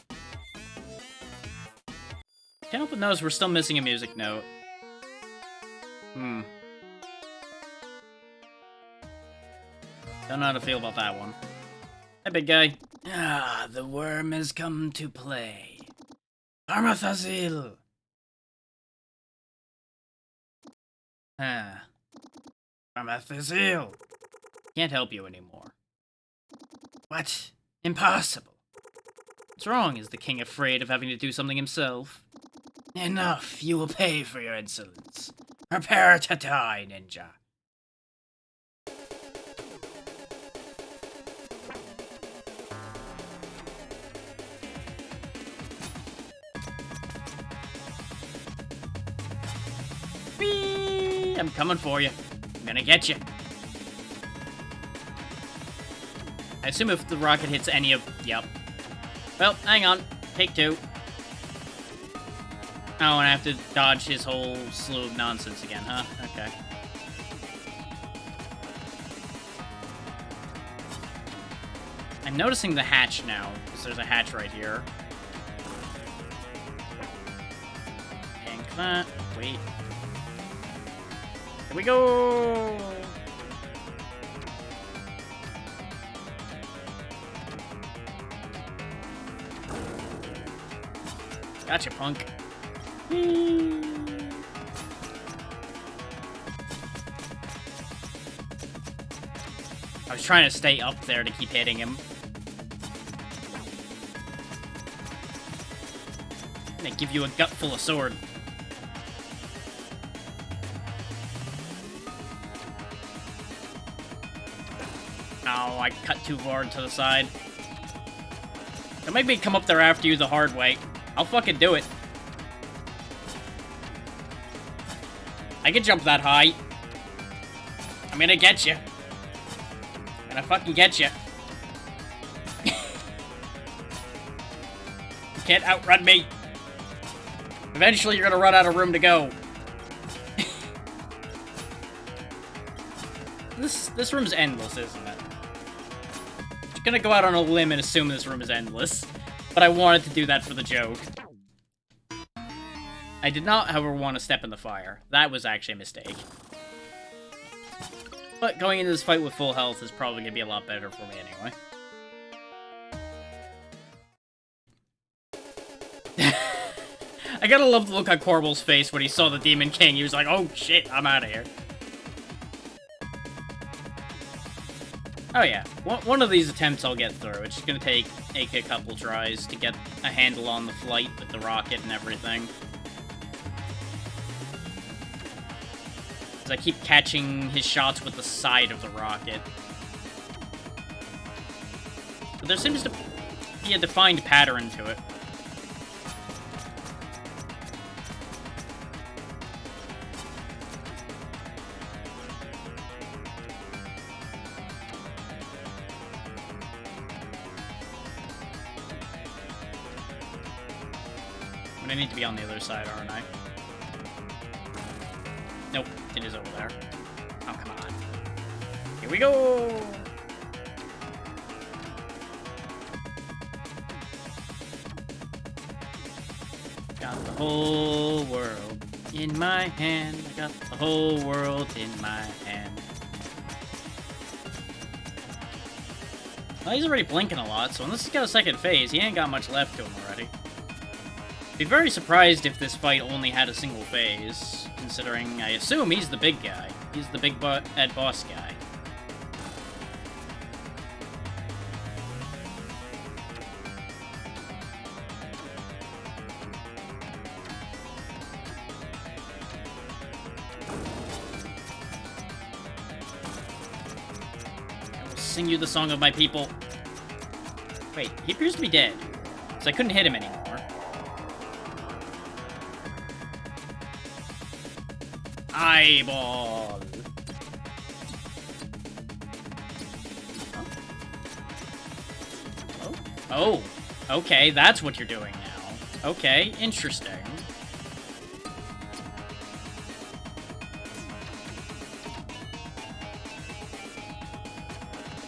Can't help but notice we're still missing a music note. Don't know how to feel about that one. Hey, big guy. Ah, the worm has come to play. Armathazil! Armathazil! Can't help you anymore. What? Impossible. What's wrong? Is the king afraid of having to do something himself? Enough. You will pay for your insolence. Prepare to die, ninja. Whee! I'm coming for you. I'm gonna get you. I assume if the rocket hits any of... Yep. Well, hang on. Take two. Oh, and I have to dodge his whole slew of nonsense again, huh? Okay. I'm noticing the hatch now, because there's a hatch right here. Tank that. Wait. Here we go! Gotcha, punk. I was trying to stay up there to keep hitting him. I'm gonna give you a gut full of sword. Oh, I cut too far to the side. Don't make me come up there after you the hard way. I'll fucking do it. I can jump that high. I'm gonna get you. I'm gonna fucking get you. You can't outrun me. Eventually, you're gonna run out of room to go. This room's endless, isn't it? I'm gonna go out on a limb and assume this room is endless, but I wanted to do that for the joke. I did not, however, want to step in the fire. That was actually a mistake. But going into this fight with full health is probably going to be a lot better for me anyway. I gotta love the look on Corbel's face when he saw the Demon King. He was like, oh shit, I'm out of here. Oh yeah, one of these attempts I'll get through. It's just gonna take a couple tries to get a handle on the flight with the rocket and everything. Because I keep catching his shots with the side of the rocket. But there seems to be a defined pattern to it. I need to be on the other side, aren't I? Nope, it is over there. Oh, come on. Here we go! Got the whole world in my hand. I got the whole world in my hand. Well, he's already blinking a lot, so unless he's got a second phase, he ain't got much left to him already. Be very surprised if this fight only had a single phase, considering I assume he's the big guy. He's the big bad boss guy. I will sing you the song of my people. Wait, he appears to be dead, so I couldn't hit him anymore. Eyeball. Oh, okay, that's what you're doing now. Okay, interesting.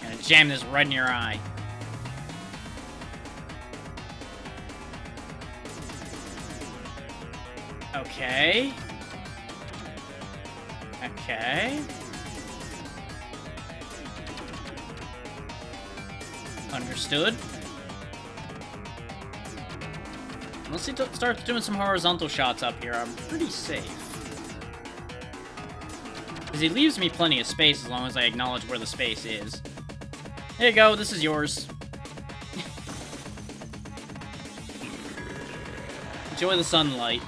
Gonna jam this right in your eye. Okay. Okay. Understood. Unless he starts doing some horizontal shots up here, I'm pretty safe. Because he leaves me plenty of space as long as I acknowledge where the space is. There you go, this is yours. Enjoy the sunlight.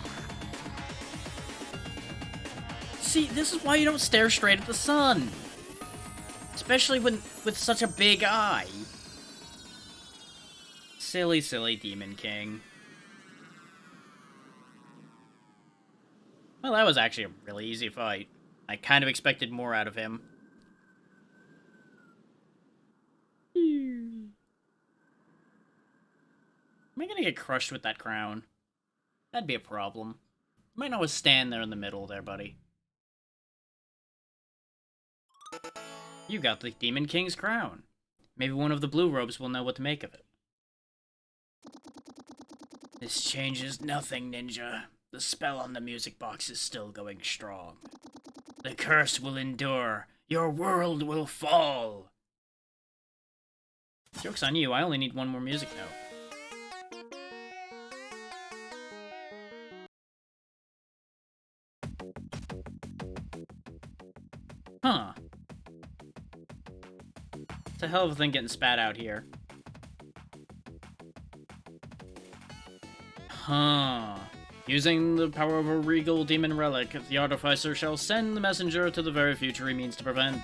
See, this is why you don't stare straight at the sun. Especially with such a big eye. Silly, silly Demon King. Well, that was actually a really easy fight. I kind of expected more out of him. Am I gonna get crushed with that crown? That'd be a problem. You might not want to stand there in the middle there, buddy. You got the Demon King's crown. Maybe one of the blue robes will know what to make of it. This changes nothing, Ninja. The spell on the music box is still going strong. The curse will endure. Your world will fall. Joke's on you, I only need one more music note. Huh. It's a hell of a thing getting spat out here. Huh. Using the power of a regal demon relic, the artificer shall send the messenger to the very future he means to prevent.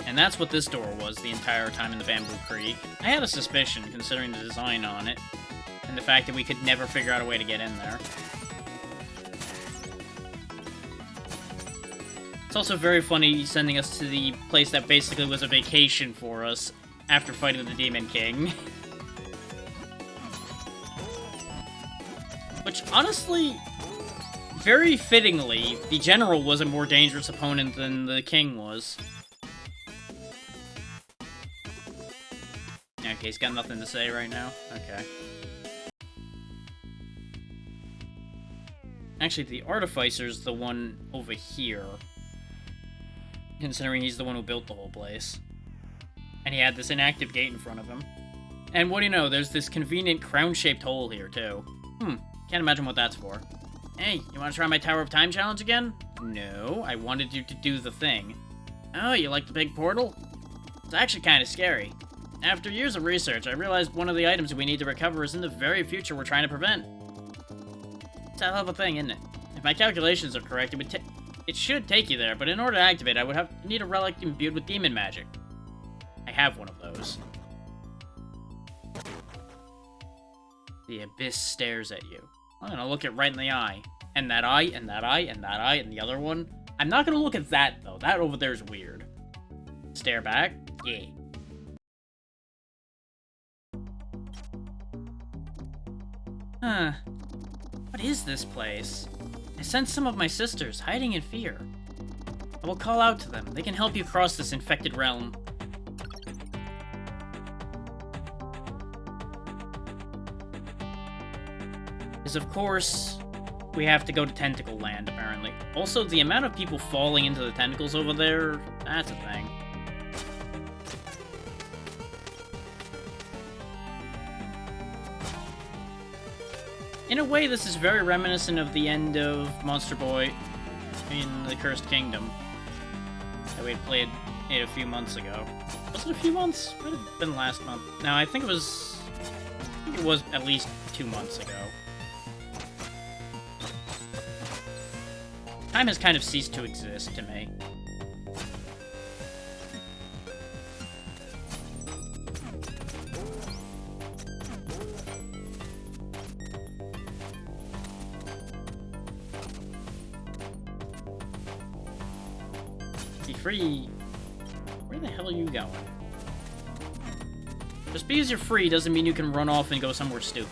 And that's what this door was the entire time in the Bamboo Creek. I had a suspicion, considering the design on it, and the fact that we could never figure out a way to get in there. It's also very funny sending us to the place that basically was a vacation for us after fighting the Demon King. Which, honestly, very fittingly, the General was a more dangerous opponent than the King was. Okay, he's got nothing to say right now. Okay. Actually, the Artificer's the one over here. Considering he's the one who built the whole place. And he had this inactive gate in front of him. And what do you know, there's this convenient crown-shaped hole here, too. Can't imagine what that's for. Hey, you want to try my Tower of Time challenge again? No, I wanted you to do the thing. Oh, you like the big portal? It's actually kind of scary. After years of research, I realized one of the items we need to recover is in the very future we're trying to prevent. It's a hell of a thing, isn't it? If my calculations are correct, it should take you there, but in order to activate it, I would need a relic imbued with demon magic. I have one of those. The abyss stares at you. I'm gonna look it right in the eye. And that eye, and that eye, and that eye, and the other one. I'm not gonna look at that, though. That over there is weird. Stare back? Yeah. Huh. What is this place? I sense some of my sisters hiding in fear. I will call out to them. They can help you cross this infected realm. Because of course, we have to go to Tentacle Land, apparently. Also, the amount of people falling into the tentacles over there, that's a thing. In a way, this is very reminiscent of the end of Monster Boy in the Cursed Kingdom that we had played a few months ago. Was it a few months? Might have been last month. No, I think it was at least 2 months ago. Time has kind of ceased to exist to me. Be free. Where the hell are you going? Just because you're free doesn't mean you can run off and go somewhere stupid.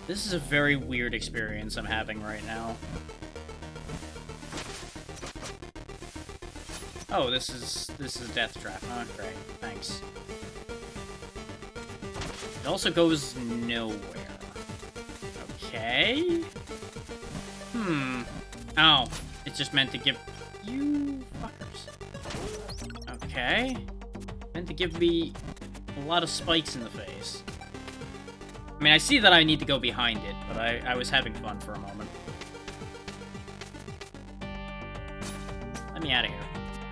This is a very weird experience I'm having right now. Oh, this is Death Trap. Oh, great. Thanks. It also goes nowhere. Okay. Oh, it's just meant to give you fuckers. Okay. Meant to give me a lot of spikes in the face. I mean, I see that I need to go behind it, but I was having fun for a moment. Let me out of here.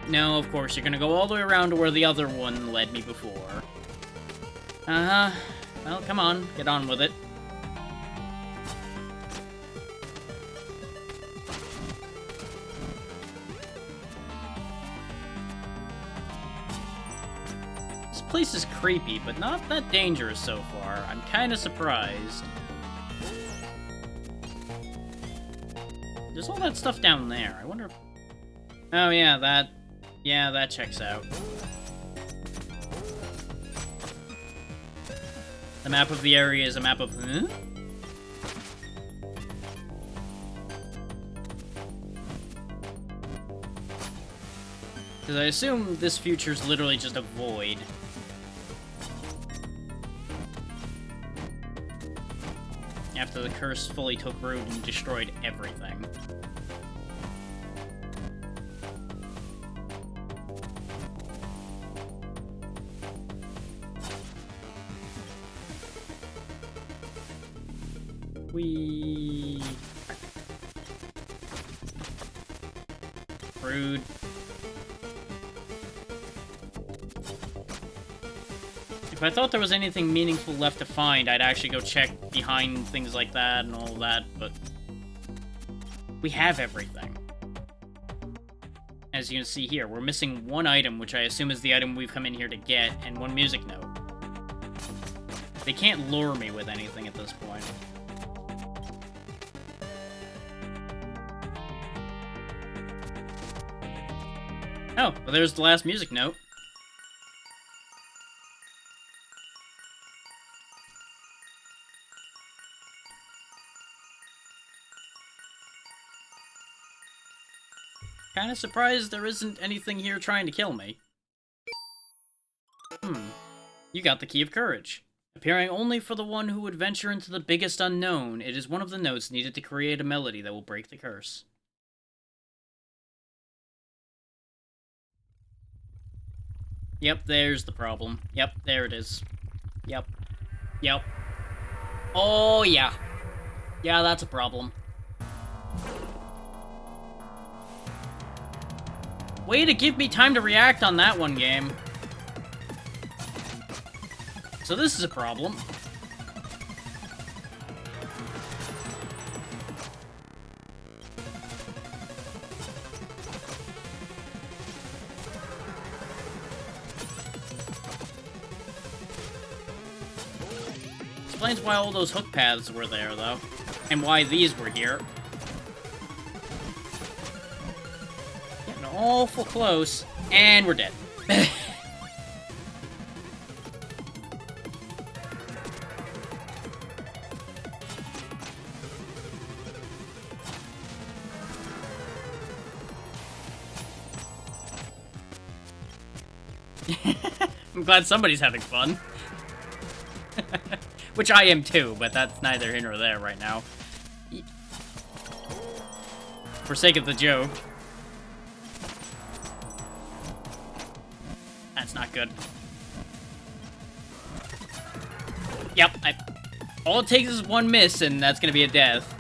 No, of course, you're gonna go all the way around to where the other one led me before. Uh-huh. Well, come on, get on with it. This place is creepy, but not that dangerous so far. I'm kinda surprised. There's all that stuff down there. I wonder if... Oh, yeah, that checks out. The map of the area is a map of... Huh? Because I assume this future's literally just a void. After the curse fully took root and destroyed everything. Rude. If I thought there was anything meaningful left to find, I'd actually go check behind things like that and all that, but... we have everything. As you can see here, we're missing one item, which I assume is the item we've come in here to get, and one music note. They can't lure me with anything at this point. Oh, well, there's the last music note. Kinda surprised there isn't anything here trying to kill me. You got the Key of Courage. Appearing only for the one who would venture into the biggest unknown, it is one of the notes needed to create a melody that will break the curse. Yep, there's the problem. Yep, there it is. Yep. Yep. Oh, yeah. Yeah, that's a problem. Way to give me time to react on that one game. So this is a problem. Explains why all those hook paths were there, though. And why these were here. Getting awful close. And we're dead. I'm glad somebody's having fun. Which I am too, but that's neither here nor there right now. For sake of the joke. That's not good. Yep, all it takes is one miss, and that's gonna be a death.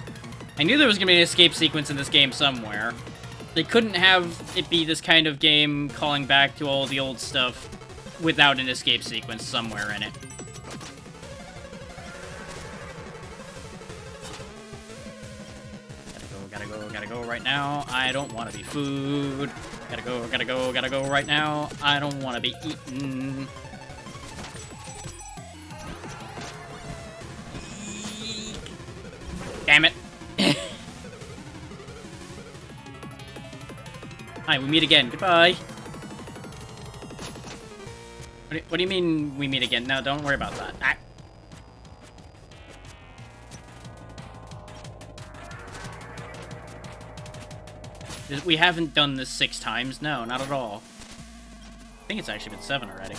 I knew there was gonna be an escape sequence in this game somewhere. They couldn't have it be this kind of game calling back to all the old stuff without an escape sequence somewhere in it. Gotta go right now. I don't want to be food. Gotta go right now. I don't want to be eaten. Damn it. Hi, we meet again. Goodbye. What do you mean we meet again? No, don't worry about that. Ah. We haven't done this 6 times. No, not at all. I think it's actually been 7 already.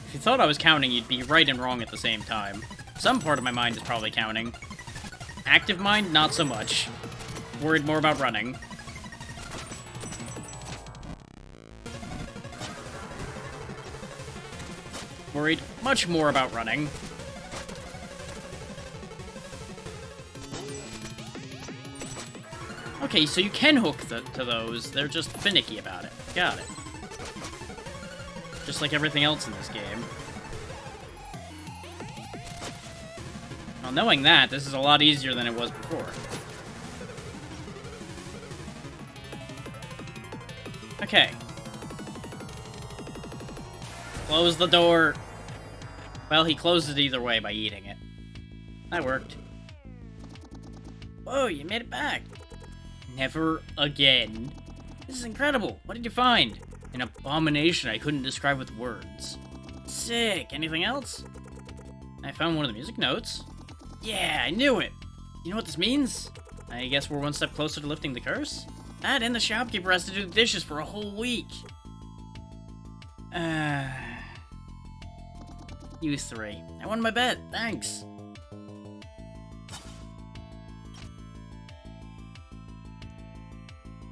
If you thought I was counting, you'd be right and wrong at the same time. Some part of my mind is probably counting. Active mind, not so much. Worried more about running. Worried much more about running. Okay, so you can hook to those. They're just finicky about it. Got it. Just like everything else in this game. Well, knowing that, this is a lot easier than it was before. Okay. Close the door. Well, he closed it either way by eating it. That worked. Whoa, you made it back. Never again. This is incredible. What did you find? An abomination I couldn't describe with words. Sick. Anything else? I found one of the music notes. Yeah, I knew it. You know what this means? I guess we're one step closer to lifting the curse? That and the shopkeeper has to do the dishes for a whole week. You 3. I won my bet. Thanks.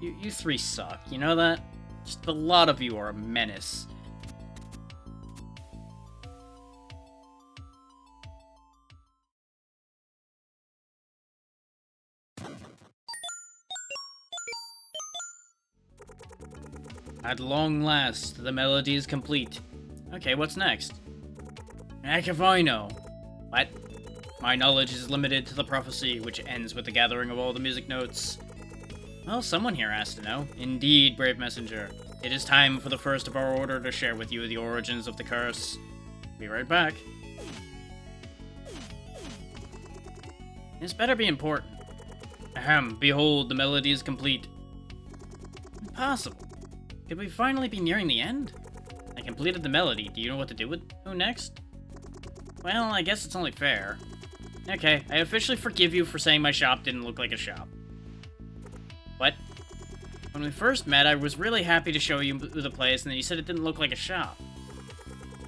You 3 suck, you know that? Just a lot of you are a menace. At long last, the melody is complete. Okay, what's next? Heck if I know. What? My knowledge is limited to the prophecy, which ends with the gathering of all the music notes. Well, someone here has to know. Indeed, brave messenger. It is time for the first of our order to share with you the origins of the curse. Be right back. This better be important. Ahem, behold, the melody is complete. Impossible. Could we finally be nearing the end? I completed the melody. Do you know what to do with who next? Well, I guess it's only fair. Okay, I officially forgive you for saying my shop didn't look like a shop. What? When we first met, I was really happy to show you the place, and then you said it didn't look like a shop.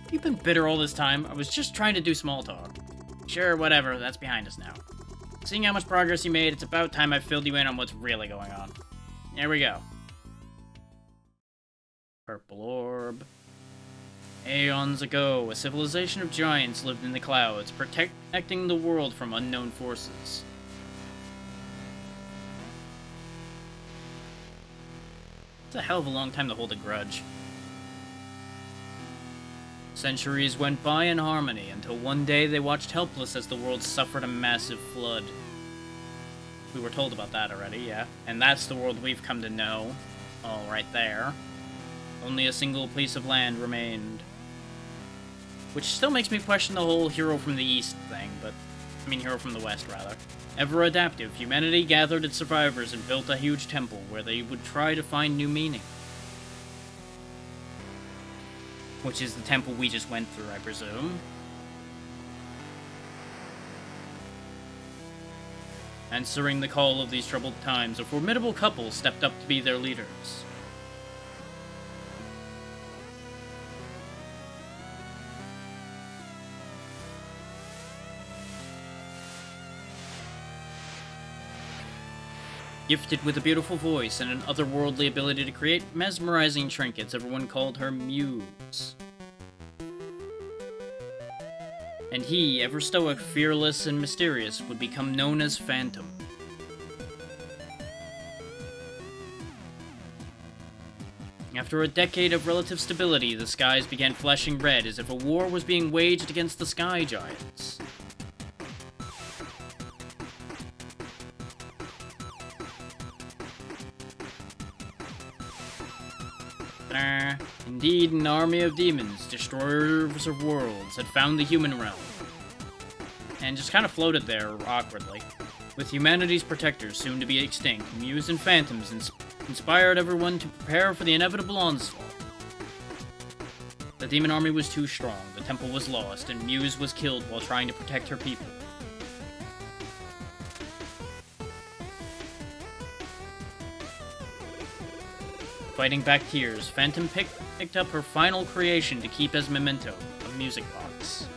You've been bitter all this time. I was just trying to do small talk. Sure, whatever. That's behind us now. Seeing how much progress you made, it's about time I filled you in on what's really going on. There we go. Purple orb. Aeons ago, a civilization of giants lived in the clouds, protecting the world from unknown forces. It's a hell of a long time to hold a grudge. Centuries went by in harmony until one day they watched helpless as the world suffered a massive flood. We were told about that already, yeah. And that's the world we've come to know. All right there. Only a single piece of land remained. Which still makes me question the whole hero from the east thing, but... I mean, hero from the west, rather. Ever adaptive, humanity gathered its survivors and built a huge temple where they would try to find new meaning. Which is the temple we just went through, I presume. Answering the call of these troubled times, a formidable couple stepped up to be their leaders. Gifted with a beautiful voice and an otherworldly ability to create mesmerizing trinkets, everyone called her Muse. And he, ever stoic, fearless, and mysterious, would become known as Phantom. After a decade of relative stability, the skies began flashing red as if a war was being waged against the Sky Giants. Indeed, an army of demons, destroyers of worlds, had found the human realm. And just kind of floated there, awkwardly. With humanity's protectors soon to be extinct, Muse and Phantoms inspired everyone to prepare for the inevitable onslaught. The demon army was too strong, the temple was lost, and Muse was killed while trying to protect her people. Fighting back tears, Phantom picked up her final creation to keep as memento, a music box.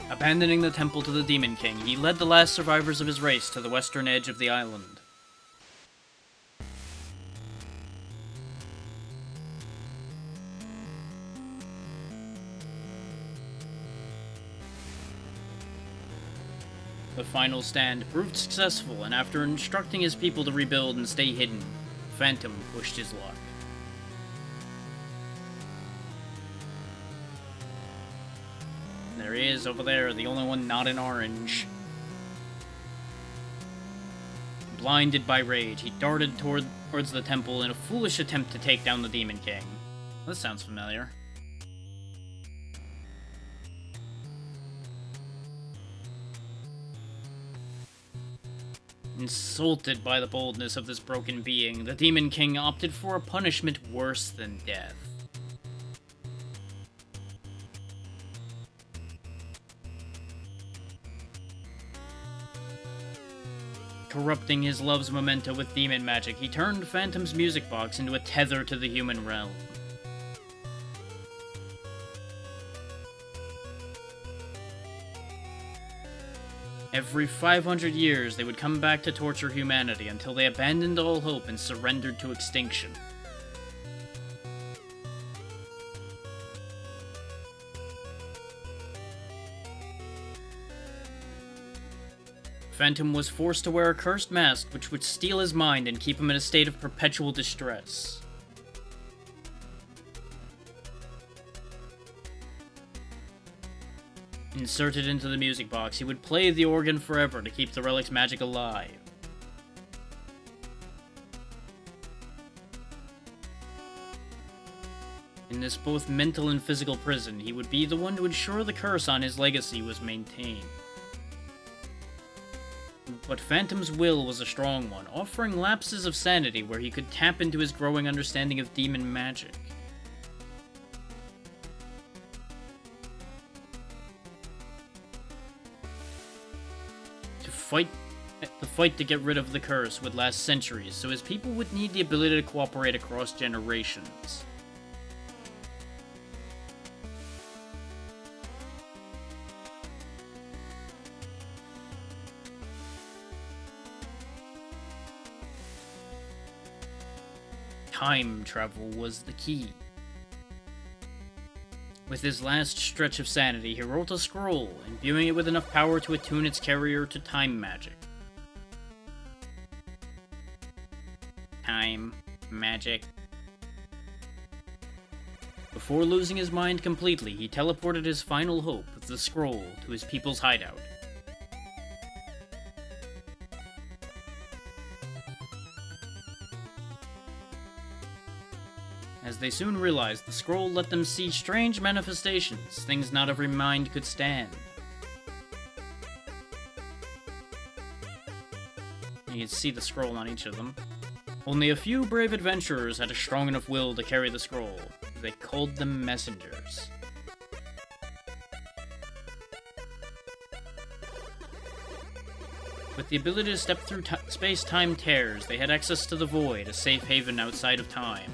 Abandoning the temple to the Demon King, he led the last survivors of his race to the western edge of the island. The final stand proved successful, and after instructing his people to rebuild and stay hidden, Phantom pushed his luck. There he is over there, the only one not in orange. Blinded by rage, he darted towards the temple in a foolish attempt to take down the Demon King. This sounds familiar. Insulted by the boldness of this broken being, the Demon King opted for a punishment worse than death. Corrupting his love's memento with demon magic, he turned Phantom's music box into a tether to the human realm. Every 500 years, they would come back to torture humanity until they abandoned all hope and surrendered to extinction. Phantom was forced to wear a cursed mask which would steal his mind and keep him in a state of perpetual distress. Inserted into the music box, he would play the organ forever to keep the relic's magic alive. In this both mental and physical prison, he would be the one to ensure the curse on his legacy was maintained. But Phantom's will was a strong one, offering lapses of sanity where he could tap into his growing understanding of demon magic. The fight to get rid of the curse would last centuries, so his people would need the ability to cooperate across generations. time travel was the key. With his last stretch of sanity, he wrote a scroll, imbuing it with enough power to attune its carrier to time magic. Time magic. Before losing his mind completely, he teleported his final hope, the scroll, to his people's hideout. As they soon realized, the scroll let them see strange manifestations, things not every mind could stand. You can see the scroll on each of them. Only a few brave adventurers had a strong enough will to carry the scroll. They called them messengers. With the ability to step through space-time tears, they had access to the Void, a safe haven outside of time.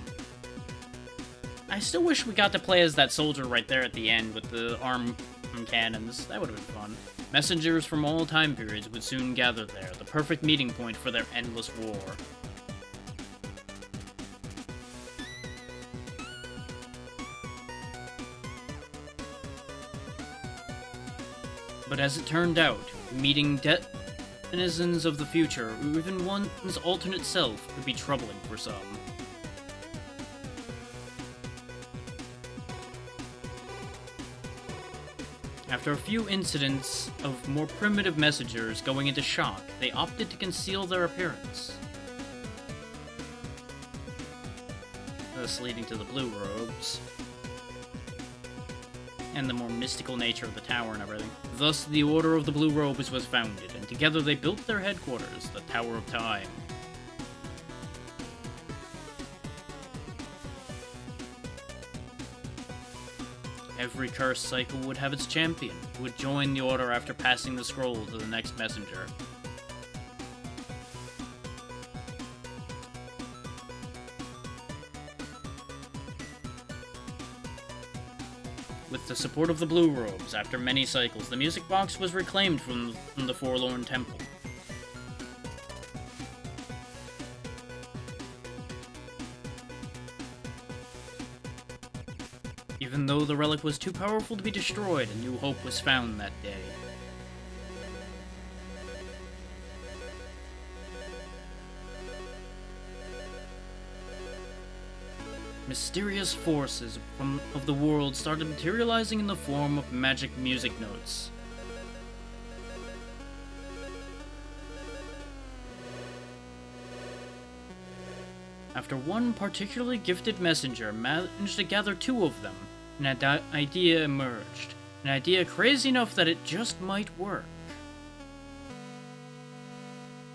I still wish we got to play as that soldier right there at the end with the arm cannons. That would have been fun. Messengers from all time periods would soon gather there, the perfect meeting point for their endless war. But as it turned out, meeting denizens of the future, or even one's alternate self, could be troubling for some. After a few incidents of more primitive messengers going into shock, they opted to conceal their appearance. Thus leading to the Blue Robes. And the more mystical nature of the tower and everything. Thus, the Order of the Blue Robes was founded, and together they built their headquarters, the Tower of Time. Every cursed cycle would have its champion, who would join the Order after passing the scroll to the next messenger. With the support of the Blue Robes, after many cycles, the music box was reclaimed from the Forlorn Temple. Even though the relic was too powerful to be destroyed, a new hope was found that day. Mysterious forces of the world started materializing in the form of magic music notes. After one particularly gifted messenger managed to gather two of them, an idea emerged. An idea crazy enough that it just might work.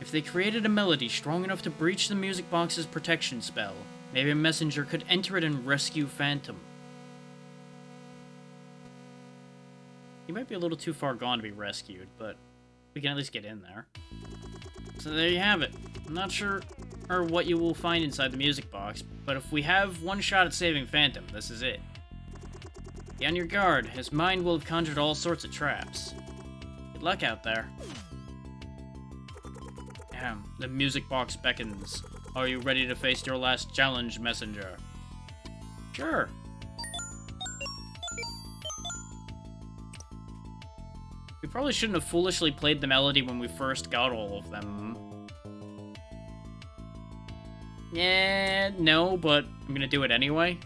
If they created a melody strong enough to breach the music box's protection spell, maybe a messenger could enter it and rescue Phantom. He might be a little too far gone to be rescued, but we can at least get in there. So there you have it. I'm not sure what you will find inside the music box, but if we have one shot at saving Phantom, this is it. Be on your guard, his mind will have conjured all sorts of traps. Good luck out there. Damn, the music box beckons. Are you ready to face your last challenge, messenger? Sure. We probably shouldn't have foolishly played the melody when we first got all of them. Yeah, no, but I'm gonna do it anyway.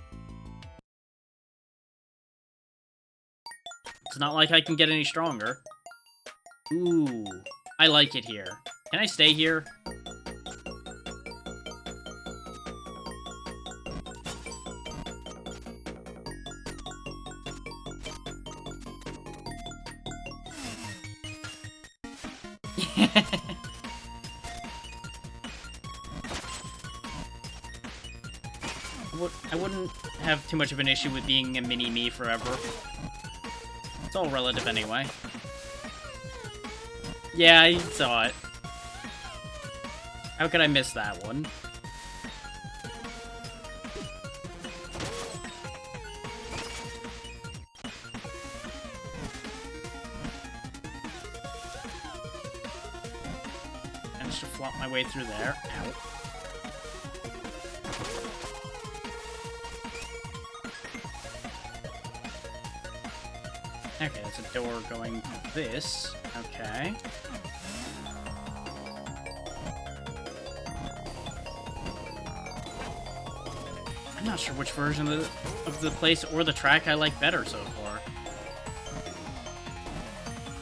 It's not like I can get any stronger. Ooh, I like it here. Can I stay here? I wouldn't have too much of an issue with being a mini-me forever. It's all relative anyway. Yeah, I saw it. How could I miss that one? Managed to flop my way through there. Ow. Okay, that's a door going to this. Okay. I'm not sure which version of the place or the track I like better so far.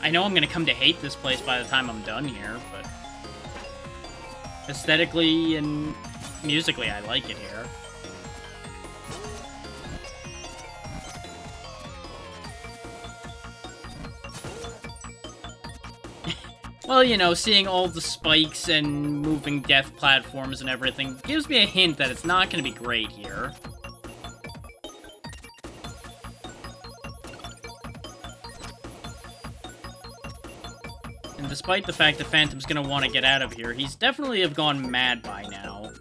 I know I'm gonna come to hate this place by the time I'm done here, but aesthetically and musically, I like it here. Well, you know, seeing all the spikes and moving death platforms and everything gives me a hint that it's not going to be great here. And despite the fact that Phantom's going to want to get out of here, he's definitely have gone mad by now,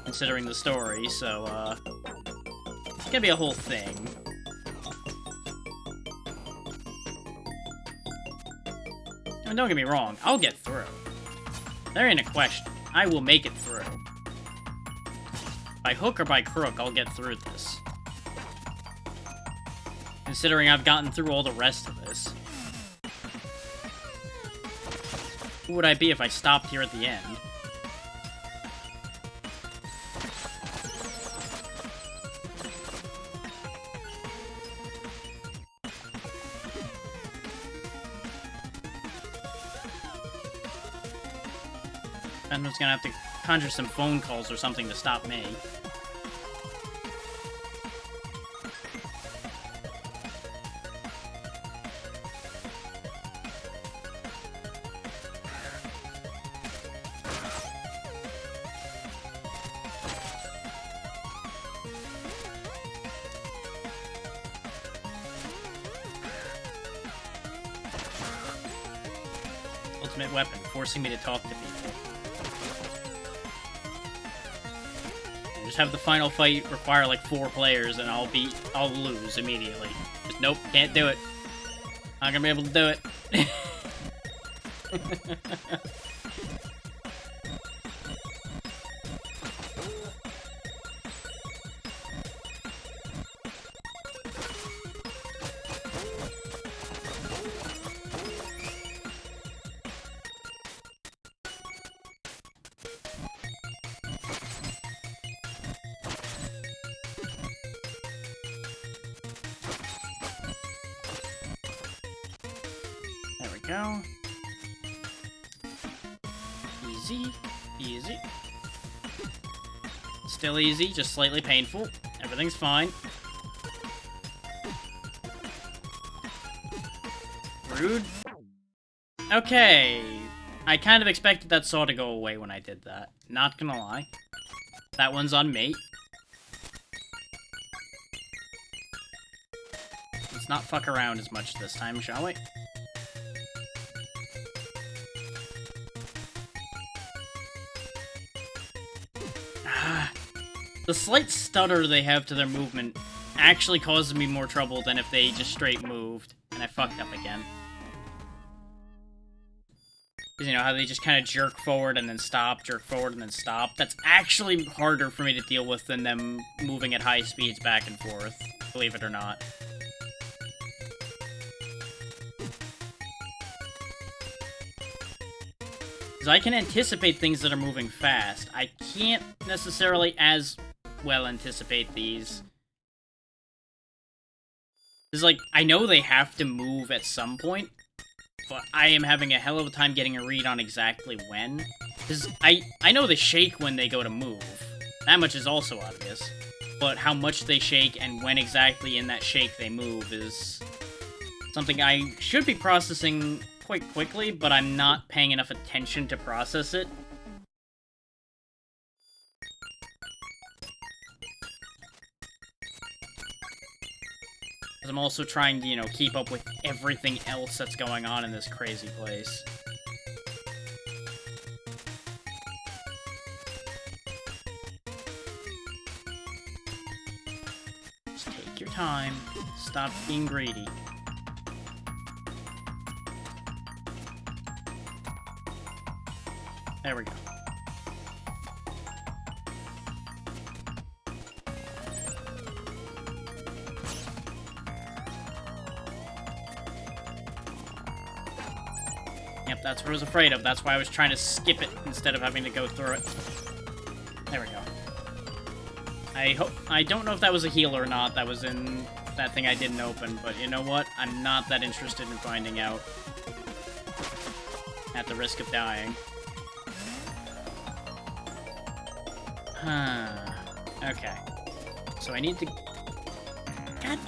considering the story, so, it's going to be a whole thing. And don't get me wrong, I'll get through. There ain't a question. I will make it through. By hook or by crook, I'll get through this. Considering I've gotten through all the rest of this. Who would I be if I stopped here at the end? Phantom's gonna have to conjure some phone calls or something to stop me. Ultimate weapon, forcing me to talk to people. Just have the final fight require like 4 players and I'll lose immediately. Just nope, can't do it. Not gonna be able to do it. Go. Easy. Easy. Still easy, just slightly painful. Everything's fine. Rude. Okay. I kind of expected that saw to go away when I did that. Not gonna lie. That one's on me. Let's not fuck around as much this time, shall we? The slight stutter they have to their movement actually causes me more trouble than if they just straight moved, and I fucked up again. Because you know how they just kind of jerk forward and then stop, jerk forward and then stop? That's actually harder for me to deal with than them moving at high speeds back and forth, believe it or not. Because I can anticipate things that are moving fast. I can't necessarily as well anticipate these. Because, like, I know they have to move at some point, but I am having a hell of a time getting a read on exactly when. Because I know they shake when they go to move. That much is also obvious. But how much they shake and when exactly in that shake they move is something I should be processing quite quickly, but I'm not paying enough attention to process it. Because I'm also trying to, you know, keep up with everything else that's going on in this crazy place. Just take your time. Stop being greedy. There we go. That's what I was afraid of. That's why I was trying to skip it instead of having to go through it. There we go. I don't know if that was a heal or not. That was in that thing I didn't open, but you know what? I'm not that interested in finding out. At the risk of dying. Okay. So I need to... God...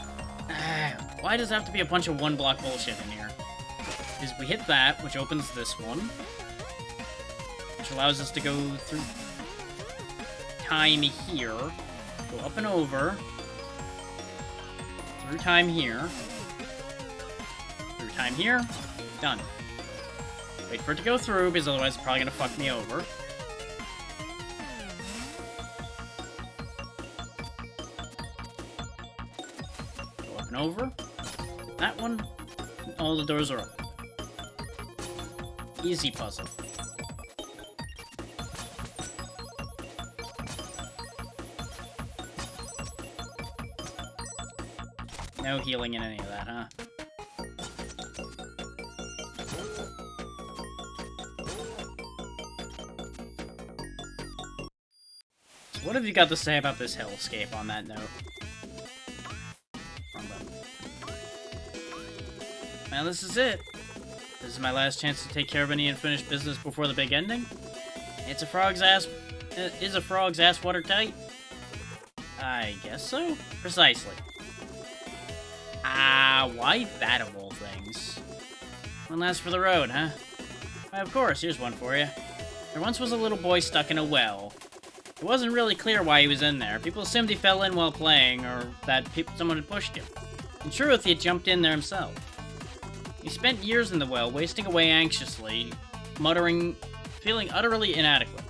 why does it have to be a bunch of one-block bullshit in here? Because we hit that, which opens this one. Which allows us to go through time here. Go up and over. Through time here. Through time here. Done. Wait for it to go through, because otherwise it's probably gonna fuck me over. Go up and over. That one. All the doors are open. Easy puzzle. No healing in any of that, huh? So what have you got to say about this hellscape on that note? Wrong button. Well, this is it. This is my last chance to take care of any unfinished business before the big ending. It's a frog's ass... Is a frog's ass watertight? I guess so. Precisely. Why that of all things? One last for the road, huh? Why, of course, here's one for you. There once was a little boy stuck in a well. It wasn't really clear why he was in there. People assumed he fell in while playing, or that someone had pushed him. In truth, he had jumped in there himself. He spent years in the well, wasting away anxiously, muttering, feeling utterly inadequate.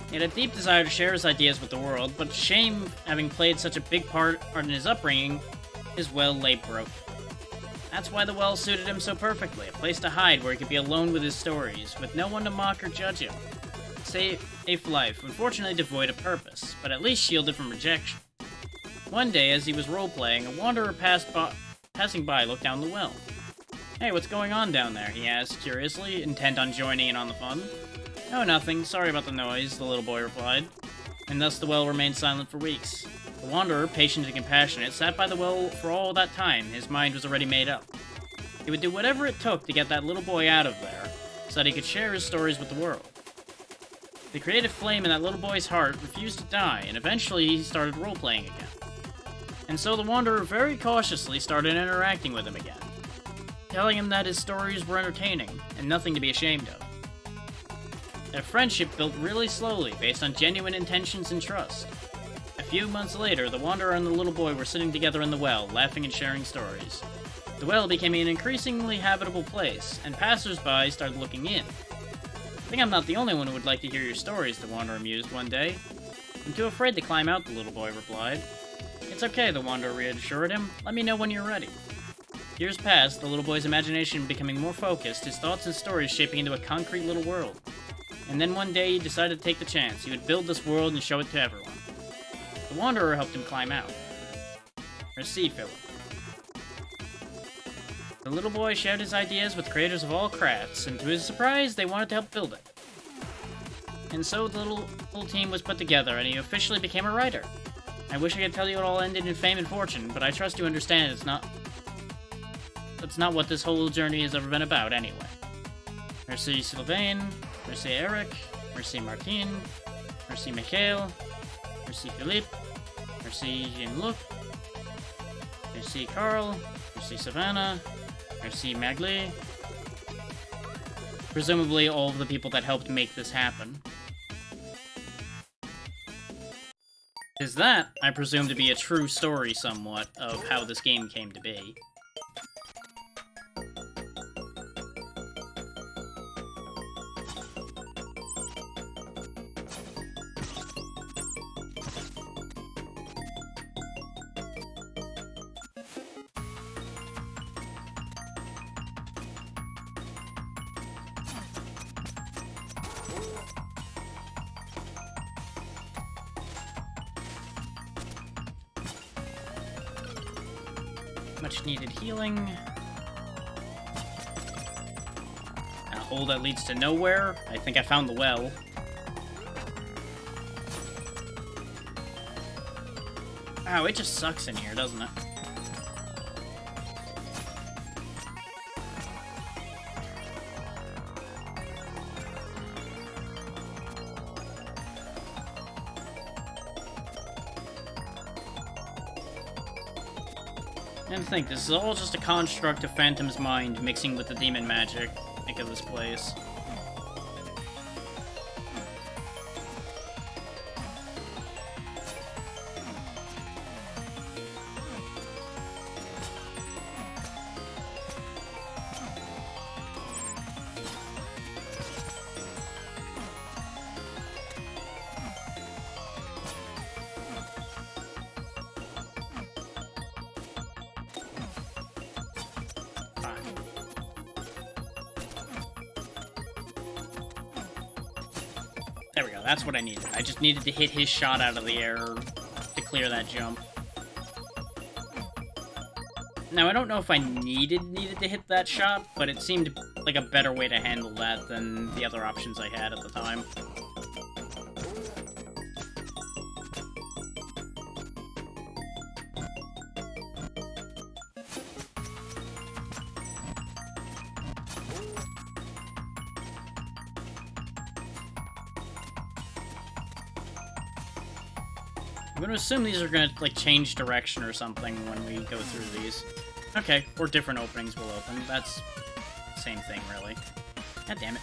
He had a deep desire to share his ideas with the world, but shame having played such a big part in his upbringing, his well lay broke. That's why the well suited him so perfectly, a place to hide where he could be alone with his stories, with no one to mock or judge him. Safe life, unfortunately devoid of purpose, but at least shielded from rejection. One day, as he was role-playing, a wanderer passing by looked down the well. Hey, what's going on down there? He asked, curiously, intent on joining in on the fun. Oh, nothing. Sorry about the noise, the little boy replied. And thus the well remained silent for weeks. The wanderer, patient and compassionate, sat by the well for all that time. His mind was already made up. He would do whatever it took to get that little boy out of there, so that he could share his stories with the world. The creative flame in that little boy's heart refused to die, and eventually he started role-playing again. And so the wanderer very cautiously started interacting with him again, telling him that his stories were entertaining, and nothing to be ashamed of. Their friendship built really slowly, based on genuine intentions and trust. A few months later, the wanderer and the little boy were sitting together in the well, laughing and sharing stories. The well became an increasingly habitable place, and passers-by started looking in. I think I'm not the only one who would like to hear your stories, the wanderer mused one day. I'm too afraid to climb out, the little boy replied. It's okay, the wanderer reassured him. Let me know when you're ready. Years passed, the little boy's imagination becoming more focused, his thoughts and stories shaping into a concrete little world. And then one day he decided to take the chance. He would build this world and show it to everyone. The wanderer helped him climb out. Merci, Philip. The little boy shared his ideas with creators of all crafts, and to his surprise, they wanted to help build it. And so the little team was put together, and he officially became a writer. I wish I could tell you it all ended in fame and fortune, but I trust you understand that's not what this whole journey has ever been about, anyway. Merci Sylvain, merci Eric, merci Martine, merci Mikhail, merci Philippe, merci Jean-Luc, merci Carl, merci Savannah, merci Magli. Presumably all of the people that helped make this happen. Is that, I presume, to be a true story somewhat of how this game came to be. Much needed healing. hole that leads to nowhere. I think I found the well. Wow, it just sucks in here, doesn't it? And think, this is all just a construct of Phantom's mind mixing with the demon magic. Think of this place. There we go, that's what I needed. I just needed to hit his shot out of the air to clear that jump. Now, I don't know if I needed to hit that shot, but it seemed like a better way to handle that than the other options I had at the time. I'm gonna assume these are gonna, like, change direction or something when we go through these. Okay, or different openings will open. That's the same thing, really. God damn it.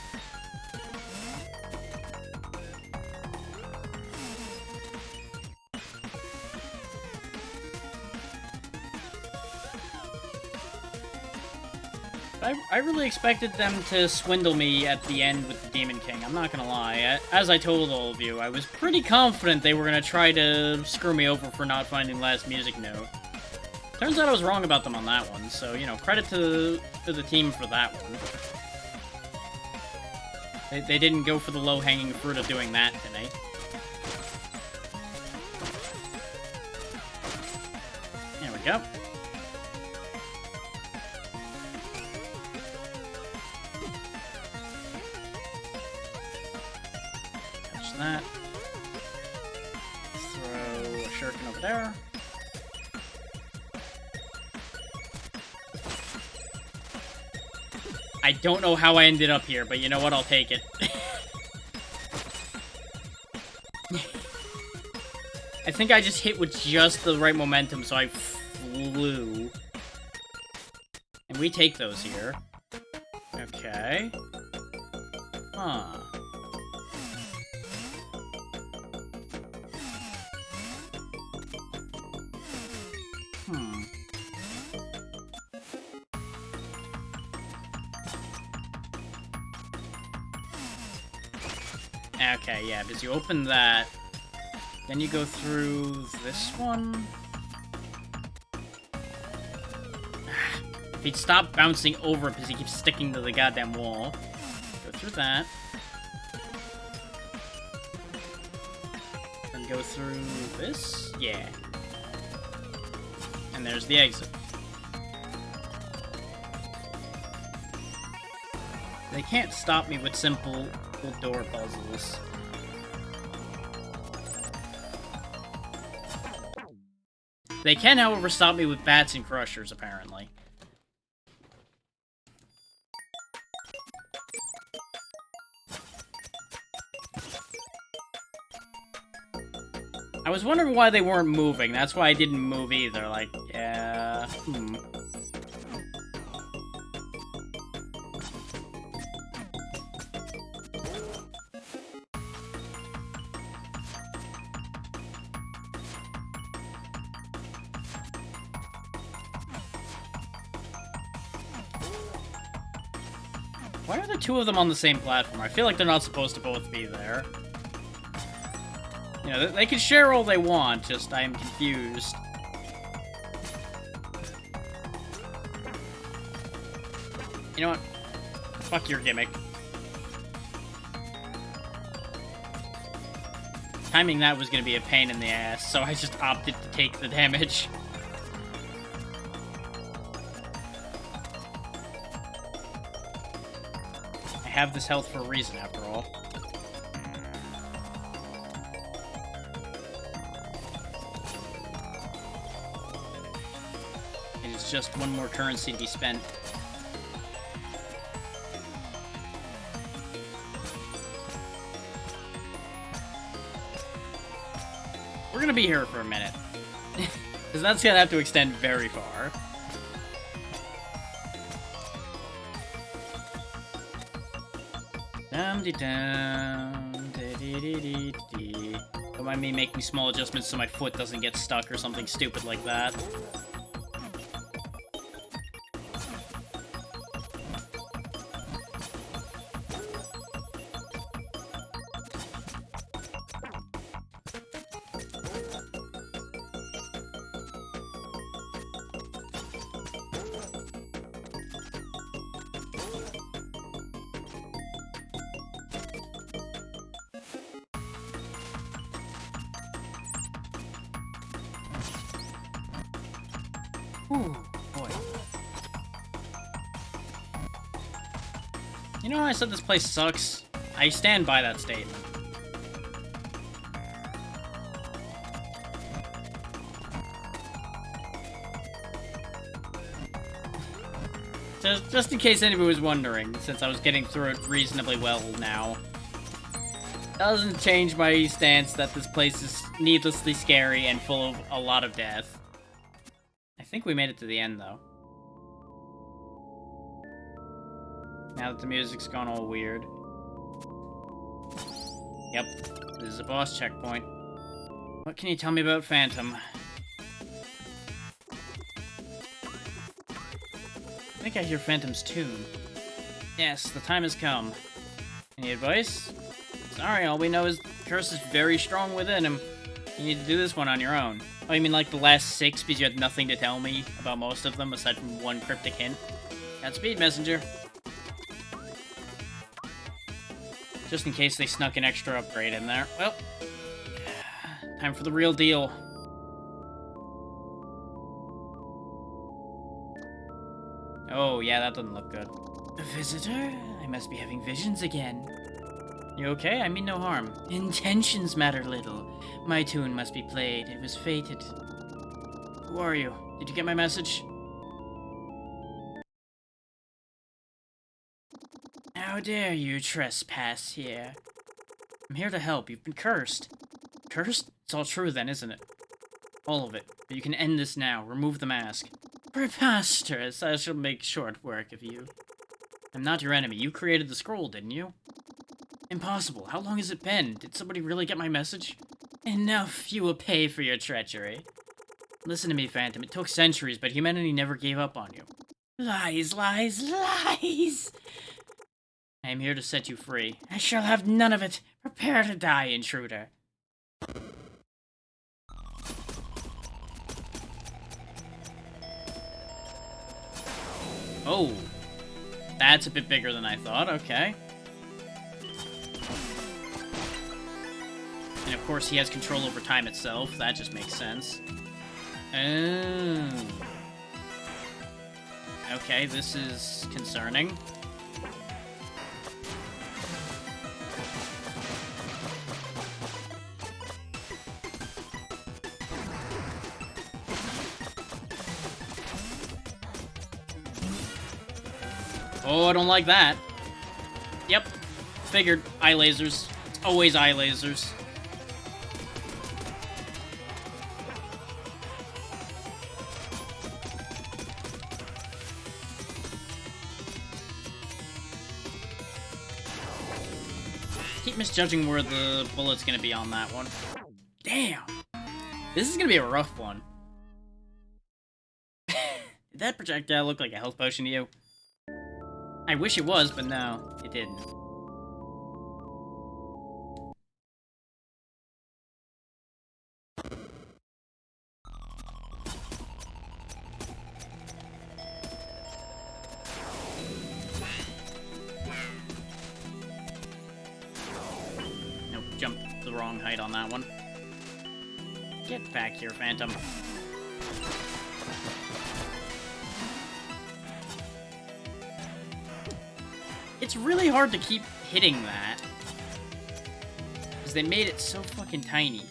I really expected them to swindle me at the end with the Demon King, I'm not gonna lie. As I told all of you, I was pretty confident they were gonna try to screw me over for not finding last music note. Turns out I was wrong about them on that one, so, you know, credit to the team for that one. They didn't go for the low-hanging fruit of doing that tonight. There we go. That. Throw a shuriken over there. I don't know how I ended up here, but you know what? I'll take it. I think I just hit with just the right momentum, so I flew. And we take those here. Okay. Huh. Okay, yeah, because you open that, then you go through this one. If he'd stop bouncing over because he keeps sticking to the goddamn wall. Go through that. Then go through this? Yeah. And there's the exit. They can't stop me with simple door puzzles. They can, however, stop me with bats and crushers, apparently. I was wondering why they weren't moving. That's why I didn't move either. Like, yeah... Why are the two of them on the same platform? I feel like they're not supposed to both be there. You know, they can share all they want, just I am confused. You know what? Fuck your gimmick. Timing that was gonna be a pain in the ass, so I just opted to take the damage. have this health for a reason, after all. And it's just one more currency to be spent. We're gonna be here for a minute. Because that's gonna have to extend very far. Dum-de-dum, da-dee-dee-dee-dee. Don't mind me making small adjustments so my foot doesn't get stuck or something stupid like that. Ooh, boy. You know when I said this place sucks? I stand by that statement. Just in case anybody was wondering, since I was getting through it reasonably well now. Doesn't change my stance that this place is needlessly scary and full of a lot of death. I think we made it to the end, though. Now that the music's gone all weird. Yep, this is a boss checkpoint. What can you tell me about Phantom? I think I hear Phantom's tune. Yes, the time has come. Any advice? Sorry, all we know is the curse is very strong within him. You need to do this one on your own. Oh, you mean like the last 6 because you had nothing to tell me about most of them aside from one cryptic hint? Godspeed, messenger. Just in case they snuck an extra upgrade in there. Well, time for the real deal. Oh, yeah, that doesn't look good. A visitor? I must be having visions again. You okay? I mean no harm. Intentions matter little. My tune must be played. It was fated. Who are you? Did you get my message? How dare you trespass here? I'm here to help. You've been cursed. Cursed? It's all true then, isn't it? All of it. But you can end this now. Remove the mask. Preposterous. I shall make short work of you. I'm not your enemy. You created the scroll, didn't you? Impossible. How long has it been? Did somebody really get my message? Enough. You will pay for your treachery. Listen to me, Phantom. It took centuries, but humanity never gave up on you. Lies, lies, lies! I am here to set you free. I shall have none of it. Prepare to die, intruder. Oh. That's a bit bigger than I thought. Okay. And of course he has control over time itself. That just makes sense. Oh. Okay, this is concerning. Oh, I don't like that. Yep. Figured. Eye lasers. It's always eye lasers. Keep misjudging where the bullet's gonna be on that one. Damn! This is gonna be a rough one. Did that projectile look like a health potion to you? I wish it was, but no, it didn't. Nope, jumped the wrong height on that one. Get back here, Phantom. It's really hard to keep hitting that. Because they made it so fucking tiny.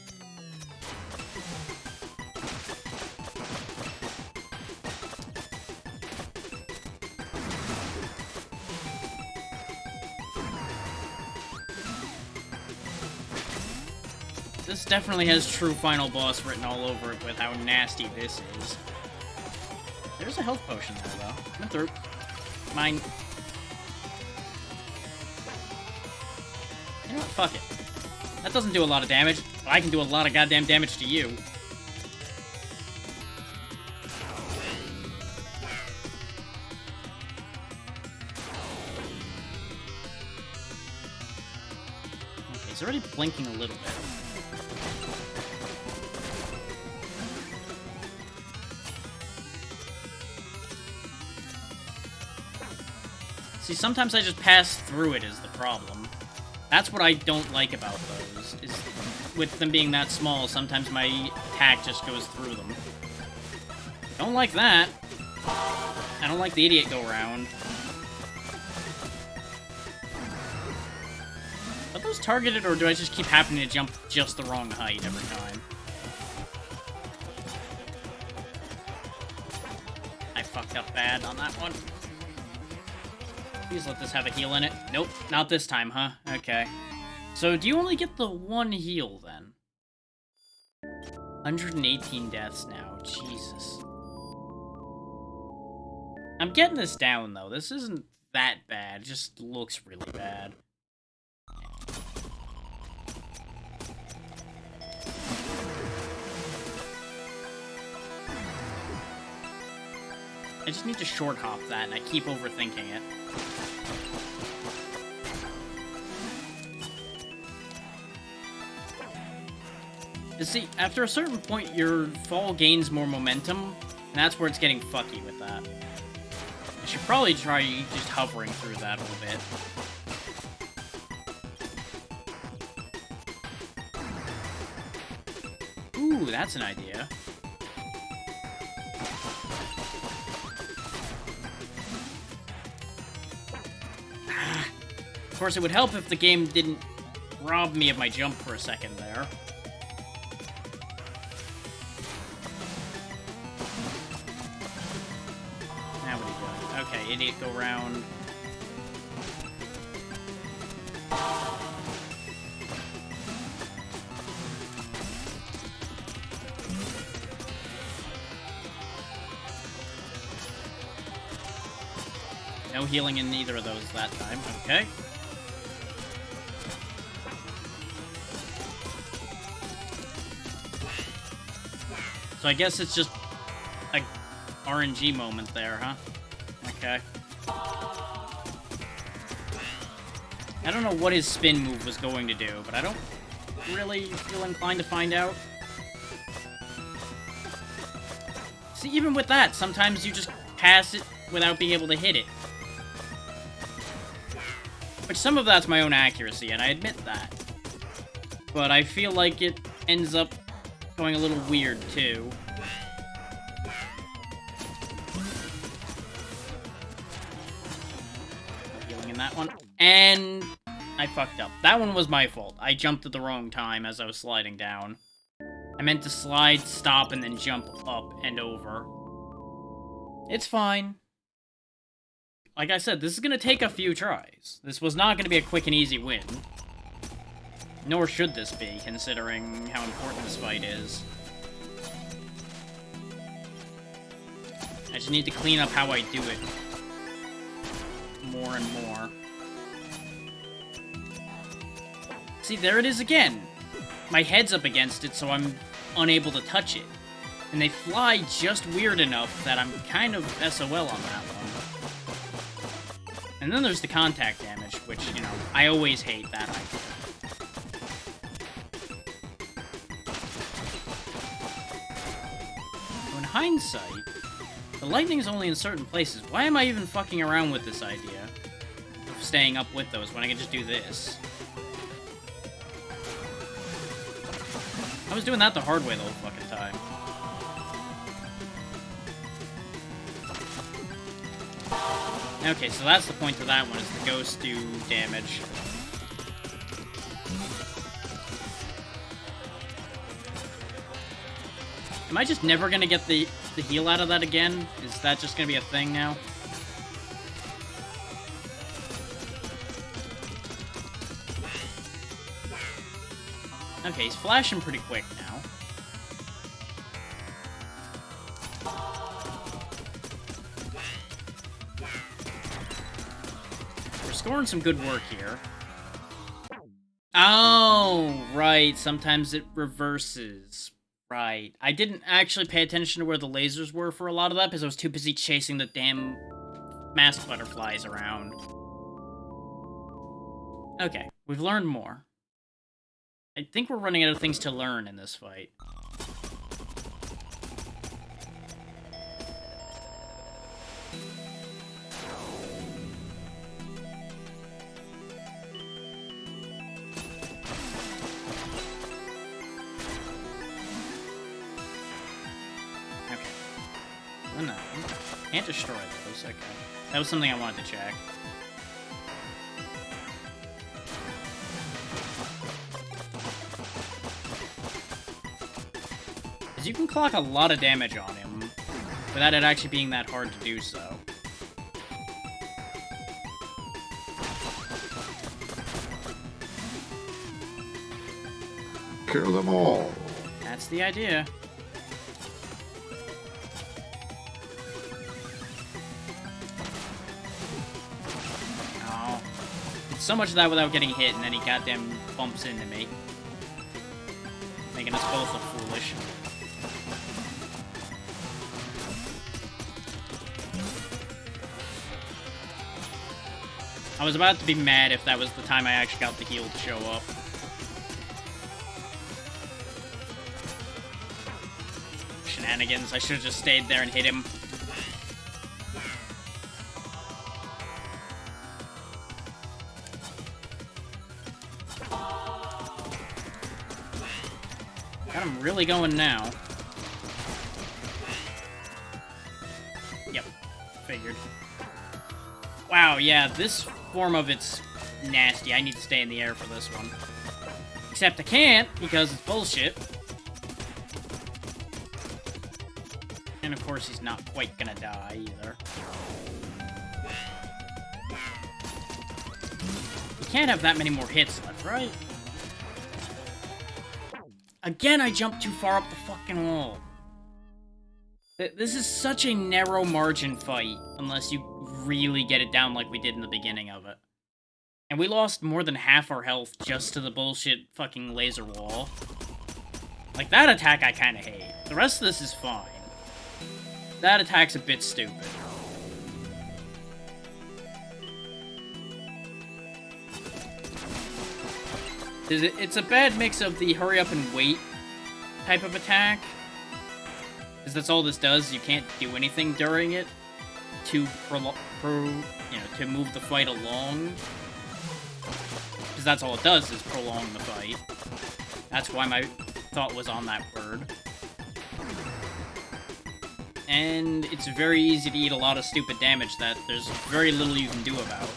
This definitely has true final boss written all over it with how nasty this is. There's a health potion there, though. Went through. Mine. You know what? Fuck it. That doesn't do a lot of damage, but I can do a lot of goddamn damage to you. Okay, he's already blinking a little bit. See, sometimes I just pass through it is the problem. That's what I don't like about those, is with them being that small, sometimes my attack just goes through them. Don't like that. I don't like the idiot go around. Are those targeted, or do I just keep happening to jump just the wrong height every time? I fucked up bad on that one. Please let this have a heal in it. Nope, not this time, huh? Okay. So, do you only get the one heal, then? 118 deaths now. Jesus. I'm getting this down, though. This isn't that bad. It just looks really bad. I just need to short hop that, and I keep overthinking it. You see, after a certain point, your fall gains more momentum, and that's where it's getting fucky with that. I should probably try just hovering through that a little bit. Ooh, that's an idea. Of course, it would help if the game didn't rob me of my jump for a second there. Now what are you doing? Okay, idiot, go round. No healing in neither of those that time. Okay. So I guess it's just a RNG moment there, huh? Okay. I don't know what his spin move was going to do, but I don't really feel inclined to find out. See, even with that, sometimes you just pass it without being able to hit it. Which some of that's my own accuracy, and I admit that. But I feel like it ends up going a little weird, too. Healing in that one. And I fucked up. That one was my fault. I jumped at the wrong time as I was sliding down. I meant to slide, stop, and then jump up and over. It's fine. Like I said, this is gonna take a few tries. This was not gonna be a quick and easy win. Nor should this be, considering how important this fight is. I just need to clean up how I do it more and more. See, there it is again. My head's up against it, so I'm unable to touch it. And they fly just weird enough that I'm kind of SOL on that one. And then there's the contact damage, which, you know, I always hate that idea. So in hindsight, the lightning is only in certain places. Why am I even fucking around with this idea of staying up with those when I can just do this? I was doing that the hard way the whole fucking time. Okay, so that's the point for that one, is the ghosts do damage. Am I just never gonna get the heal out of that again? Is that just gonna be a thing now? Okay, he's flashing pretty quick now. We're scoring some good work here. Oh, right. Sometimes it reverses. Right. I didn't actually pay attention to where the lasers were for a lot of that because I was too busy chasing the damn mask butterflies around. Okay, we've learned more. I think we're running out of things to learn in this fight. Okay. Oh, no. Can't destroy those. Okay. That was something I wanted to check. You can clock a lot of damage on him, without it actually being that hard to do so. Kill them all. That's the idea. Oh. Did so much of that without getting hit, and then he goddamn bumps into me. Making us both look foolish. I was about to be mad if that was the time I actually got the heal to show up. Shenanigans, I should have just stayed there and hit him. Got him really going now. Yep, figured. Wow, yeah, this form of it's nasty. I need to stay in the air for this one. Except I can't, because it's bullshit. And of course he's not quite gonna die, either. You can't have that many more hits left, right? Again, I jumped too far up the fucking wall. This is such a narrow margin fight, unless you really get it down like we did in the beginning of it. And we lost more than half our health just to the bullshit fucking laser wall. Like, that attack I kinda hate. The rest of this is fine. That attack's a bit stupid. It's a bad mix of the hurry up and wait type of attack. Because that's all this does. You can't do anything during it to to move the fight along. Because that's all it does is prolong the fight. That's why my thought was on that word. And it's very easy to eat a lot of stupid damage that there's very little you can do about.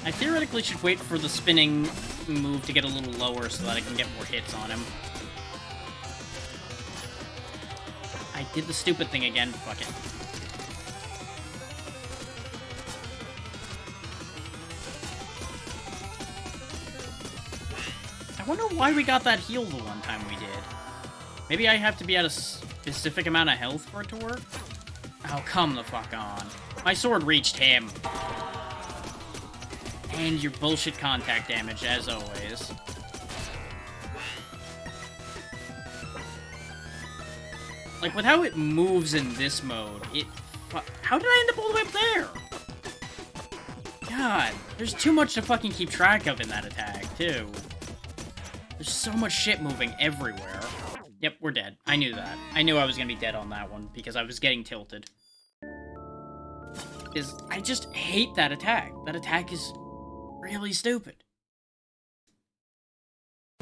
I theoretically should wait for the spinning move to get a little lower so that I can get more hits on him. I did the stupid thing again. Fuck it. I wonder why we got that heal the one time we did. Maybe I have to be at a specific amount of health for it to work? Oh, come the fuck on. My sword reached him. And your bullshit contact damage, as always. Like, with how it moves in this mode, how did I end up all the way up there? God, there's too much to fucking keep track of in that attack, too. There's so much shit moving everywhere. Yep, we're dead. I knew that. I knew I was gonna be dead on that one, because I was getting tilted. I just hate that attack. That attack is really stupid.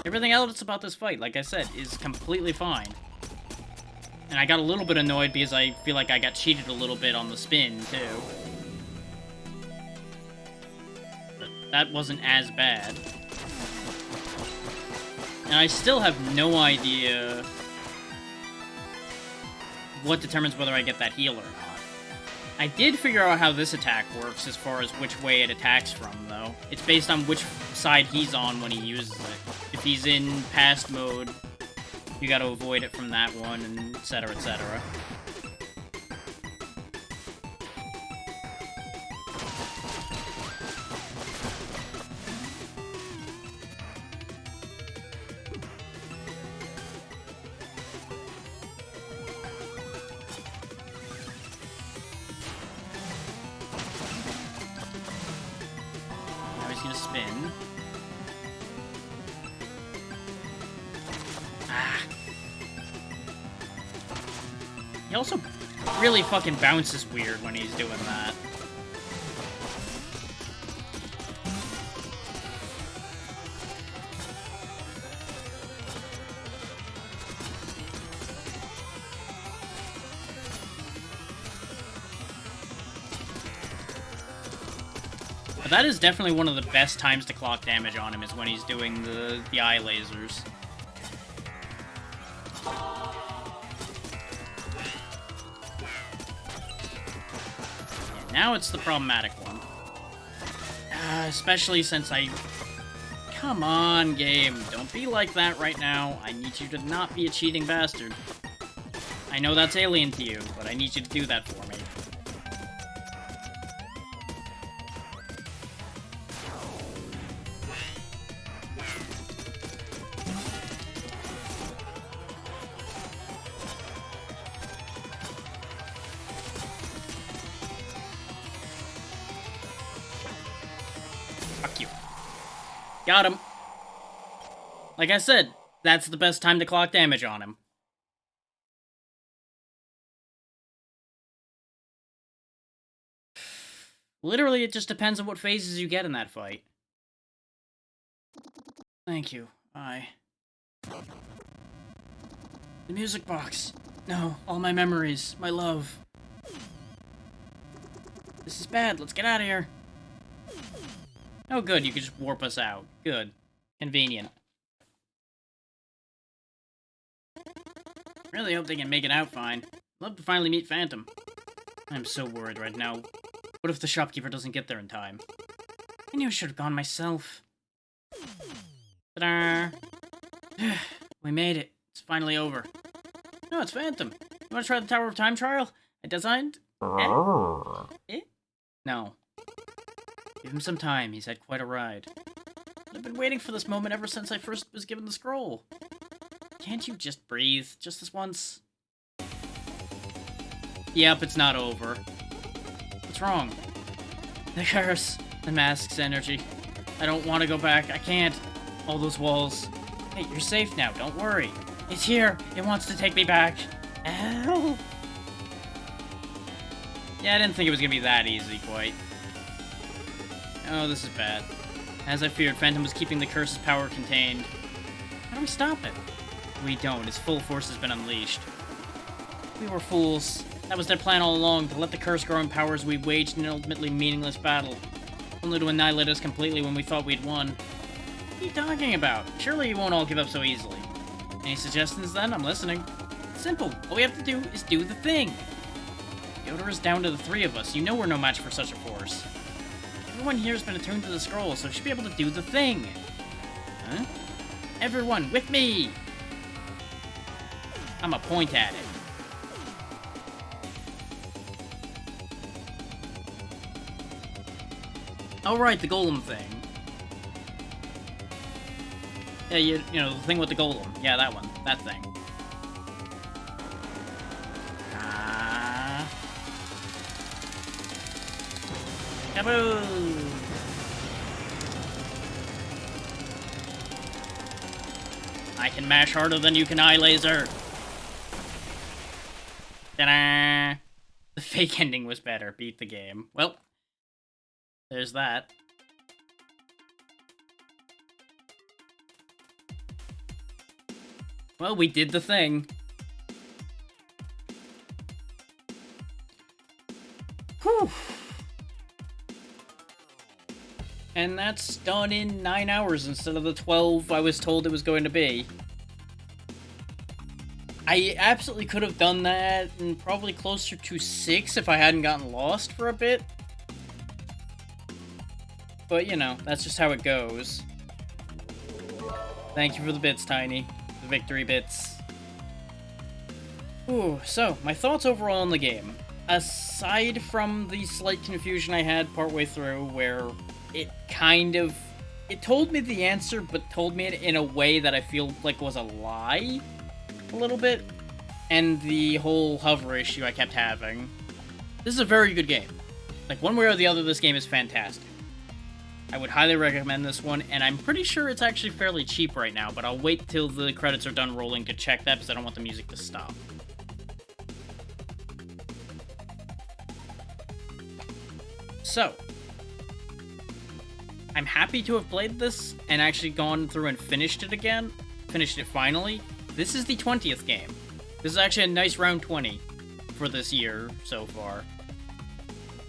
Everything else about this fight, like I said, is completely fine. And I got a little bit annoyed because I feel like I got cheated a little bit on the spin, too. But that wasn't as bad. And I still have no idea what determines whether I get that heal or not. I did figure out how this attack works as far as which way it attacks from, though. It's based on which side he's on when he uses it. If he's in past mode, you gotta avoid it from that one, and etc, etc. Now he's gonna spin. He also really fucking bounces weird when he's doing that. But that is definitely one of the best times to clock damage on him, is when he's doing the eye lasers. Now it's the problematic one. Especially since I... Come on, game. Don't be like that right now. I need you to not be a cheating bastard. I know that's alien to you, but I need you to do that for me. Fuck you. Got him. Like I said, that's the best time to clock damage on him. Literally, it just depends on what phases you get in that fight. Thank you. Bye. The music box. No, all my memories. My love. This is bad. Let's get out of here. Oh, good. You could just warp us out. Good. Convenient. Really hope they can make it out fine. Love to finally meet Phantom. I'm so worried right now. What if the shopkeeper doesn't get there in time? I knew I should have gone myself. Ta-da! We made it. It's finally over. No, it's Phantom. You want to try the Tower of Time trial? I designed... Eh? No. Give him some time. He's had quite a ride. I've been waiting for this moment ever since I first was given the scroll. Can't you just breathe? Just this once? Yep, it's not over. What's wrong? The curse. The mask's energy. I don't want to go back. I can't. All those walls. Hey, you're safe now. Don't worry. It's here. It wants to take me back. Ow. Yeah, I didn't think it was going to be that easy, quite. Oh, this is bad. As I feared, Phantom was keeping the curse's power contained. How do we stop it? We don't. Its full force has been unleashed. We were fools. That was their plan all along, to let the curse grow in power as we waged an ultimately meaningless battle. Only to annihilate us completely when we thought we'd won. What are you talking about? Surely you won't all give up so easily. Any suggestions then? I'm listening. It's simple. All we have to do is do the thing. The order is down to the three of us. You know we're no match for such a force. Everyone here has been attuned to the scroll, so should be able to do the thing. Huh? Everyone, with me! I'ma point at it. Oh, right, the golem thing. Yeah, you know, the thing with the golem. Yeah, that one. That thing. Kaboom! I can mash harder than you can eye laser. Ta-da! The fake ending was better. Beat the game. Well, there's that. Well, we did the thing. Whew. And that's done in 9 hours instead of the 12 I was told it was going to be. I absolutely could have done that in probably closer to 6 if I hadn't gotten lost for a bit. But, you know, that's just how it goes. Thank you for the bits, Tiny. The victory bits. Ooh, so, my thoughts overall on the game. Aside from the slight confusion I had partway through, where it told me the answer, but told me it in a way that I feel like was a lie, a little bit, and the whole hover issue I kept having. This is a very good game. Like, one way or the other, this game is fantastic. I would highly recommend this one, and I'm pretty sure it's actually fairly cheap right now, but I'll wait till the credits are done rolling to check that, because I don't want the music to stop. So, I'm happy to have played this and actually gone through and finished it again. Finished it finally. This is the 20th game. This is actually a nice round 20 for this year so far.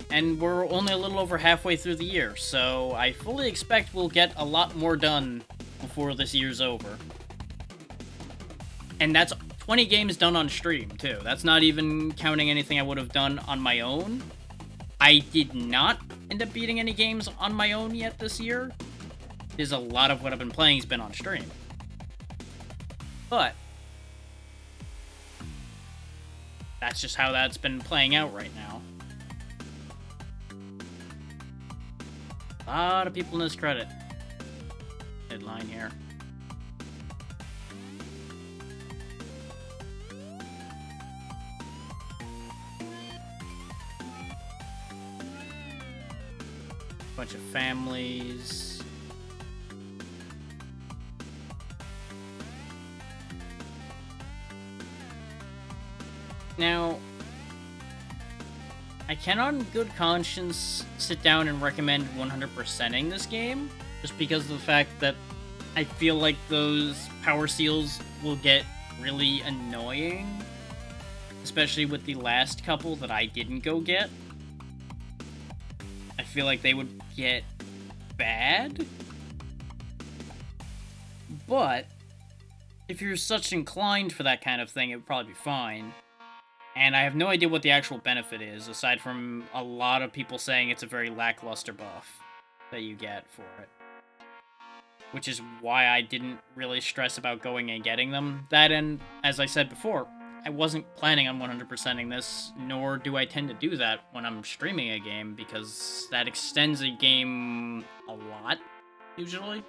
And we're only a little over halfway through the year, so I fully expect we'll get a lot more done before this year's over. And that's 20 games done on stream, too. That's not even counting anything I would have done on my own. I did not end up beating any games on my own yet this year. Because a lot of what I've been playing has been on stream. But that's just how that's been playing out right now. A lot of people in this credit. Headline here. Bunch of families. Now, I cannot in good conscience sit down and recommend 100%ing this game, just because of the fact that I feel like those power seals will get really annoying, especially with the last couple that I didn't go get. I feel like they would get bad. But if you're such inclined for that kind of thing, it would probably be fine. And I have no idea what the actual benefit is, aside from a lot of people saying it's a very lackluster buff that you get for it. Which is why I didn't really stress about going and getting them. That, and as I said before, I wasn't planning on 100%ing this, nor do I tend to do that when I'm streaming a game, because that extends a game a lot, usually.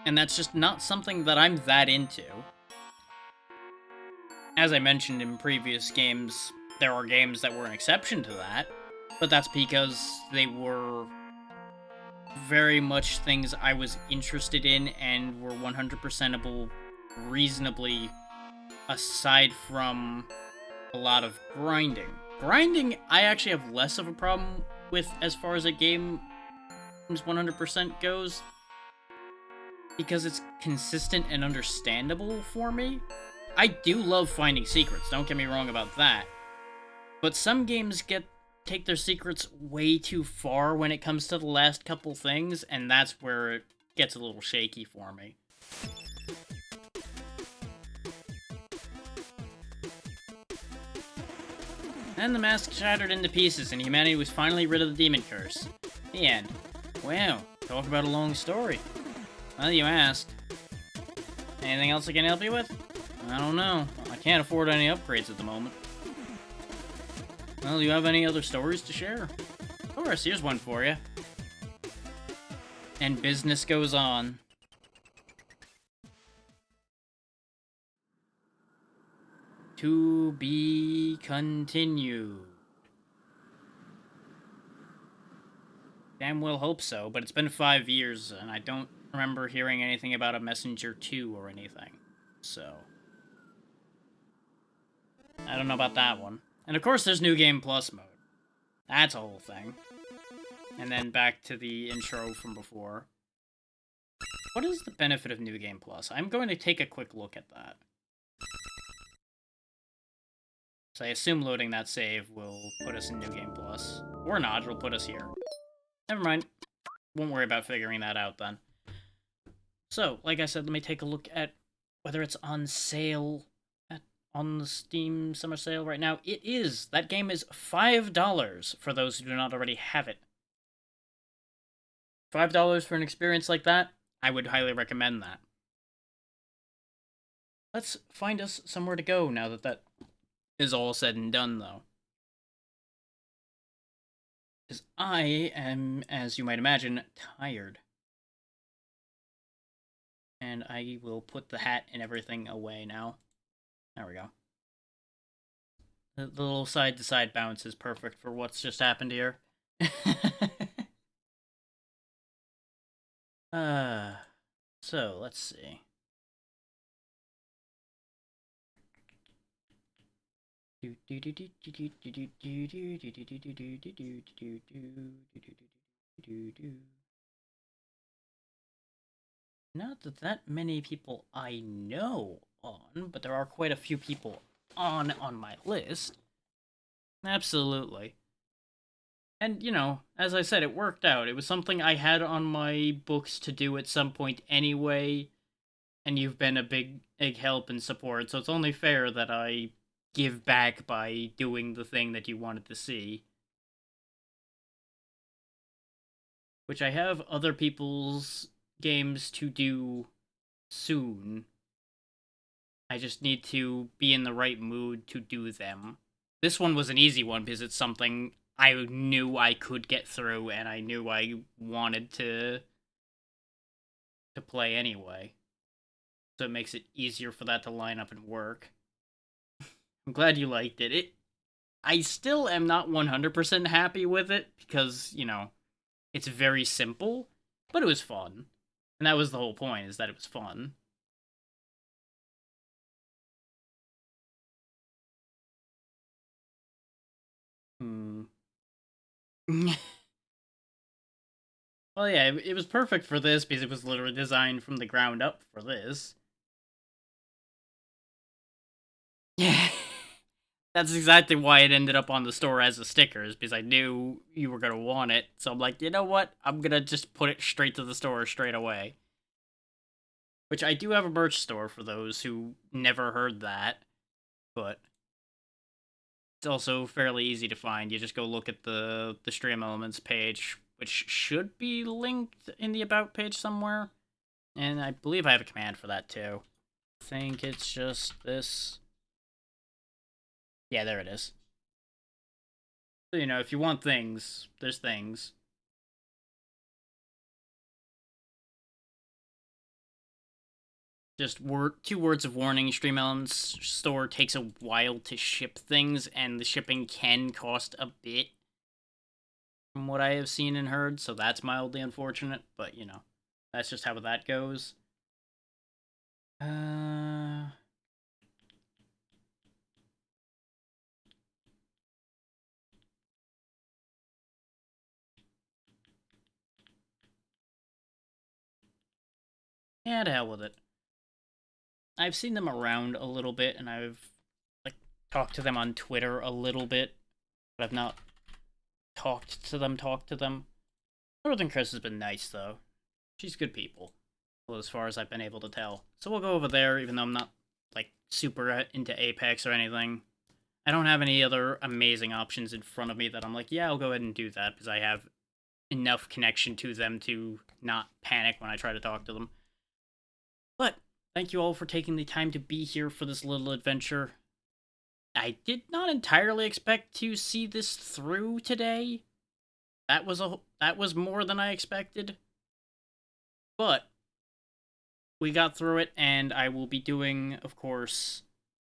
And that's just not something that I'm that into. As I mentioned in previous games, there are games that were an exception to that, but that's because they were very much things I was interested in and were 100%able reasonably, aside from a lot of grinding. Grinding, I actually have less of a problem with as far as a game's 100% goes, because it's consistent and understandable for me. I do love finding secrets, don't get me wrong about that. But some games take their secrets way too far when it comes to the last couple things, and that's where it gets a little shaky for me. Then the mask shattered into pieces, and humanity was finally rid of the demon curse. The end. Wow, talk about a long story. Well, you asked. Anything else I can help you with? I don't know. I can't afford any upgrades at the moment. Well, do you have any other stories to share? Of course, here's one for you. And business goes on. To be continued. damn well hope so, but it's been 5 years, and I don't remember hearing anything about a Messenger 2 or anything. So, I don't know about that one. And of course, there's New Game Plus mode. That's a whole thing. And then back to the intro from before. What is the benefit of New Game Plus? I'm going to take a quick look at that. So I assume loading that save will put us in New Game Plus. Or not, it'll put us here. Never mind. Won't worry about figuring that out then. So, like I said, let me take a look at whether it's on sale on the Steam Summer Sale right now. It is! That game is $5 for those who do not already have it. $5 for an experience like that? I would highly recommend that. Let's find us somewhere to go now that that is all said and done, though. Because I am, as you might imagine, tired. And I will put the hat and everything away now. There we go. The little side-to-side bounce is perfect for what's just happened here. So, let's see. Not that many people I know on, but there are quite a few people on my list. Absolutely. And, you know, as I said, it worked out. It was something I had on my books to do at some point anyway, and you've been a big help and support, so it's only fair that I give back by doing the thing that you wanted to see. Which I have other people's games to do soon. I just need to be in the right mood to do them. This one was an easy one because it's something I knew I could get through and I knew I wanted to play anyway. So it makes it easier for that to line up and work. I'm glad you liked it. I still am not 100% happy with it because, you know, it's very simple, but it was fun. And that was the whole point, is that it was fun. Well, yeah, it was perfect for this because it was literally designed from the ground up for this. Yeah. That's exactly why it ended up on the store as a stickers, because I knew you were going to want it. So I'm like, you know what? I'm going to just put it straight to the store straight away. Which I do have a merch store for those who never heard that. But it's also fairly easy to find. You just go look at the Stream Elements page, which should be linked in the About page somewhere. And I believe I have a command for that too. I think it's just this. Yeah, there it is. So, you know, if you want things, there's things. Just 2 words of warning, Stream Elements store takes a while to ship things, and the shipping can cost a bit. From what I have seen and heard, so that's mildly unfortunate, but, you know, that's just how that goes. Yeah, to hell with it. I've seen them around a little bit, and I've, like, talked to them on Twitter a little bit, but I've not talked to them. Northern Chris has been nice, though. She's good people, well, as far as I've been able to tell. So we'll go over there, even though I'm not, like, super into Apex or anything. I don't have any other amazing options in front of me that I'm like, yeah, I'll go ahead and do that, because I have enough connection to them to not panic when I try to talk to them. But thank you all for taking the time to be here for this little adventure. I did not entirely expect to see this through today. That was more than I expected. But we got through it, and I will be doing, of course,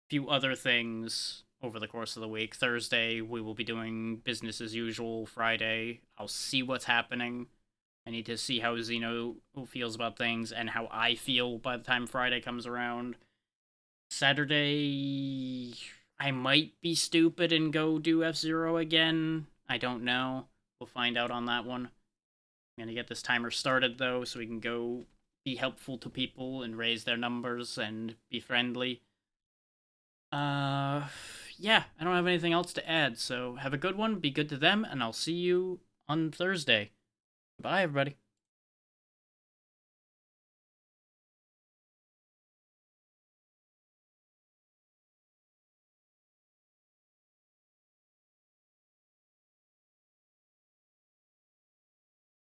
a few other things over the course of the week. Thursday, we will be doing business as usual. Friday, I'll see what's happening. I need to see how Xeno feels about things and how I feel by the time Friday comes around. Saturday, I might be stupid and go do F-Zero again. I don't know. We'll find out on that one. I'm gonna get this timer started, though, so we can go be helpful to people and raise their numbers and be friendly. Yeah, I don't have anything else to add, so have a good one, be good to them, and I'll see you on Thursday. Bye, everybody.